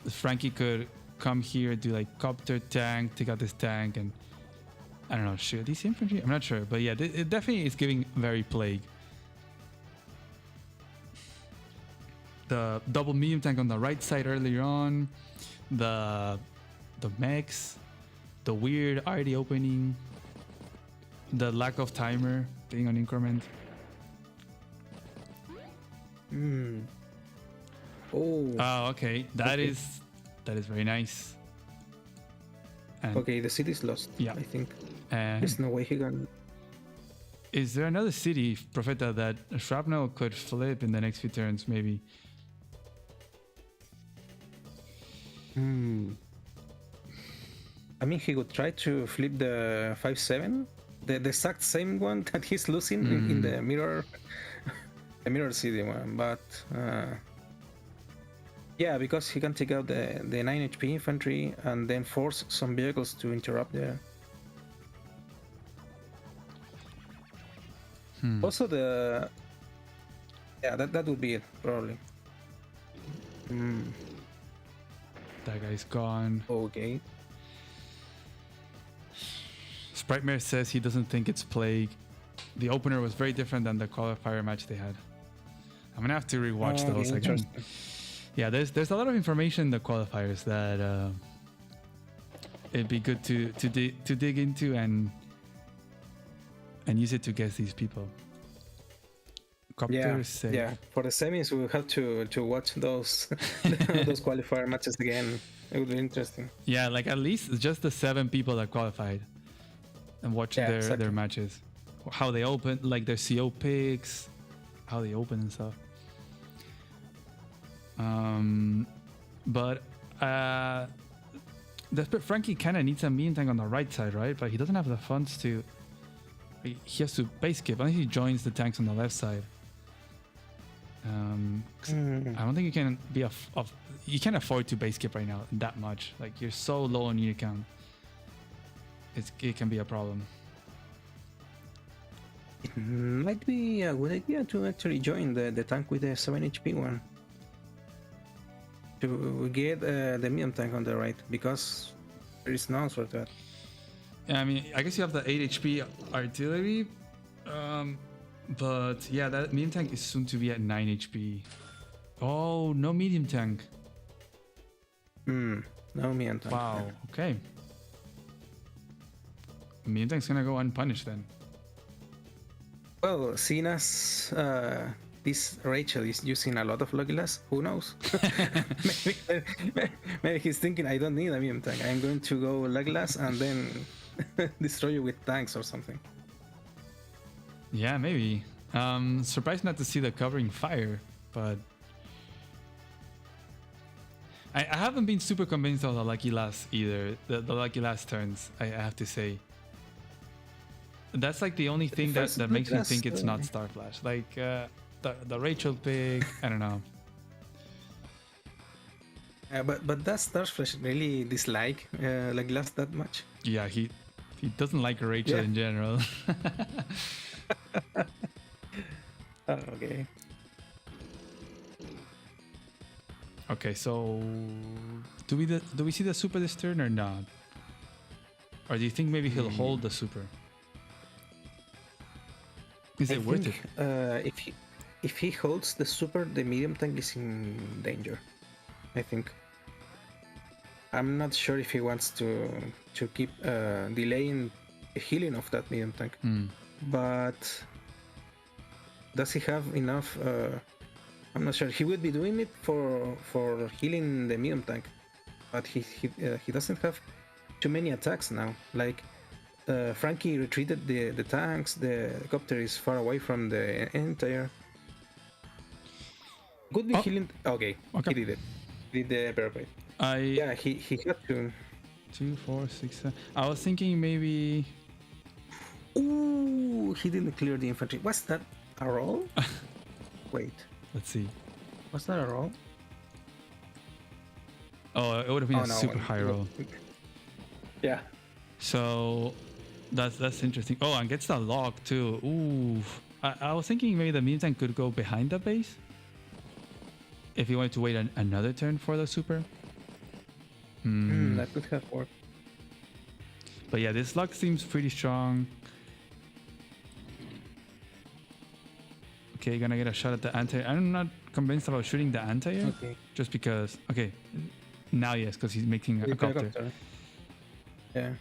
Frankie could come here, do like copter tank, take out this tank, and I don't know, shoot these infantry. I'm not sure, but yeah, it definitely is giving very Plague. The double medium tank on the right side earlier on, the mechs, the weird RD opening, the lack of timer being on increment. Oh, okay. That is very nice. And okay, the city's lost. Yeah, I think. There's no way he can. Is there another city, Profeta, that Shrapnel could flip in the next few turns, maybe? I mean, he could try to flip the 5-7, the exact same one that he's losing in the mirror city one, but yeah, because he can take out the 9 HP infantry and then force some vehicles to interrupt there. Also, that would be it probably. That guy's gone. Okay. Sprightmare says he doesn't think it's Plague. The opener was very different than the qualifier match they had. I'm gonna have to rewatch those again. Yeah, there's a lot of information in the qualifiers that it'd be good to dig into and use it to guess these people. Yeah, for the semis we'll have to watch those those qualifier matches again. It would be interesting. Yeah, like at least just the 7 people that qualified and watch their matches, how they open, like their CO picks, how they open and stuff. But Frankie kind of needs a medium tank on the right side, right? But he doesn't have the funds to. He has to base skip unless he joins the tanks on the left side. I don't think you can be you can't afford to base skip right now that much. Like, you're so low on unit count. It can be a problem. It might be a good idea to actually join the tank with the 7 HP one to get the medium tank on the right, because there is no answer to that. Yeah, I mean, I guess you have the 8 HP artillery, but yeah, that medium tank is soon to be at 9 HP. Oh, no medium tank. No medium tank. Wow. Okay. Medium tank's gonna go unpunished then. Well, seeing as this Rachel is using a lot of Lucky Glass, who knows? maybe he's thinking, I don't need a medium tank. I'm going to go Lucky Glass and then destroy you with tanks or something. Yeah, maybe. Surprised not to see the covering fire, but I haven't been super convinced of the Lucky Last either. The Lucky Last turns, I have to say. That's like the only thing that makes me think it's not Star Flash. Like the Rachel pick, I don't know. But does Star Flash really dislike Lucky Last that much? Yeah, he doesn't like Rachel in general. Okay. Okay, so do we see the super this turn or not? Or do you think maybe he'll hold the super? Is it worth it? If he holds the super, the medium tank is in danger, I think. I'm not sure if he wants to keep delaying the healing of that medium tank. But does he have enough? I'm not sure. He would be doing it for healing the medium tank, but he doesn't have too many attacks now. Like Frankie retreated the tanks. The copter is far away from the entire. Could be healing. Okay, he did it. Did the parapet. Yeah, he had to. 2, 4, 6, 7. I was thinking maybe. Ooh, he didn't clear the infantry. Was that a roll? Wait. Let's see. Was that a roll? Oh, it would have been a super high roll. Yeah. So that's interesting. Oh, and gets the log too. Ooh. I was thinking maybe the medium tank could go behind the base if he wanted to wait another turn for the super. That could have worked. But yeah, this log seems pretty strong. Okay, gonna get a shot at the anti. I'm not convinced about shooting the anti-air. Okay. Just because. Okay. Now yes, because he's making a copter. Yeah.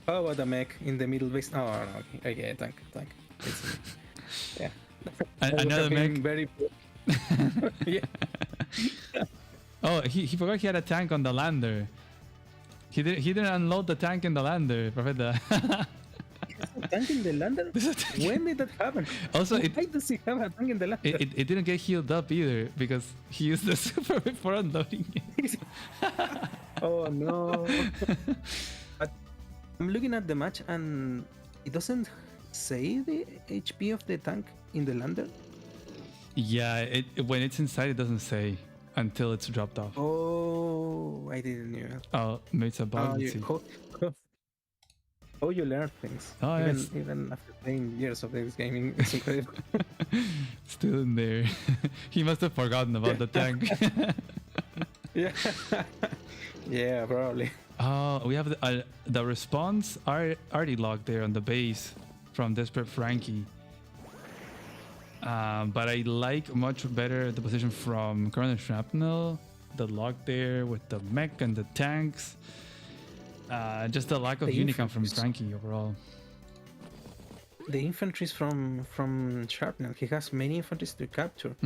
How about the mech in the middle base? Oh, no. Okay, tank. Yeah. Another mech. Very. Yeah. Oh, he forgot he had a tank on the lander. He didn't unload the tank in the lander, Profeta. A tank in the lander? When did that happen? Also, why does he have a tank in the lander? It didn't get healed up either because he used the super before unloading it. Oh no! But I'm looking at the match and it doesn't say the HP of the tank in the lander. Yeah, when it's inside, it doesn't say until it's dropped off. Oh, I didn't know. Oh, maybe it's a bug. Oh, you learn things. Oh, even after playing years of this gaming, it's incredible. Still in there. He must have forgotten about the tank. Yeah. Yeah, probably. Oh, we have the response already logged there on the base from Desperate Frankie. But I like much better the position from Colonel Shrapnel, the log there with the mech and the tanks. Just the lack of Unicam from Frankie overall. The infantries from Shrapnel. He has many infantries to capture.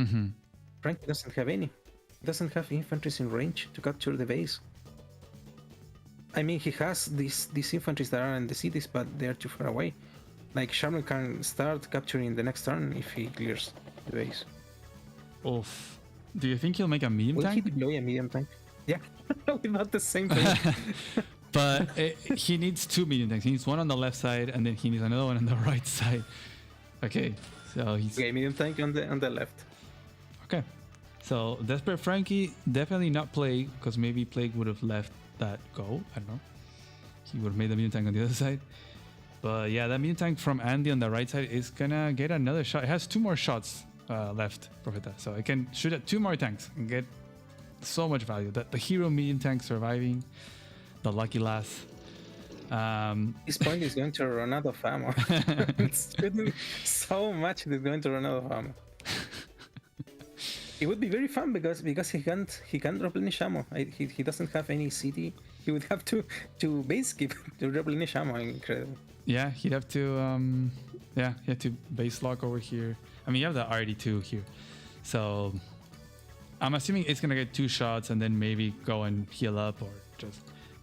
Frankie doesn't have any. He doesn't have infantries in range to capture the base. I mean, he has these infantries that are in the cities, but they are too far away. Like, Shrapnel can start capturing the next turn if he clears the base. Oof. Do you think he'll make a medium tank? Will he deploy a medium tank? Yeah, without the same thing. But he needs 2 medium tanks. He needs one on the left side, and then he needs another one on the right side. Okay, so he's... Okay, medium tank on the left. Okay. So, Desperate Frankie, definitely not Plague, because maybe Plague would have left that go. I don't know. He would have made the medium tank on the other side. But yeah, that medium tank from Andy on the right side is gonna get another shot. It has 2 more shots left, Profeta. So it can shoot at 2 more tanks and get so much value. The hero medium tank surviving, the lucky lass. This point is going to run out of ammo. It's shooting so much it's going to run out of ammo. It would be very fun because he can't replenish ammo. He doesn't have any CD. He would have to base keep to replenish ammo. Incredible. Yeah, he'd have to he had to base lock over here. I mean, you have the RD2 here, so I'm assuming it's gonna get 2 shots and then maybe go and heal up or just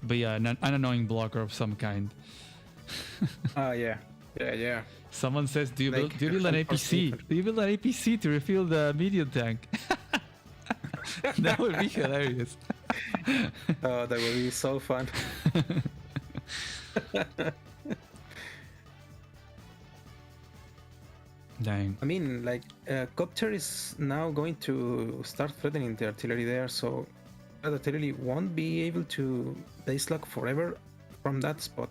be an annoying blocker of some kind. Yeah. Someone says, do you build an APC? Do you build an APC to refill the medium tank? That would be hilarious. Oh, that would be so fun. Dang. I mean, like, Copter is now going to start threatening the artillery there, so that artillery won't be able to base lock forever from that spot.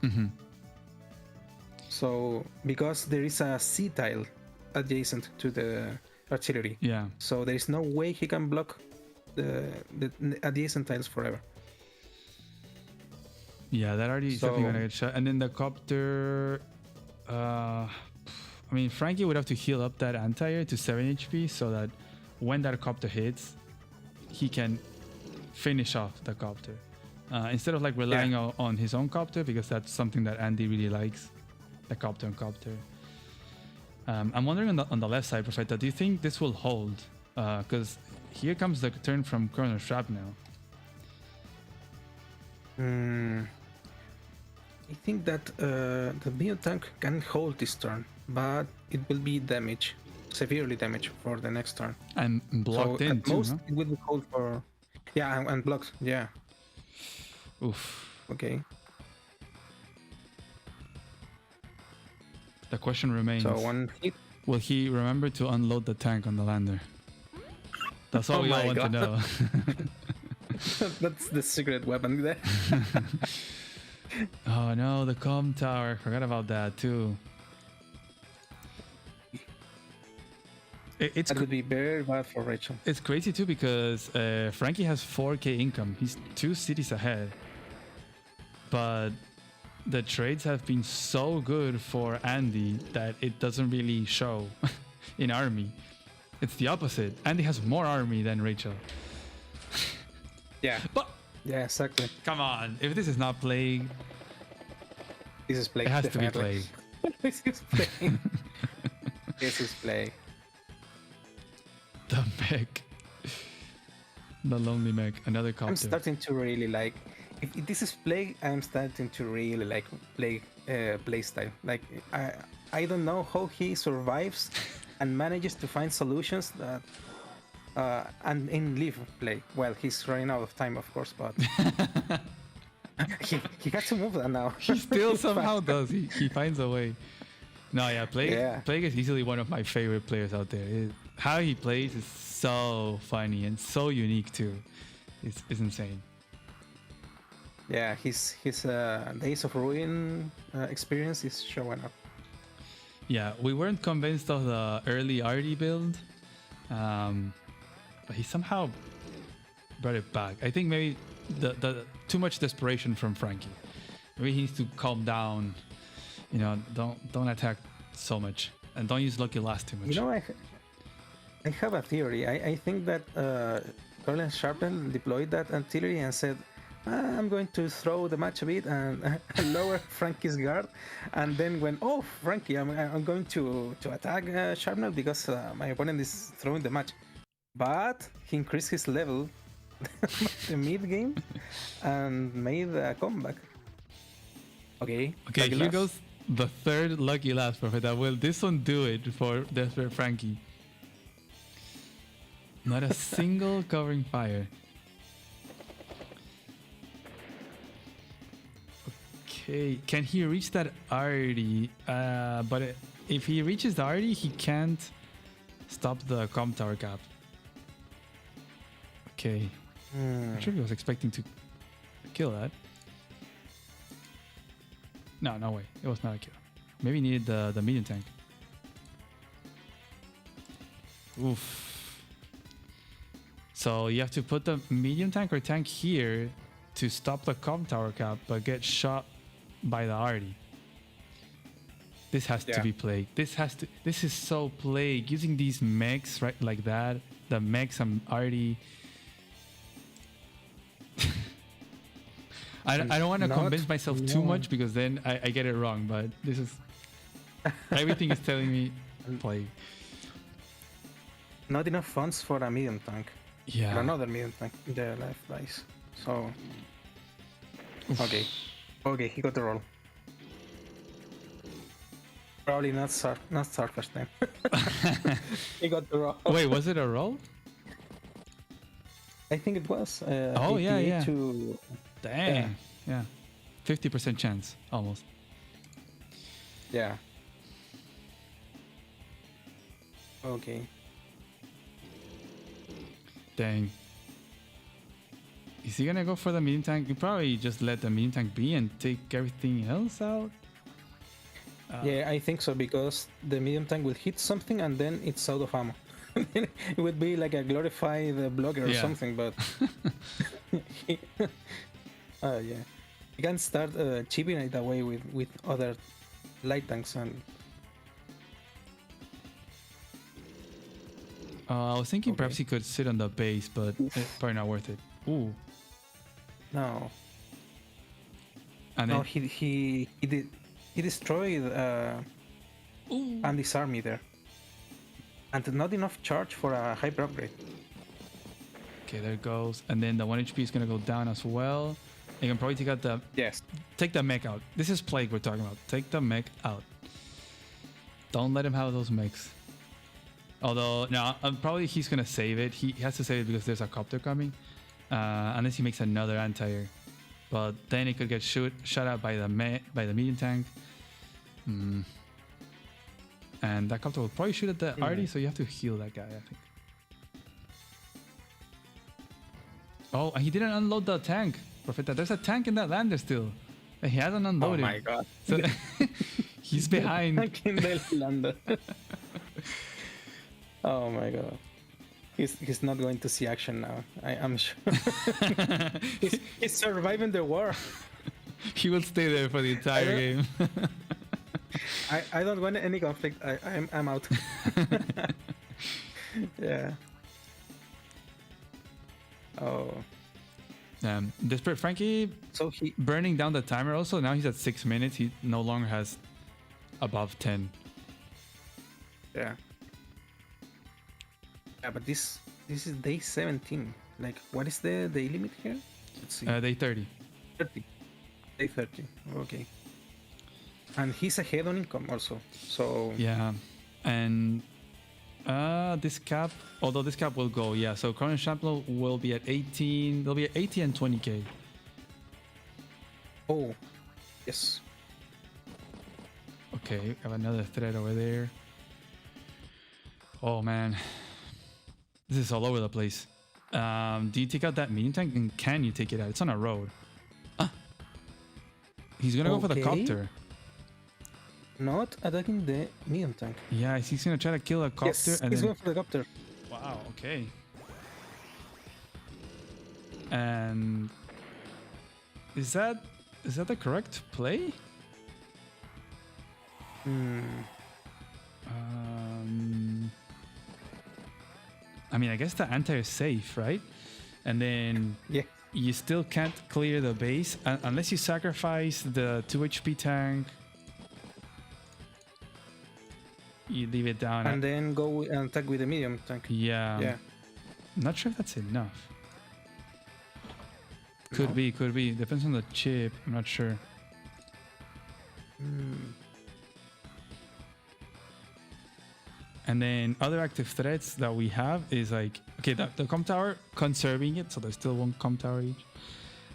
So, because there is a C tile adjacent to the artillery. Yeah. So there is no way he can block the adjacent tiles forever. Yeah, that already is definitely gonna get shot. And then the copter. I mean, Frankie would have to heal up that anti-air to 7 HP so that when that copter hits, he can finish off the copter. Instead of like relying on his own copter, because that's something that Andy really likes, the copter and copter. I'm wondering on the left side, Profeta, do you think this will hold? Because here comes the turn from Colonel Shrapnel. I think that the Bio tank can hold this turn, but it will be damaged, severely damaged for the next turn. And blocked so in at too, most, no? it will hold for... Yeah, and blocked, yeah. Oof. Okay. The question remains. So one hit. Will he remember to unload the tank on the lander? That's all we all want to know. That's the secret weapon there. Oh no, the comm tower. Forgot about that too. That would be very bad for Rachel. It's crazy too because Frankie has 4k income. He's 2 cities ahead. But the trades have been so good for Andy that it doesn't really show in army. It's the opposite. Andy has more army than Rachel. Yeah. But yeah, exactly. Come on, if this is not Plague, this is Plague. It has to be Plague. This is Plague. This is Plague. The mech. The lonely mech. Another copter. I'm starting to really like... If this is Plague, I'm starting to really like Plague playstyle. Like, I don't know how he survives and manages to find solutions that... and in live play. Well, he's running out of time, of course, but... he has to move that now. He still somehow does. He finds a way. No, yeah, Plague is easily one of my favorite players out there. How he plays is so funny and so unique too. It's insane. Yeah, his Days of Ruin experience is showing up. Yeah, we weren't convinced of the early RD build, but he somehow brought it back. I think maybe the too much desperation from Frankie. Maybe he needs to calm down. You know, don't attack so much and don't use Lucky Last too much. You know, I have a theory. I think that Colin Sharpen deployed that artillery and said, I'm going to throw the match a bit and lower Frankie's guard, and then when Frankie, I'm going to attack Sharpnel because my opponent is throwing the match, but he increased his level the mid game and made a comeback. Okay, here goes the third Lucky Last, Profeta. Will this one do it for Desperate Frankie? Not a single covering fire. Okay, can he reach that RD? But if he reaches the RD, he can't stop the comm tower cap. Okay. Actually, I was expecting to kill that. No way. It was not a kill. Maybe he needed the medium tank. Oof. So you have to put the medium tank or tank here to stop the comm tower cap, but get shot by the RD. This has to be Plague. This is so Plague. Using these mechs right like that, the mechs and RD. I don't want to convince myself too much because then I get it wrong. But this is everything is telling me Plague. Not enough funds for a medium tank. Yeah. For another medium tank. The left dice. So. Okay. Okay, he got the roll. Probably not Starfish then. He got the roll. Wait, was it a roll? I think it was. Oh yeah. To... Dang. Yeah. 50% chance, almost. Yeah. Okay. Dang. Is he gonna go for the medium tank? You probably just let the medium tank be and take everything else out? Yeah, I think so, because the medium tank will hit something and then it's out of ammo. it would be like a glorified blogger or something, but yeah, you can start chipping it away with other light tanks. And I was thinking perhaps he could sit on the base, but it's probably not worth it. Ooh. No. And no, he destroyed Andy's army there, and not enough charge for a hyper upgrade. Okay, there it goes, and then the 1 HP is gonna go down as well. You can probably take out the take the mech out. This is Plague we're talking about. Take the mech out. Don't let him have those mechs. Although no, probably he's gonna save it. He has to save it because there's a copter coming, unless he makes another anti-air. But then it could get shot out by the medium tank. And that copter will probably shoot at the arty, so you have to heal that guy, I think. Oh, and he didn't unload the tank. Profeta, there's a tank in that lander still. He hasn't unloaded. Oh my god. So he's behind. Tank in the lander. Oh my god. He's not going to see action now. I'm sure. he's surviving the war. He will stay there for the entire game. I don't want any conflict. I'm out. Yeah. Oh. Desperate Frankie. So he burning down the timer. Also now he's at 6 minutes. He no longer has above 10. Yeah. Yeah, but this is day 17. Like, what is the day limit here? Let's see. Day 30. 30. Day 30. Okay. And he's ahead on income also. So yeah, and this cap, although this cap will go, yeah. So Crown and Champlo will be at 18. They'll be at 80 and 20k. Oh, yes. Okay, we have another thread over there. Oh man, this is all over the place. Do you take out that medium tank, and can you take it out? It's on a road. He's gonna go for the copter. Not attacking the medium tank. Yeah, he's gonna try to kill a copter. Yes, and he's then... going for the copter. Wow. Okay. And is that the correct play? I mean, I guess the anti is safe, right? And then you still can't clear the base unless you sacrifice the 2 HP tank. You leave it down. And then go and attack with the medium tank. Yeah. Yeah. I'm not sure if that's enough. Could be. Depends on the chip. I'm not sure. And then other active threats that we have is like, okay, the com tower, conserving it, so there's still 1 com tower each.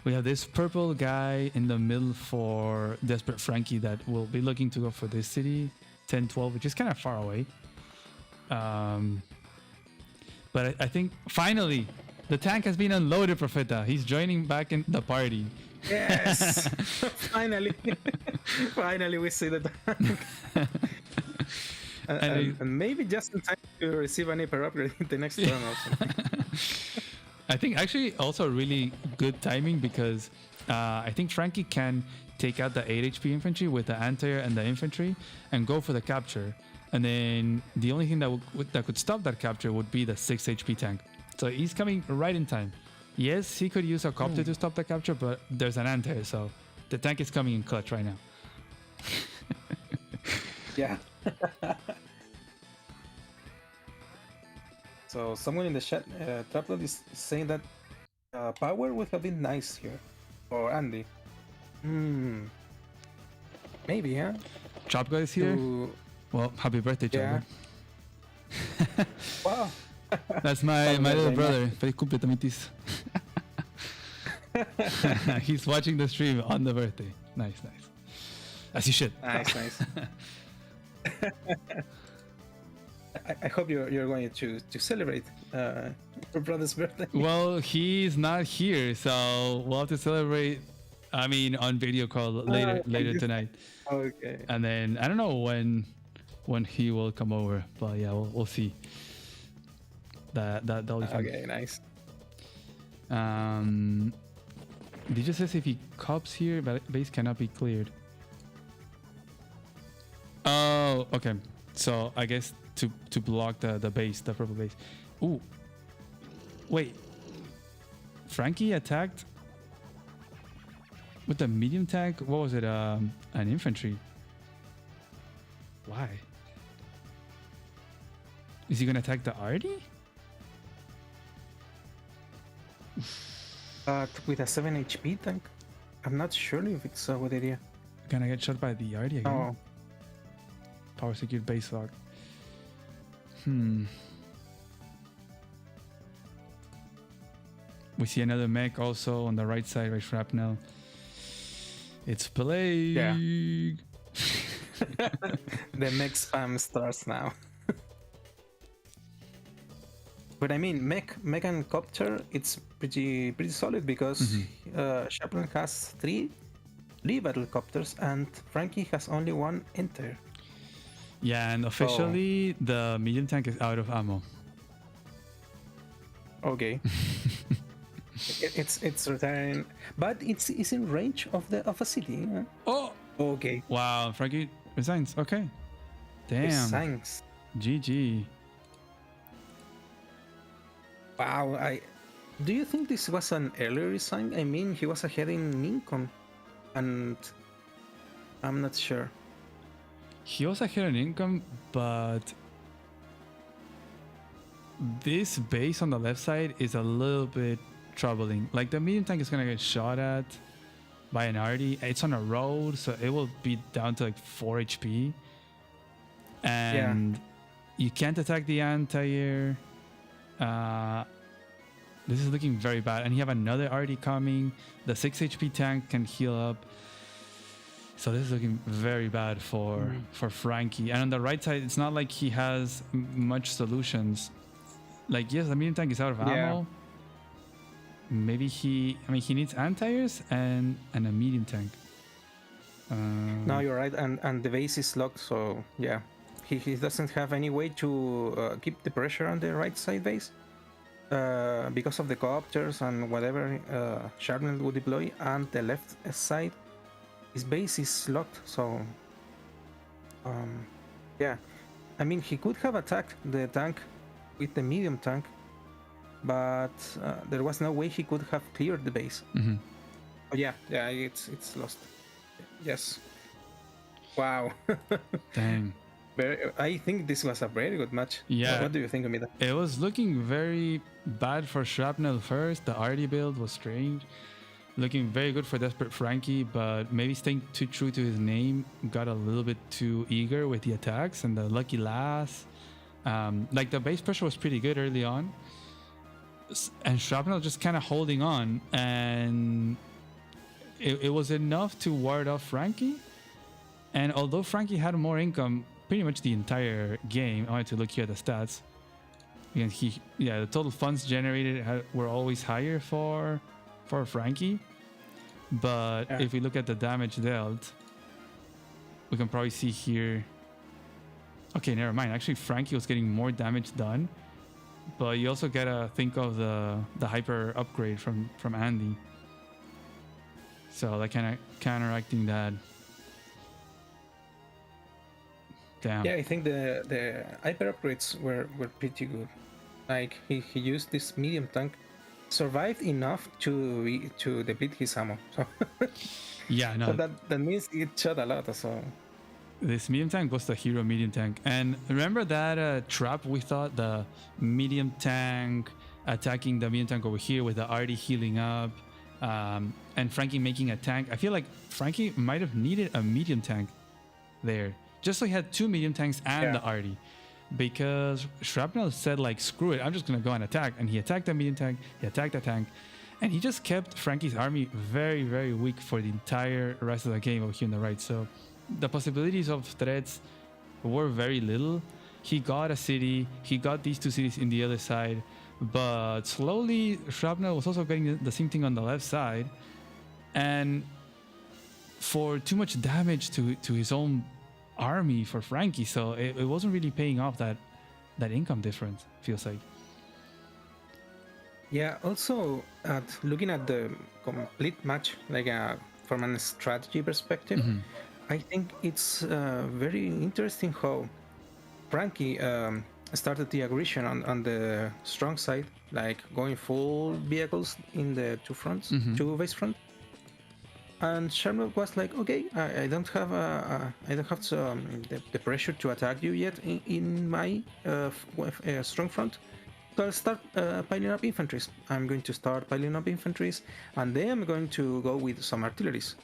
We have this purple guy in the middle for Desperate Frankie that will be looking to go for this city, 10-12, which is kind of far away. But I think finally the tank has been unloaded, Profeta. He's joining back in the party. Yes! Finally! Finally we see the tank. And maybe just in time to receive an hyper upgrade in the next turn or something. I think actually also really good timing because I think Frankie can take out the 8 HP infantry with the anti-air and the infantry and go for the capture. And then the only thing that could stop that capture would be the 6 HP tank. So he's coming right in time. Yes, he could use a copter to stop the capture, but there's an anti-air, so the tank is coming in clutch right now. Yeah. So someone in the chat, Traplet is saying that power would have been nice here for Andy. Maybe, yeah. Chop guy is here. Well, happy birthday, Chop. Yeah. Wow. That's my little brother. Feliz cumple, tamitis. He's watching the stream on the birthday. Nice. As you should. Nice. I hope you're going to celebrate your brother's birthday. Well, he's not here, so we'll have to celebrate. I mean, on video call later tonight. Okay. And then I don't know when he will come over, but yeah, we'll see. that elephant. Okay, nice. It just says if he cops here, base cannot be cleared. Oh, okay. So I guess to block the base, the purple base. Ooh. Wait. Frankie attacked with the medium tank. What was it? An infantry. Why? Is he gonna attack the Arty? With a 7 HP tank? I'm not sure if it's a good idea. Gonna get shot by the Arty again? Oh. Power secured base lock. We see another mech also on the right side by Shrapnel. It's Plague. Yeah. The mech spam starts now. But I mean, mech and copter, it's pretty solid because Shrapnel has three battlecopters and Frankie has only one enter. Yeah, and officially the medium tank is out of ammo. Okay. It's retiring, but it's in range of a city. Huh? Oh. Okay. Wow, Frankie resigns. Okay. Damn. Thanks. GG. Wow. Do you think this was an early resign? I mean, he was ahead in income, and I'm not sure. He was ahead in income, but this base on the left side is a little bit troubling. Like the medium tank is gonna get shot at by an Arty. It's on a road, so it will be down to like 4 HP. And you can't attack the anti-air. This is looking very bad. And you have another Arty coming. The 6 HP tank can heal up. So this is looking very bad for Frankie. And on the right side, it's not like he has much solutions. Like, yes, the medium tank is out of ammo. Maybe he needs anti-airs and a medium tank. No, you're right. And the base is locked, so yeah. He doesn't have any way to keep the pressure on the right side base. Because of the copters and whatever Shrapnel would deploy, and the left side, his base is locked, so yeah. I mean, he could have attacked the tank with the medium tank, but there was no way he could have cleared the base. Oh yeah, it's lost. Yes. Wow. Dang. I think this was a very good match. Yeah. What do you think, Amida? It was looking very bad for Shrapnel first. The Arty build was strange. Looking very good for Desperate Frankie, but maybe staying too true to his name. Got a little bit too eager with the attacks and the lucky last. Like the base pressure was pretty good early on. And Shrapnel just kind of holding on. And it was enough to ward off Frankie. And although Frankie had more income pretty much the entire game, I wanted to look here at the stats. And the total funds generated were always higher for Frankie. But if we look at the damage dealt, we can probably see here. Okay, never mind. Actually, Frankie was getting more damage done. But you also gotta think of the hyper upgrade from Andy. So like kind of counteracting that. Damn. Yeah, I think the hyper upgrades were pretty good. Like he used this medium tank, survived enough to deplete his ammo. So yeah, no. So that means it shot a lot. So this medium tank was the hero medium tank. And remember that trap we thought, the medium tank attacking the medium tank over here with the Arty healing up, and Frankie making a tank. I feel like Frankie might have needed a medium tank there, just so he had 2 medium tanks and the Arty, because Shrapnel said like, screw it, I'm just gonna go and attack. And he attacked the medium tank, he attacked the tank, and he just kept Frankie's army very, very weak for the entire rest of the game over here on the right. So the possibilities of threats were very little. He got a city, he got these 2 cities in the other side, but slowly Shrapnel was also getting the same thing on the left side. And for too much damage to his own army for Frankie, so it wasn't really paying off that income difference, feels like. Yeah. Also, looking at the complete match, like from a strategy perspective, I think it's very interesting how Frankie started the aggression on the strong side, like going full vehicles in the two fronts, two base front. And Sherman was like, okay, I don't have the pressure to attack you yet in my strong front. So I'll start piling up infantries. I'm going to start piling up infantries, and then I'm going to go with some artilleries.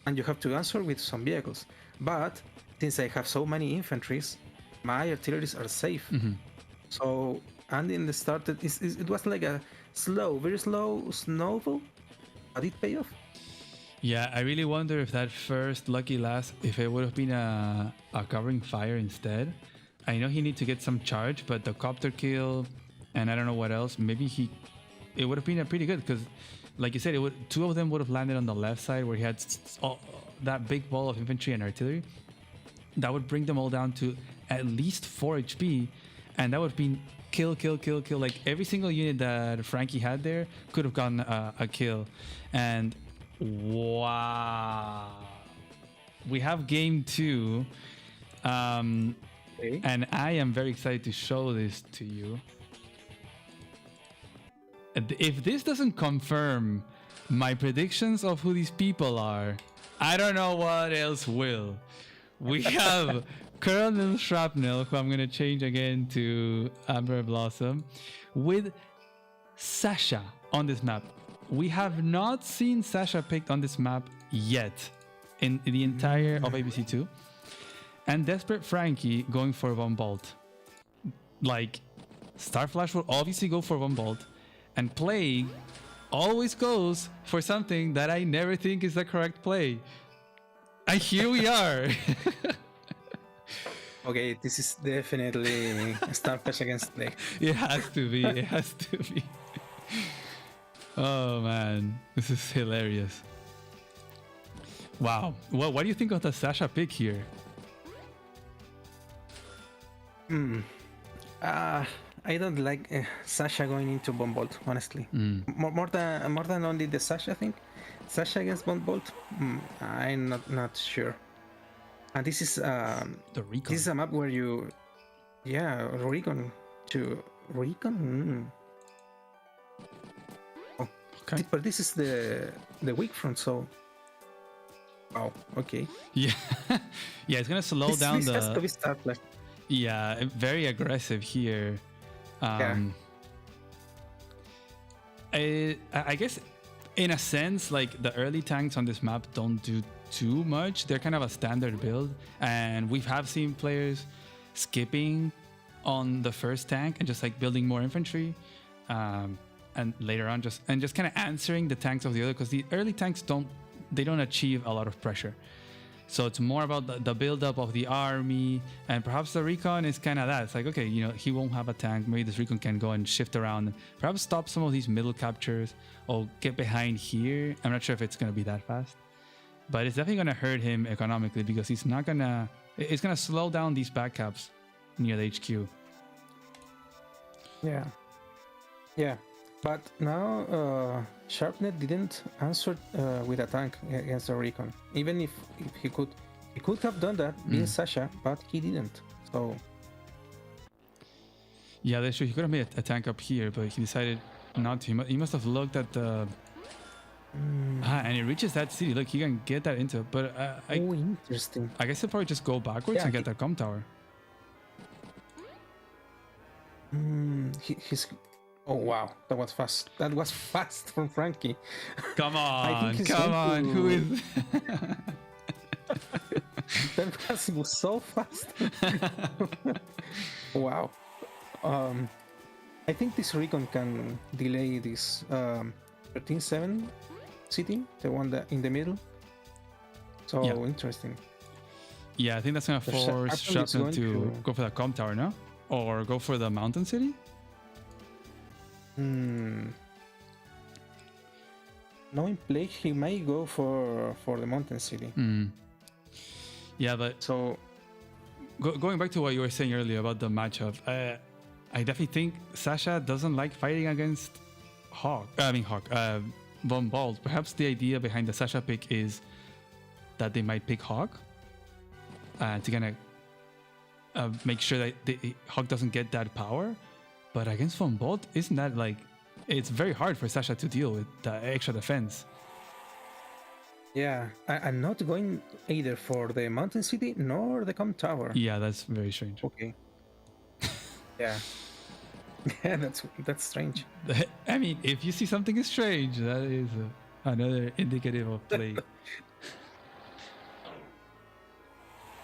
And you have to answer with some vehicles. But since I have so many infantries, my artilleries are safe. So, and in the start, it was like a very slow snowball, but it paid off. Yeah, I really wonder if that first lucky last, if it would have been a covering fire instead. I know he needs to get some charge, but the copter kill and I don't know what else, maybe it would have been pretty good because, like you said, two of them would have landed on the left side where he had that big ball of infantry and artillery. That would bring them all down to at least 4 HP, and that would have been kill. Like every single unit that Frankie had there could have gotten a kill. And wow, we have game 2, Okay. and I am very excited to show this to you. If this doesn't confirm my predictions of who these people are, I don't know what else will. We have Colonel Shrapnel, who I'm going to change again to Amber Blossom, with Sasha on this map. We have not seen Sasha picked on this map yet in the entire of APC2. And Desperate Frankie going for Von Bolt. Like, Starflash will obviously go for Von Bolt, and Plague always goes for something that I never think is the correct play. And here we are. Okay, this is definitely Starflash against Plague. It has to be. It has to be. Oh man, this is hilarious. Wow. Well, what do you think of the Sasha pick here? I don't like Sasha going into Von Bolt, honestly. More than only the Sasha thing. Sasha against Von Bolt, I'm not sure. And this is The recon. This is a map where you, recon to recon. Oh, Okay. but this is the weak front, so. Wow. Okay. Yeah. Yeah, it's gonna slow down this has to the. be Starflash. Yeah, very aggressive here. I guess in a sense, like the early tanks on this map don't do too much. They're kind of a standard build, and we have seen players skipping on the first tank and just like building more infantry, and later on just kind of answering the tanks of the other, because the early tanks don't achieve a lot of pressure. So it's more about the build-up of the army, and perhaps the recon is kind of that. It's like, okay, he won't have a tank. Maybe this recon can go and shift around, and perhaps stop some of these middle captures, or get behind here. I'm not sure if it's going to be that fast, but it's definitely going to hurt him economically, because it's going to slow down these back caps near the HQ. Yeah. But now Sharpnet didn't answer with a tank against the recon. Even if he could have done that being Sasha, but he didn't. So yeah, that's true. He could have made a tank up here, but he decided not to. He must have looked at the and it reaches that city. Look, he can get that into it, but interesting. I guess he'll probably just go backwards and get that comm tower. He's. Oh wow, that was fast. That was fast from Frankie. Come on, Who is? That was so fast. Wow. I think this recon can delay this 13-7 city, the one that in the middle. So interesting. Yeah, I think that's gonna force Shrapnel to go for the comm tower, no? Or go for the mountain city? Knowing Plague, he might go for the mountain city. Yeah, but so going back to what you were saying earlier about the matchup, I definitely think Sasha doesn't like fighting against Von Bolt. Perhaps the idea behind the Sasha pick is that they might pick Hawk to kind of make sure that Hawk doesn't get that power. But against Von Bolt, isn't that like, it's very hard for Sasha to deal with the extra defense. Yeah, I'm not going either for the Mountain City nor the Com Tower. Yeah, that's very strange. Okay. Yeah. Yeah, that's strange. I mean, if you see something is strange, that is another indicative of play.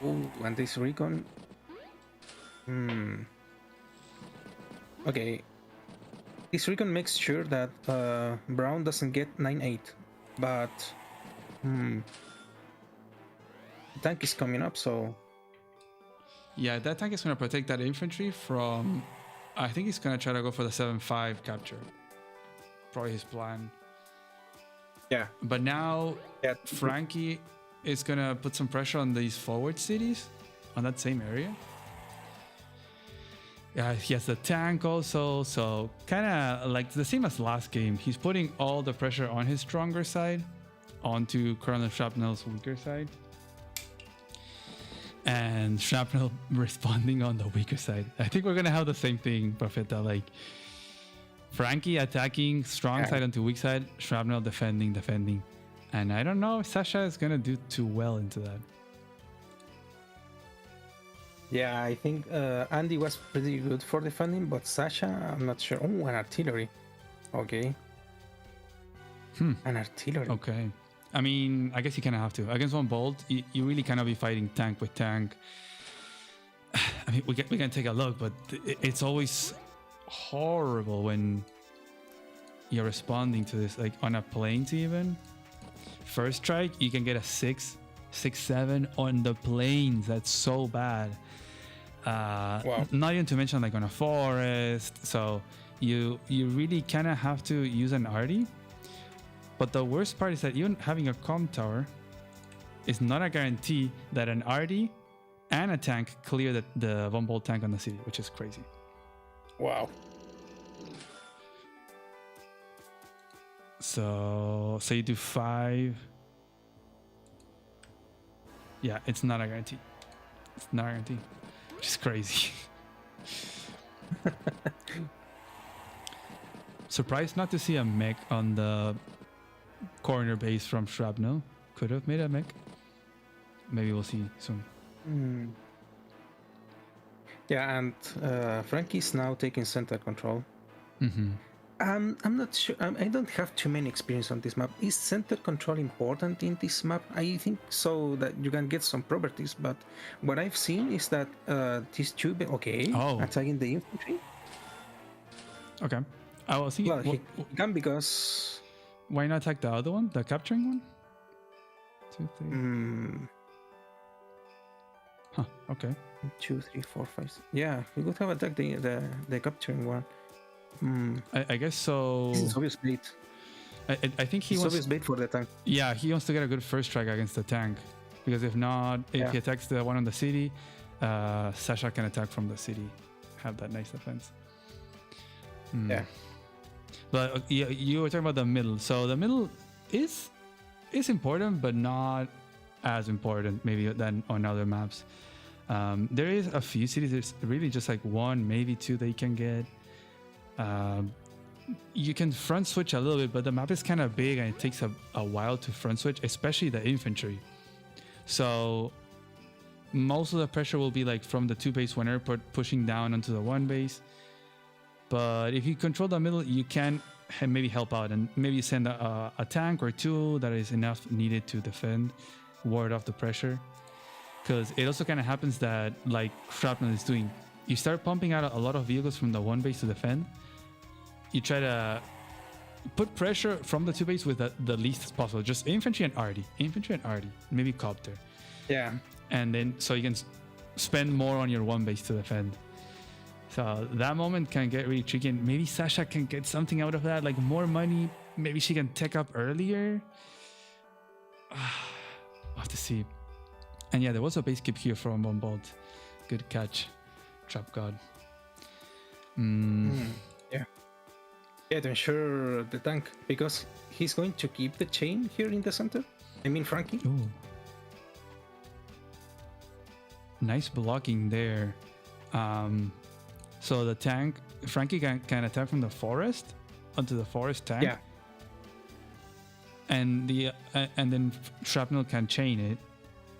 Oh, and this recon. Okay. This recon makes sure that Brown doesn't get 9-8, but the tank is coming up, so yeah, that tank is gonna protect that infantry from. I think he's gonna try to go for the 7-5 capture. Probably his plan. yeah. But now Frankie is gonna put some pressure on these forward cities, on that same area. Yeah, he has the tank also, so kind of like the same as last game. He's putting all the pressure on his stronger side onto Colonel Shrapnel's weaker side. And Shrapnel responding on the weaker side. I think we're gonna have the same thing, Profeta. Like Frankie attacking strong side onto weak side, Shrapnel defending. And I don't know if Sasha is gonna do too well into that. Yeah, I think Andy was pretty good for defending, but Sasha, I'm not sure. Oh, an artillery. Okay. An artillery. Okay. I mean, I guess you kind of have to. Against Von Bolt, you really cannot be fighting tank with tank. I mean, we can take a look, but it's always horrible when you're responding to this, like on a planes even. First strike, you can get a 6-7 on the planes. That's so bad. Wow. Not even to mention like on a forest. So you really kind of have to use an arty. But the worst part is that even having a com tower is not a guarantee that an arty and a tank clear the Von Bolt tank on the city, which is crazy. Wow. So you do 5. Yeah, it's not a guarantee. It's not a guarantee, which is crazy. Surprised not to see a mech on the corner base from Shrapnel. Could have made a mech. Maybe we'll see soon. Yeah, and Frankie's now taking center control. I'm not sure. I don't have too many experience on this map. Is center control important in this map? I think so, that you can get some properties. But what I've seen is that these two attacking the infantry. Okay. I was thinking. Well, he can because. Why not attack the other one, the capturing one? 2, 3. Huh. Okay. 2, 3, 4, 5. 6. Yeah, we could have attacked the capturing one. I guess so. This is obvious bait. I think he wants. Obvious bait for the tank. Yeah, he wants to get a good first strike against the tank, because if not, if he attacks the one on the city, Sasha can attack from the city, have that nice defense. Yeah. But you were talking about the middle. So the middle is important, but not as important maybe than on other maps. There is a few cities. There's really just like 1, maybe 2 that you can get. You can front switch a little bit, but the map is kind of big and it takes a while to front switch, especially the infantry. So most of the pressure will be like from the 2 base 1 airport pushing down onto the 1 base. But if you control the middle, you can maybe help out and maybe send a tank or 2 that is enough needed to defend, ward off the pressure. Because it also kind of happens that, like Shrapnel is doing, you start pumping out a lot of vehicles from the 1 base to defend. You try to put pressure from the 2 base with the least as possible. Just infantry and arty, maybe copter. Yeah. And then so you can spend more on your 1 base to defend. So that moment can get really tricky, and maybe Sasha can get something out of that, like more money. Maybe she can tech up earlier. We'll have to see. And yeah, there was a base keep here from Von Bolt. Good catch, Trap God. Yeah. Yeah, to ensure the tank, because he's going to keep the chain here in the center. I mean, Frankie. Ooh. Nice blocking there. So the tank, Frankie can attack from the forest onto the forest tank. Yeah. And then Shrapnel can chain it,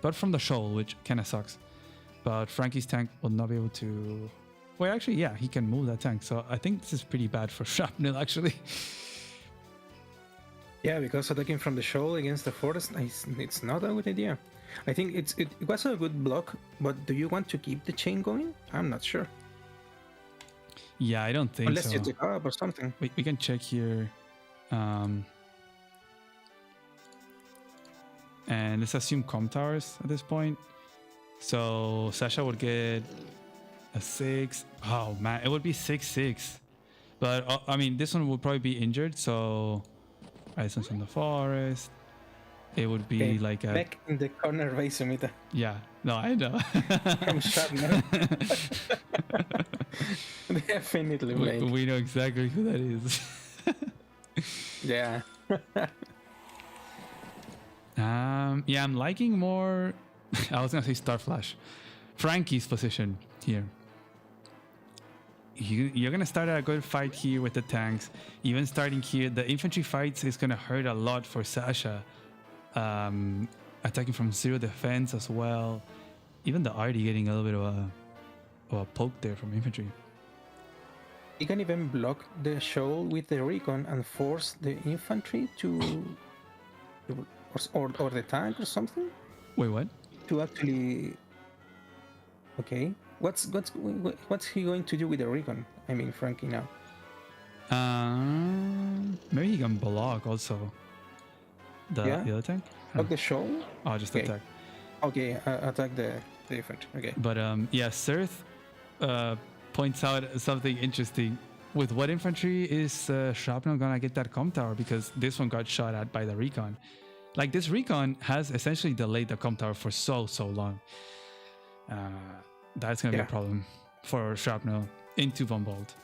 but from the shoal, which kind of sucks. But Frankie's tank will not be able to. Well, actually, yeah, he can move that tank. So I think this is pretty bad for Shrapnel, actually. Yeah, because attacking from the shoal against the forest, it's not a good idea. I think it was a good block, but do you want to keep the chain going? I'm not sure. Yeah, I don't think Unless so. you take up or something. We can check here. And let's assume com towers at this point. So Sasha would get a 6. Oh man, it would be 6-6. But I mean, this one would probably be injured. So Islands in the forest. It would be Okay, like a back in the corner by Sumita. Yeah, no, I know. From Shrapnel. Definitely Blake. We know exactly who that is. Yeah. Yeah, I'm liking more. I was gonna say Star Flash. Frankie's position here. You're gonna start a good fight here with the tanks. Even starting here, the infantry fights is gonna hurt a lot for Sasha. Attacking from 0 defense as well. Even the Artie getting a little bit of a poke there from infantry. You can even block the shoal with the recon and force the infantry to or the tank or something. Wait, what? To actually. Okay. What's he going to do with the recon? I mean, Frankie now. Maybe he can block also. The other tank? Block the shoal? Oh, just okay. attack. Okay, attack the infantry. Okay. But yeah, Sirth points out something interesting. With what infantry is Shrapnel gonna get that com tower? Because this one got shot at by the recon. Like, this recon has essentially delayed the com tower for so long. That's gonna be a problem for Shrapnel into Von Bolt.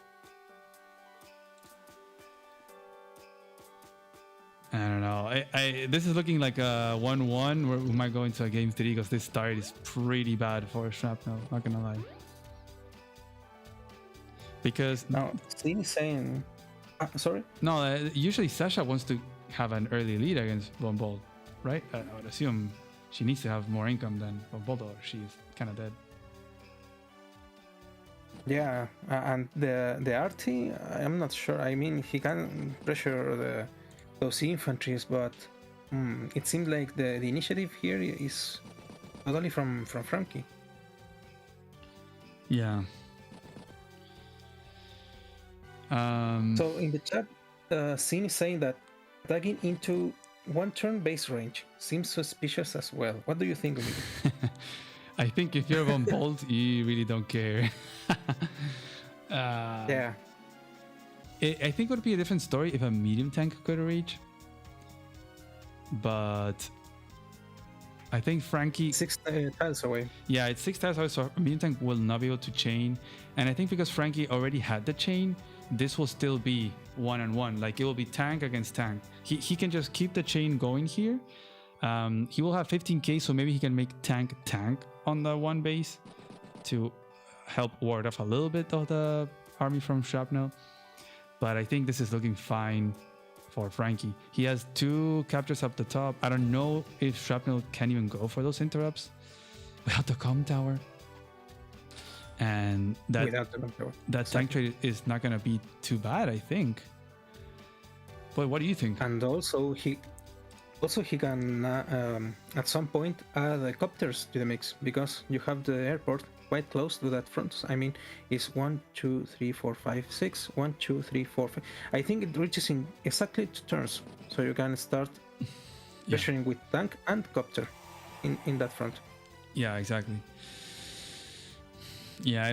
I don't know. This is looking like a 1-1 where we might go into a game 3 because this start is pretty bad for Shrapnel, not gonna lie. Because now, Steve's saying, sorry? No, usually Sasha wants to have an early lead against Von Bolt, right? I would assume she needs to have more income than Von Bolt, or she's kind of dead. Yeah, and the RT, I'm not sure. I mean, he can pressure those infantries, but it seems like the initiative here is totally from Frankie. Yeah. So in the chat, Sin is saying that attacking into one turn base range seems suspicious as well. What do you think of it? I think if you're Von Bolt, you really don't care. Yeah. I think it would be a different story if a medium tank could reach. But I think Frankie... 6 tiles away. Yeah, it's 6 tiles away, so a medium tank will not be able to chain. And I think because Frankie already had the chain, this will still be 1-on-1. Like, it will be tank against tank. He can just keep the chain going here. He will have 15k, so maybe he can make tank on the one base to help ward off a little bit of the army from Shrapnel. But I think this is looking fine for Frankie. He has 2 captures up the top. I don't know if Shrapnel can even go for those interrupts without the com tower. And that tank trade is not going to be too bad, I think. But what do you think? And also he can at some point add the copters to the mix, because you have the airport quite close to that front. I mean, it's 1, 2, 3, 4, 5, 6. 1, 2, 3, 4, 5. I think it reaches in exactly 2 turns, so you can start pressuring with tank and copter in that front. Yeah, exactly. Yeah,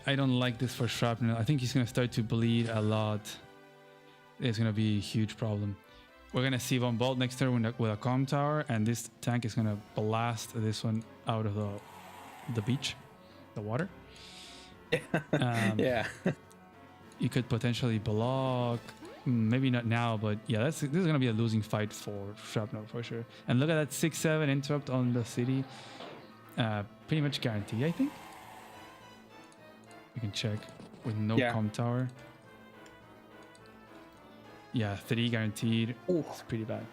I don't like this for Shrapnel. I think he's gonna start to bleed a lot. It's gonna be a huge problem. We're gonna see Von Bolt next turn with a com tower, and this tank is gonna blast this one out of the beach, the water. Yeah. You could potentially block. maybe not now, but yeah, this is gonna be a losing fight for Shrapnel for sure. And look at that 6-7 interrupt on the city. Pretty much guaranteed, I think. You can check with no com tower. Yeah, 3 guaranteed. Ooh. It's pretty bad.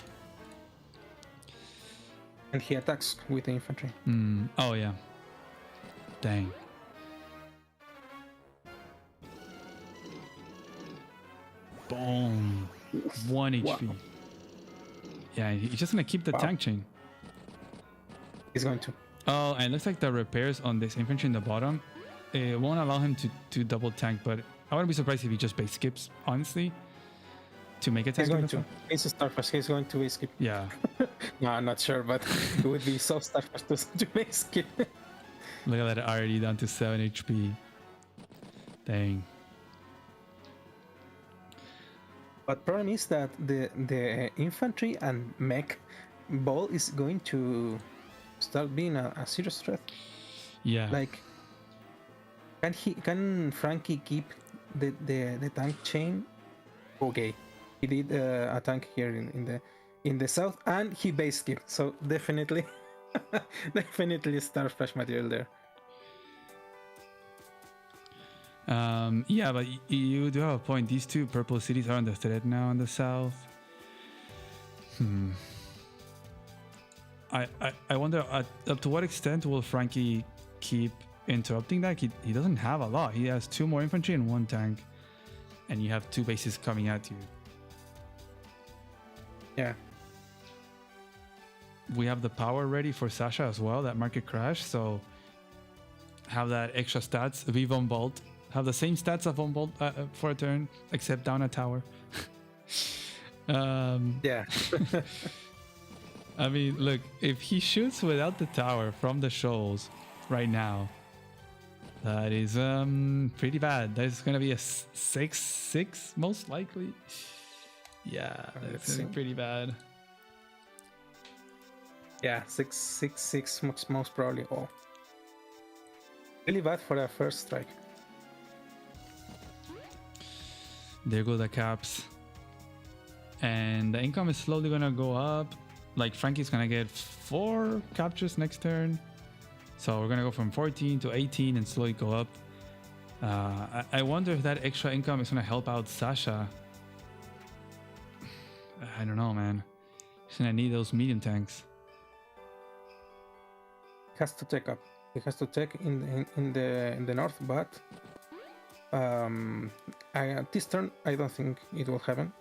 And he attacks with the infantry. Oh yeah. Dang. Boom. 1 HP. Wow. Yeah, he's just gonna keep the tank chain. He's going to. Oh, and it looks like the repairs on this infantry in the bottom, it won't allow him to double tank, but I wouldn't be surprised if he just base skips, honestly, to make a tank. He's going to. He's a Starfish. He's going to base skip. Yeah. No, I'm not sure, but it would be so Starfish to base skip. Look at that, already down to 7 HP. Dang. But problem is that the infantry and mech ball is going to start being a serious threat. Yeah. Like, can Frankie keep the tank chain? Okay, he did a tank here in the south, and he base skipped. So definitely, definitely Starflash material there. Yeah, but you do have a point. These 2 purple cities are under threat now in the south. I wonder up to what extent will Frankie keep interrupting that? He doesn't have a lot. He has 2 more infantry and 1 tank, and you have 2 bases coming at you. Yeah. We have the power ready for Sasha as well, that market crash, so have that extra stats. V Von Bolt have the same stats of Von Bolt for a turn, except down a tower. Yeah. I mean, look, if he shoots without the tower from the shoals right now, that is pretty bad. That's gonna be a 6-6 most likely. Yeah, that's pretty bad. Yeah, 6-6 most probably. Oh, really bad for a first strike. There go the caps, and the income is slowly gonna go up. Like Frankie's gonna get 4 captures next turn, so we're gonna go from 14 to 18 and slowly go up. I wonder if that extra income is gonna help out Sasha. I don't know, man. He's gonna need those medium tanks. Has to take up. He has to take in the north, but this turn I don't think it will happen.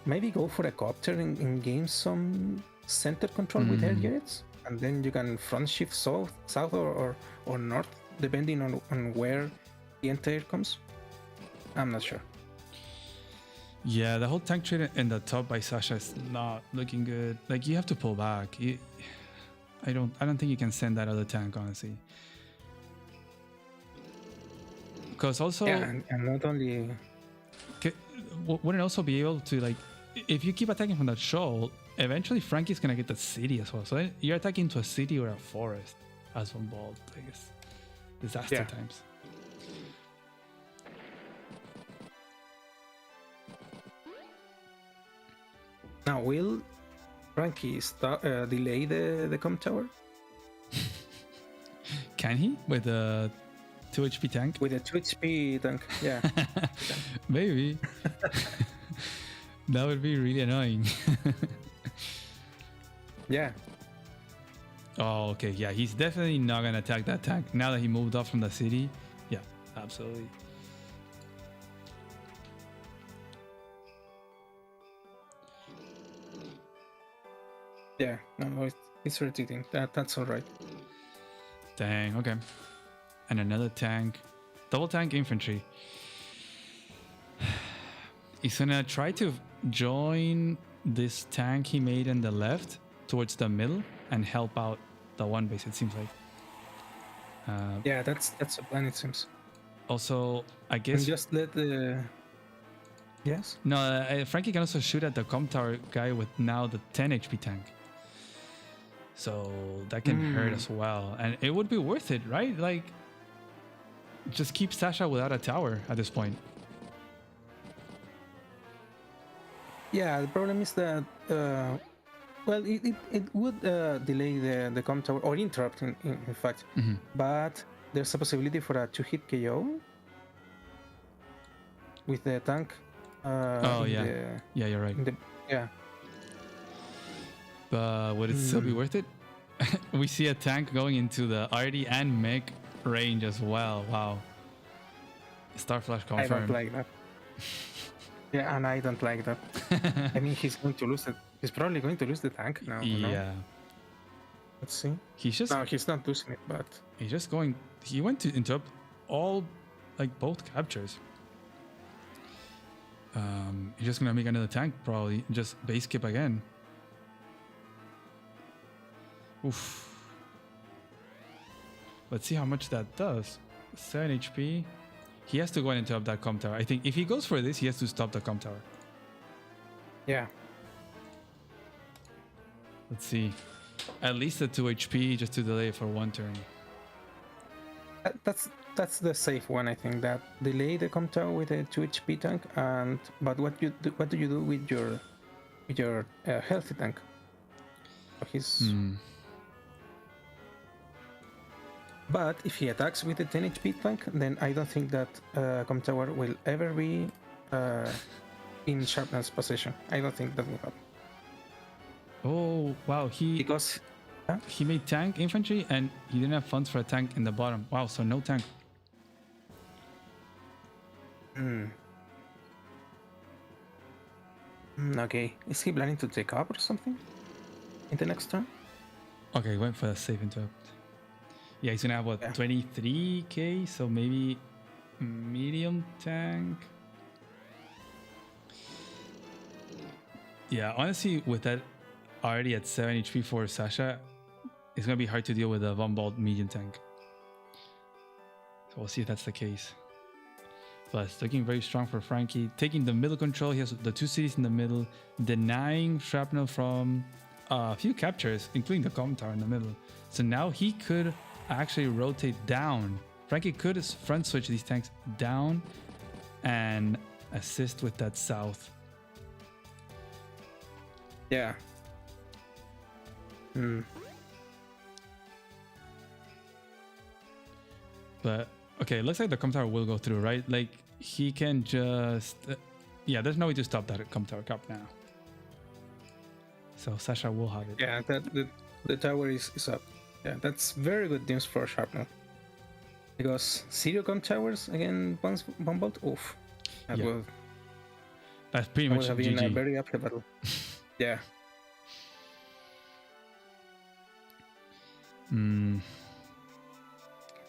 Maybe go for a copter and gain some center control with air units, and then you can front shift south or north, depending on where the anti-air comes. I'm not sure. Yeah, the whole tank trade in the top by Sasha is not looking good. Like, you have to pull back. I don't think you can send that other tank, honestly. Because also, yeah, and not only wouldn't also be able to, like, if you keep attacking from that shoal, eventually Frankie's gonna get the city as well. So you're attacking to a city or a forest as one ball, I guess. Disaster times. Now, will Frankie delay the com tower? Can he? With a 2 HP tank? With a 2 HP tank, yeah. Maybe. That would be really annoying. Yeah. Oh, okay. Yeah, he's definitely not going to attack that tank. Now that he moved off from the city. Yeah, absolutely. Yeah, no, it's retreating. That's all right. Dang, okay. And another tank. Double tank infantry. He's gonna try to join this tank he made in the left towards the middle and help out the one base, it seems like. Yeah, that's a plan, it seems. Also, I guess... And just let the... Yes? No, Frankie can also shoot at the com tower guy with now the 10 HP tank. So that can hurt as well. And it would be worth it, right? Like, just keep Sasha without a tower at this point. Yeah, the problem is that well, it would delay the com tower or interrupt in fact, but there's a possibility for a 2-hit KO with the tank. Yeah, you're right. Yeah. But would it still be worth it? We see a tank going into the arty and mech range as well. Wow. Star Flash confirmed. I don't like that. Yeah, and I don't like that. I mean, he's going to lose it. He's probably going to lose the tank now. Yeah. No? Let's see. No, he's not losing it, but he's just going. He went to interrupt both captures. He's just gonna make another tank probably. Just base skip again. Oof. Let's see how much that does. 7 HP. He has to go and interrupt that com tower. I think if he goes for this, he has to stop the com tower. Yeah. Let's see. At least a 2 HP just to delay it for 1 turn. That's the safe one, I think. That delay the com tower with a 2 HP tank, but what do you do with your healthy tank? But if he attacks with a 10 HP tank, then I don't think that com tower will ever be in Sharpnell's position. I don't think that will happen. Oh wow, because he made tank infantry and he didn't have funds for a tank in the bottom. Wow, so no tank. Okay, is he planning to take up or something in the next turn? Okay, he went for a safe interrupt. Yeah, he's gonna have what, 23k, so maybe medium tank. Yeah, honestly, with that already at 7 HP for Sasha, it's gonna be hard to deal with a Von Bolt medium tank. So we'll see if that's the case. But it's looking very strong for Frankie. Taking the middle control, he has the 2 cities in the middle, denying shrapnel from a few captures, including the com tower in the middle. So now he could actually rotate down. Frankie could front switch these tanks down and assist with that south. Yeah. But okay, it looks like the com tower will go through, right? Like he can just yeah, there's no way to stop that com tower cap now. So Sasha will have it. Yeah, the tower is up. Yeah, that's very good news for Sharpnel. Because zero com towers again, one bolt. Oof. That's pretty much have been a very uphill battle. Yeah.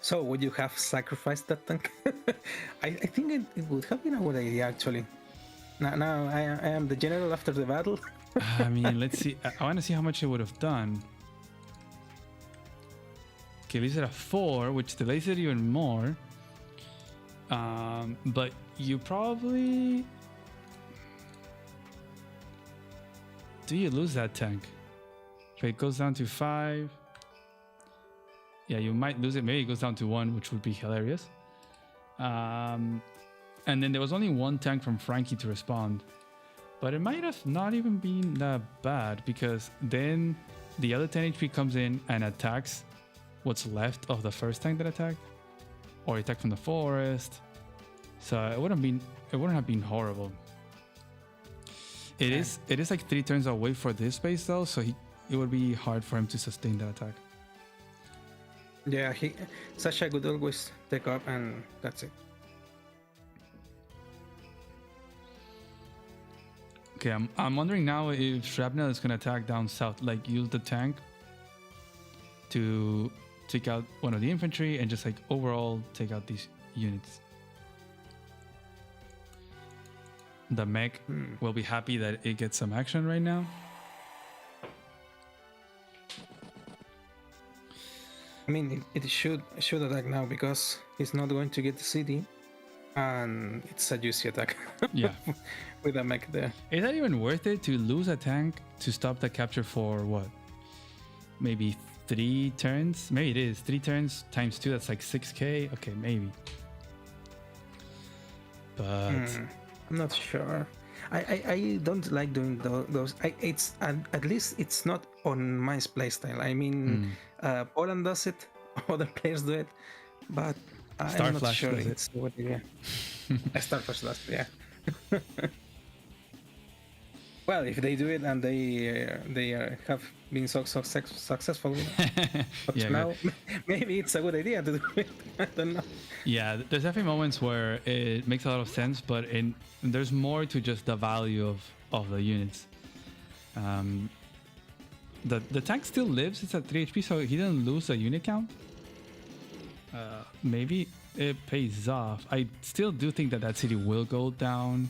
So would you have sacrificed that tank? I think it would have been a good idea actually. Now I am the general after the battle. I mean, let's see. I want to see how much it would have done. Okay, leaves it at 4, which delays it even more. But you probably... Do you lose that tank? If it goes down to 5... Yeah, you might lose it. Maybe it goes down to 1, which would be hilarious. And then there was only 1 tank from Frankie to respond. But it might have not even been that bad, because then the other 10 HP comes in and attacks what's left of the first tank that attacked, or attacked from the forest. So it wouldn't have been horrible. It is like 3 turns away for this base though, so it would be hard for him to sustain that attack. Yeah, Sasha could always take up and that's it. Okay, I'm wondering now if Shrapnel is gonna attack down south, like use the tank to take out one of the infantry and just like overall take out these units. The mech will be happy that it gets some action right now. I mean, it should attack now because he's not going to get the city, and it's a juicy attack. Yeah, with a mech there. Is that even worth it to lose a tank to stop the capture for what? Maybe 3 turns? Maybe it is 3 turns times 2. That's like 6k. Okay, maybe. But I'm not sure. I don't like doing those. It's at least it's not on my playstyle. I mean, Poland does it, other players do it, but I'm not sure it's a good idea. Starflash does, yeah. Well, if they do it and they have been so successful up to now, maybe it's a good idea to do it. I don't know. Yeah, there's definitely moments where it makes a lot of sense, but there's more to just the value of the units. The tank still lives. It's at 3 HP, so he didn't lose a unit count. Maybe it pays off. I still do think that city will go down.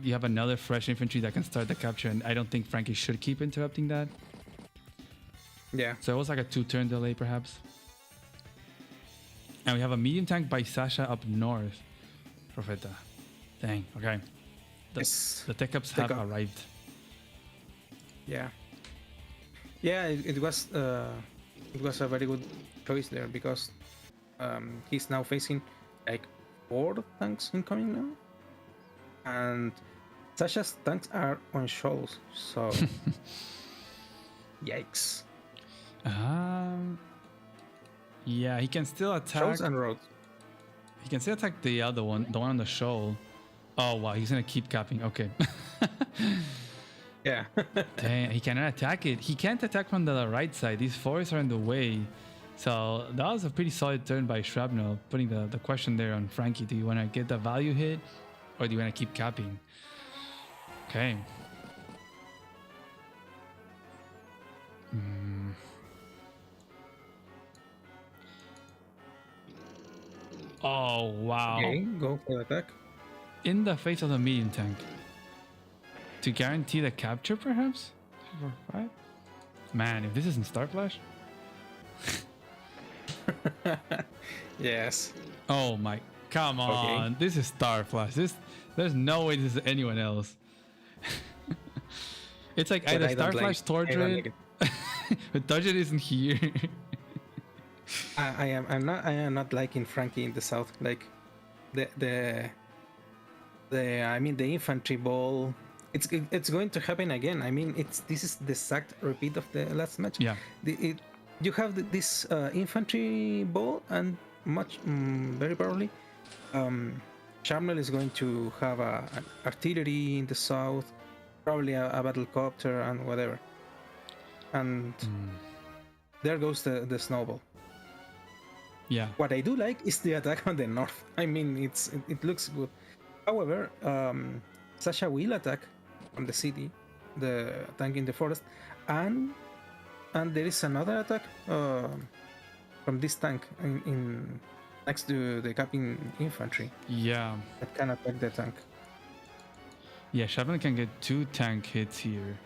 You have another fresh infantry that can start the capture, and I don't think Frankie should keep interrupting that. Yeah. So it was like a 2-turn delay, perhaps. And we have a medium tank by Sasha up north. Profeta. Dang, okay. The tech ups have arrived. Yeah. Yeah, it was a very good choice there because he's now facing like 4 tanks incoming now. And Sasha's tanks are on shoals, so yikes. Yeah, he can still attack. Shoals and roads. He can still attack the other one, the one on the shoal. Oh wow, he's gonna keep capping. Okay. Yeah. Dang, he cannot attack it. He can't attack from the right side. These forests are in the way. So that was a pretty solid turn by Shrapnel, putting the question there on Frankie. Do you want to get the value hit, or do you want to keep capping? Okay. Oh, wow. Okay, go for the attack. In the face of the medium tank. To guarantee the capture, perhaps? 3, 4, 5? Man, if this isn't Starflash. Yes. Oh my, come on. Okay. This is Starflash. There's no way this is anyone else. It's like either Starflash, Torchlight, but Torchlight isn't here. I am not liking Frankie in the south. Like the infantry ball. It's going to happen again. I mean, this is the exact repeat of the last match. Yeah. You have this infantry ball, and very probably, Shrapnel is going to have an artillery in the south, probably a battle copter and whatever. And there goes the snowball. Yeah. What I do like is the attack on the north. I mean, it looks good. However, Sasha will attack from the city, the tank in the forest, and there is another attack from this tank in next to the capping infantry. Yeah. That can attack the tank. Yeah, Shrapnel can get 2 tank hits here.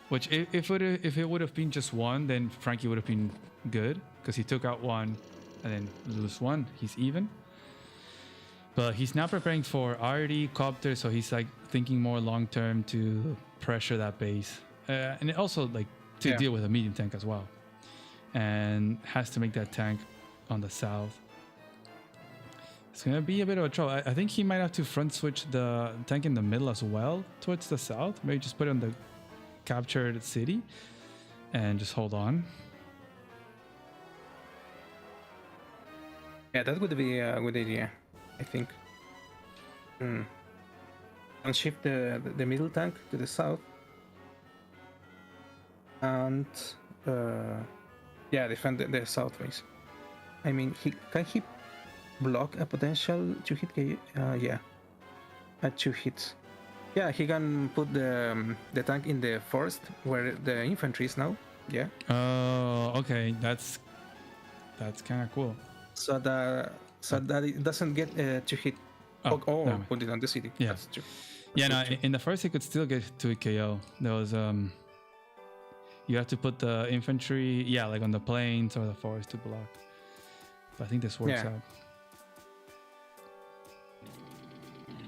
Which if it would have been just 1, then Frankie would have been good because he took out 1 and then lose 1. He's even. But he's now preparing for RD copter, so he's like thinking more long term to pressure that base, and also like to deal with a medium tank as well, and has to make that tank on the south. It's gonna be a bit of a trouble. I think he might have to front switch the tank in the middle as well towards the south. Maybe just put it on the captured city and just hold on. Yeah, that would be a good idea, I think. And shift the middle tank to the south, and defend the south base. I mean, can he block a potential 2-hit KO? Yeah, at 2 hits. Yeah, he can put the tank in the forest where the infantry is now. Yeah. Oh, okay, that's kind of cool. So that it doesn't get 2-hit. Or put it on the city. Yeah. That's true. Yeah, no, in the first he could still get 2 KO. There was you have to put the infantry, like on the plains or the forest to block. But I think this works out.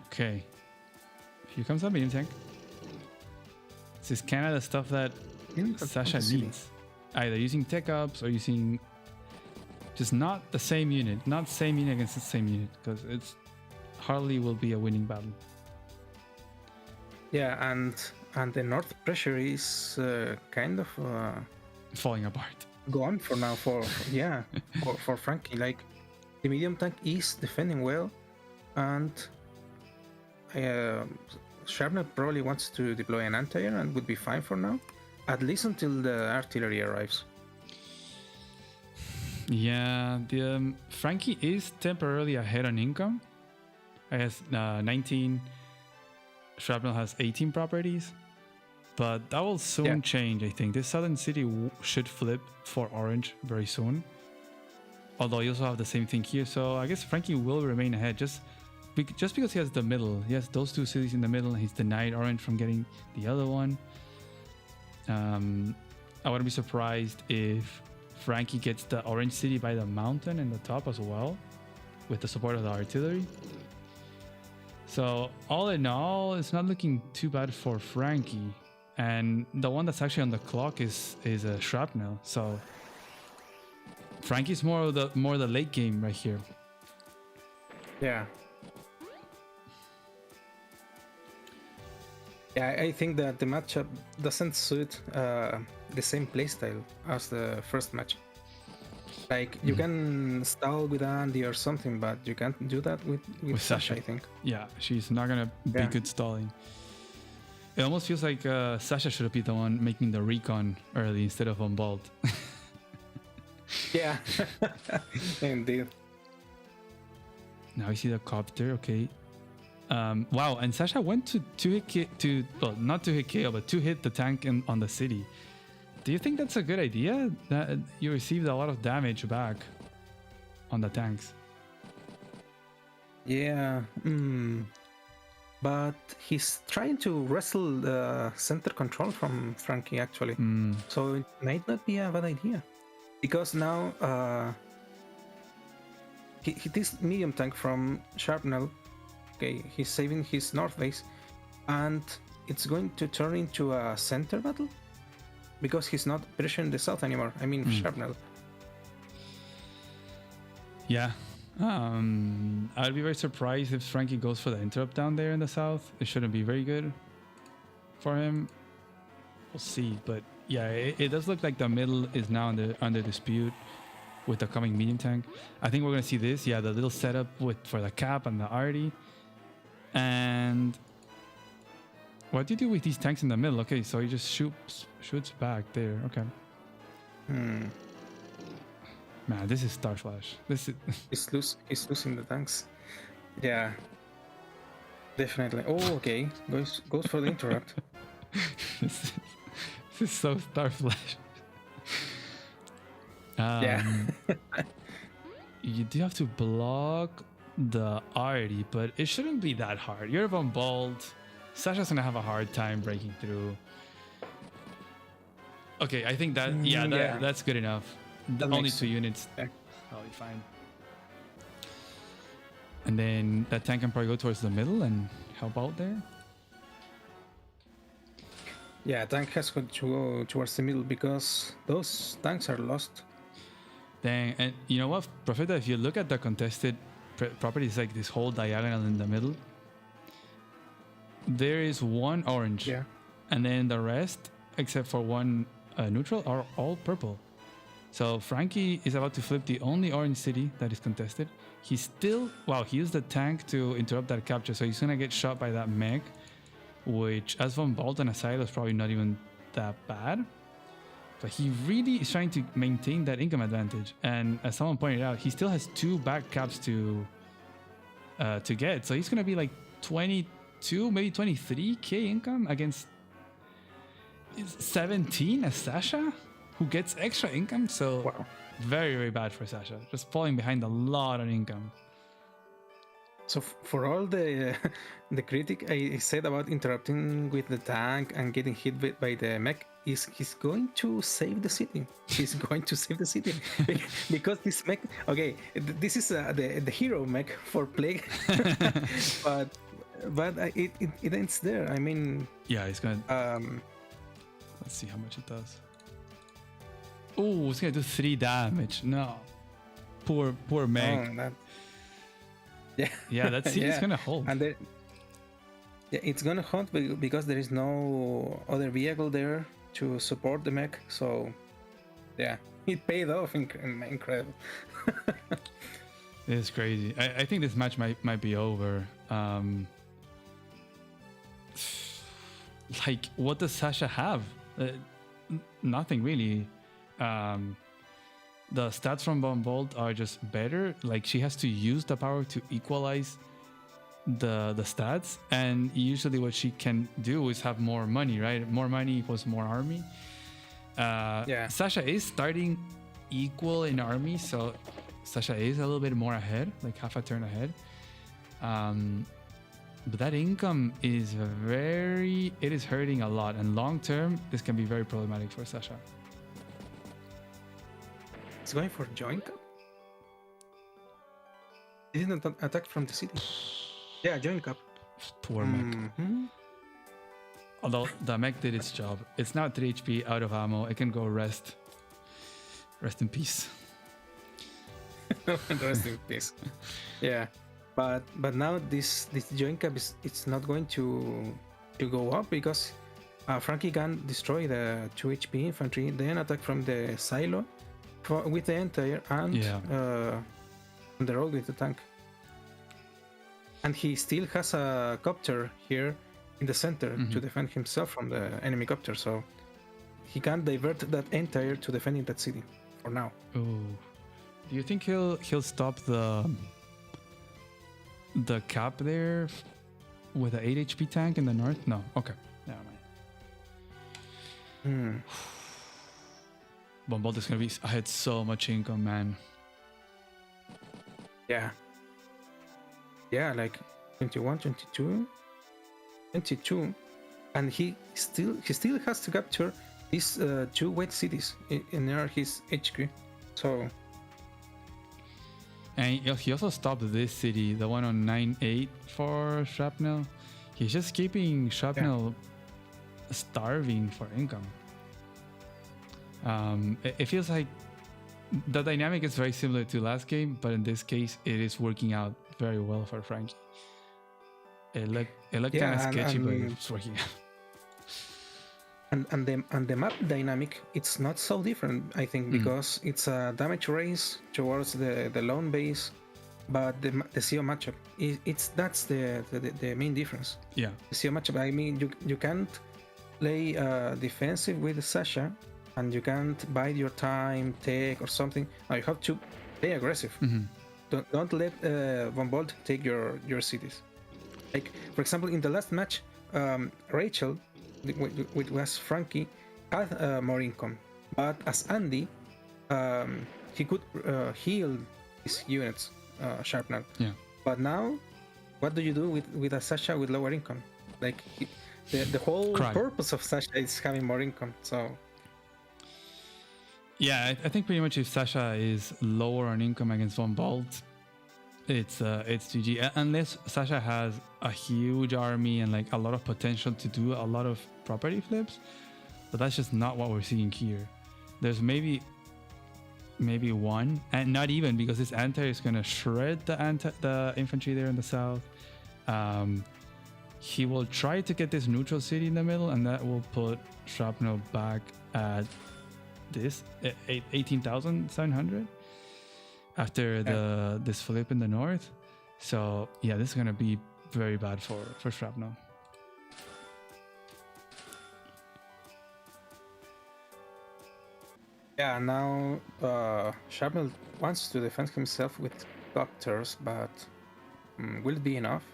Okay. Here comes a medium tank. This is kind of the stuff that Sasha needs. Either using tech ups or using just not the same unit. Not same unit against the same unit, because hardly will be a winning battle. Yeah, and the north pressure is kind of falling apart. Gone for now. For Frankie, like the medium tank is defending well, and Sharpnel probably wants to deploy an anti-air and would be fine for now, at least until the artillery arrives. Yeah, the Frankie is temporarily ahead on income. I guess 19. Shrapnel has 18 properties, but that will soon change. I think this southern city should flip for orange very soon. Although you also have the same thing here, so I guess Frankie will remain ahead just because he has the middle. He has those two cities in the middle. He's denied orange from getting the other one. I wouldn't be surprised if Frankie gets the orange city by the mountain in the top as well, with the support of the artillery. So all in all, it's not looking too bad for Frankie. And the one that's actually on the clock is a Shrapnel. So Frankie's more the late game right here. Yeah. Yeah, I think that the matchup doesn't suit the same playstyle as the first match. Like, you can stall with Andy or something, but you can't do that with Sasha, I think. Yeah, she's not going to be good stalling. It almost feels like Sasha should be the one making the recon early instead of on Bolt. Yeah, indeed. Now we see the copter, okay. Wow, and Sasha went to not to hit KO, but to hit the tank on the city. Do you think that's a good idea? That you received a lot of damage back on the tanks. Yeah, but he's trying to wrestle the center control from Frankie actually. So it might not be a bad idea. Because now this medium tank from Sharpnel, okay, he's saving his north base, and it's going to turn into a center battle because he's not pressuring the south anymore. I mean, Sharpnel. Yeah, I'd be very surprised if Frankie goes for the interrupt down there in the south. It shouldn't be very good for him. We'll see, but yeah, it does look like the middle is now under dispute with the coming medium tank. I think we're gonna see this. Yeah, the little setup for the cap and the arty. And what do you do with these tanks in the middle? Okay, so he just shoots back there. Okay. Man, this is Star Flash. This is he's losing the tanks. Yeah, definitely. Oh, okay. Goes for the interrupt. This is so Star Flash. Yeah. You do have to block the arty, but it shouldn't be that hard. You're on Bolt. Sasha's gonna have a hard time breaking through. Okay, I think that that's good enough. Only 2 units. Probably fine. And then that tank can probably go towards the middle and help out there. Yeah, tank has got to go towards the middle because those tanks are lost. Dang, and you know what, Profeta, if you look at the contested properties, like this whole diagonal in the middle, there is one orange. Yeah. And then the rest, except for one neutral, are all purple. So Frankie is about to flip the only orange city that is contested. He used the tank to interrupt that capture, so he's gonna get shot by that mech, which as von Bolt and Asylum is probably not even that bad. But he really is trying to maintain that income advantage. And as someone pointed out, he still has 2 back caps to get. So he's gonna be like 22, maybe 23k income against 17 as Sasha, who gets extra income. So wow. Very, very bad for Sasha. Just falling behind a lot on income. So for all the critic I said about interrupting with the tank and getting hit by the mech, he's going to save the city. He's going to save the city because this mech. Okay, this is the hero mech for Plague, but it ends there. I mean, yeah, it's gonna. Let's see how much it does. Oh, it's gonna do 3 damage. No, poor mech. Yeah. Yeah, that city's gonna hold. And yeah, it's gonna hold because there is no other vehicle there to support the mech. So yeah, it paid off. Incredible. It's crazy. I think this match might be over. Like, what does Sasha have? Nothing really. The stats from Bolt are just better. Like, she has to use the power to equalize the stats, and usually what she can do is have more money, right? More money equals more army. Yeah. Sasha is starting equal in army, so Sasha is a little bit more ahead, like half a turn ahead. But that income is it is hurting a lot, and long term this can be very problematic for Sasha. It's going for joint cup. It didn't attack from the city. Yeah, joint cup. Poor mech. Although the mech did its job. It's now 3 HP, out of ammo. It can go rest. Rest in peace. Rest in peace. Yeah, but now this joint cap it's not going to go up because Frankie can destroy the 2 HP infantry, then attack from the silo with the entire and on the road with the tank. And he still has a copter here in the center to defend himself from the enemy copter, so he can divert that entire to defending that city for now. Oh, do you think he'll stop the cap there with an 8 HP tank in the north? No. Okay. Never mind. Bombalt is gonna be. I had so much income, man. Yeah. Yeah, like 21, 22, 22, and he still has to capture these 2 wet cities near his HQ. So. And he also stopped this city, the one on 9-8 for Shrapnel. He's just keeping Shrapnel starving for income. It feels like the dynamic is very similar to last game, but in this case, it is working out very well for Frankie. It looked kind of sketchy, but it's working out. And the map dynamic, it's not so different, I think, because it's a damage race towards the lone base, but the CO matchup, that's the main difference. Yeah. The CO matchup, I mean, you can't play defensive with Sasha, and you can't bide your time, take or something. No, you have to play aggressive. Don't let Von Bolt take your cities. Like, for example, in the last match, Rachel, which was Frankie, had more income, but as Andy, he could heal his units, Sharpnel. Yeah. But now, what do you do with a Sasha with lower income? Like, the whole purpose of Sasha is having more income. So. Yeah, I think pretty much if Sasha is lower on income against Von Bolt, it's GG. Unless Sasha has a huge army and like a lot of potential to do a lot of property flips, but that's just not what we're seeing here. There's maybe one, and not even, because this anti is gonna shred the infantry there in the south. He will try to get this neutral city in the middle, and that will put Shrapnel back at this 18,700 after this flip in the north. So yeah, this is gonna be very bad for Shrapnel. Yeah, now Shrapnel wants to defend himself with copters, but will it be enough?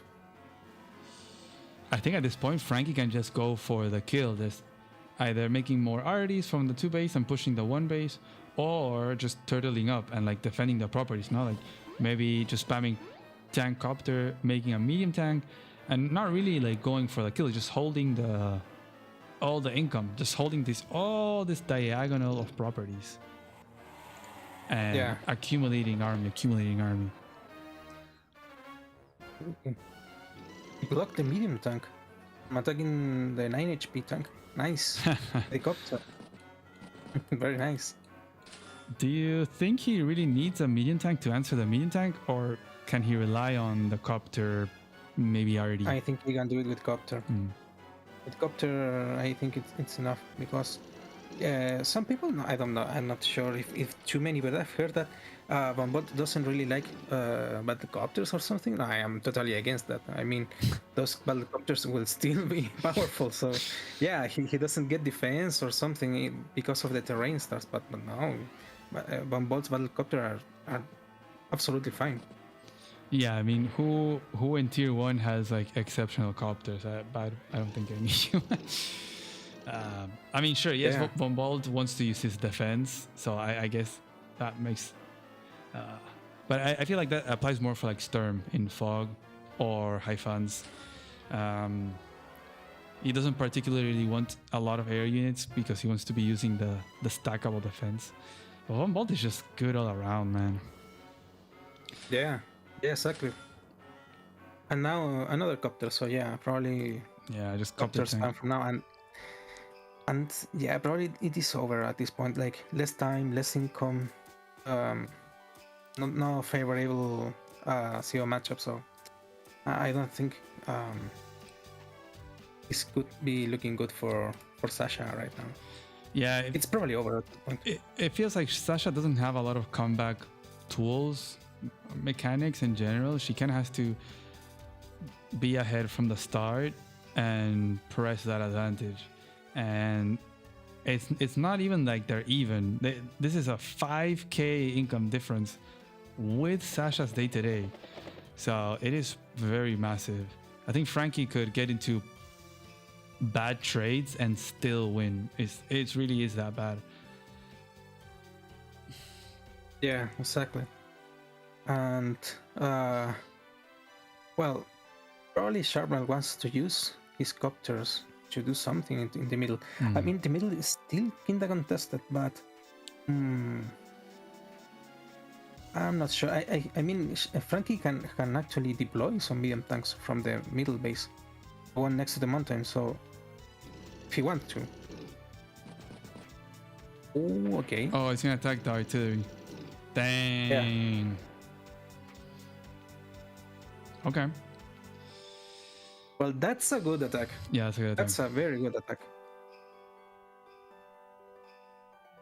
I think at this point Frankie can just go for the kill. There's either making more arties from the 2 base and pushing the 1 base, or just turtling up and like defending the properties. Not like maybe just spamming tank copter, making a medium tank, and not really like going for the kill, just holding all the income, just holding all this diagonal of properties, and accumulating army. Block the medium tank. I'm attacking the 9 HP tank. Nice. The copter. Very nice. Do you think he really needs a medium tank to answer the medium tank, or can he rely on the copter? Maybe already. I think he can do it with copter. With copter, I think it's enough because some people, I don't know, I'm not sure if too many, but I've heard that Bombot doesn't really like battlecopters or something. I am totally against that. I mean, those battlecopters will still be powerful. So yeah, he doesn't get defense or something because of the terrain stars, but no, Bombot's battlecopter are absolutely fine. Yeah, I mean, who in tier 1 has like exceptional copters? But I don't think any. I mean, sure, yes, Bombald wants to use his defense, so I guess that makes. But I feel like that applies more for like Sturm in Fog or Haifans. He doesn't particularly want a lot of air units because he wants to be using the stackable defense. But Bombald is just good all around, man. Yeah, exactly. And now another copter, so yeah, probably. Yeah, just copters time from now and yeah, probably it is over at this point. Like less time, less income, no favorable CO matchup. So I don't think this could be looking good for Sasha right now. Yeah, it's probably over at this point. It feels like Sasha doesn't have a lot of comeback tools, mechanics in general. She kind of has to be ahead from the start and press that advantage. And it's not even like they're even. This is a 5k income difference with Sasha's day-to-day. So it is very massive. I think Frankie could get into bad trades and still win. It really is that bad. Yeah, exactly. And well, probably Sharpnel wants to use his copters to do something in the middle. I mean, the middle is still kinda contested, but I'm not sure. I mean, Frankie can actually deploy some medium tanks from the middle base, one next to the mountain. So if he wants to. Oh, okay. Oh, it's gonna attack the artillery. Dang. Yeah. Okay. Well, that's a good attack. Yeah, that's a good attack. That's a very good attack.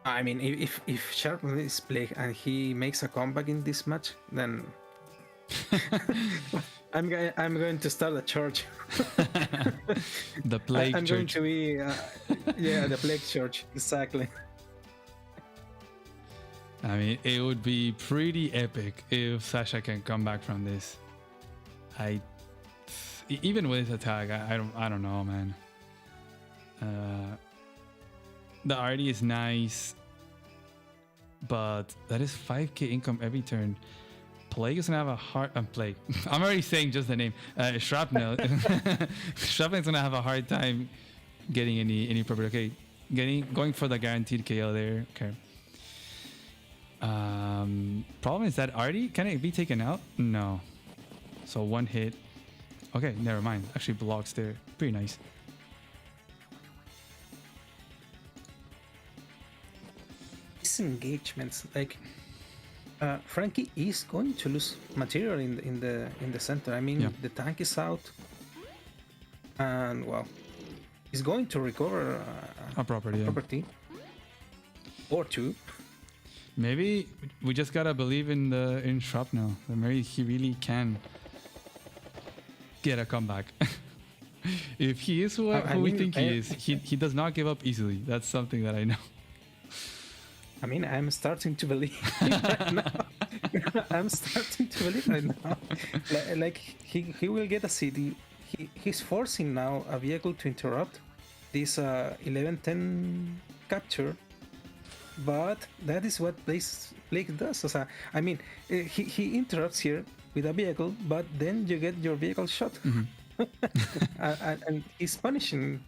I mean, if Sharpnel is plague and he makes a comeback in this match, then I'm going to start a church. The plague I'm church. going to be the plague church, exactly. I mean, it would be pretty epic if Sasha can come back from this. Even with his attack, I don't know, man. The RD is nice, but that is 5k income every turn. Plague is gonna have a hard Plague. I'm already saying just the name. Shrapnel. Shrapnel is gonna have a hard time getting any proper. Okay, going for the guaranteed KO there. Okay. Problem is that RD can it be taken out? No. So one hit. Okay, never mind. Actually blocks there. Pretty nice. These engagements, like Frankie is going to lose material in the center. I mean, the tank is out, and well, he's going to recover a property or two. Maybe we just gotta believe in Shrapnel. Maybe he really can get a comeback. If he is who we think he is, he does not give up easily. That's something that I know. I mean, I'm starting to believe right now. I'm starting to believe right now. Like he will get a city. He's forcing now a vehicle to interrupt this 11-10 capture. But that is what Plague does. So, I mean, he interrupts here with a vehicle, but then you get your vehicle shot. Mm-hmm. And he's punishing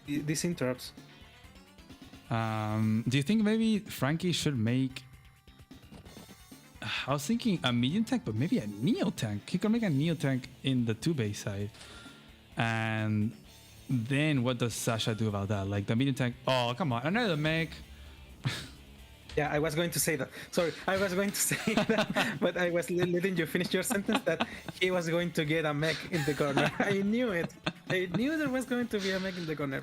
these interrupts. Do you think maybe Frankie should make... I was thinking a medium tank, but maybe a neo tank. He could make a neo tank in the 2-base side. And then what does Sasha do about that? Like the medium tank... Oh, come on. Another mech. Yeah, I was going to say that. Sorry, I was going to say that, but I was letting you finish your sentence that he was going to get a mech in the corner. I knew it. I knew there was going to be a mech in the corner.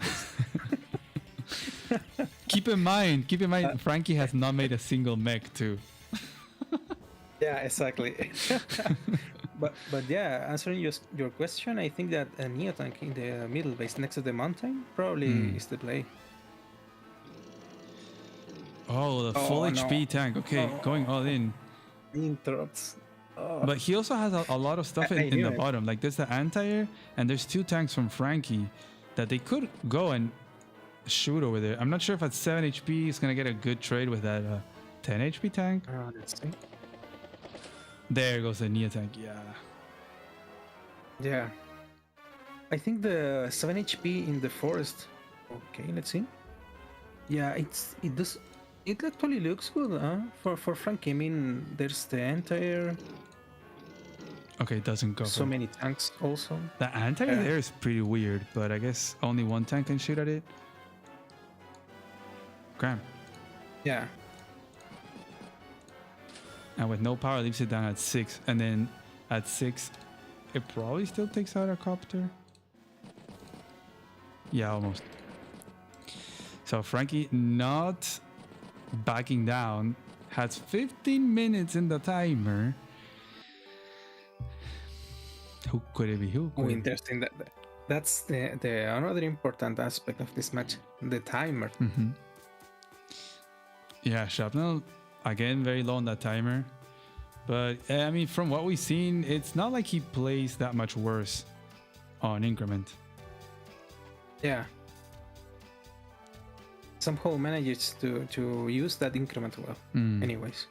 Keep in mind, Frankie has not made a single mech too. Yeah, exactly. but yeah, answering your question, I think that a Neotank in the middle base next to the mountain probably is the play. Oh, the full HP tank. Okay, going all in. Interrupts. But he also has a lot of stuff in the bottom. Like there's the anti-air and there's 2 tanks from Frankie that they could go and shoot over there. I'm not sure if at 7 HP he's gonna get a good trade with that 10 HP tank. Let's see. There goes the Neo tank. Yeah. I think the 7 HP in the forest. Okay, let's see. Yeah, it actually looks good, huh? For Frankie. I mean, there's the anti-air. Okay, it doesn't go. So many tanks also. The anti-air there is pretty weird, but I guess only 1 tank can shoot at it. Cram. Yeah. And with no power, leaves it down at 6. And then at 6, it probably still takes out a copter. Yeah, almost. So Frankie not backing down, has 15 minutes in the timer. Who could it be? Interesting. That's the another important aspect of this match, the timer. Yeah, Shrapnel again very low on that timer, but I mean from what we've seen, it's not like he plays that much worse on increment. Yeah. Somehow manages to use that increment well. Anyways.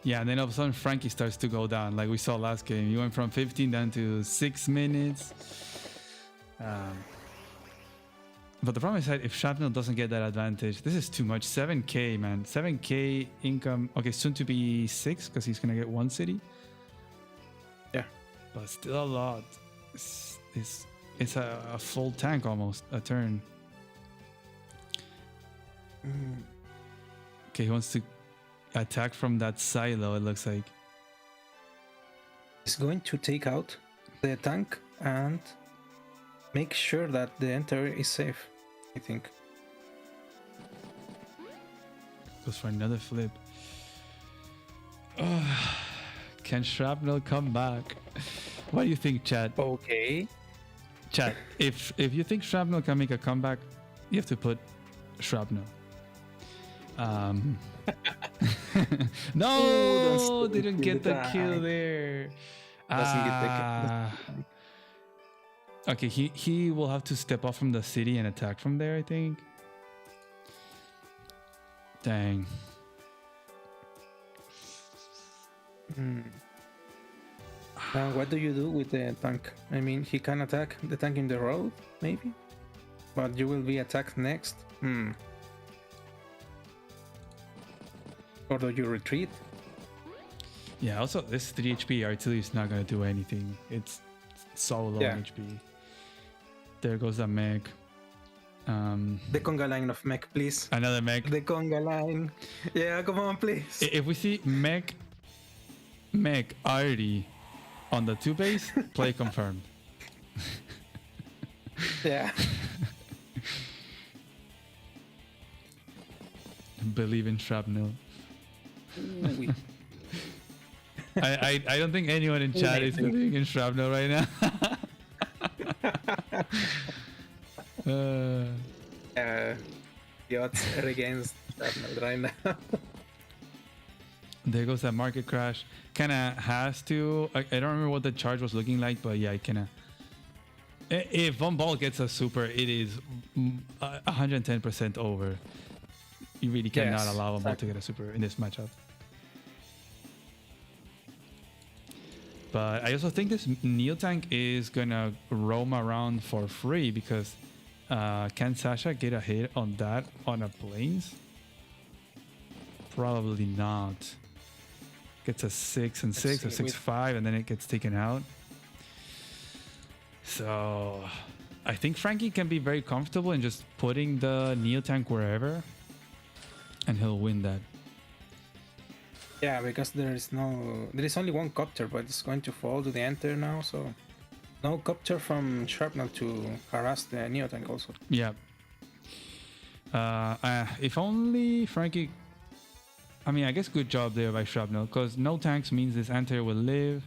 Yeah, and then all of a sudden Frankie starts to go down, like we saw last game. He went from 15 down to 6 minutes. But the problem is that if Shrapnel doesn't get that advantage, this is too much. 7k, man. 7k income. Okay, soon to be 6 because he's gonna get 1 city. Yeah, but still a lot. It's a full tank almost a turn. Okay, he wants to attack from that silo, it looks like. He's going to take out the tank and make sure that the enter is safe, I think. Goes for another flip. Can Shrapnel come back? What do you think, Chad? Okay. Chad, if you think Shrapnel can make a comeback, you have to put Shrapnel. No, didn't get the kill there. Okay, he will have to step off from the city and attack from there, I think. Dang. What do you do with the tank? I mean, he can attack the tank in the road, maybe? But you will be attacked next. Or do you retreat? Yeah, also this 3 HP artillery is not going to do anything. It's so low HP. There goes the mech. The conga line of mech, please. Another mech. The conga line. Yeah, come on, please. If we see mech already on the 2 base, play confirmed. Yeah. Believe in Shrapnel. I don't think anyone in chat is believing in Shrapnel right now. The odds are against Shrapnel right now. There goes that market crash. Kinda has to. I don't remember what the charge was looking like, but yeah, kinda. If Von Ball gets a super, it is 110% over. You really cannot allow Von Ball to get a super in this matchup. But I also think this Neo tank is gonna roam around for free because can Sasha get a hit on that on a plains? Probably not. Gets a 6 and 6 or 6-5 and then it gets taken out. So I think Frankie can be very comfortable in just putting the Neo tank wherever and he'll win that. Yeah, because there is only one copter, but it's going to fall to the enter now, so no copter from Shrapnel to harass the Neo tank also. Yeah. If only Frankie. I mean, I guess good job there by Shrapnel, because no tanks means this anti-air will live,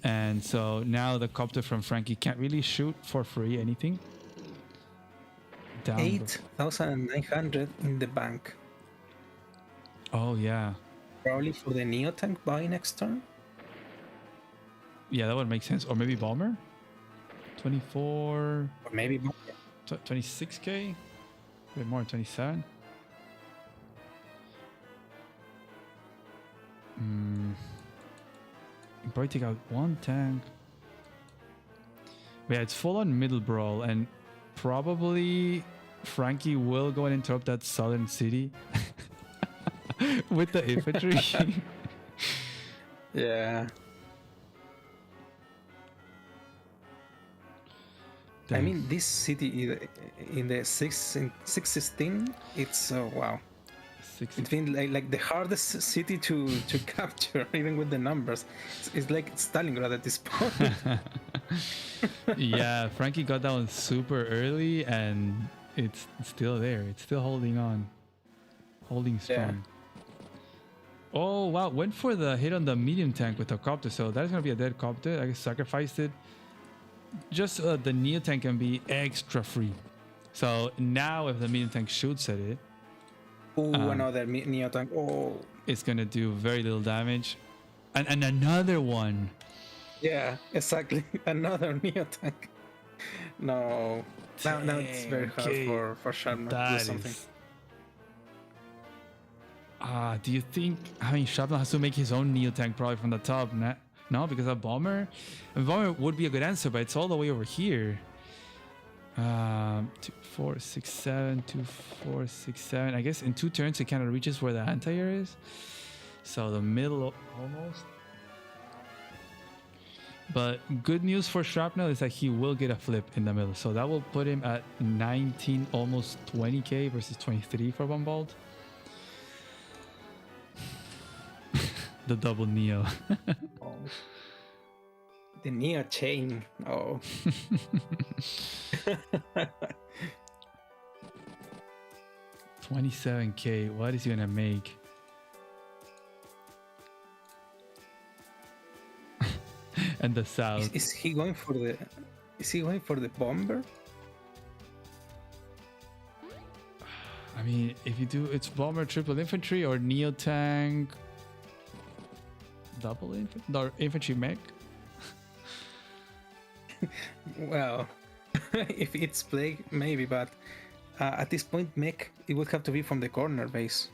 and so now the copter from Frankie can't really shoot for free anything. 8,900 in the bank. Oh yeah. Probably for the Neo tank buy next turn. Yeah, that would make sense. Or maybe Bomber. 24. Or maybe 26k. A bit more, 27. Probably take out one tank. But yeah, it's full on middle brawl, and probably Frankie will go and interrupt that southern city with the infantry. Yeah. Damn. I mean, this city in the 616, it's wow. It's been like the hardest city to capture, even with the numbers. It's like Stalingrad at this point. Yeah, Frankie got that one super early, and it's still there. It's still holding on, holding strong. Yeah. Oh wow, went for the hit on the medium tank with a copter, so that's gonna be a dead copter. I guess sacrificed it. Just the Neo tank can be extra free. So now if the medium tank shoots at it, another Neo tank. Oh, it's gonna do very little damage, and another one. Yeah, exactly. Another Neo tank. No, now it's very hard for Sharma to do something. Do you think? I mean, Sharma has to make his own Neo tank probably from the top. No, because a bomber would be a good answer, but it's all the way over here. 2, 4, 6, 7, 2, 4, 6, 7. I guess in 2 turns it kind of reaches where the anti-air is. So the middle almost. But good news for Shrapnel is that he will get a flip in the middle. So that will put him at 19, almost 20k versus 23 for Bombald. The double Neo. Oh. The Neo chain. Oh. 27k. What is he gonna make? And the south. Is he going for the? Is he going for the bomber? I mean, if you do, it's bomber, triple infantry, or Neo tank, double infantry, or infantry mech. Well, if it's plague, maybe, but at this point, mech, it would have to be from the corner base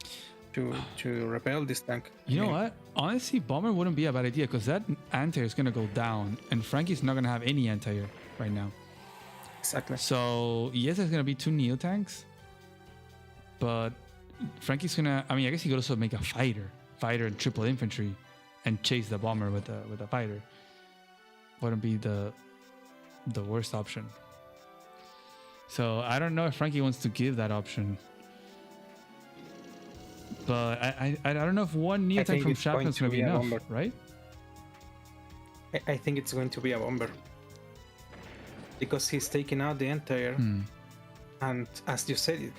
to repel this tank. You know what? Honestly, bomber wouldn't be a bad idea, because that anti-air is gonna go down, and Frankie's not gonna have any anti-air right now. Exactly. So yes, there's gonna be 2 Neo tanks, but Frankie's gonna. I mean, I guess he could also make a fighter and triple infantry, and chase the bomber with a fighter. Wouldn't be the worst option. So I don't know if Frankie wants to give that option, but I don't know if one Neo tank from Shrapnel is going to be enough, right? I think it's going to be a bomber, because he's taking out the entire, and as you said,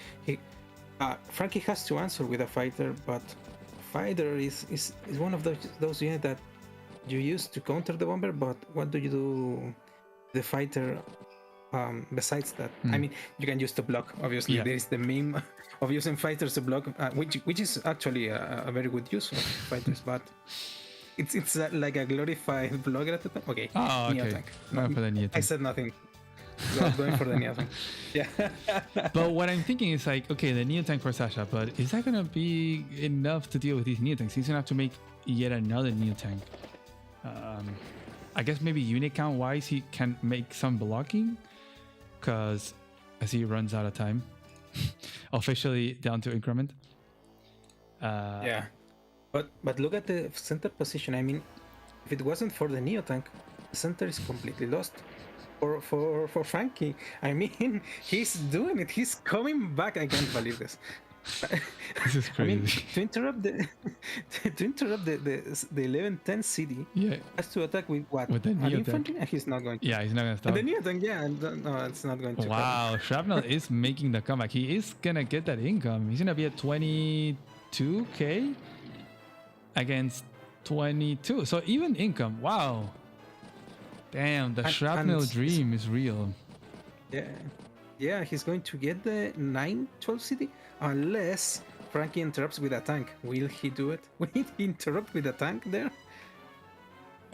Frankie has to answer with a fighter, but fighter is one of those units that you use to counter the bomber. But what do you do the fighter besides that? I mean, you can use to block, obviously. There is the meme of using fighters to block, which is actually a very good use of fighters, but it's like a glorified blogger at the time. Okay. Neo tank. Going for the Neo tank. I said nothing. Going for the Neo tank. Yeah. But what I'm thinking is like, okay, the Neo tank for Sasha, but is that gonna be enough to deal with these Neo tanks? He's gonna have to make yet another Neo tank. I guess maybe unit count wise he can make some blocking, because as he runs out of time, officially down to increment. Yeah, but look at the center position. I mean, if it wasn't for the Neo tank, the center is completely lost for Frankie. I mean, he's doing it. He's coming back. I can't believe this. This is crazy. I mean, to interrupt the the 11-10 city, Yeah. has to attack with what? With the An neo infantry? And he's not going to. Yeah, he's not gonna stop. And the neo tank, yeah, no, it's not going to. Wow, Shrapnel is making the comeback. He is gonna get that income. He's gonna be at 22k against 22. So even income. Wow. Damn, the Shrapnel dream is real. Yeah. Yeah, he's going to get the 9-12 city unless Frankie interrupts with a tank. Will he do it? Will he interrupt with a tank there?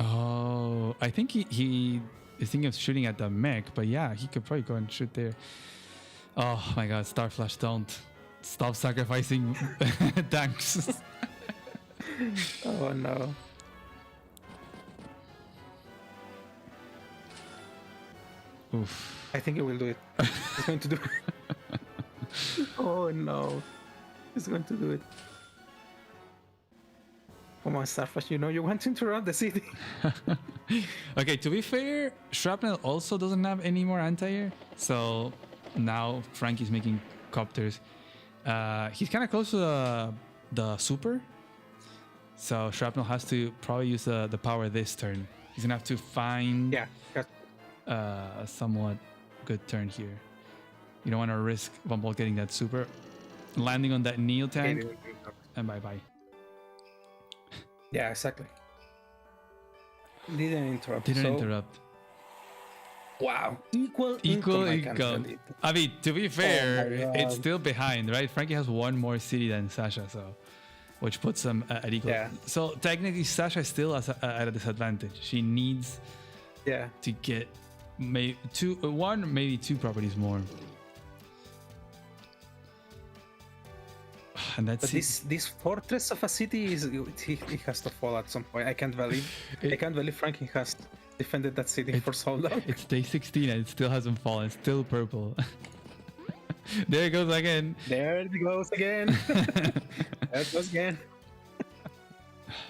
Oh, I think he is thinking of shooting at the mech, but yeah, he could probably go and shoot there. Oh my god, Starflash, don't stop sacrificing tanks. Oh no. Oof. I think he will do it. He's going to do it. Oh no. He's going to do it. Come on, Starflash, you know you want to interrupt the city. Okay, to be fair, Shrapnel also doesn't have any more anti-air. So now Frankie's making copters. He's kind of close to the super. So Shrapnel has to probably use the power this turn. He's going to have to find a somewhat good turn here. You don't want to risk Von Bolt getting that super. Landing on that Neo tank. And bye-bye. Yeah, exactly. Didn't interrupt. Didn't interrupt. Wow. Equal income. I mean, to be fair, it's still behind, right? Frankie has one more city than Sasha, so which puts them at equal. Yeah. So technically, Sasha is still at a disadvantage. She needs to get maybe two properties more. And that's this fortress of a city it has to fall at some point. I can't believe Frankie has defended that city for so long. It's day 16 and it still hasn't fallen. It's still purple. There it goes again. There it goes again. There it goes again.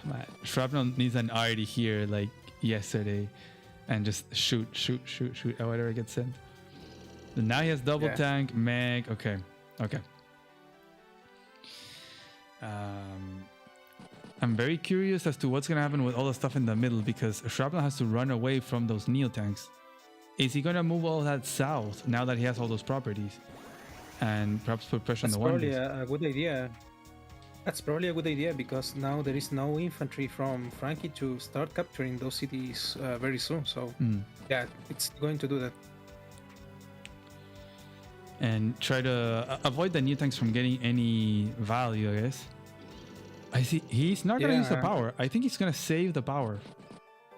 Man, Shrapnel needs an arty here like yesterday and just shoot at whatever gets sent. And now he has double tank, mech. Okay. I'm very curious as to what's going to happen with all the stuff in the middle because Shrapnel has to run away from those Neo tanks. Is he going to move all that south now that he has all those properties? And perhaps put pressure on the one. That's probably a good idea. That's probably a good idea because now there is no infantry from Frankie to start capturing those cities very soon. So yeah, it's going to do that. And try to avoid the Neo tanks from getting any value, I guess. I see he's not going to use the power. I think he's going to save the power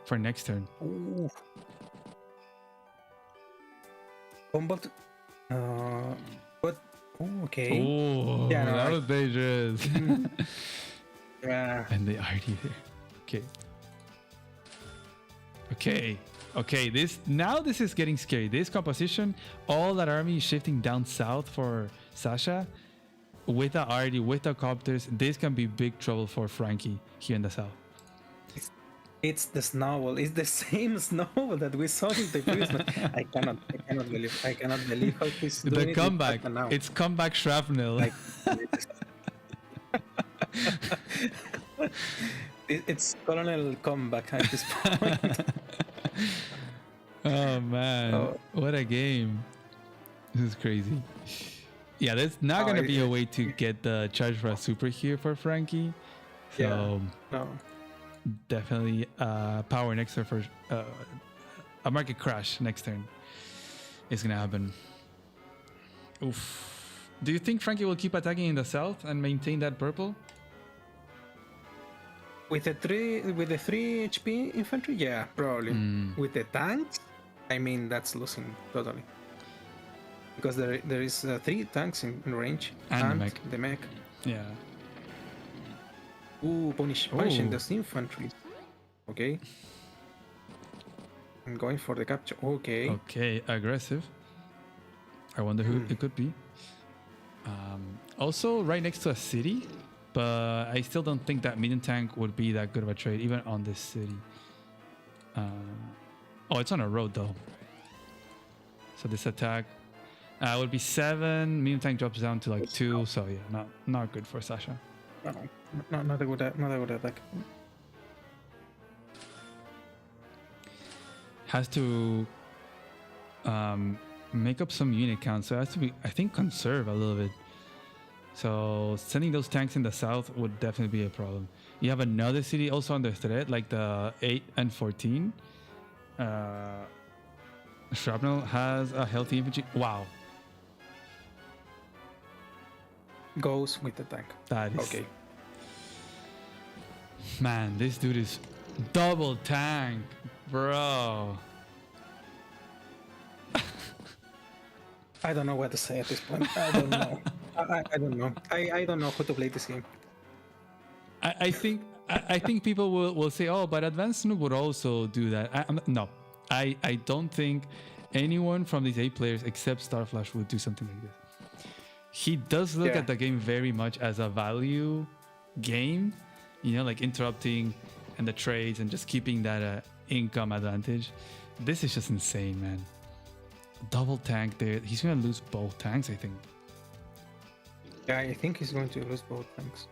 for next turn. Ooh. Combat. But okay. Oh, yeah, no, that was dangerous. Yeah. And they already there. Okay. This is getting scary. This composition, all that army is shifting down south for Sasha. With the arty, with the copters, this can be big trouble for Frankie here in the south. It's the snowball. It's the same snowball that we saw in the previous match. I cannot believe how he's doing the comeback. It's comeback Shrapnel. It's Colonel comeback at this point. Oh man, what a game. This is crazy. Yeah, there's not going to be a way to get the charge for a super here for Frankie. So definitely power next turn for a market crash next turn is going to happen. Oof. Do you think Frankie will keep attacking in the south and maintain that purple? With the 3 HP infantry, yeah, probably. With the tanks, I mean that's losing totally. Because there is 3 tanks in range and the mech. Yeah. Ooh, punishing those infantry. Okay. I'm going for the capture. Okay. Okay, aggressive. I wonder who it could be. Also, right next to a city, but I still don't think that medium tank would be that good of a trade, even on this city. Oh, it's on a road though. So this attack It would be 7. Medium tank drops down to like 2. So yeah, not good for Sasha. No, not a good attack. Has to make up some unit count, so it has to be, I think, conserve a little bit. So sending those tanks in the south would definitely be a problem. You have another city also under threat, like the 8 and 14. Shrapnel has a healthy infantry. Wow. Goes with the tank. That is okay. Man, this dude is double tank, bro. I don't know what to say at this point. I don't know. I don't know. I don't know how to play this game. I think people will say, oh, but Advanced Noob would also do that. No, I don't think anyone from these 8 players except Starflash would do something like this. He does look at the game very much as a value game, you know, like interrupting and the trades and just keeping that income advantage. This is just insane, man. Double tank there. He's gonna lose both tanks, I think. Yeah, I think he's going to lose both tanks.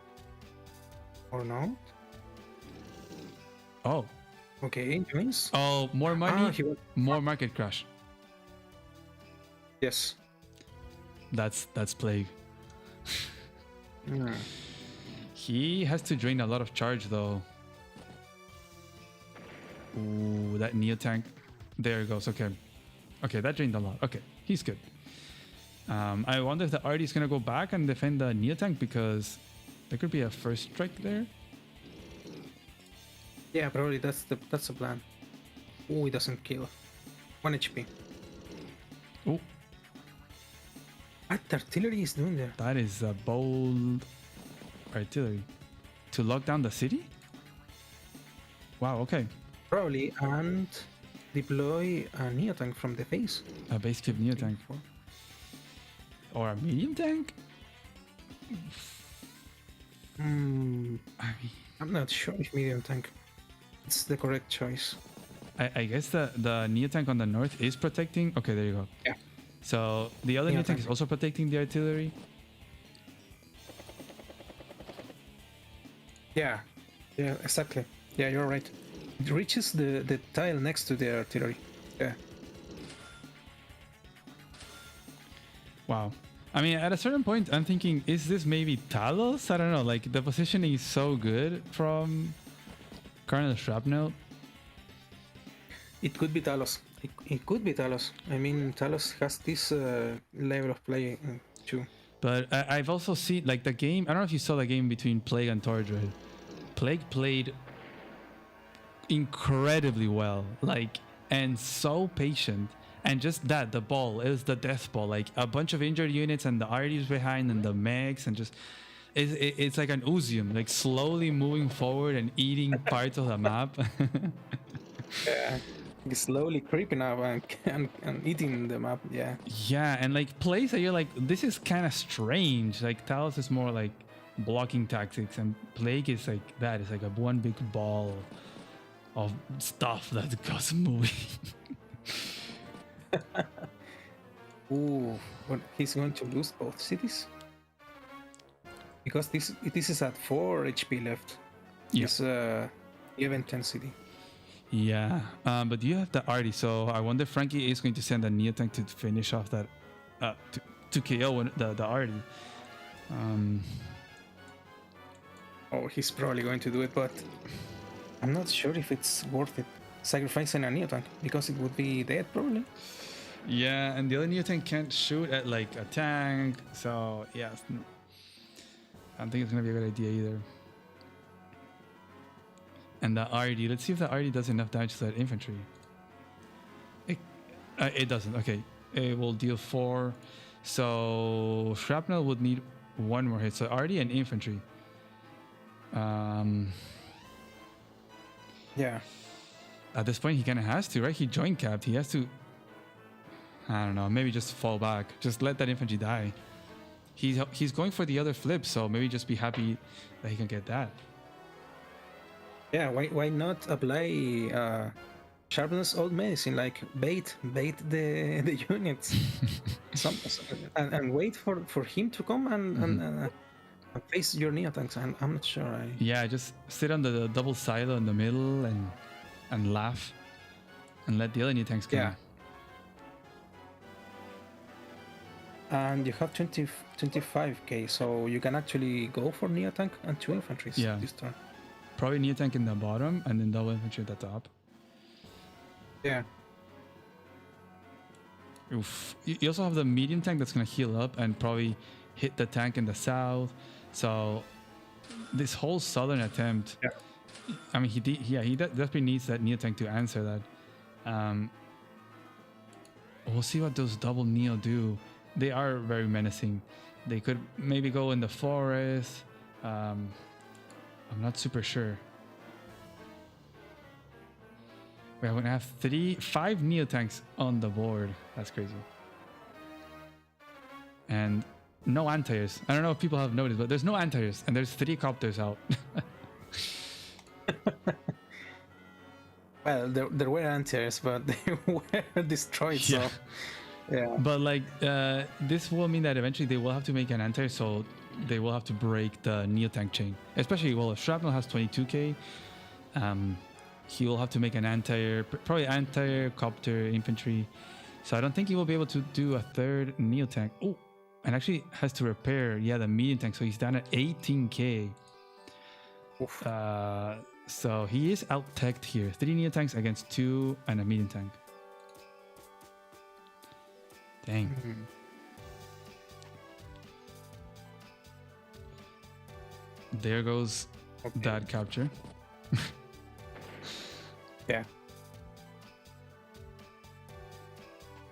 Or no? Oh. Okay, means. Oh, more money, more market crash. Yes. That's Plague. Mm. He has to drain a lot of charge though. Ooh, that Neo tank. There it goes. Okay. Okay, that drained a lot. Okay, he's good. I wonder if the RD is gonna go back and defend the Neo tank, because there could be a first strike there. Yeah, probably that's the plan. Oh, he doesn't kill. 1 HP. Oh. What artillery is doing there? That is a bold artillery. To lock down the city? Wow, okay. Probably, and deploy a Neo tank from the base. A base cube Neo tank. Or a medium tank? I'm not sure if medium tank it's the correct choice. I guess the Neo tank on the north is protecting. Okay, there you go. Yeah. So the other Neo tank is also protecting the artillery. Yeah, exactly. Yeah, you're right. It reaches the tile next to the artillery. Yeah. Wow. I mean, at a certain point, I'm thinking, is this maybe Talos? I don't know. Like, the positioning is so good from Colonel Shrapnel. It could be Talos. It could be Talos. I mean, Talos has this level of play too. But I've also seen, like, the game. I don't know if you saw the game between Plague and Tordred. Plague played incredibly well, like, and so patient. And just that, the ball, it was the death ball, like a bunch of injured units and the RDs behind and the mechs, and just it's like an Uzium, like slowly moving forward and eating parts of the map. Yeah, he's slowly creeping up and eating the map. Yeah. Yeah, and like plays that you're like, this is kind of strange. Like Talos is more like blocking tactics, and Plague is like that. It's like a one big ball of stuff that goes moving. Ooh, but he's going to lose both cities because this is at 4 HP left. Yes, event 10 city. Yeah, but you have the RD, so I wonder if Frankie is going to send a Neo tank to finish off that, to KO the RD. Oh, he's probably going to do it, but I'm not sure if it's worth it sacrificing a Neo tank, because it would be dead probably. Yeah, and the other Neo tank can't shoot at like a tank, so yeah, I don't think it's gonna be a good idea either. And the RD, let's see if the RD does enough damage to that infantry. It doesn't. Okay, it will deal 4, so Shrapnel would need 1 more hit. So RD and infantry. Yeah. At this point, he kind of has to, right? He joint capped. He has to. I don't know. Maybe just fall back. Just let that infantry die. He's going for the other flip, so maybe just be happy that he can get that. Yeah. Why not apply Sharpen's old medicine, like bait the units, and wait for him to come and face your neo tanks. And I'm not sure. Yeah, just sit on the double silo in the middle and laugh, and let the other neo tanks come. Yeah. And you have 25k, so you can actually go for neo tank and 2 infantry this turn. Probably neo tank in the bottom and then double infantry at the top. Yeah. Oof. You also have the medium tank that's gonna heal up and probably hit the tank in the south. So this whole southern attempt, I mean, he definitely needs that neo tank to answer that. We'll see what those double neo do. They are very menacing. They could maybe go in the forest. I'm not super sure. We're gonna have 5 neo tanks on the board. That's crazy. And no anti-airs. I don't know if people have noticed, but there's no anti-airs, and there's 3 copters out. Well, there were anti-airs, but they were destroyed. Yeah. So yeah. But like this will mean that eventually they will have to make an anti-air, so they will have to break the neo tank chain. Especially, well, if Shrapnel has 22k, he will have to make an anti-air, probably anti-air, copter, infantry. So I don't think he will be able to do a 3rd neo tank. Oh, and actually has to repair, the medium tank. So he's down at 18k. So he is out-teched here. 3 neo tanks against 2 and a medium tank. Dang. There goes that capture. Yeah.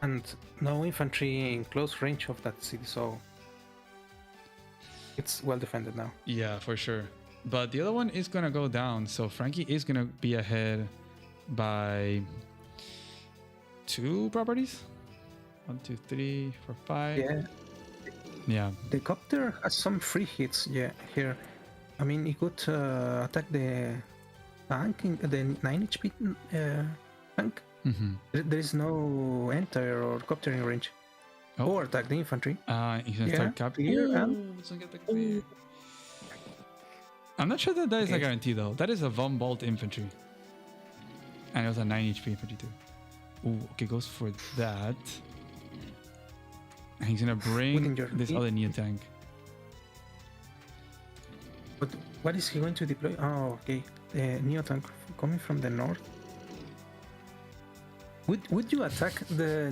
And no infantry in close range of that city, so it's well defended now. Yeah, for sure. But the other one is gonna go down, so Frankie is gonna be ahead by 2 properties. 1, 2, 3, 4, 5. Yeah. Yeah. The copter has some free hits. Yeah, here. I mean, he could attack the tank, the 9 HP tank. There is no anti-air or copter in range. Or attack the infantry. He's gonna start capturing. I'm not sure that is a guarantee though. That is a Von Bolt infantry. And it was a 9 HP infantry too. Ooh, okay, goes for that. And he's gonna bring this other neo tank. But what is he going to deploy? Oh, okay. The neo tank coming from the north. Would you attack the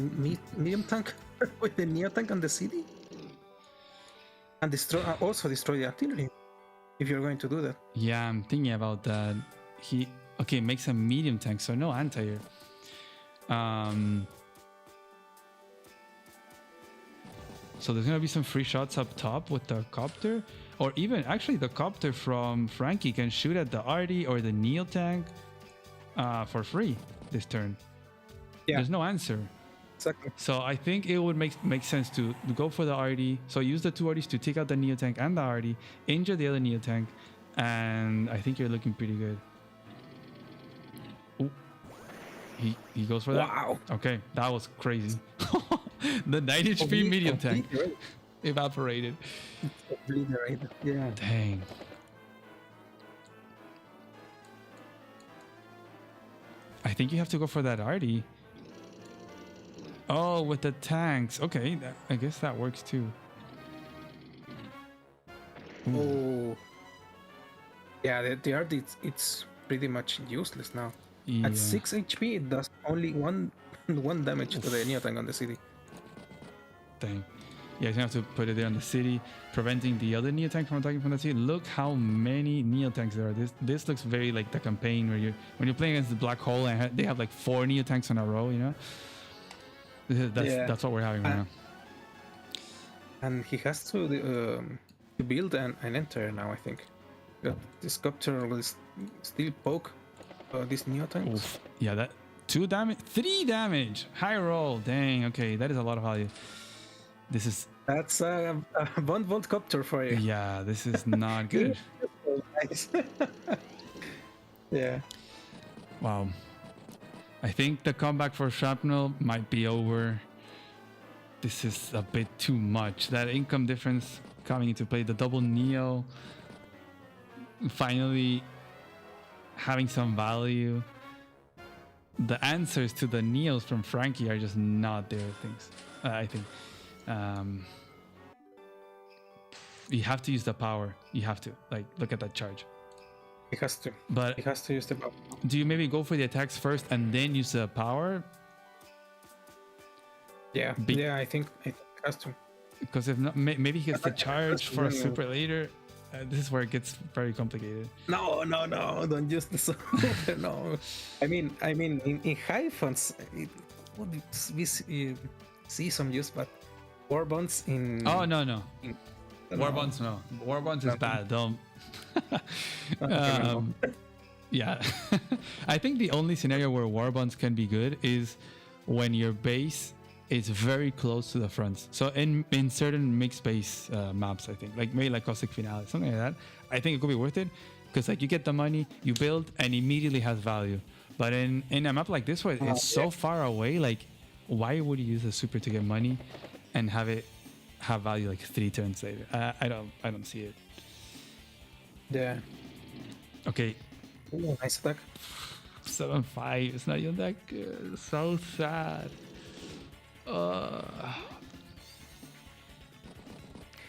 medium tank with the neo tank on the city? And also destroy the artillery, if you're going to do that. Yeah, I'm thinking about that. He makes a medium tank, so no anti-air. So there's gonna be some free shots up top with the copter, or even actually the copter from Frankie can shoot at the arty or the neo tank for free this turn. Yeah. There's no answer. Exactly. So I think it would make sense to go for the arty. So use the 2 arties to take out the neo tank and the arty, injure the other neo tank, and I think you're looking pretty good. Ooh. He goes for that. Wow. Okay, that was crazy. The 9 HP medium tank evaporated. Obliterated. Yeah. Dang. I think you have to go for that arty. Oh, with the tanks. Okay, I guess that works too. Oh. Yeah, the arty, it's pretty much useless now. Yeah. At 6 HP, it does only one damage to the neo tank on the city. Dang. Yeah, you have to put it there on the city, preventing the other neo tank from attacking from the city. Look how many neo tanks there are. This looks very like the campaign where when you're playing against the black hole and they have like 4 neo tanks in a row. You know, that's what we're having right now. And he has to build an enter now. I think this copter will still poke these neo tanks. Oof. Yeah, that 2 damage, 3 damage, high roll. Dang. Okay, that is a lot of value. That's a Von Bolt copter for you. Yeah, this is not good. Nice. Yeah. Wow. I think the comeback for Shrapnel might be over. This is a bit too much. That income difference coming into play, the double Neo, finally having some value. The answers to the Neos from Frankie are just not there. I think. You have to use the power. You have to look at that charge. He has to. But he has to use the power. Do you maybe go for the attacks first and then use the power? Yeah, I think it has to. Because if not, maybe he gets the charge for a super later. This is where it gets very complicated. No, don't use the super. No, I mean, in high funds, it would be see some use, but war bonds in. Oh no. War bonds, no. War bonds is bad. Don't. Yeah, I think the only scenario where war bonds can be good is when your base is very close to the fronts. So in certain mixed base maps, I think maybe like Caustic Finale, something like that, I think it could be worth it because you get the money, you build, and immediately has value. But in a map like this where it's so far away, why would you use a super to get money and have it have value 3 turns later? I don't see it. Yeah. Okay. Ooh, nice attack. 7-5. It's not even that good. So sad.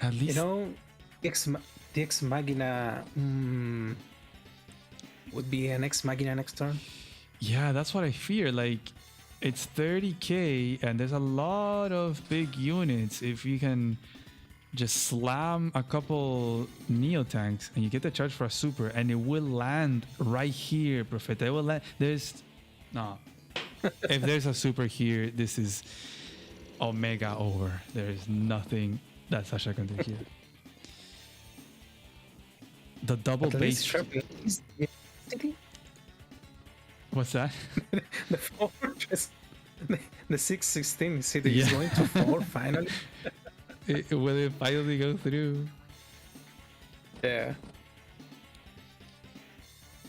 At least the Ex Machina would be an Ex Machina next turn. Yeah, that's what I fear. It's 30k and there's a lot of big units. If you can just slam a couple Neo tanks and you get the charge for a super, and it will land right here, Profeta. It will land. If there's a super here, this is Omega over. There's nothing that Sasha can do here. The double base. What's that? The fortress, the 616 city is going to fall finally. Will it finally go through? Yeah.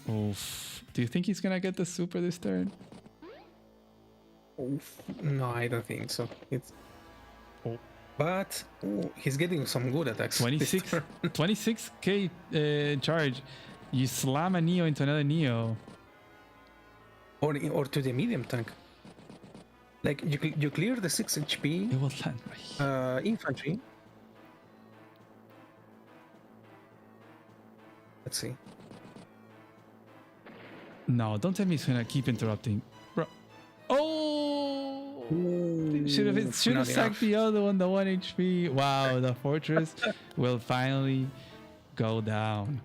Oof. Do you think he's gonna get the super this turn? Oof. No, I don't think so. But he's getting some good attacks. 26k charge. You slam a Neo into another Neo. Or to the medium tank. You clear the 6 HP. It will land right. Infantry. Let's see. No, don't tell me he's gonna keep interrupting, bro. Oh, should have sacked the other one, the 1 HP. Wow, the fortress will finally go down.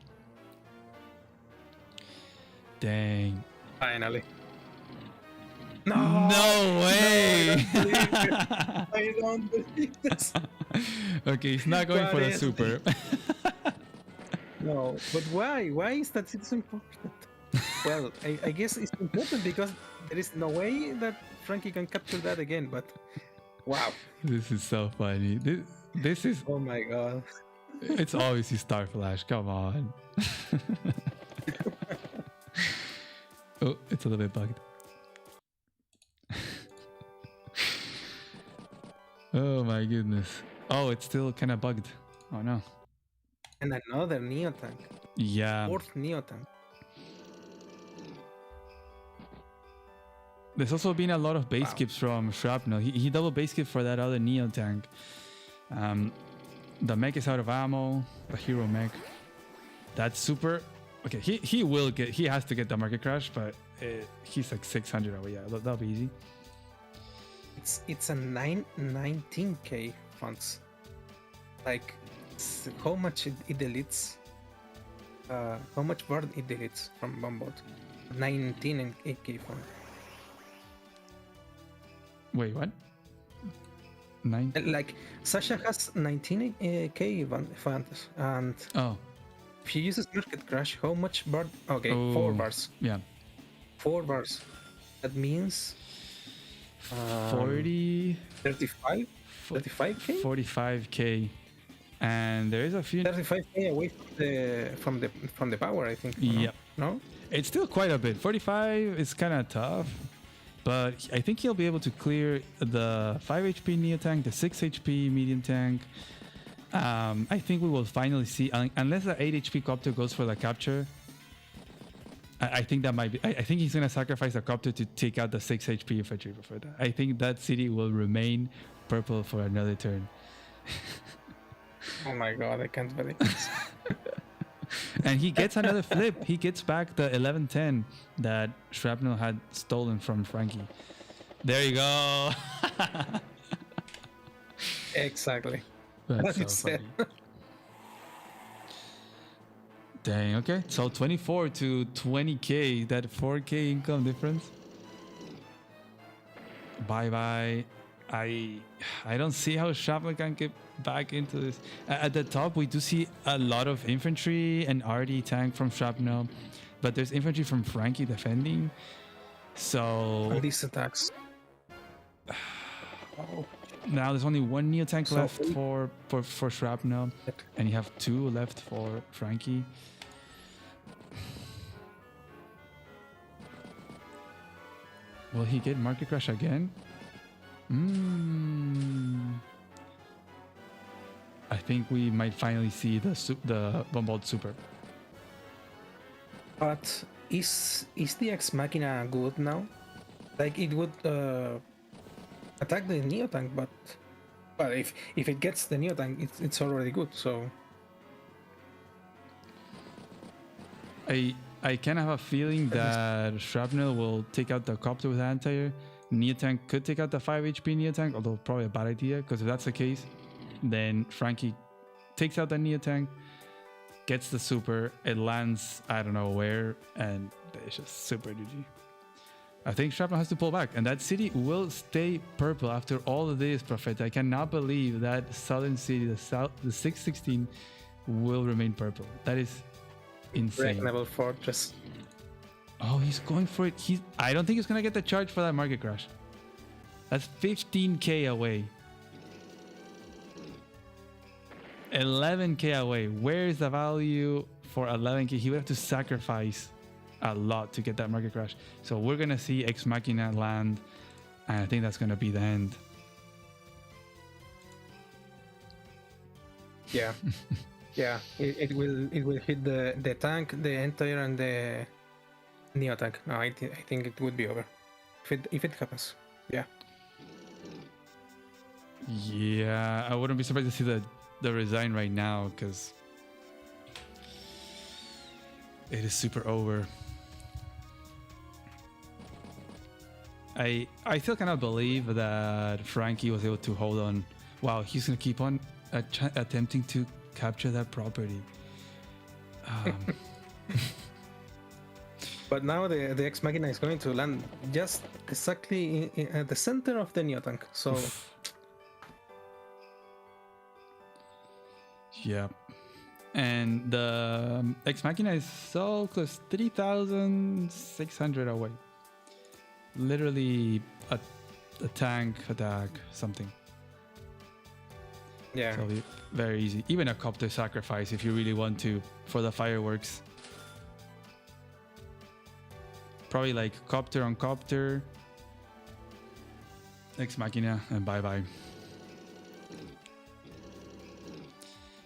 Dang. Finally. No way! I don't believe this. Okay, he's not going for the super. No, but why? Why is that so important? Well, I guess it's important because there is no way that Frankie can capture that again, but wow. This is so funny. This is... Oh my god. It's obviously Star Flash, come on. Oh, it's a little bit bugged. Oh my goodness. Oh, it's still kind of bugged. Oh no. And another Neo tank. Yeah. 4th Neo tank. There's also been a lot of base skips from Shrapnel. He double base skip for that other Neo tank. The mech is out of ammo. The hero mech. That's super. Okay, he has to get the market crash, but he's 600 away. Yeah, that'll be easy. It's a 19k funds. How much it deletes? How much burn it deletes from Bombot? 19 and 8k fund. Wait, what? 9? Sasha has 19k funds, and if he uses market crash, how much burn? Okay, 4 bars. Yeah. 4 bars. That means 40, 35, 35k, 45k, and there is a few 35k away from the power, I think. Yeah. No, it's still quite a bit. 45 is kind of tough. But I think he'll be able to clear the 5 HP Neo tank, the 6 HP medium tank. I think we will finally see, unless the 8 HP copter goes for the capture. I think that might be. I think he's gonna sacrifice the copter to take out the 6 HP infantry before that. I think that city will remain purple for another turn. Oh my god, I can't believe this. And he gets another flip. He gets back the 11-10 that Shrapnel had stolen from Frankie. There you go. Exactly. That's so funny. Dang, okay. So 24 to 20k, that 4k income difference. Bye-bye. I don't see how Shrapnel can get back into this. At the top, we do see a lot of infantry and RD tank from Shrapnel, but there's infantry from Frankie defending. So And these attacks. Oh. Now there's only one Neo tank left for Shrapnel, and you have 2 left for Frankie. Will he get Market Crash again? I think we might finally see the Bombard Super. But is the Ex Machina good now? Like it would attack the Neo tank, but well, if it gets the Neo tank, it's already good. So I kind of have a feeling that Shrapnel will take out the copter with anti-air. Neo tank could take out the 5 HP Neo tank, although probably a bad idea, because if that's the case, then Frankie takes out the Neo tank, gets the super, it lands I don't know where, and it's just super GG. I think Shrapnel has to pull back, and that city will stay purple after all of this, Prophet. I cannot believe that southern city, the 616, will remain purple. That is insane. Impregnable fortress. Oh, he's going for it. I don't think he's gonna get the charge for that Market Crash. That's 15k away. 11k away. Where is the value for 11k? He would have to sacrifice a lot to get that Market Crash. So we're gonna see Ex Machina land, and I think that's gonna be the end. Yeah. Yeah, it will hit the tank, the entire, and the Neo tank. No, I think it would be over if it happens. Yeah. Yeah, I wouldn't be surprised to see the resign right now, because it is super over. I still cannot believe that Frankie was able to hold on. Wow, he's gonna keep on attempting to capture that property. But now the Ex Machina is going to land just exactly at the center of the Neo tank. So yeah, and the Ex Machina is so close, 3,600 away. Literally a tank attack, something. yeah. So very easy. Even a copter sacrifice if you really want to for the fireworks. Probably like copter on copter, Ex Machina, and bye-bye.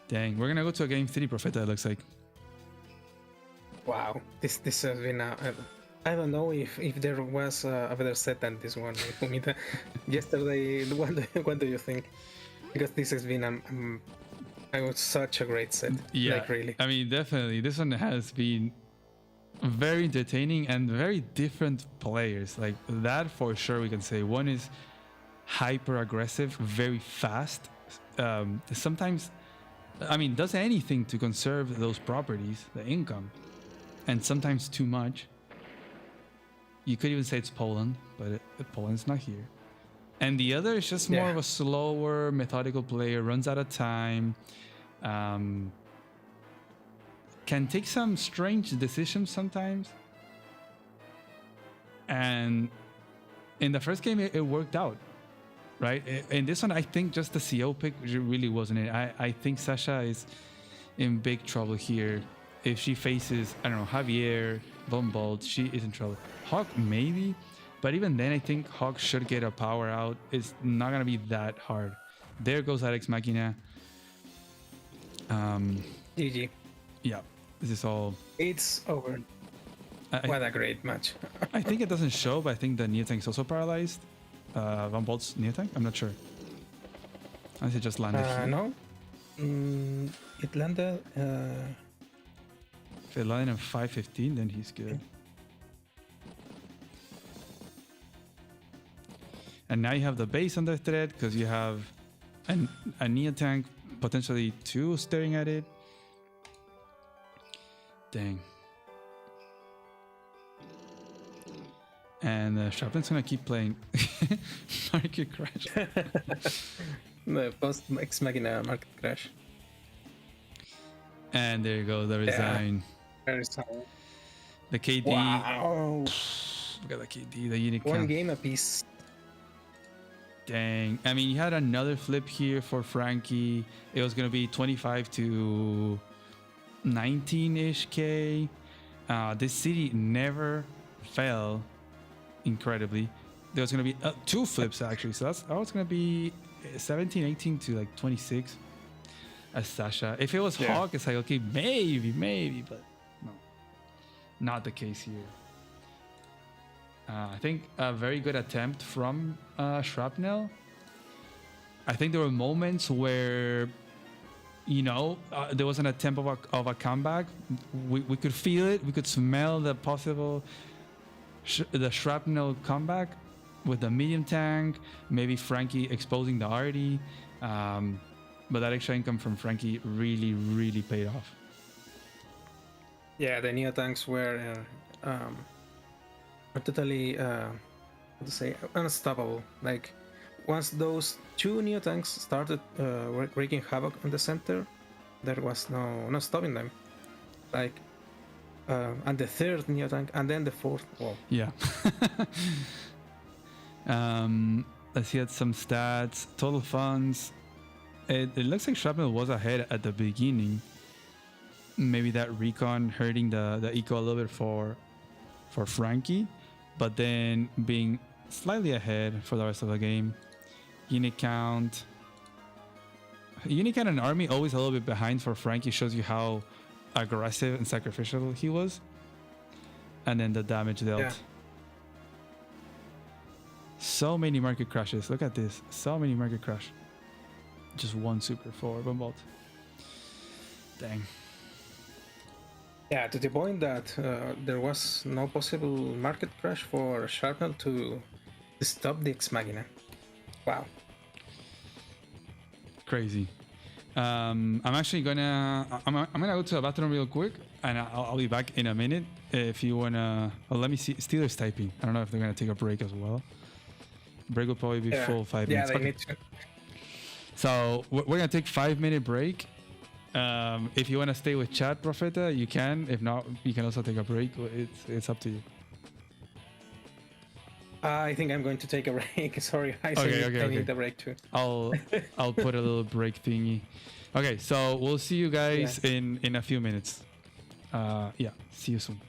Dang, we're gonna go to a game 3, Profeta, it looks like. Wow, this has been I don't know if there was a better set than this one. Yesterday, what do you think? Because this has been such a great set. Yeah, like, really. I mean, definitely, this one has been very entertaining and very different players. Like that for sure, we can say. One is hyper aggressive, very fast. Sometimes, I mean, does anything to conserve those properties, the income, and sometimes too much. You could even say it's Poland, but Poland's not here. And the other is just more of a slower, methodical player, runs out of time, can take some strange decisions sometimes. And in the first game, it worked out, right? In this one, I think just the CO pick really wasn't it. I think Sasha is in big trouble here. If she faces, I don't know, Javier, Bombald, she is in trouble. Hawk, maybe. But even then, I think Hawk should get a power out. It's not gonna be that hard. There goes that Ex Machina. GG. Yeah, this is all. It's over. What a great match. I think it doesn't show, but I think the Neotank is also paralyzed. Van Bolt's Neotank? I'm not sure. Unless it just landed here. No. It landed. If it landed in 515, then he's good. And now you have the base under threat because you have a Neotank, potentially 2 staring at it. Dang. And Shrapnel's gonna keep playing Market Crash. The post Ex Machina Market Crash. And there you go, the resign. Resign. The KD. Wow. Look at the KD, the unit One count. game apiece. Dang. I mean, you had another flip here for Frankie. It was going to be 25 to 19-ish K. This city never fell, incredibly. There was going to be 2 flips, actually. So that was going to be 17, 18 to like 26 as Sasha. If it was Hawk, it's like, okay, maybe, but no. Not the case here. I think a very good attempt from Shrapnel. I think there were moments where, there was an attempt of a comeback. We could feel it. We could smell the possible the Shrapnel comeback with the medium tank. Maybe Frankie exposing the Artie. But that extra income from Frankie really, really paid off. Yeah, the Neotanks were totally unstoppable. Like once those 2 Neotanks started wreaking havoc on the center, there was no stopping them. Like and the 3rd Neotank and then the 4th. Whoa. Yeah. Let's see at some stats. Total funds. It looks like Shrapnel was ahead at the beginning. Maybe that recon hurting the eco a little bit for Frankie, but then being slightly ahead for the rest of the game. Unit count and army always a little bit behind for Frankie, shows you how aggressive and sacrificial he was. And then the damage dealt. Yeah. So many market crashes. Look at this. So many market crash. Just 1 super for Bombalt. Dang. Yeah, to the point that there was no possible market crash for Shrapnel to stop the Ex Machina. Wow. Crazy. I'm actually gonna go to the bathroom real quick, and I'll be back in a minute. If you wanna, let me see. Steelers typing. I don't know if they're gonna take a break as well. Break will probably be full 5 minutes. Yeah, they need to. So we're gonna take 5-minute break. If you wanna stay with chat, Profeta, you can. If not, you can also take a break. It's up to you. I think I'm going to take a break. Sorry, I need a break too. I'll put a little break thingy. Okay, so we'll see you guys in a few minutes. Yeah, see you soon.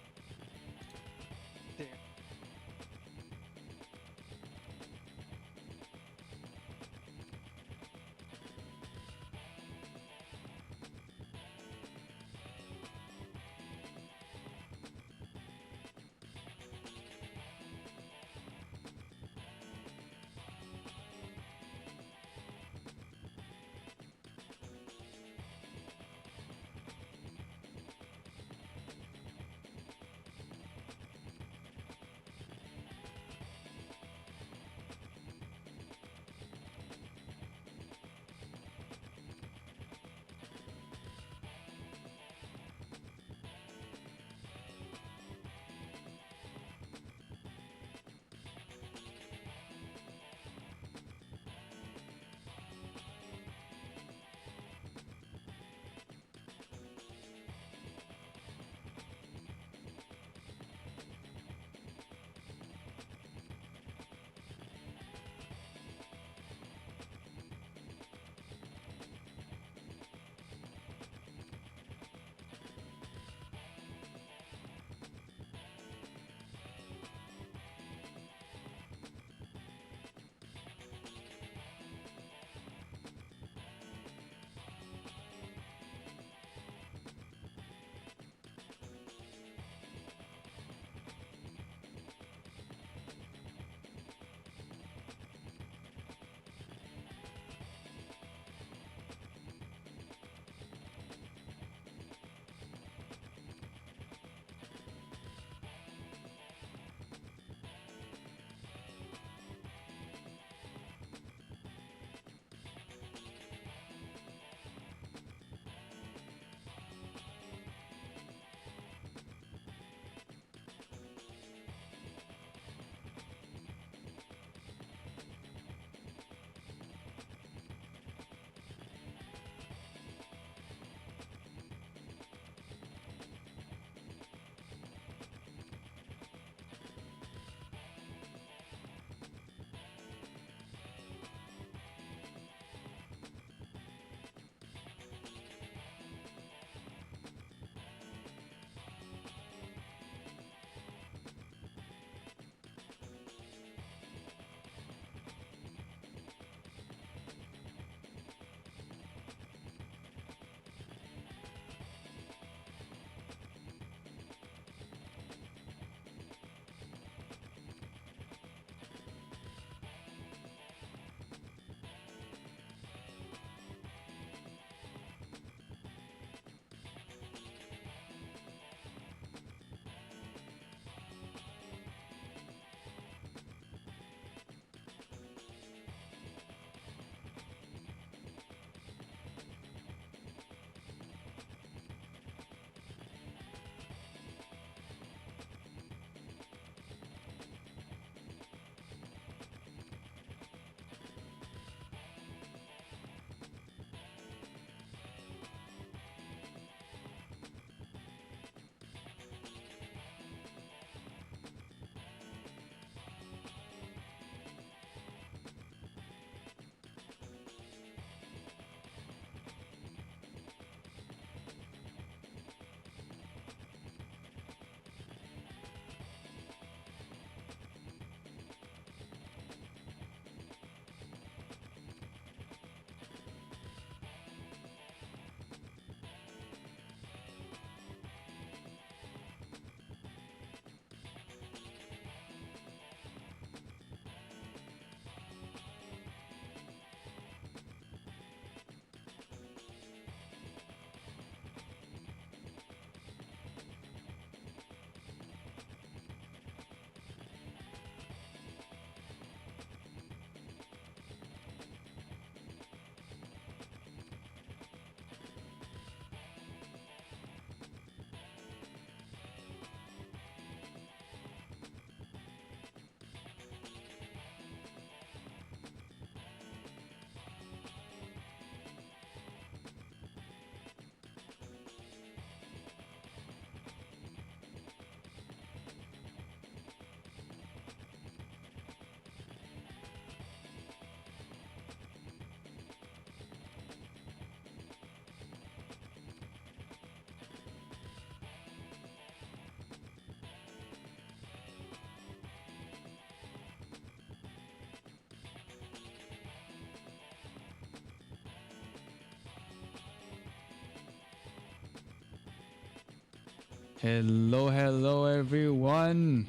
Hello, everyone.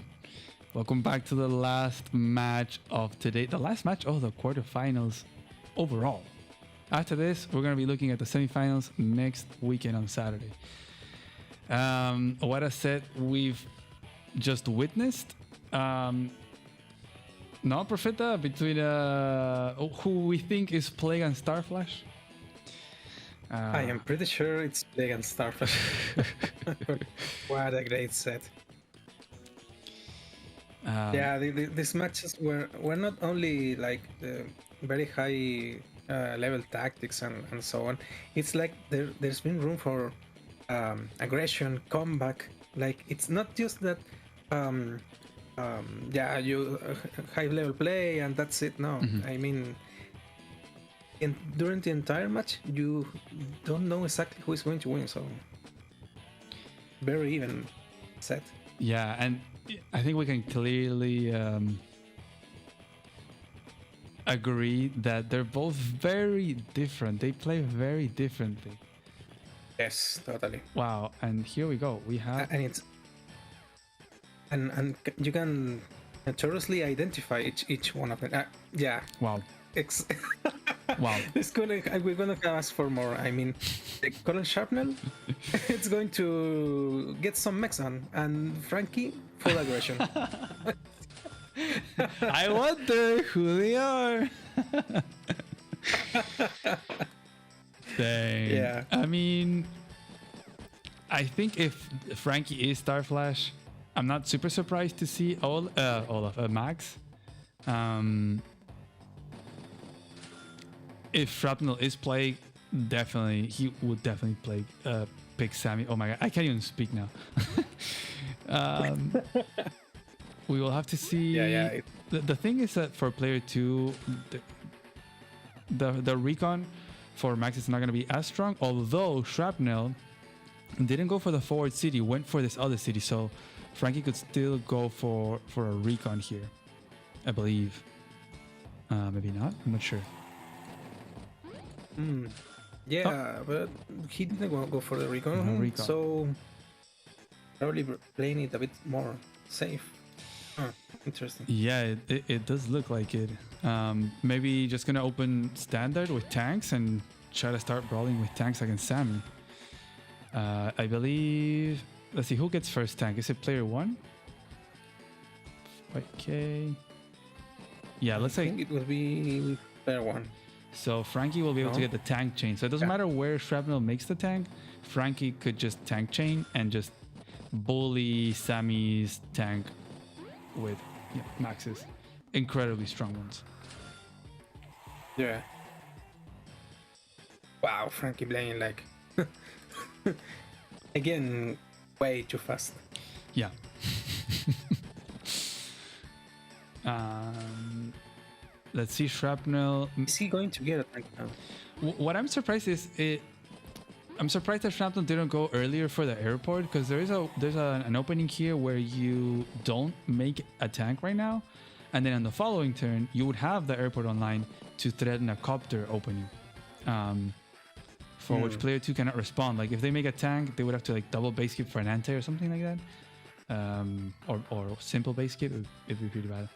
Welcome back to the last match of today. The last match of the quarterfinals overall. After this, we're going to be looking at the semifinals next weekend on Saturday. What I said, we've just witnessed no Profeta between who we think is Plague and Starflash. I am pretty sure it's Plague and Starflash. What a great set. These matches were not only like the very high level tactics and so on. It's like there's been room for aggression, comeback. Like it's not just that you high level play and that's it. No, I mean, during the entire match you don't know exactly who is going to win. So very even set. Yeah, and I think we can clearly agree that they're both very different. They play very differently. Yes, totally. Wow, and here we go. We have and it's and you can notoriously identify each one of them. Yeah. Wow. Wow. We're gonna ask for more. I mean, the Colin Sharpnel, it's going to get some mechs on, and Frankie full aggression. I wonder who they are. Dang. Yeah. I mean, I think if Frankie is Starflash, I'm not super surprised to see Max. If Shrapnel is Plague, he would definitely pick Sammy. Oh my god, I can't even speak now. We will have to see. Yeah. The thing is that for player 2, the recon for Max is not going to be as strong, although Shrapnel didn't go for the forward city, went for this other city, so Frankie could still go for a recon here, I believe. Maybe not, I'm not sure. But he didn't go for the recon, so probably playing it a bit more safe. Interesting. Yeah, it does look like it. Maybe just gonna open standard with tanks and try to start brawling with tanks against Sammy. I believe. Let's see who gets first tank. Is it player 1? Okay. Yeah, let's say I think it will be player 1. So Frankie will be able to get the tank chain. So it doesn't matter where Shrapnel makes the tank. Frankie could just tank chain and just bully Sammy's tank with Max's incredibly strong ones. Yeah. Wow, Frankie playing like again way too fast. Yeah. Let's see Shrapnel. Is he going to get a tank now? What I'm surprised is I'm surprised that Shrapnel didn't go earlier for the airport, because there's an opening here where you don't make a tank right now, and then on the following turn you would have the airport online to threaten a copter opening, for which player 2 cannot respond. Like if they make a tank, they would have to like double base skip for an anti or something like that, or simple base skip. It'd be pretty bad,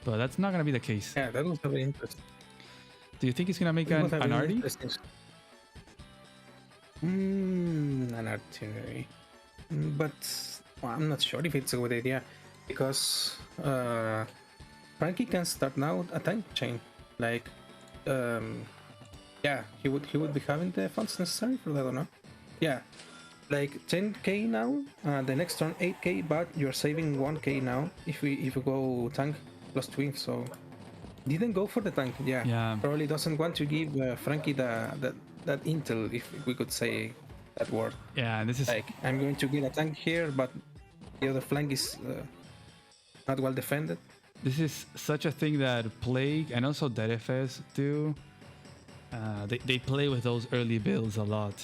but that's not gonna be the case. Yeah, that was very interesting. Do you think he's gonna make an arty? An artillery, but I'm not sure if it's a good idea, because Frankie can start now a tank chain. Like, he would be having the funds necessary for that or not? Yeah, like 10k now. The next turn 8k, but you're saving 1k now if we go tank plus twin. So didn't go for the tank. Yeah. Probably doesn't want to give Frankie that intel, if we could say that word. Yeah, this is like, I'm going to get a tank here, but the other flank is not well defended. This is such a thing that Plague and also DFS do. They play with those early builds a lot.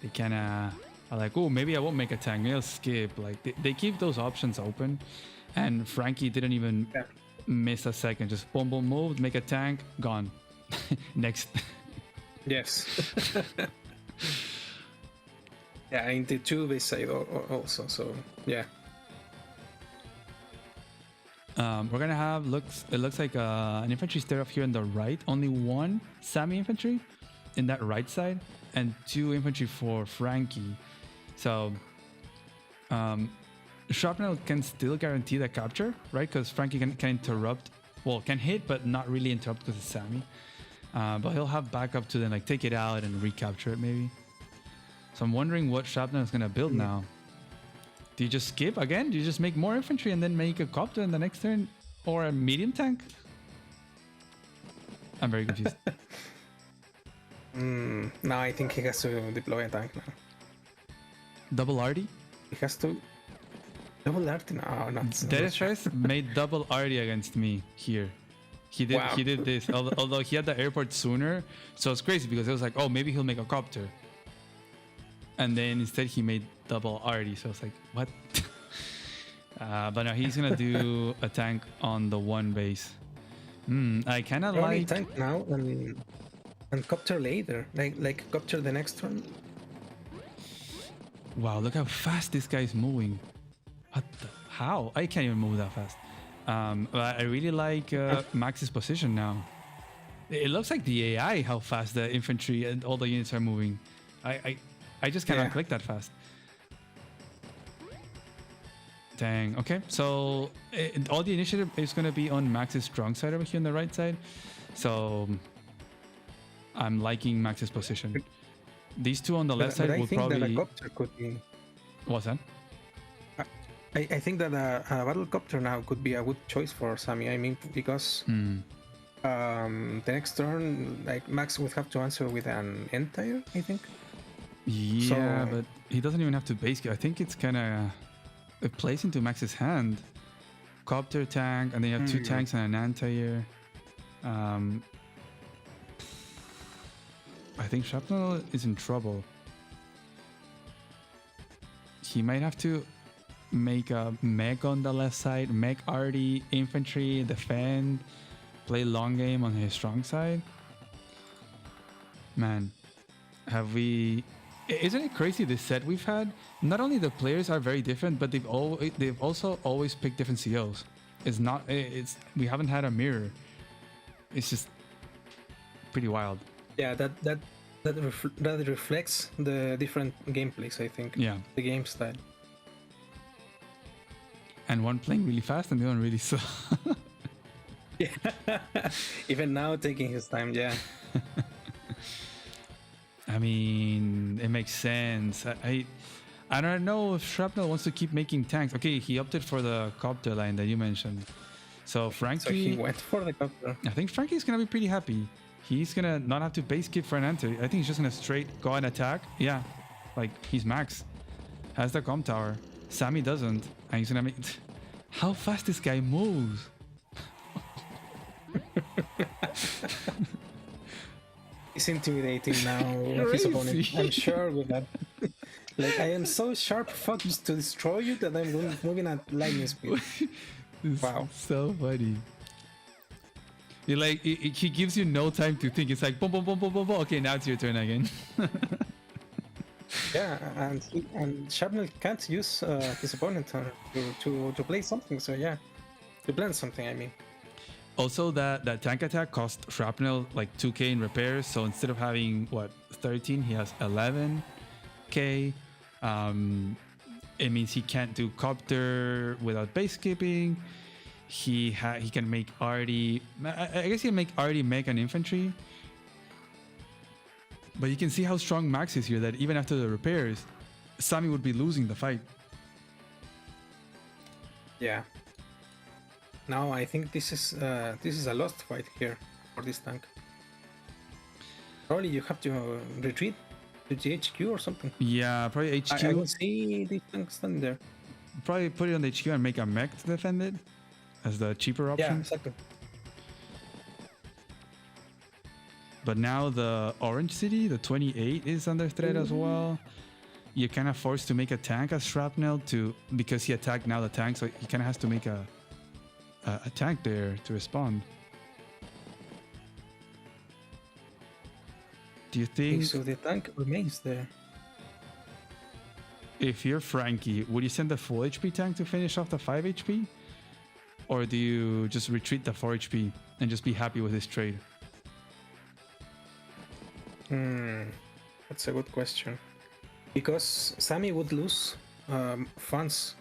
They kind of are like, oh, maybe I won't make a tank, maybe I'll skip. Like they keep those options open, and Frankie didn't even miss a second. Just boom, boom, moved, make a tank, gone. Next. Yes. Yeah, in the 2 base side also. So yeah. We're gonna have it looks like an infantry stair up here on the right. Only one Sammy infantry in that right side, and 2 infantry for Frankie. So Shrapnel can still guarantee the capture, right? Because Frankie can interrupt, well, can hit, but not really interrupt because it's Sammy. But he'll have backup to then like take it out and recapture it maybe. So I'm wondering what Shrapnel is gonna build now. Do you just skip again? Do you just make more infantry and then make a copter in the next turn? Or a medium tank? I'm very confused. No, I think he has to deploy a tank now. Double Arty? He has to... Double Arty? No, not... Deathstress made double Arty against me here. He did this, although he had the airport sooner. So it's crazy because it was like, oh, maybe he'll make a copter. And then instead he made double Arty. So it's like, what? But now he's gonna do a tank on the 1 base. I kind of like tank now and copter later, like copter the next turn. Wow, look how fast this guy's moving. What the? How? I can't even move that fast. But I really like Max's position now. It looks like the AI how fast the infantry and all the units are moving. I just cannot click that fast. Dang. Okay, so all the initiative is going to be on Max's strong side over here on the right side. So I'm liking Max's position. These 2 on the left side will probably... that a copter could be... What's that? I think that a battle copter now could be a good choice for Sammy. I mean, because the next turn, like Max would have to answer with an entire, I think. Yeah, but he doesn't even have to base gear. I think it's kind of... It plays into Max's hand. Copter tank, and then you have 2 tanks and an anti-air. I think Shrapnel is in trouble. He might have to make a mech on the left side, mech Arty, infantry, defend, play long game on his strong side. Man, have we... Isn't it crazy this set we've had? Not only the players are very different, but they've also always picked different COs. We haven't had a mirror. It's just pretty wild. Yeah, that reflects the different gameplays, I think. Yeah. The game style. And one playing really fast and the other really slow. Yeah. Even now taking his time, yeah. I mean, it makes sense. I don't know if Shrapnel wants to keep making tanks. Okay, he opted for the copter line that you mentioned. So Frankie... So he went for the copter. I think Frankie's going to be pretty happy. He's going to not have to base skip for an enter. I think he's just going to straight go and attack. Yeah, like he's Max. Has the comm tower. Sammy doesn't. And he's going to make... How fast this guy moves. He's intimidating now his opponent. I'm sure with that. Like, I am so sharp focused to destroy you that I'm moving at lightning speed. Wow. So funny. You're like, he gives you no time to think. It's like, boom, boom, boom, boom, boom, boom. Okay, now it's your turn again. Yeah, and Shrapnel can't use his opponent to play something. So yeah, to blend something, I mean. Also, that tank attack cost Shrapnel like 2k in repairs. So instead of having, what, 13, he has 11k. It means he can't do copter without base skipping. He can make Arty. I guess he can make Arty mech and infantry. But you can see how strong Max is here, that even after the repairs, Sammy would be losing the fight. Yeah. Now I think this is a lost fight here for this tank. Probably you have to retreat to the HQ or something. Yeah, probably HQ. I will see the tank standing there. Probably put it on the HQ and make a mech to defend it as the cheaper option. Yeah, exactly. But now the Orange City, the 28, is under threat as well. You're kind of forced to make a tank as Shrapnel because he attacked now the tank, so he kind of has to make a tank there to respond. Do you think... Okay, so the tank remains there. if you're Frankie, would you send the full HP tank to finish off the 5 HP? Or do you just retreat the 4 HP and just be happy with this trade? That's a good question. Because Sammy would lose funds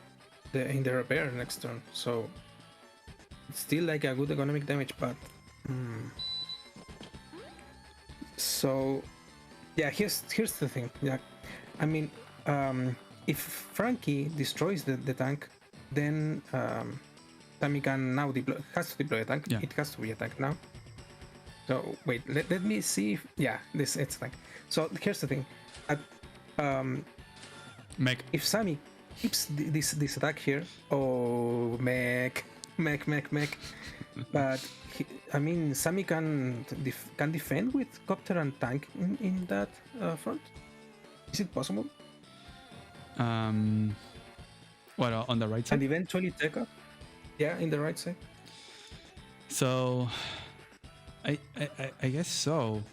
in the repair next turn, so it's still like a good economic damage, but so yeah, here's the thing. Yeah, I mean, if Frankie destroys the tank, then Sammy can now has to deploy a tank. Yeah. It has to be a tank now. So wait, let me see if, yeah, it's a tank. So here's the thing. If Sammy keeps this attack here, mech. But I mean, Sammy can defend with copter and tank in that front. Is it possible? What, on the right side? And eventually take up? Yeah, in the right side. So, I guess so,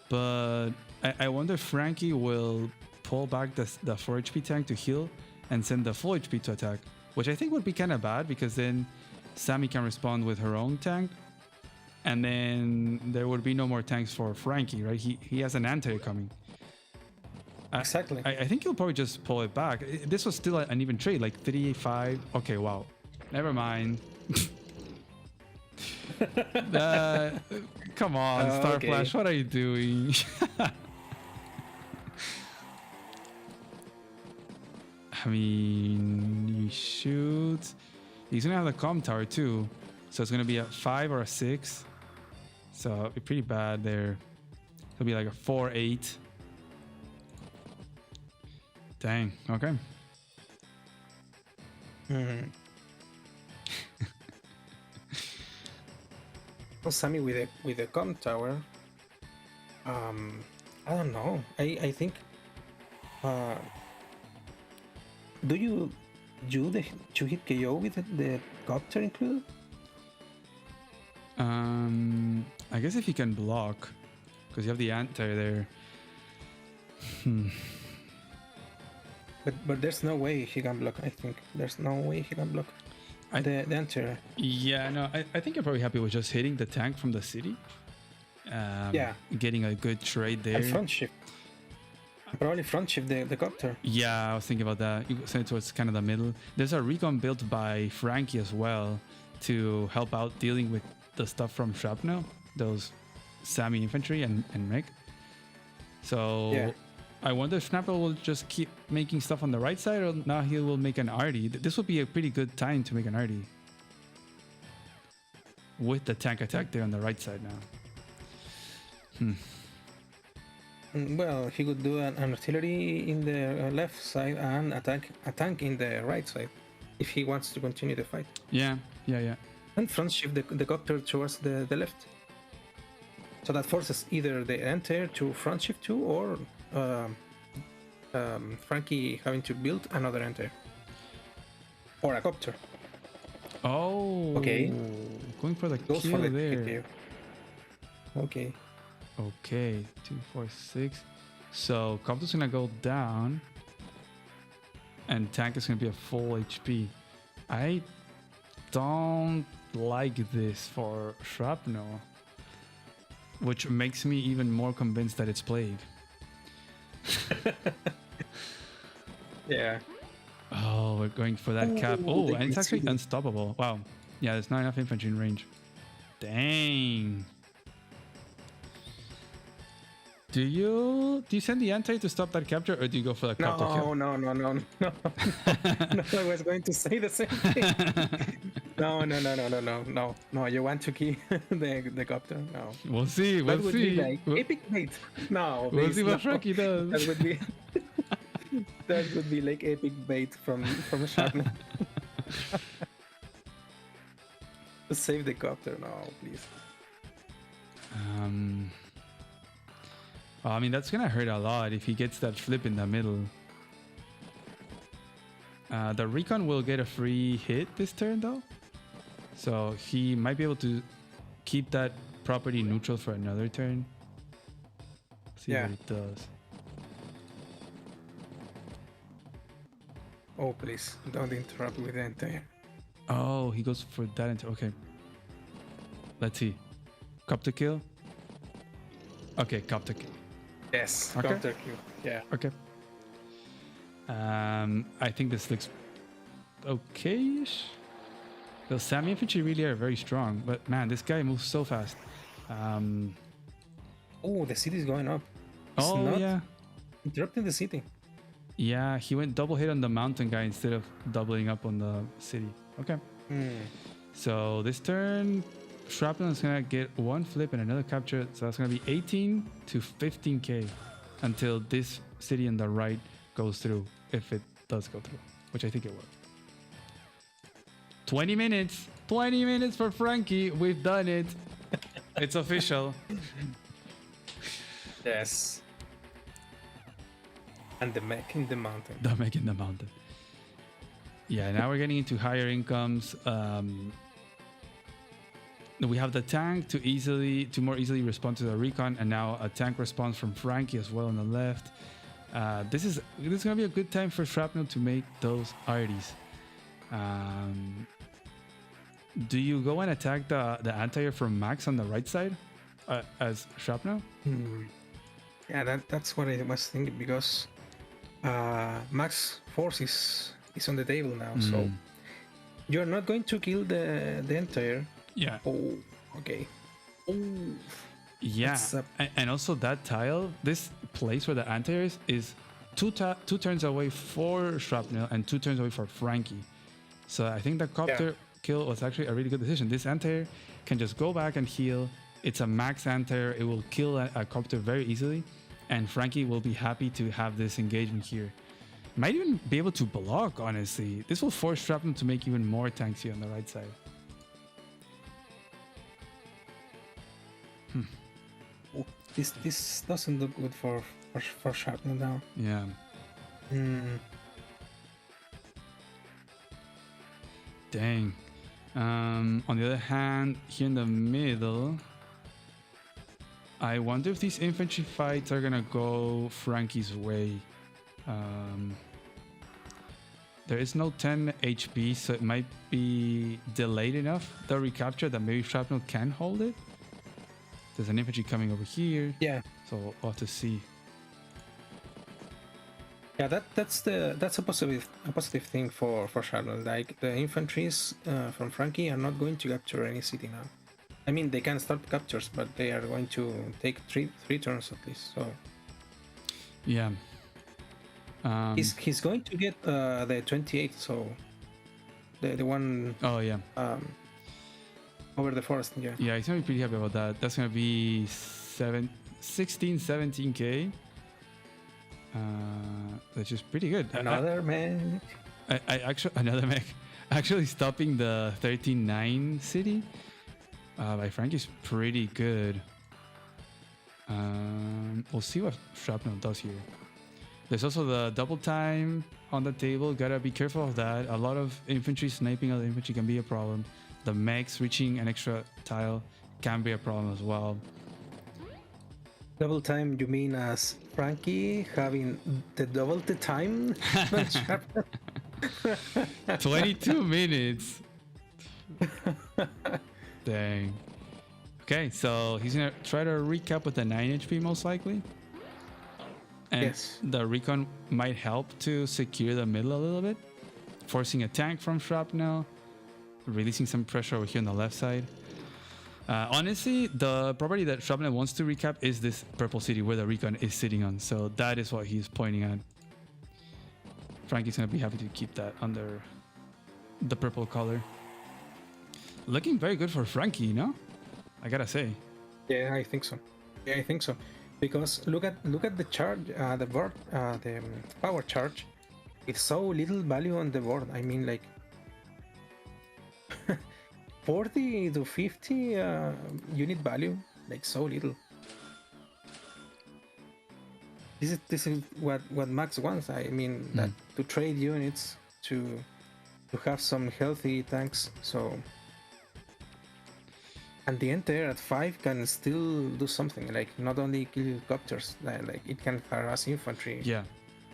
but I wonder if Frankie will pull back the 4 HP tank to heal and send the full HP to attack, which I think would be kind of bad because then Sammy can respond with her own tank, and then there would be no more tanks for Frankie, right? He has an anti coming. Exactly. I think he'll probably just pull it back. This was still an even trade, like 3-5. Okay, wow. Never mind. Come on, Star okay. Flash, what are you doing? I mean, you shoot. He's gonna have the comm tower too, so it's gonna be a 5 or a 6. So it'll be pretty bad there. It'll be like a 4-8. Dang. Okay. Sammy with a comm tower. I don't know. I think. Do you do the 2-hit KO with the copter included? I guess if you can block, because you have the anti there. But there's no way he can block. I think there's no way he can block the anti. Yeah, no, I think you're probably happy with just hitting the tank from the city. Yeah, getting a good trade there. And front shift. Probably front shift the copter. Yeah, I was thinking about that. You send it towards kind of the middle. There's a recon built by Frankie as well to help out dealing with the stuff from Shrapnel, those Sammy infantry and mech. So yeah. I wonder if Snapple will just keep making stuff on the right side, or now he will make an arty. This would be a pretty good time to make an arty with the tank attack there on the right side now. Well, he could do an artillery in the left side and a tank in the right side if he wants to continue the fight. Yeah. And front shift the copter towards the left. So that forces either the enter to front shift too, or Frankie having to build another enter. Or a copter. Oh. Okay. Going for the kill there. Okay. Okay, 2, 4, 6. So Copter's gonna go down, and tank is gonna be a full HP. I don't like this for Shrapnel, which makes me even more convinced that it's Plague. Yeah. Oh, we're going for that cap. Oh, and it's actually unstoppable. Wow. Yeah, there's not enough infantry in range. Dang. Do you send the anti to stop that capture, or do you go for the copter kill? No. No, I was going to say the same thing. No. You want to keep the copter? No. We'll see. That would be like epic bait. No. We'll see what Frankie does. That would be. That would be like epic bait from Sharpnel. Save the copter now, please. I mean, that's gonna hurt a lot if he gets that flip in the middle. The recon will get a free hit this turn though, so he might be able to keep that property neutral for another turn. See what it does. Oh, please, don't interrupt with the entire. Oh, he goes for that entire. Okay. Let's see. Copter kill. Okay, copter kill. Yes, Okay. counter kill. Yeah. Okay. I think this looks okay-ish. The Sami infantry really are very strong, but man, this guy moves so fast. Oh, the city is going up. It's Oh not yeah, interrupting the city. yeah. He went double hit on the mountain guy instead of doubling up on the city. Okay. So this turn, Shrapnel is gonna get one flip and another capture. So that's gonna be 18 to 15k until this city on the right goes through, if it does go through, which I think it will. 20 minutes. 20 minutes for Frankie. We've done it. It's official. Yes. And the mech in the mountain. The mech in the mountain. Yeah, now we're getting into higher incomes. We have the tank to more easily respond to the recon, and now a tank response from Frankie as well on the left. This is gonna be a good time for Shrapnel to make those arties. Do you go and attack the anti-air from Max on the right side as Shrapnel? Yeah, that's what I was thinking, because Max Force is on the table now, so you're not going to kill the entire. Yeah. Oh, okay. Oh. Yeah, and also that tile, this place where the anti-air is two turns away for Shrapnel and 2 turns away for Frankie. So I think the copter kill was actually a really good decision. This anti-air can just go back and heal. It's a max anti-air. It will kill a copter very easily, and Frankie will be happy to have this engagement here. Might even be able to block, honestly. This will force Shrapnel to make even more tanks here on the right side. Oh, this doesn't look good for Shrapnel now. Yeah. Dang. On the other hand, here in the middle, I wonder if these infantry fights are gonna go Frankie's way. There is no 10 HP, so it might be delayed enough, the recapture, that maybe Shrapnel can hold it. There's an infantry coming over here. Yeah. So we'll have to see. Yeah, that's a positive thing for Shrapnel. Like, the infantries from Frankie are not going to capture any city now. I mean, they can start captures, but they are going to take three turns at least. So yeah. He's going to get the 28, so the one. Oh yeah. Over the forest, yeah. Yeah, he's gonna be pretty happy about that. That's gonna be 16, 17k. Which is pretty good. Another mech. I actually another mech. Actually, stopping the 13-9 city by Frank is pretty good. We'll see what Shrapnel does here. There's also the double time on the table. Gotta be careful of that. A lot of infantry sniping other infantry can be a problem. The mechs reaching an extra tile can be a problem as well. Double time, you mean as Frankie having the double the time? 22 minutes. Dang. Okay, so he's gonna try to recap with the 9 HP most likely. And yes. The recon might help to secure the middle a little bit, forcing a tank from Shrapnel, releasing some pressure over here on the left side. Honestly, the property that Shrapnel wants to recap is this purple city where the recon is sitting on. So that is what he's pointing at. Frankie's going to be happy to keep that under the purple color. Looking very good for Frankie, you know? I gotta say. Yeah, I think so. Yeah, I think so. Because look at the charge, the board, the power charge. With so little value on the board. I mean, like 40 to 50 unit value, like so little. This is what Max wants. I mean, that to trade units to have some healthy tanks. So, and the enter at 5 can still do something. Like not only kill copters, like it can harass infantry. Yeah.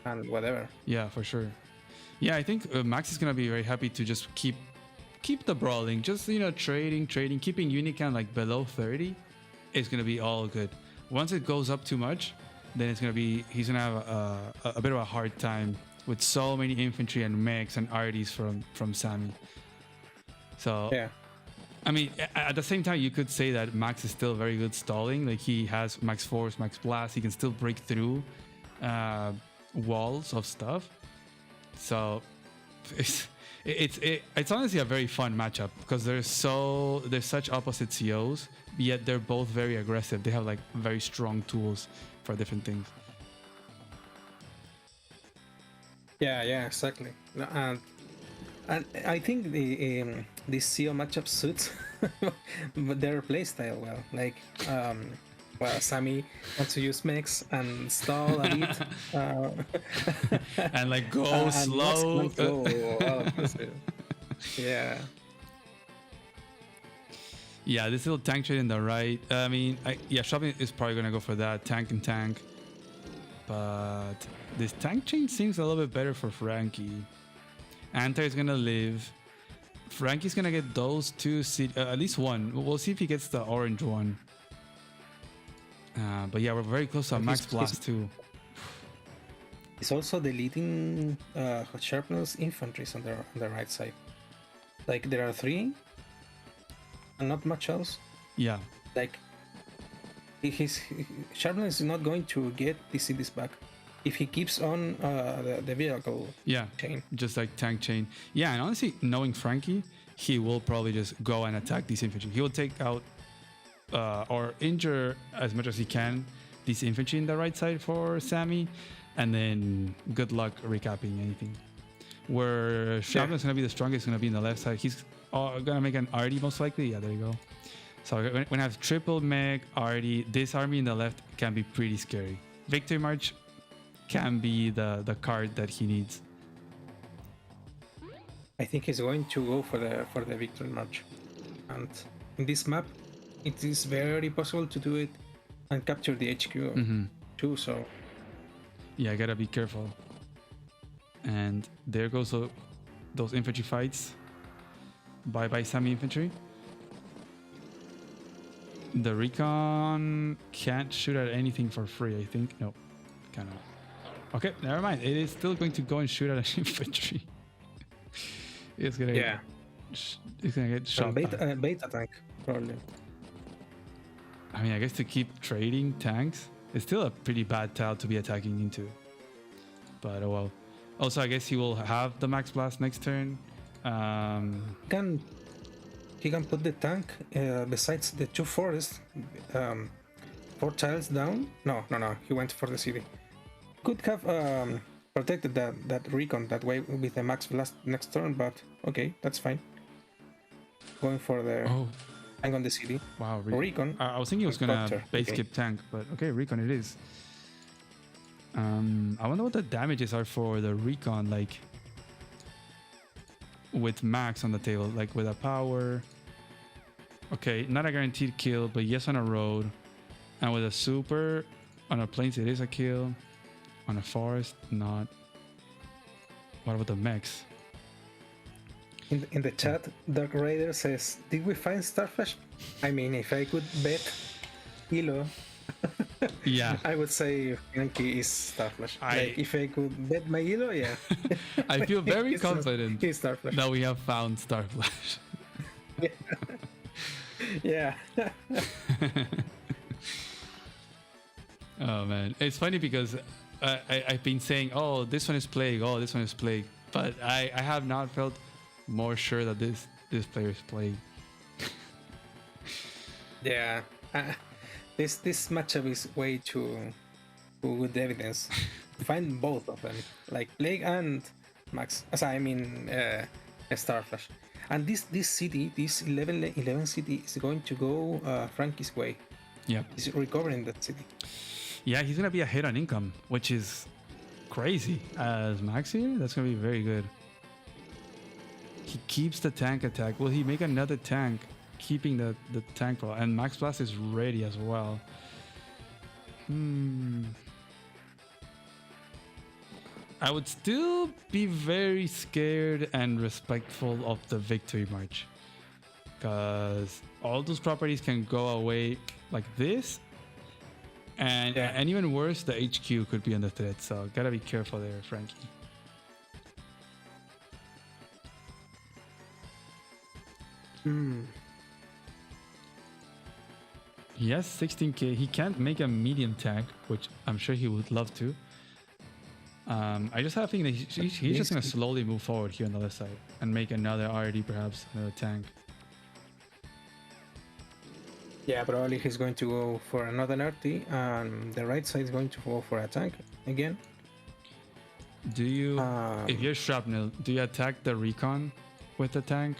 And whatever. Yeah, for sure. Yeah, I think Max is gonna be very happy to just keep the brawling, just trading, keeping Unicam like below 30. It's gonna be all good. Once it goes up too much, then he's gonna have a bit of a hard time with so many infantry and mechs and arties from Sammy. So yeah, I mean, at the same time, you could say that Max is still very good stalling. Like he has Max Force, Max Blast. He can still break through walls of stuff. So it's honestly a very fun matchup because there's such opposite COs, yet they're both very aggressive. They have like very strong tools for different things. Yeah, exactly. And I think this CO matchup suits their playstyle well. Like, Sammy wants to use mechs and stall a bit, and like go slow. Yeah. Yeah, this little tank trade in the right. I mean, Shopping is probably gonna go for that tank and tank, but this tank chain seems a little bit better for Frankie. Anta is gonna live. Frankie's gonna get those two, at least one. We'll see if he gets the orange one. But yeah, we're very close to a Max Blast too. He's also deleting Sharpnell's infantries on the right side. Like there are 3, and not much else. Yeah. Like Sharpnell is not going to get the cities back if he keeps on the vehicle chain. Just like tank chain. Yeah, and honestly, knowing Frankie, he will probably just go and attack these infantry. He will take out or injure as much as he can these infantry in the right side for Sammy, and then good luck recapping anything. Where Sharpnell's gonna be the strongest, gonna be in the left side. He's gonna make an Artie most likely. Yeah, there you go. So when I have triple mech Artie, this army in the left can be pretty scary. Victory March can be the card that he needs. I think he's going to go for the Victory March, and in this map, it is very possible to do it and capture the HQ too. So yeah, I gotta be careful. And there goes those infantry fights. Bye Sammy infantry. The recon can't shoot at anything for free, I think. No, cannot. Okay, never mind. It is still going to go and shoot at an infantry. It's gonna get shot. Beta tank, probably. I mean, I guess to keep trading tanks, it's still a pretty bad tile to be attacking into. But oh well. Also, I guess he will have the Max Blast next turn. He can put the tank besides the 2 forests, 4 tiles down. No. He went for the city. Could have protected that recon that way with the Max Blast next turn, but okay, that's fine. Going for the tank on the city. Wow, recon. I was thinking he was gonna base skip tank, but okay, recon it is. I wonder what the damages are for the recon, like with Max on the table, like with a power. Okay, not a guaranteed kill, but yes on a road, and with a super on a plains it is a kill. On a forest, not. What about the mechs? In the chat, Dark Raider says, "Did we find Starflash?" I mean, if I could bet Hilo, yeah, I would say Frankie is Starflash. Like, if I could bet my Hilo, yeah. I feel very confident Starflash. that we have found Starflash. Yeah. Oh man, it's funny because I've been saying, oh, this one is Plague, oh, this one is Plague, but I have not felt more sure that this player is Plague. Yeah, this matchup is way too good evidence. Find both of them, like Plague and Max. I mean, Starflash. And this city, this 11 city, is going to go Frankie's way. Yeah, he's recovering that city. Yeah, he's gonna be a hit on income, which is crazy. As Max here, that's gonna be very good. He keeps the tank attack. Will he make another tank, keeping the tank pro? And Max Blast is ready as well. I would still be very scared and respectful of the victory march, because all those properties can go away like this, and even worse, the HQ could be under threat. So gotta be careful there, Frankie. He has 16k. He can't make a medium tank, which I'm sure he would love to. I just have a feeling that he's just gonna slowly move forward here on the left side and make another RD, perhaps another tank. Yeah, probably he's going to go for another RT, and the right side is going to go for a tank again. Do you, if you're Shrapnel, do you attack the recon with the tank?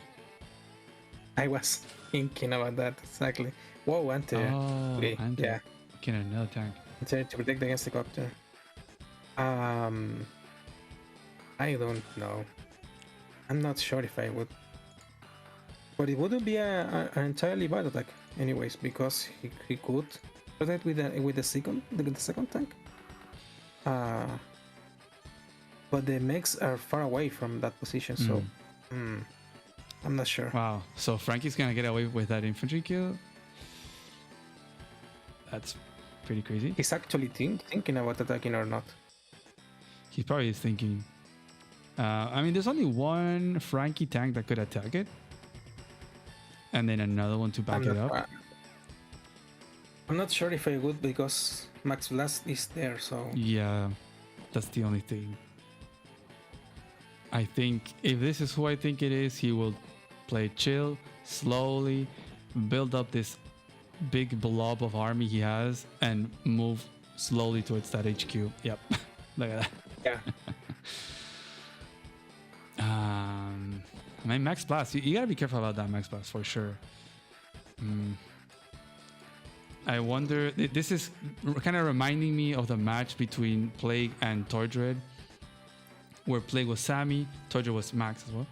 I was thinking about that exactly. Whoa, anti. Anti. Yeah. Okay, another tank. To protect against the copter. I don't know. I'm not sure if I would. But it wouldn't be an entirely bad attack, anyways, because he could protect with the second tank. But the mechs are far away from that position, so I'm not sure. Wow, so Frankie's gonna get away with that infantry kill? That's pretty crazy. He's actually thinking about attacking or not. He probably is thinking. I mean, there's only one Frankie tank that could attack it, and then another one to back it up. I'm not sure if I would, because Max Blast is there, so... Yeah, that's the only thing. I think if this is who I think it is, he will play chill, slowly, build up this big blob of army he has, and move slowly towards that HQ. Yep, look at that. Yeah. I mean, Max Blast, you gotta be careful about that Max Blast for sure. I wonder, this is kind of reminding me of the match between Plague and Tordred, where Plague was Sammy, Tordred was Max as well.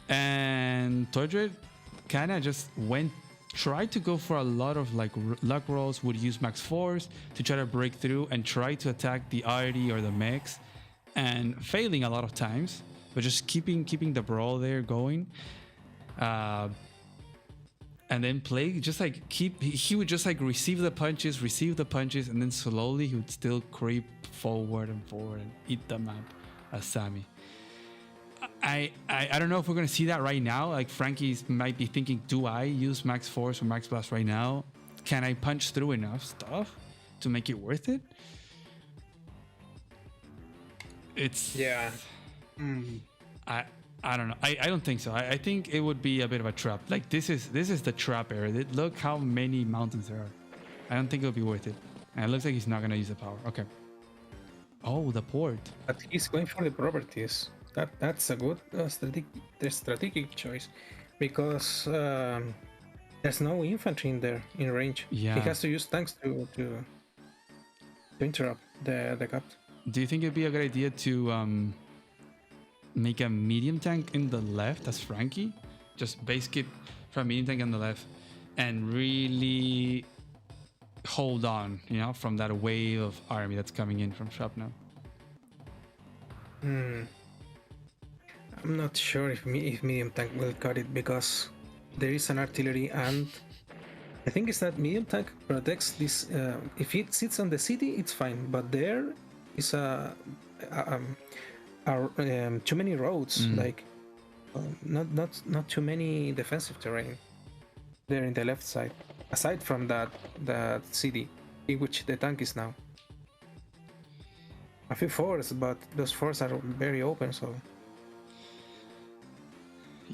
And Tordred kind of just tried to go for a lot of like luck rolls, would use Max Force to try to break through and try to attack the RD or the mechs, and failing a lot of times, but just keeping the brawl there going. And then Plague just like he would just like receive the punches, and then slowly he would still creep forward and eat the map as Sammy. I don't know if we're gonna see that right now. Like Frankie might be thinking, do I use Max Force or Max Blast right now? Can I punch through enough stuff to make it worth it? It's I don't know. I don't think so. I think it would be a bit of a trap. Like this is the trap area. Look how many mountains there are. I don't think it'll be worth it. And it looks like he's not gonna use the power. Okay. Oh, the port. But he's going for the properties. That's a good strategic choice, because there's no infantry in there in range. Yeah. He has to use tanks to interrupt the cap. Do you think it'd be a good idea to make a medium tank in the left as Frankie? Just base kit from medium tank on the left and really hold on, you know, from that wave of army that's coming in from Shrapnel. I'm not sure if medium tank will cut it, because there is an artillery, and the thing is that medium tank protects this. If it sits on the city, it's fine, but there is too many roads, like not too many defensive terrain there in the left side, aside from that city in which the tank is now. A few forts, but those forts are very open, so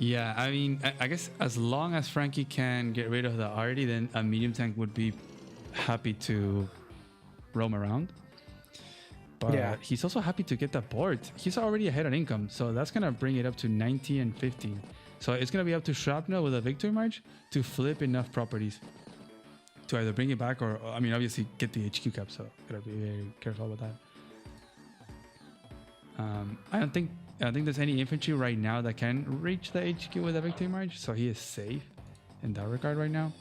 yeah, I mean, I guess as long as Frankie can get rid of the RD, then a medium tank would be happy to roam around. But yeah, he's also happy to get that board. He's already ahead on income, so that's gonna bring it up to 90 and 15. So it's gonna be up to Shrapnel with a victory march to flip enough properties to either bring it back or, I mean, obviously get the HQ cap. So gotta be very careful with that. I don't think there's any infantry right now that can reach the HQ with a victory march, so he is safe in that regard right now.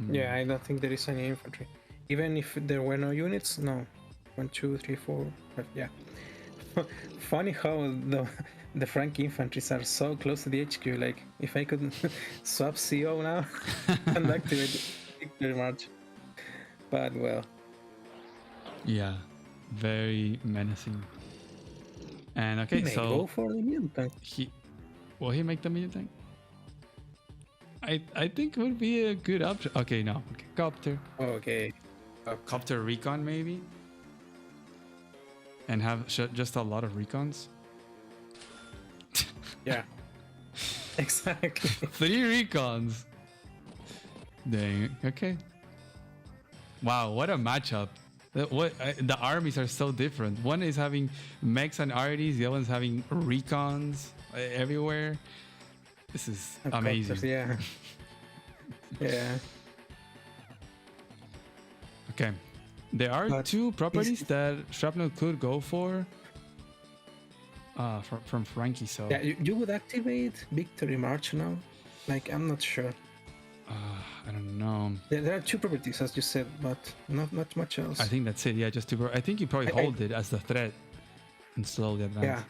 Yeah, I don't think there is any infantry. Even if there were no units, no. 1, 2, 3, 4, 5. Yeah. Funny how the Frankie infantries are so close to the HQ. Like, if I could swap CO now and activate Victory March. But well. Yeah, very menacing. And okay, so go for the medium tank. Will he make the medium tank? I think it would be a good option. Okay, no. Okay, copter. Okay. Copter recon maybe? And have just a lot of recons? Yeah. Exactly. 3 recons. Dang. Okay. Wow, what a matchup. The armies are so different. One is having mechs and arties, the other one's having recons everywhere. This is amazing. Copters, yeah. Yeah. Okay. There are 2 properties that Shrapnel could go for. From Frankie, so yeah, you would activate Victory March now? Like, I'm not sure. I don't know. There are 2 properties, as you said, but not much else. I think that's it. Yeah, just 2. I think you probably hold it as the threat and slowly advance. Yeah.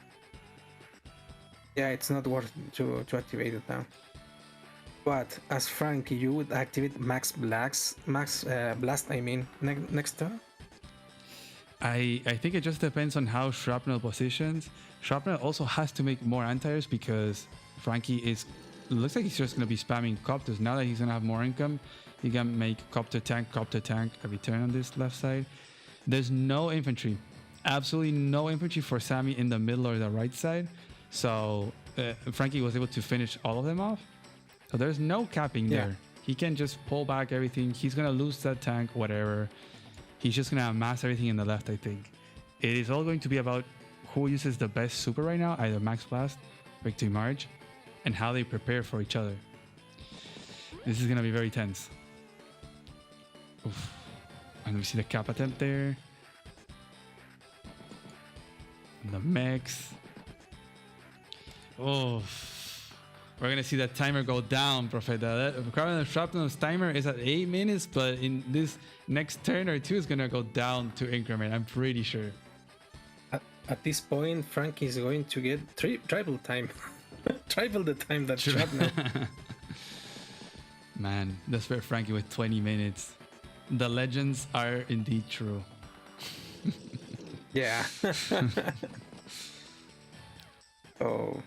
Yeah, it's not worth to activate it now. But as Frankie, you would activate Max Blast. I mean, next turn. I think it just depends on how Shrapnel positions. Shrapnel also has to make more anti-airs because Frankie looks like he's just going to be spamming copters. Now that he's going to have more income, he can make copter tank every turn on this left side. There's no infantry. Absolutely no infantry for Sammy in the middle or the right side. So Frankie was able to finish all of them off. So there's no capping there. He can just pull back everything. He's going to lose that tank, whatever. He's just going to amass everything in the left, I think. It is all going to be about who uses the best super right now, either Max Blast, Victory March, and how they prepare for each other. This is going to be very tense. Oof. And we see the cap attempt there. And the mechs. Oh, we're going to see that timer go down, Profeta. That Shrapnel's timer is at 8 minutes, but in this next turn or 2 is going to go down to increment, I'm pretty sure. At this point, Frankie is going to get triple time. Triple the time that Shrapnel. Man, that's for Frankie with 20 minutes. The legends are indeed true. Yeah. Oh.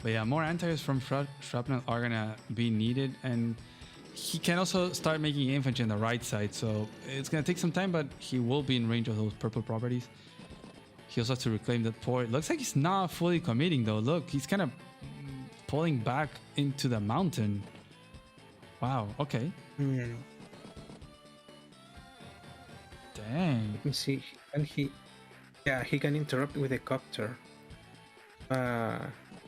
But yeah, more anti-airs from Shrapnel are gonna be needed, and he can also start making infantry on the right side, so it's gonna take some time, but he will be in range of those purple properties. He also has to reclaim that port. Looks like he's not fully committing though. Look, he's kind of pulling back into the mountain. Wow, okay. Mm. Dang. Let me see. And he can interrupt with a copter.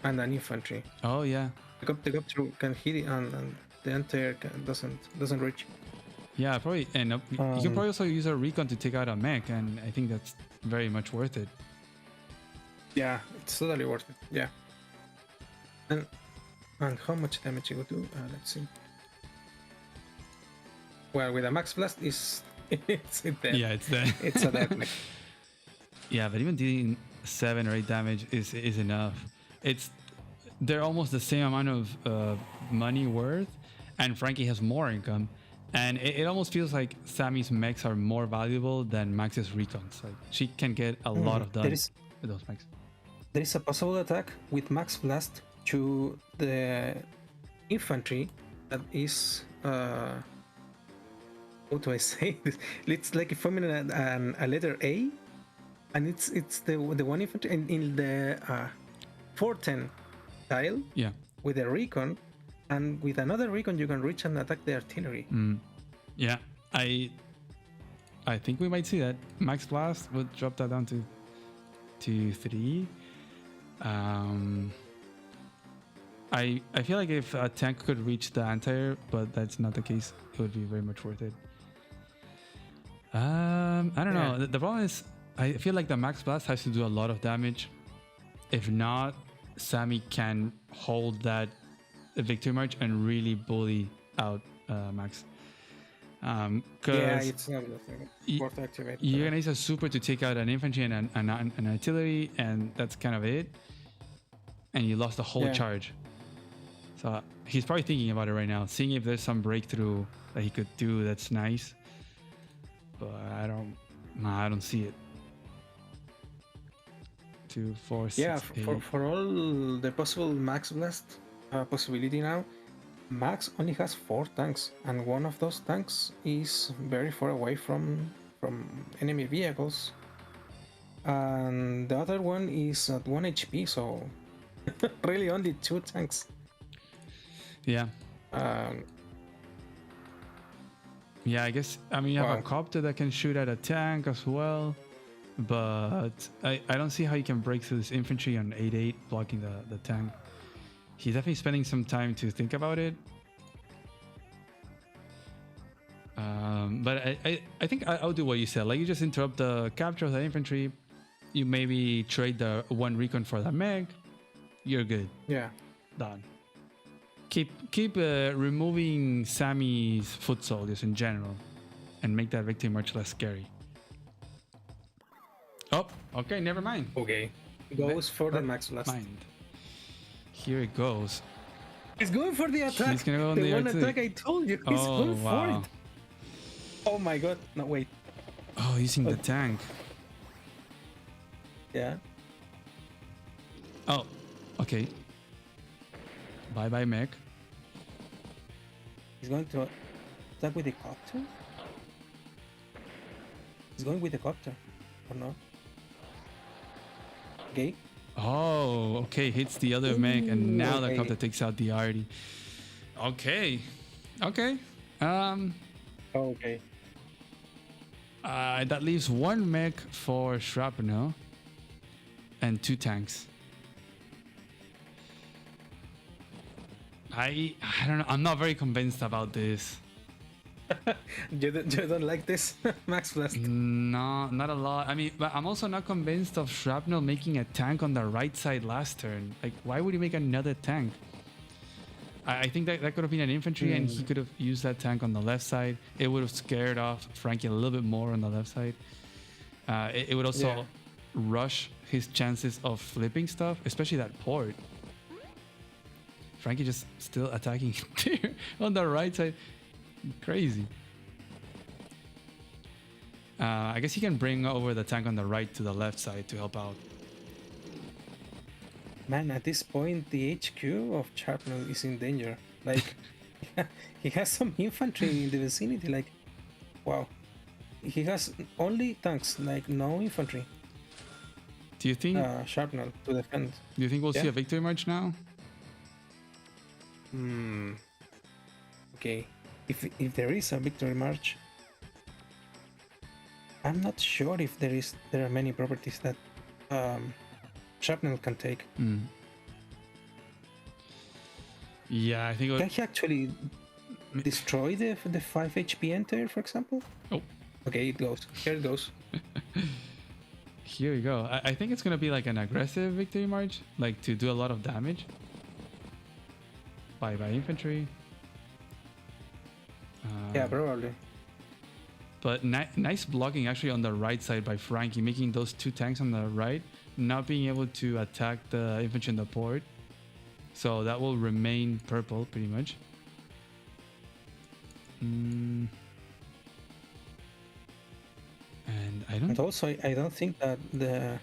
And an infantry. Oh yeah. The copter can hit it and the anti-air doesn't reach. Yeah, probably. And you can probably also use a recon to take out a mech, and I think that's very much worth it. Yeah, it's totally worth it. Yeah. And how much damage it will do? Let's see. Well, with a max blast, it's dead. Yeah, it's dead. It's a dead mech. Yeah, but even dealing 7 or 8 damage is enough. They're almost the same amount of money worth, and Frankie has more income, and it almost feels like Sammy's mechs are more valuable than Max's recons. Like, she can get a lot of done with those mechs. There is a possible attack with Max Blast to the infantry that is how do I say this? It's like forming a letter A, and it's the one infantry in the 410 tile. Yeah. With a recon, and with another recon you can reach and attack the artillery. Yeah, I think we might see that. Max Blast would drop that down to 3. I feel like if a tank could reach the anti-air, but that's not the case, it would be very much worth it. I don't know. The problem is, I feel like the Max Blast has to do a lot of damage. If not, Sammy can hold that Victory March and really bully out Max. Yeah, it's not worth activate. You're gonna use a super to take out an infantry and an artillery, and that's kind of it. And you lost the whole charge. So he's probably thinking about it right now, seeing if there's some breakthrough that he could do that's nice. But I don't see it. 2, 4, 6, yeah, 8. For all the possible max blast possibility now, Max only has 4 tanks, and one of those tanks is very far away from enemy vehicles, and the other one is at 1 HP, so really only 2 tanks. Yeah. Yeah, I guess, I mean, you have a copter that can shoot at a tank as well, but I don't see how you can break through this infantry on 8-8 blocking the tank. He's definitely spending some time to think about it. But I think I'll do what you said. Like, you just interrupt the capture of the infantry. You maybe trade the 1 recon for the mech. You're good. Yeah. Done. Keep removing Sammy's foot soldiers in general, and make that victory much less scary. Oh, okay, never mind. Okay. Goes for the max blast. Mind. Here it goes. He's going for the attack. He's gonna go on the one R2. attack I told you. He's going for it. Oh my god. No, wait. Oh, using the tank. Yeah. Oh, okay. Bye-bye, mech. He's going to attack with the copter? He's going with the copter, or not? Okay. Oh, okay. Hits the other mech, and now the copter takes out the arty. Okay. Okay. Okay. That leaves 1 mech for shrapnel and 2 tanks. I don't know. I'm not very convinced about this. you don't like this max blast? No, not a lot. I mean, but I'm also not convinced of shrapnel making a tank on the right side last turn. Like, why would you make another tank? I think that could have been an infantry, and he could have used that tank on the left side. It would have scared off Frankie a little bit more on the left side. It would also rush his chances of flipping stuff, especially that port. Frankie just still attacking there on the right side. Crazy. I guess he can bring over the tank on the right to the left side to help out. Man, at this point, the HQ of Sharpnel is in danger. Like, he has some infantry in the vicinity. Like, wow. He has only tanks, like no infantry. Do you think Sharpnel to defend? Do you think we'll see a victory march now? Okay. If there is a victory march, I'm not sure if there are many properties that Sharpnel can take. Yeah, I think. Can he actually destroy the 5 HP enter, for example? Oh. Okay, it goes. Here it goes. Here you go. I think it's gonna be like an aggressive victory march, like to do a lot of damage. By infantry. Yeah, probably. But nice blocking actually on the right side by Frankie, making those 2 tanks on the right not being able to attack the infantry in the port. So that will remain purple pretty much. And I don't. And also, I don't think that the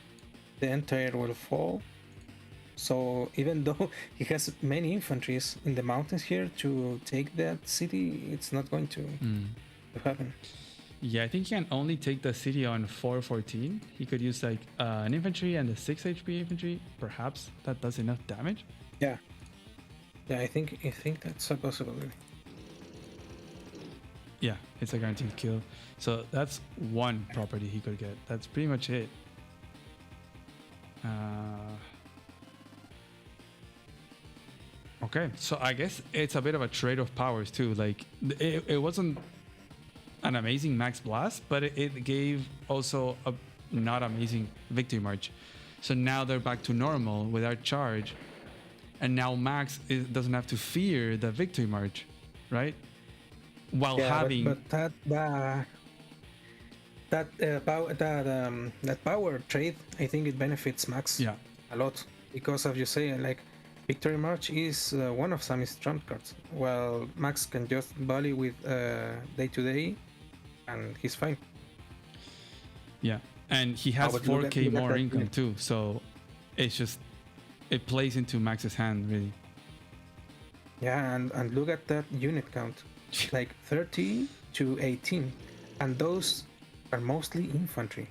entire will fall. So even though he has many infantries in the mountains here to take that city, it's not going to happen. Yeah, I think he can only take the city on 414. He could use like an infantry and a 6 HP infantry. Perhaps that does enough damage. Yeah. Yeah, I think that's a possibility. Yeah, it's a guaranteed kill. So that's 1 property he could get. That's pretty much it. Okay, so I guess it's a bit of a trade of powers too. Like it wasn't an amazing max blast, but it gave also a not amazing victory march. So now they're back to normal without charge, and now Max doesn't have to fear the victory march, right? while having. But that power trade, I think it benefits Max a lot because, as you say, like Victory March is one of Sammy's trump cards. Well, Max can just volley with day to day, and he's fine. Yeah, and he has 4K more income too, so it's just it plays into Max's hand really. Yeah, and look at that unit count, like 30 to 18, and those are mostly infantry.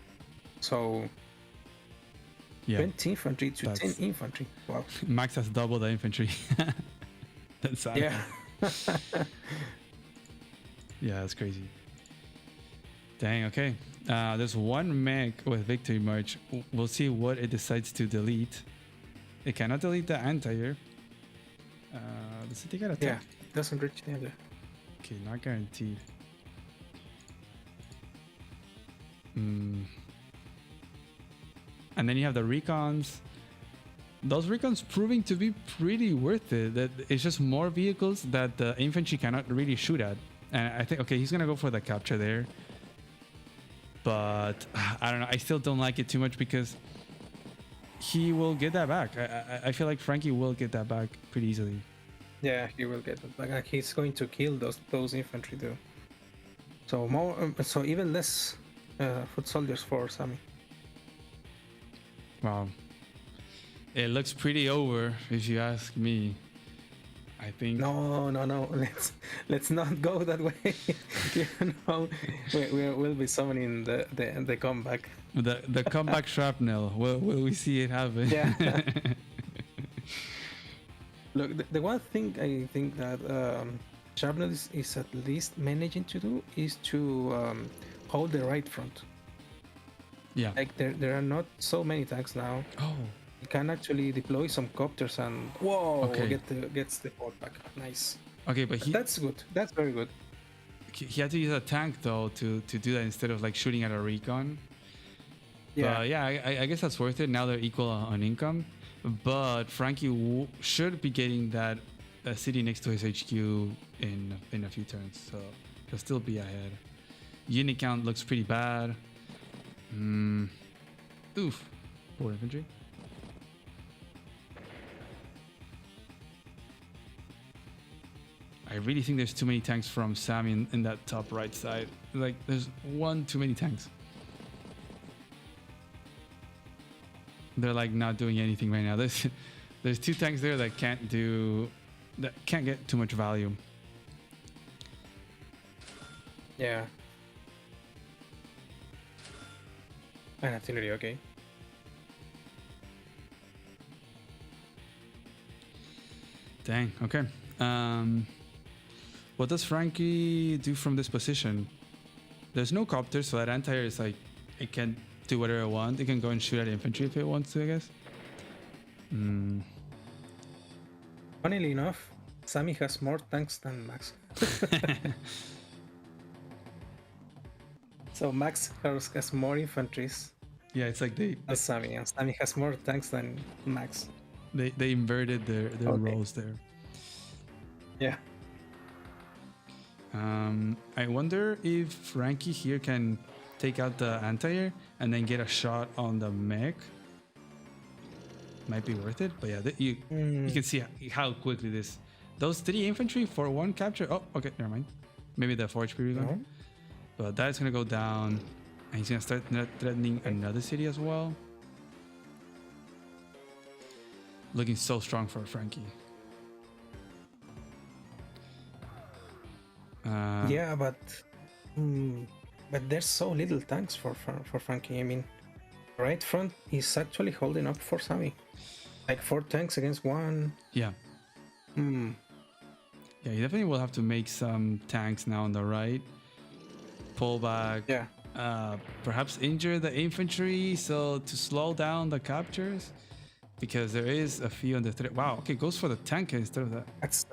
So 20 infantry to 10 infantry. Wow. Max has double the infantry. That's sad. Yeah. Yeah, that's crazy. Dang, okay. There's one mech with Victory March. We'll see what it decides to delete. It cannot delete the anti-air. Does it take an attack? Yeah, it doesn't reach the other. Okay, not guaranteed. And then you have the recons. Those recons proving to be pretty worth it. That it's just more vehicles that the infantry cannot really shoot at. And I think, okay, he's gonna go for the capture there. But I don't know. I still don't like it too much because he will get that back. I feel like Frankie will get that back pretty easily. Yeah, he will get it back. He's going to kill those infantry too. So more, so even less foot soldiers for Sammy. Wow, it looks pretty over if you ask me. I think no. Let's not go that way. You know, we'll be summoning the comeback. The comeback shrapnel. Will we see it happen? Yeah. Look, the one thing I think that shrapnel is at least managing to do is to hold the right front. Yeah. Like there are not so many tanks now. Oh. You can actually deploy some copters and gets the port back. Nice. Okay, but that's good. That's very good. He had to use a tank though to do that instead of like shooting at a recon. Yeah. But yeah, I guess that's worth it. Now they're equal on income. But Frankie should be getting that city next to his HQ in a few turns, so he'll still be ahead. Unit count looks pretty bad. Oof. Poor infantry. I really think there's too many tanks from Sammy in that top right side. Like, there's one too many tanks. They're like not doing anything right now. There's two tanks there that can't get too much value. Yeah. And artillery, okay. Dang, okay. What does Frankie do from this position? There's no copter, so that anti-air is like, it can do whatever it wants. It can go and shoot at infantry if it wants to, I guess. Funnily enough, Sammy has more tanks than Max. So Max has more infantries. Yeah, it's like than Sammy, and Sammy has more tanks than Max. They inverted their roles there. Yeah. I wonder if Frankie here can take out the anti-air and then get a shot on the mech. Might be worth it, but yeah, you can see how quickly those 3 infantry for 1 capture. Oh, okay, never mind. Maybe the 4 HP recon. But that's gonna go down, and he's gonna start threatening another city as well. Looking so strong for Frankie. Yeah, but there's so little tanks for Frankie. I mean, right front is actually holding up for Sammy. Like 4 tanks against 1. Yeah. Yeah, you definitely will have to make some tanks now on the right. Pull back. Yeah. Perhaps injure the infantry so to slow down the captures, because there is a few on the threat. Wow. Okay, goes for the tank instead of the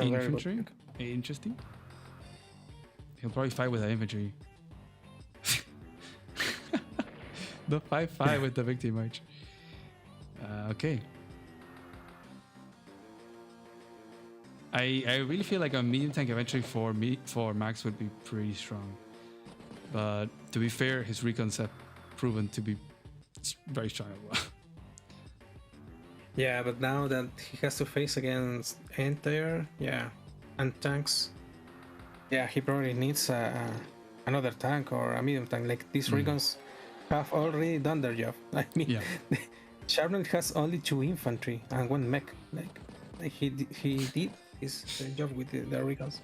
infantry. Interesting. He'll probably fight with the infantry. The 5-5 with the Victory March. Okay. I really feel like a medium tank eventually for Max would be pretty strong. But to be fair, his recons have proven to be very strong as well. Yeah, but now that he has to face against Entire, yeah, and tanks, yeah, he probably needs another tank or a medium tank. Like these recons have already done their job. I mean, Yeah. Sharpnel has only 2 infantry and 1 mech. Like he did his job with the recons.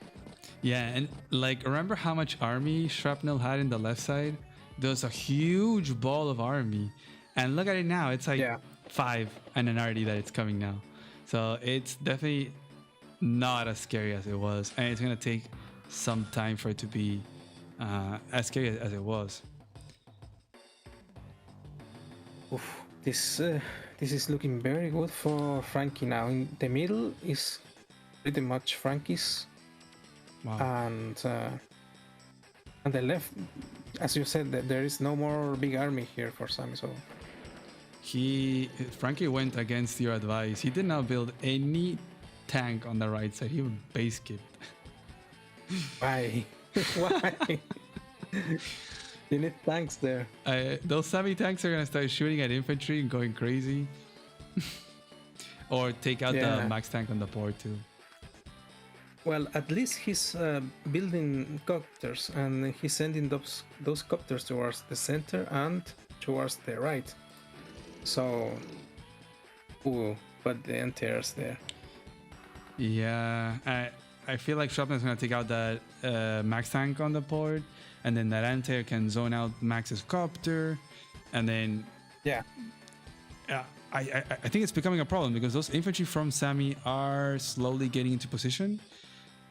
Yeah, and like remember how much army Shrapnel had in the left side? There was a huge ball of army, and look at it now. It's like 5 and an arty that it's coming now. So it's definitely not as scary as it was, and it's gonna take some time for it to be as scary as it was. Oof, this is looking very good for Frankie now. In the middle is pretty much Frankie's. Wow. And on the left, as you said, there is no more big army here for Sammy. So Frankie went against your advice. He did not build any tank on the right side. He even base skipped. Why? Why? You need tanks there. Those Sammy tanks are gonna start shooting at infantry and going crazy. Or take out the max tank on the board too. Well, at least he's building copters, and he's sending those copters towards the center and towards the right. So, but the enters there. Yeah, I feel like Shrapnel is gonna take out that max tank on the board, and then that anti can zone out Max's copter, and then I think it's becoming a problem because those infantry from Sammy are slowly getting into position.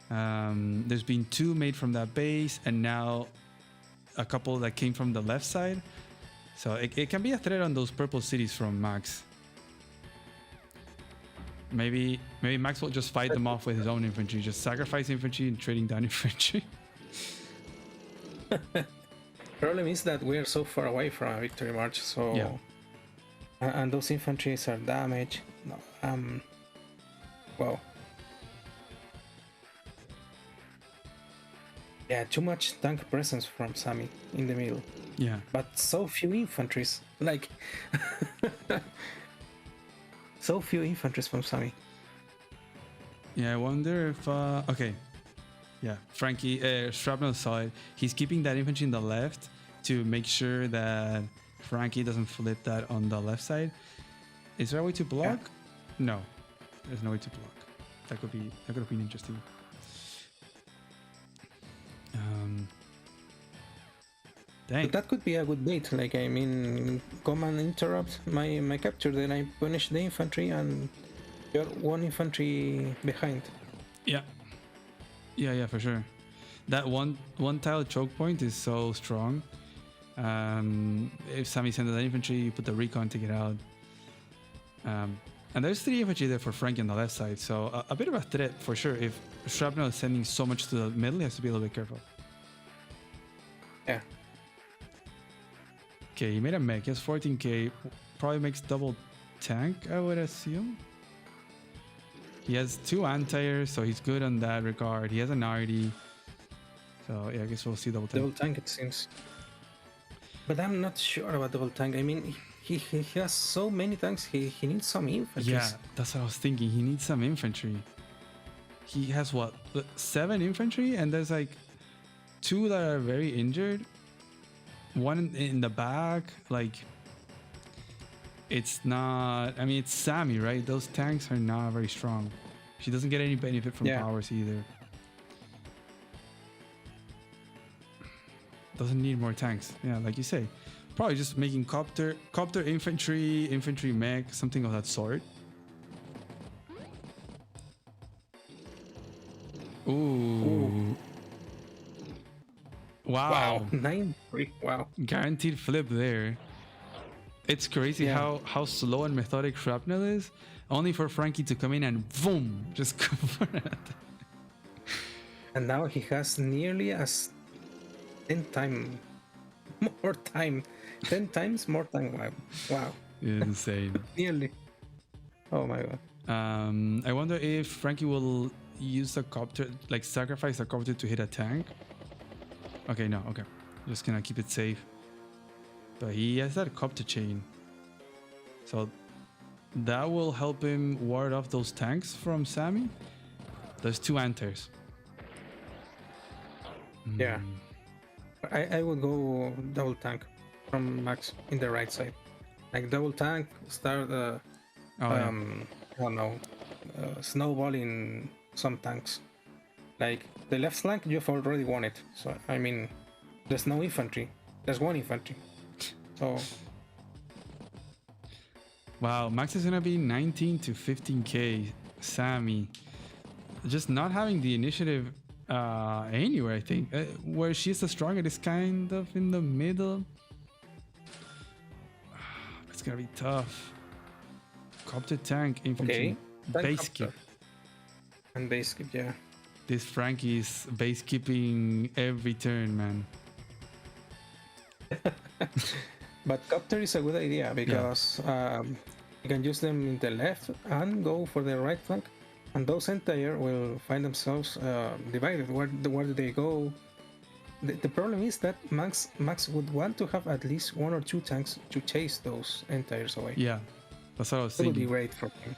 There's been 2 made from that base, and now a couple that came from the left side. So it can be a threat on those purple cities from Max. Maybe Max will just fight them off with his own infantry, just sacrifice infantry and trading down infantry. Problem is that we are so far away from a victory march, so and those infantries are damaged. No, well. Yeah, too much tank presence from Sammy in the middle. Yeah. But so few infantries. Like so few infantries from Sammy. Yeah, I wonder if okay. Yeah, Frankie Shrapnel side, he's keeping that infantry in the left to make sure that Frankie doesn't flip that on the left side. Is there a way to block? Yeah. No. There's no way to block. That could have been interesting. Dang. But that could be a good bait. Like, I mean, come and interrupt my capture, then I punish the infantry and you're 1 infantry behind. Yeah, for sure. That one tile choke point is so strong. If Sammy sends that infantry, you put the recon to get out. And there's 3 infantry there for Frankie on the left side, so a bit of a threat for sure. If Shrapnel is sending so much to the middle, he has to be a little bit careful. Yeah. Okay, he made a mech. He has 14k. Probably makes double tank, I would assume. He has 2 anti-airs, so he's good on that regard. He has an RD. So yeah, I guess we'll see double tank. Double tank, it seems. But I'm not sure about double tank. I mean, he has so many tanks, he needs some infantry. Yeah, that's what I was thinking. He needs some infantry. He has what, 7 infantry, and there's like 2 that are very injured. 1 in the back. Like, it's not, I mean, it's Sammy, right? Those tanks are not very strong. She doesn't get any benefit from powers either. Doesn't need more tanks. Yeah, like you say. Probably just making copter infantry mech, something of that sort. Ooh. Wow. 9-3. Wow. Guaranteed flip there. It's crazy how slow and methodic Shrapnel is. Only for Frankie to come in and boom, just cover it. And now he has nearly 10 times more time. 10 times more time. Wow. Insane. Nearly. Oh my god. I wonder if Frankie will use a copter, like sacrifice a copter to hit a tank. Okay, no, okay. Just gonna keep it safe. But he has that copter chain. So that will help him ward off those tanks from Sammy. There's 2 antlers. Yeah. I would go double tank from Max in the right side. Like double tank, start I don't know, snowballing some tanks. Like the left flank, you've already won it. So I mean, there's no infantry. There's 1 infantry. So wow, Max is gonna be 19 to 15k. Sammy just not having the initiative anywhere. I think where she's the strongest is kind of in the middle. It's gonna be tough. Copter tank infantry. Okay. Base skip. And base skip, yeah. This Frankie's base skipping every turn, man. But copter is a good idea because you can use them in the left and go for the right flank, and those entire will find themselves divided. Where do they go? The problem is that Max would want to have at least 1 or 2 tanks to chase those entires away. Yeah, that's what I was That would thinking. be great for him.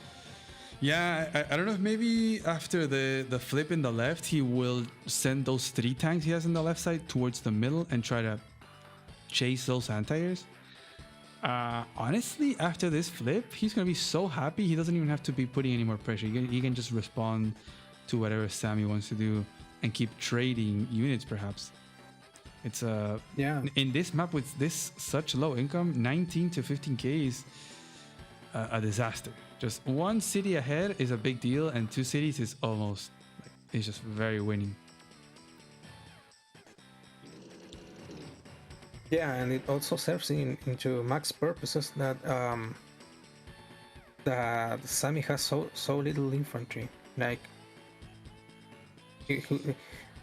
Yeah, I don't know if maybe after the flip in the left, he will send those 3 tanks he has in the left side towards the middle and try to chase those anti-airs. Honestly, after this flip, he's gonna be so happy he doesn't even have to be putting any more pressure. He can just respond to whatever Sammy wants to do and keep trading units, perhaps. It's in this map with this such low income, 19 to 15k is a disaster. Just 1 city ahead is a big deal, and 2 cities is almost like, it's just very winning. Yeah, and it also serves into Max purposes that that Sammy has so little infantry. Like,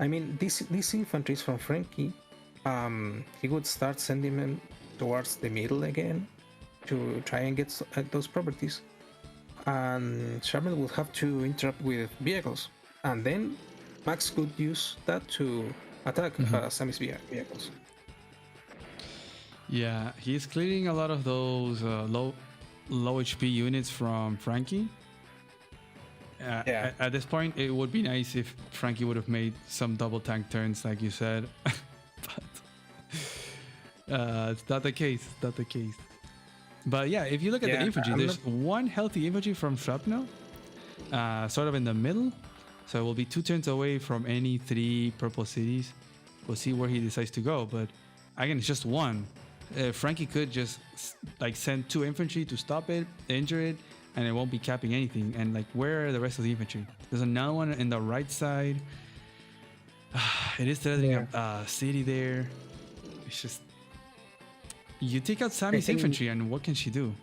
I mean, these infantry is from Frankie. He would start sending them towards the middle again to try and get those properties, and Sharman would have to interrupt with vehicles, and then Max could use that to attack Sammy's vehicles. Yeah, he's clearing a lot of those low HP units from Frankie. At this point, it would be nice if Frankie would have made some double tank turns, like you said, but it's not the case. It's not the case. But yeah, if you look at the infantry, there's 1 healthy infantry from Shrapnel, sort of in the middle. So it will be 2 turns away from any 3 purple cities. We'll see where he decides to go. But again, it's just 1. Frankie could just like send 2 infantry to stop it, injure it, and it won't be capping anything. And like, where are the rest of the infantry? There's another one in the right side. It is threatening a city there. It's just, you take out Sammy's infantry, and what can she do?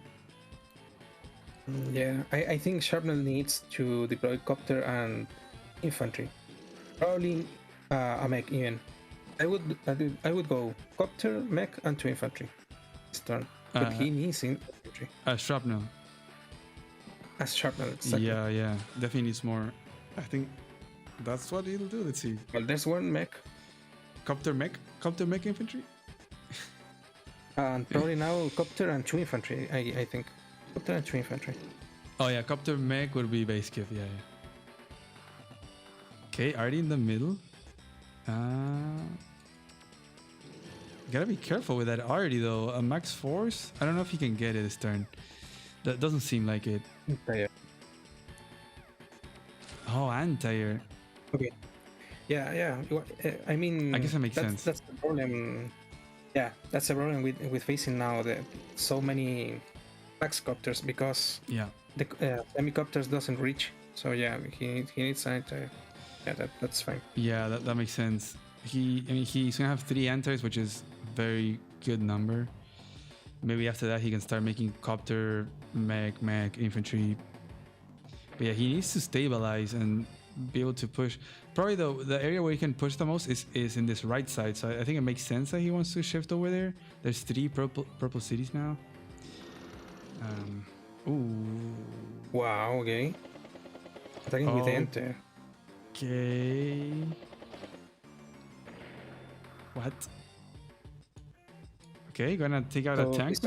Yeah, I think Sharpnel needs to deploy copter and infantry. Probably a mech even. I would go copter, mech, and 2 infantry this turn. But he needs infantry. Shrapnel. As Sharpnel, exactly. Yeah, definitely needs more. I think that's what he'll do. Let's see. Well, there's 1 mech. Copter mech infantry? And probably now copter and 2 infantry, I think. Copter and 2 infantry. Oh yeah, copter mech would be base skip, yeah. Okay, already in the middle. Gotta be careful with that already though. A max force? I don't know if he can get it this turn. That doesn't seem like it. Anti-air. Oh, anti-air. Okay. Yeah. I mean, I guess that makes sense. That's the problem. Yeah, that's the problem with facing now so many max copters, because the semicopters doesn't reach. So yeah, he needs anti-air. Yeah, that's fine. Yeah, that makes sense. He's gonna have 3 anti-airs, which is very good number. Maybe after that he can start making copter, mech, infantry. But yeah, he needs to stabilize and be able to push. Probably the area where he can push the most is in this right side. So I think it makes sense that he wants to shift over there. There's 3 purple cities now. Wow, okay. Attacking with enter. Okay. What? Okay, gonna take out a tank.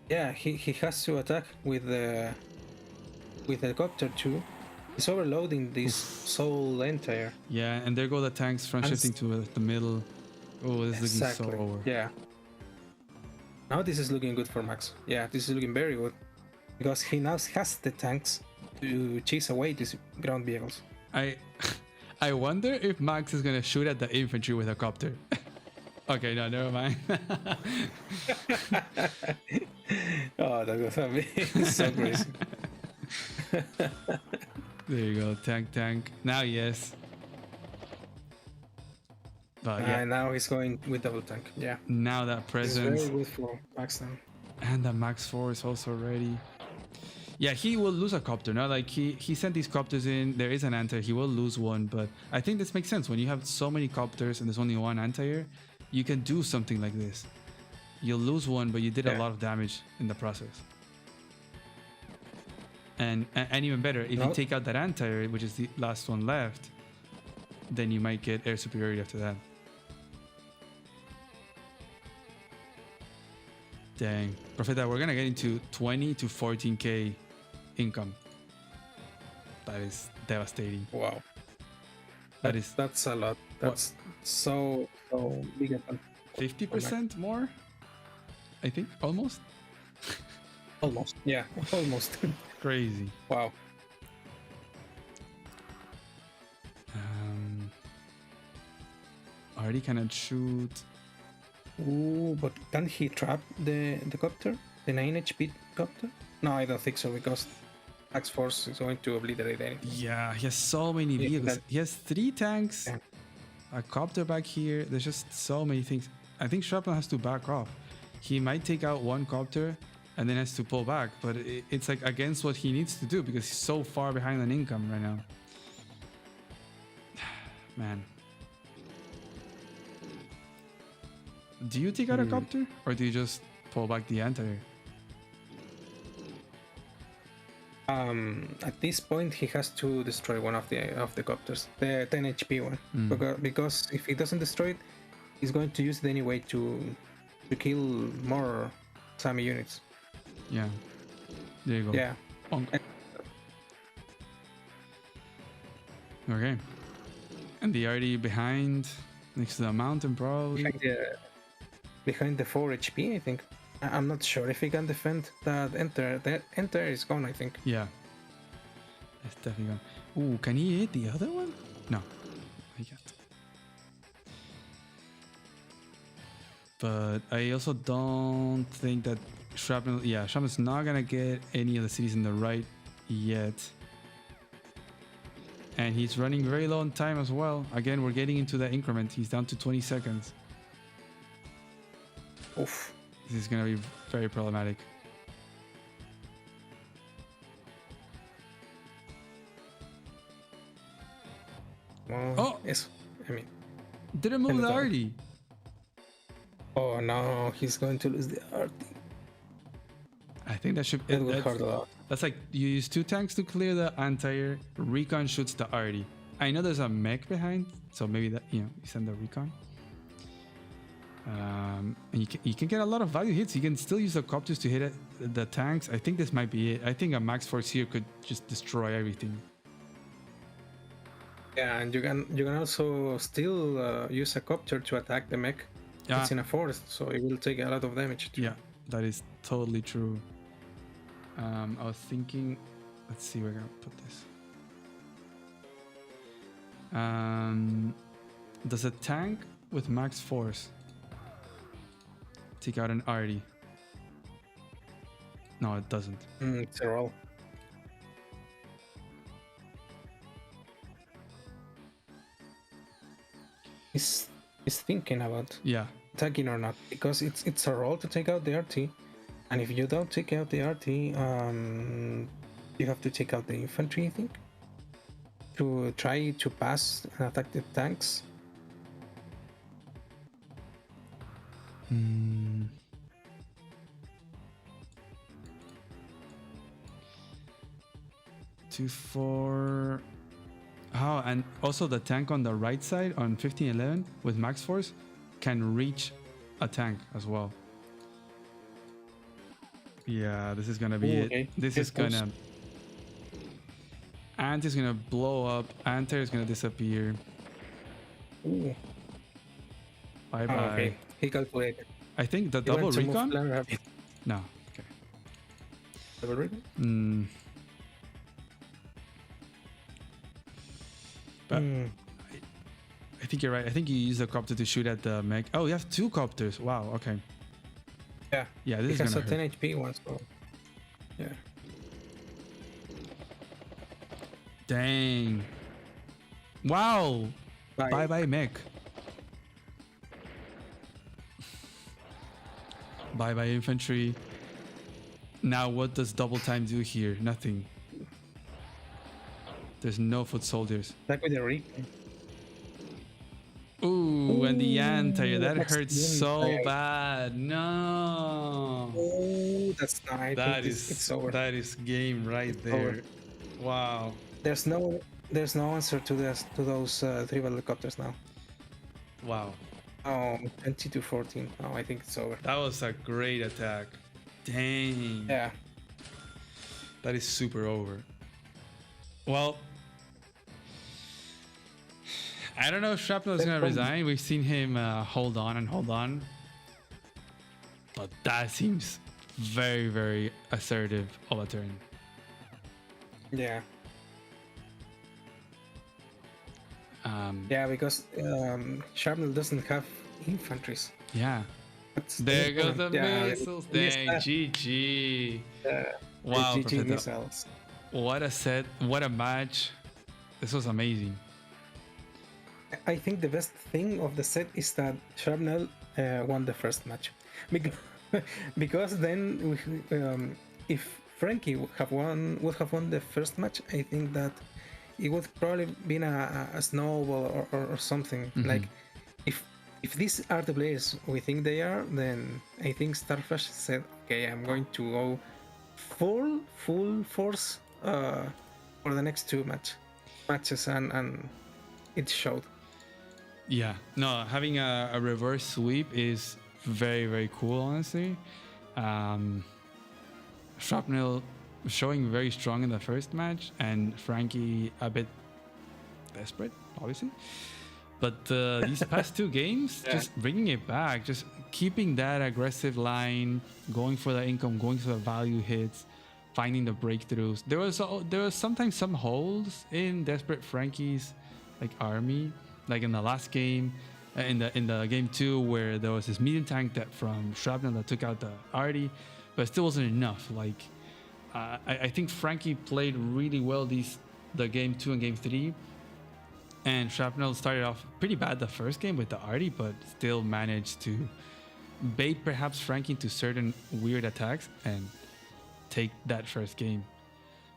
Yeah, he has to attack with the helicopter too. It's overloading this soul entire. Yeah, and there go the tanks from shifting to the middle. Oh, this is looking so over. Yeah. Now this is looking good for Max. Yeah, this is looking very good. Because he now has the tanks to chase away these ground vehicles. I wonder if Max is gonna shoot at the infantry with a copter. Okay, no, never mind. Oh, that was so crazy. There you go, tank. Now, yes. But yeah. Now he's going with double tank. Yeah. Now that presence. It's very good for Max now. And the Max 4 is also ready. Yeah, he will lose a copter. Now, like he sent these copters in. There is an anti-air. He will lose one, but I think this makes sense. When you have so many copters and there's only one anti-air, you can do something like this. You'll lose one, but you did a lot of damage in the process. And even better, if you take out that anti-air, which is the last one left, then you might get air superiority after that. Dang. Profeta, we're gonna get into 20 to 14k income. That is devastating. Wow. That's a lot. That's so big. 50% more? I think almost. Almost. Yeah, almost. Crazy. Wow. Already cannot shoot. Ooh, but can he trap the copter? The 9 HP copter? No, I don't think so, because Max Force is going to obliterate anything. Yeah, he has so many vehicles. He has 3 tanks, a copter back here. There's just so many things. I think Shrapnel has to back off. He might take out one copter and then has to pull back, but it's like against what he needs to do because he's so far behind on income right now. Man. Do you take out a copter or do you just pull back the anti-air? At this point, he has to destroy one of the copters, the 10 HP one, because if he doesn't destroy it, he's going to use it anyway to kill more Sami units. Yeah, there you go. Yeah. Okay, and the RD behind, next to the mountain, probably. Behind the 4 HP, I think. I'm not sure if he can defend that enter. That enter is gone, I think. Yeah. It's definitely gone. Ooh, can he hit the other one? No, he can't. But I also don't think that Shrapnel... Yeah, Shrapnel's not gonna get any of the cities in the right yet. And he's running very low on time as well. Again, we're getting into the increment. He's down to 20 seconds. Oof. This is gonna be very problematic. Well, yes. I mean, didn't move the RD. Oh no, he's going to lose the RD. I think that should. That's like you use 2 tanks to clear the anti-air. Recon shoots the RD. I know there's a mech behind, so maybe that you send the recon. And you can get a lot of value hits. You can still use the copters to hit the tanks. I think this might be it. I think a Max Force here could just destroy everything. Yeah, and you can also still use a copter to attack the mech. Yeah. It's in a forest, so it will take a lot of damage too. Yeah, that is totally true. I was thinking, let's see where we're gonna put this. Does a tank with Max Force take out an RD? No, it doesn't. It's a roll. He's thinking about attacking or not, because it's a roll to take out the RT, and if you don't take out the RT, you have to take out the infantry, I think, to try to pass and attack the tanks. Two, 4. Oh, and also the tank on the right side on 1511 with max force can reach a tank as well. Yeah, this is gonna be it. Okay. This is gonna... Ant is gonna blow up. Anter is gonna disappear. Ooh. Bye bye. Oh, okay. He calculated. I think the double recon. No. Okay. Double recon. But I think you're right. I think you use the copter to shoot at the mech. Oh, you have 2 copters. Wow. Okay. Yeah. Yeah. This is gonna 10 hurt. HP one. So. Yeah. Dang. Wow. Bye bye mech. Bye bye infantry. Now what does double time do here? Nothing. There's no foot soldiers. Like with the recon. Ooh, and the anti, that hurts so bad. No. Oh, that's nice. It's over. That is game right there. Wow. There's no answer to those 3 helicopters now. Wow. Oh, 20-14. Oh, I think it's over. That was a great attack. Dang. Yeah. That is super over. Well, I don't know if Shrapnel is going to resign. We've seen him hold on. But that seems very, very assertive of a turn. Yeah. Yeah, because Shrapnel doesn't have infantries. Yeah. There goes the missiles. Dang, GG. Wow, GG missiles. What a set. What a match. This was amazing. I think the best thing of the set is that Shrapnel won the first match. Because then, if Frankie would have won the first match, I think that it would probably been a snowball or something. Like, if these are the players we think they are, then I think Starflash said, okay, I'm going to go full force for the next 2 matches, and it showed. Yeah, no, having a reverse sweep is very, very cool, honestly. Shrapnel showing very strong in the first match, and Frankie a bit desperate, obviously. But these past 2 games, just bringing it back, just keeping that aggressive line, going for the income, going for the value hits, finding the breakthroughs. There was sometimes some holes in desperate Frankie's like army, like in the last game, in the game 2, where there was this medium tank that from Shrapnel that took out the Artie, but it still wasn't enough. Like I think Frankie played really well the game 2 and game 3, and Shrapnel started off pretty bad the first game with the Artie, but still managed to bait perhaps Frankie into certain weird attacks and take that first game.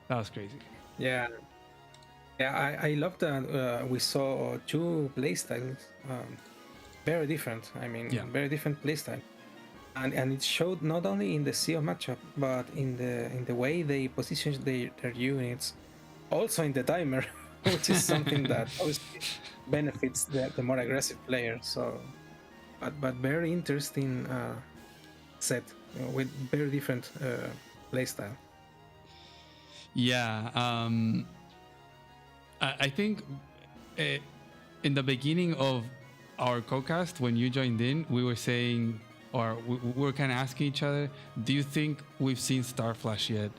That was crazy. Yeah, I love that we saw 2 playstyles, very different. I mean, very different playstyle, and it showed not only in the CO matchup, but in the way they position their units, also in the timer, which is something that obviously benefits the more aggressive player. So, but very interesting set with very different playstyle. Yeah. I think in the beginning of our co-cast, when you joined in, we were saying, or we were kind of asking each other, do you think we've seen Starflash yet?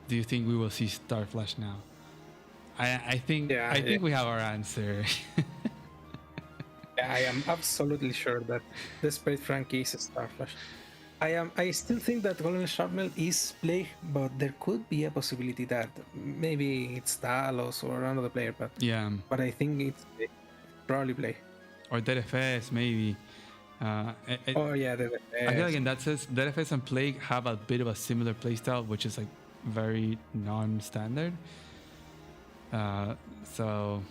Do you think we will see Starflash now? I think we have our answer. I am absolutely sure that Desperate Frankie is a Starflash. I still think that Golden Shrapnel is play, but there could be a possibility that maybe it's Talos or another player, but I think it's probably play. Or DFS maybe. DFS. I feel like in that sense, DFS and Plague have a bit of a similar playstyle, which is like very non-standard. So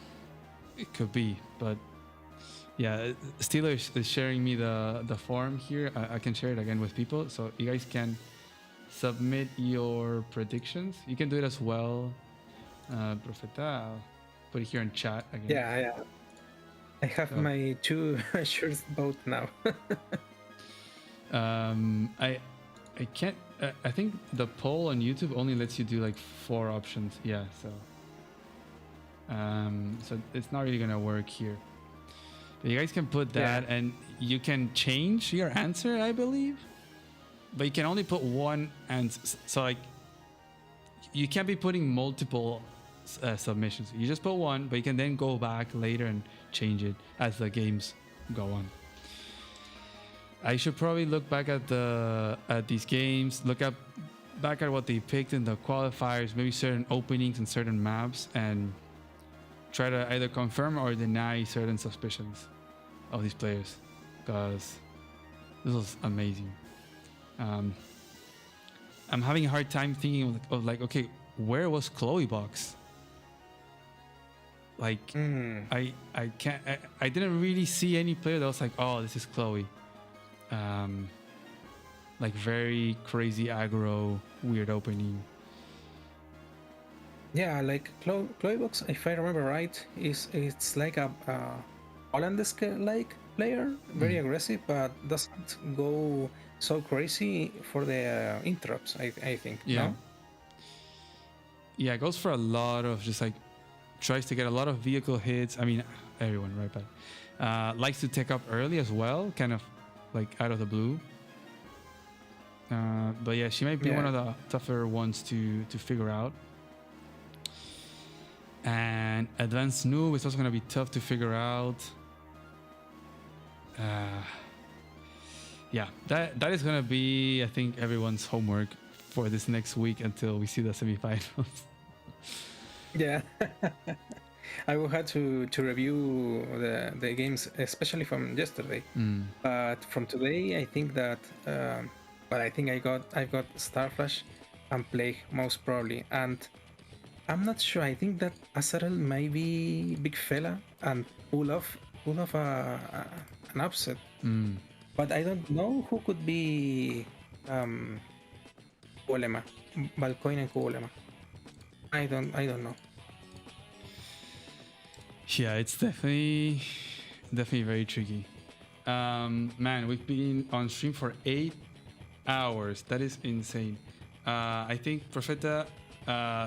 it could be, but yeah, Steelers is sharing me the form here. I can share it again with people, so you guys can submit your predictions. You can do it as well, Profeta. put it here in chat again. Yeah. I have my 2 shirts both now. I can't. I think the poll on YouTube only lets you do like 4 options. Yeah, so it's not really gonna work here. But you guys can put that, and you can change your answer, I believe. But you can only put one answer. So like, you can't be putting multiple submissions. You just put one, but you can then go back later and change it as the games go on. I should probably look back at these games, back at what they picked in the qualifiers, maybe certain openings and certain maps, and try to either confirm or deny certain suspicions of these players, because this was amazing. I'm having a hard time thinking of like, okay, where was Chloe Box? Like, I can't. I didn't really see any player that was like, oh, this is Chloe. Like very crazy aggro, weird opening. Yeah, like Chloe Box, if I remember right, it's like a Hollandesk-like player, very aggressive, but doesn't go so crazy for the interrupts. I think. Yeah. No? Yeah, it goes for a lot of just like tries to get a lot of vehicle hits. I mean, everyone, right? But likes to take up early as well, kind of like out of the blue. But yeah, she might be one of the tougher ones to figure out. And advanced noob is also going to be tough to figure out. Yeah, that is going to be, I think, everyone's homework for this next week until we see the semifinals. Yeah. I will have to review the games, especially from yesterday. But from today, I think that I think I've got Starflash and Plague most probably, and I'm not sure. I think that Azarel might be big fella and pull off an upset. But I don't know who could be Kuolema, Valcoin and Kuolema. I don't know. Yeah, it's definitely very tricky. Man, we've been on stream for 8 hours. That is insane. I think Profeta,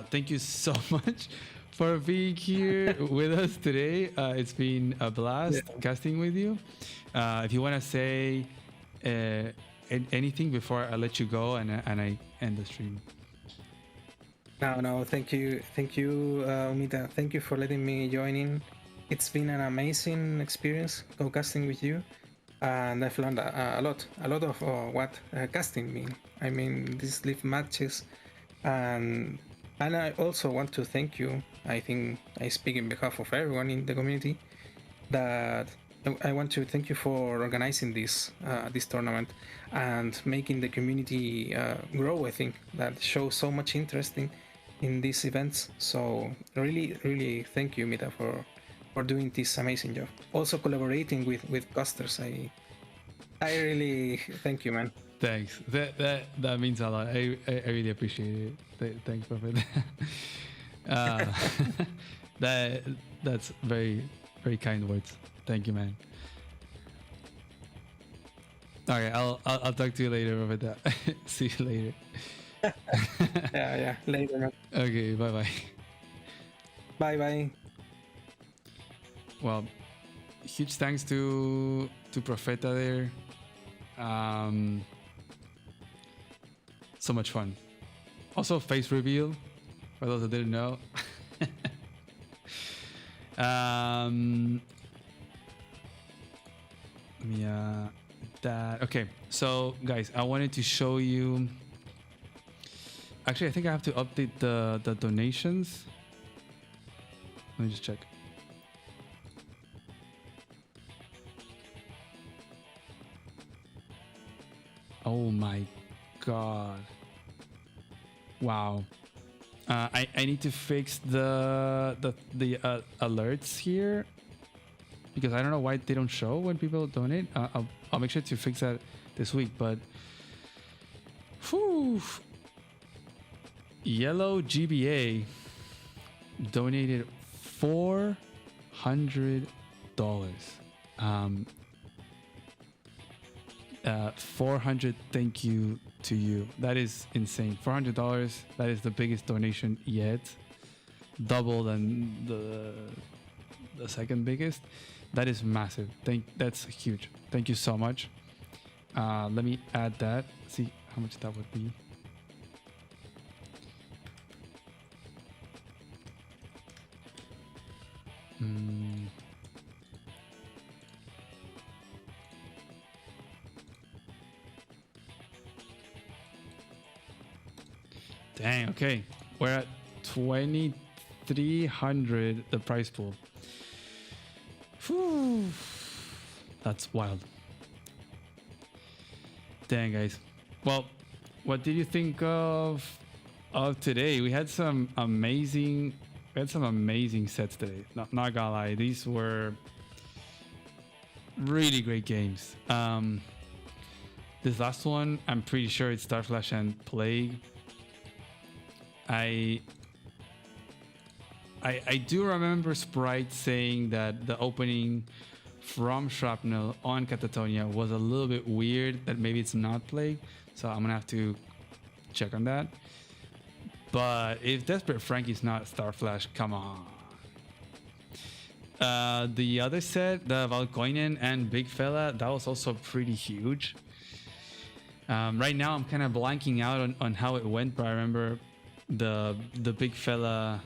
thank you so much for being here with us today. It's been a blast casting with you. If you want to say anything before I let you go and I end the stream. No, thank you, Umita. Thank you for letting me join in. It's been an amazing experience co-casting with you, and I've learned a lot of what casting means. I mean, these live matches, and I also want to thank you. I think I speak in behalf of everyone in the community. That I want to thank you for organizing this tournament and making the community grow. I think that shows so much interest in these events. So really thank you, Mita, for doing this amazing job. Also collaborating with casters. I really thank you, man. Thanks. That means a lot. I really appreciate it. Thanks, Prophet. That's very very kind words. Thank you, man. Okay, I'll talk to you later, Prophet. See you later. Yeah, later, man. Okay, bye. Well, huge thanks to Profeta there. So much fun. Also, face reveal for those that didn't know. Yeah, that. Okay, so guys, I wanted to show you. Actually, I think I have to update the donations. Let me just check. Oh my god. Wow. I need to fix the alerts here because I don't know why they don't show when people donate. I'll make sure to fix that this week, but whew. Yellow GBA donated $400. 400 thank you to you. That is insane. $400. That is the biggest donation yet. Double than the second biggest. That is massive. That's huge. Thank you so much. Let me add that. See how much that would be. Dang, okay. We're at 2,300 the prize pool. Whew. That's wild. Dang, guys. Well, what did you think of today? We had some amazing sets today. Not gonna lie, these were really great games. This last one, I'm pretty sure it's Starflash and Plague. I do remember Sprite saying that the opening from Shrapnel on Catatonia was a little bit weird, that maybe it's not Plague, so I'm gonna have to check on that. But if Desperate Frankie's not Starflash, come on. The other set, the Valkoinen and Big Fella, that was also pretty huge. Right now I'm kind of blanking out on how it went, but I remember the Big Fella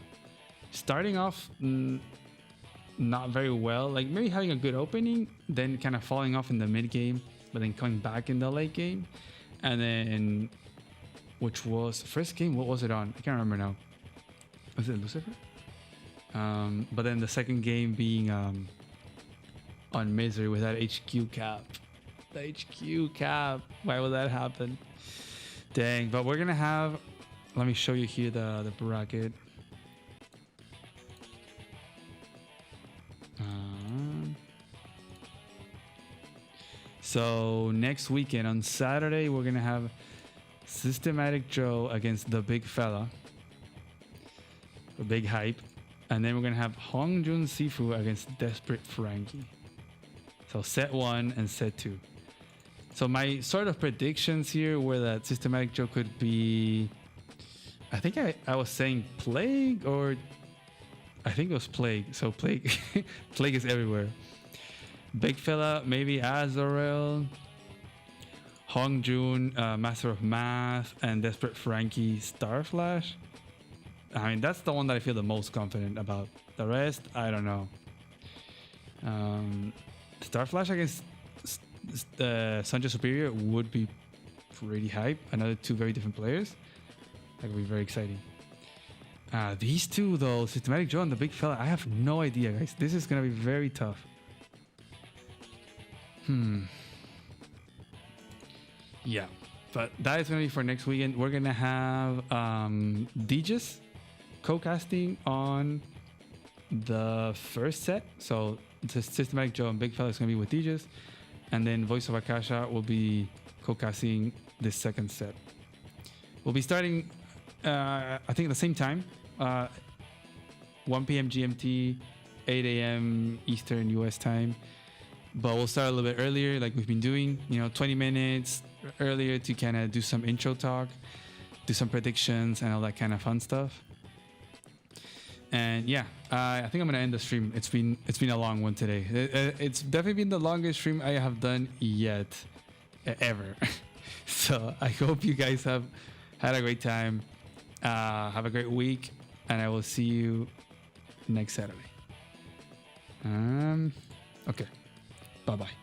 starting off not very well, like maybe having a good opening, then kind of falling off in the mid game, but then coming back in the late game. And then, which was first game, what was it on? I can't remember now. Was it Lucifer? But then the second game being on Misery with that HQ cap. The HQ cap. Why would that happen? Dang. But we're gonna have, let me show you here the bracket. So next weekend on Saturday, we're gonna have Systematic Joe against the Big Fella, a big hype, and then we're gonna have Hongjun Sifu against Desperate Frankie. So set 1 and set 2. So my sort of predictions here were that Systematic Joe could be, I think I was saying Plague, or I think it was Plague. So Plague, Plague is everywhere. Big Fella, maybe Azorel, Hongjun, Master of Math, and Desperate Frankie, Starflash. I mean, that's the one that I feel the most confident about. The rest, I don't know. Starflash against Sancho Superior would be pretty hype. Another two very different players. That would be very exciting. These two, though, Systematic Joe and the Big Fella, I have no idea, guys. This is going to be very tough. Yeah, but that is going to be for next weekend. We're going to have DJs co-casting on the first set. So the Systematic Joe and Big Fella is going to be with DJs. And then Voice of Akasha will be co-casting this second set. We'll be starting, I think, at the same time. 1 p.m. GMT, 8 a.m. Eastern US time. But we'll start a little bit earlier, like we've been doing, 20 minutes earlier to kind of do some intro talk, do some predictions and all that kind of fun stuff. And yeah, I think I'm gonna end the stream. It's been a long one today. It's definitely been the longest stream I have done yet, ever. So I hope you guys have had a great time. Have a great week, and I will see you next Saturday. Okay. Bye-bye.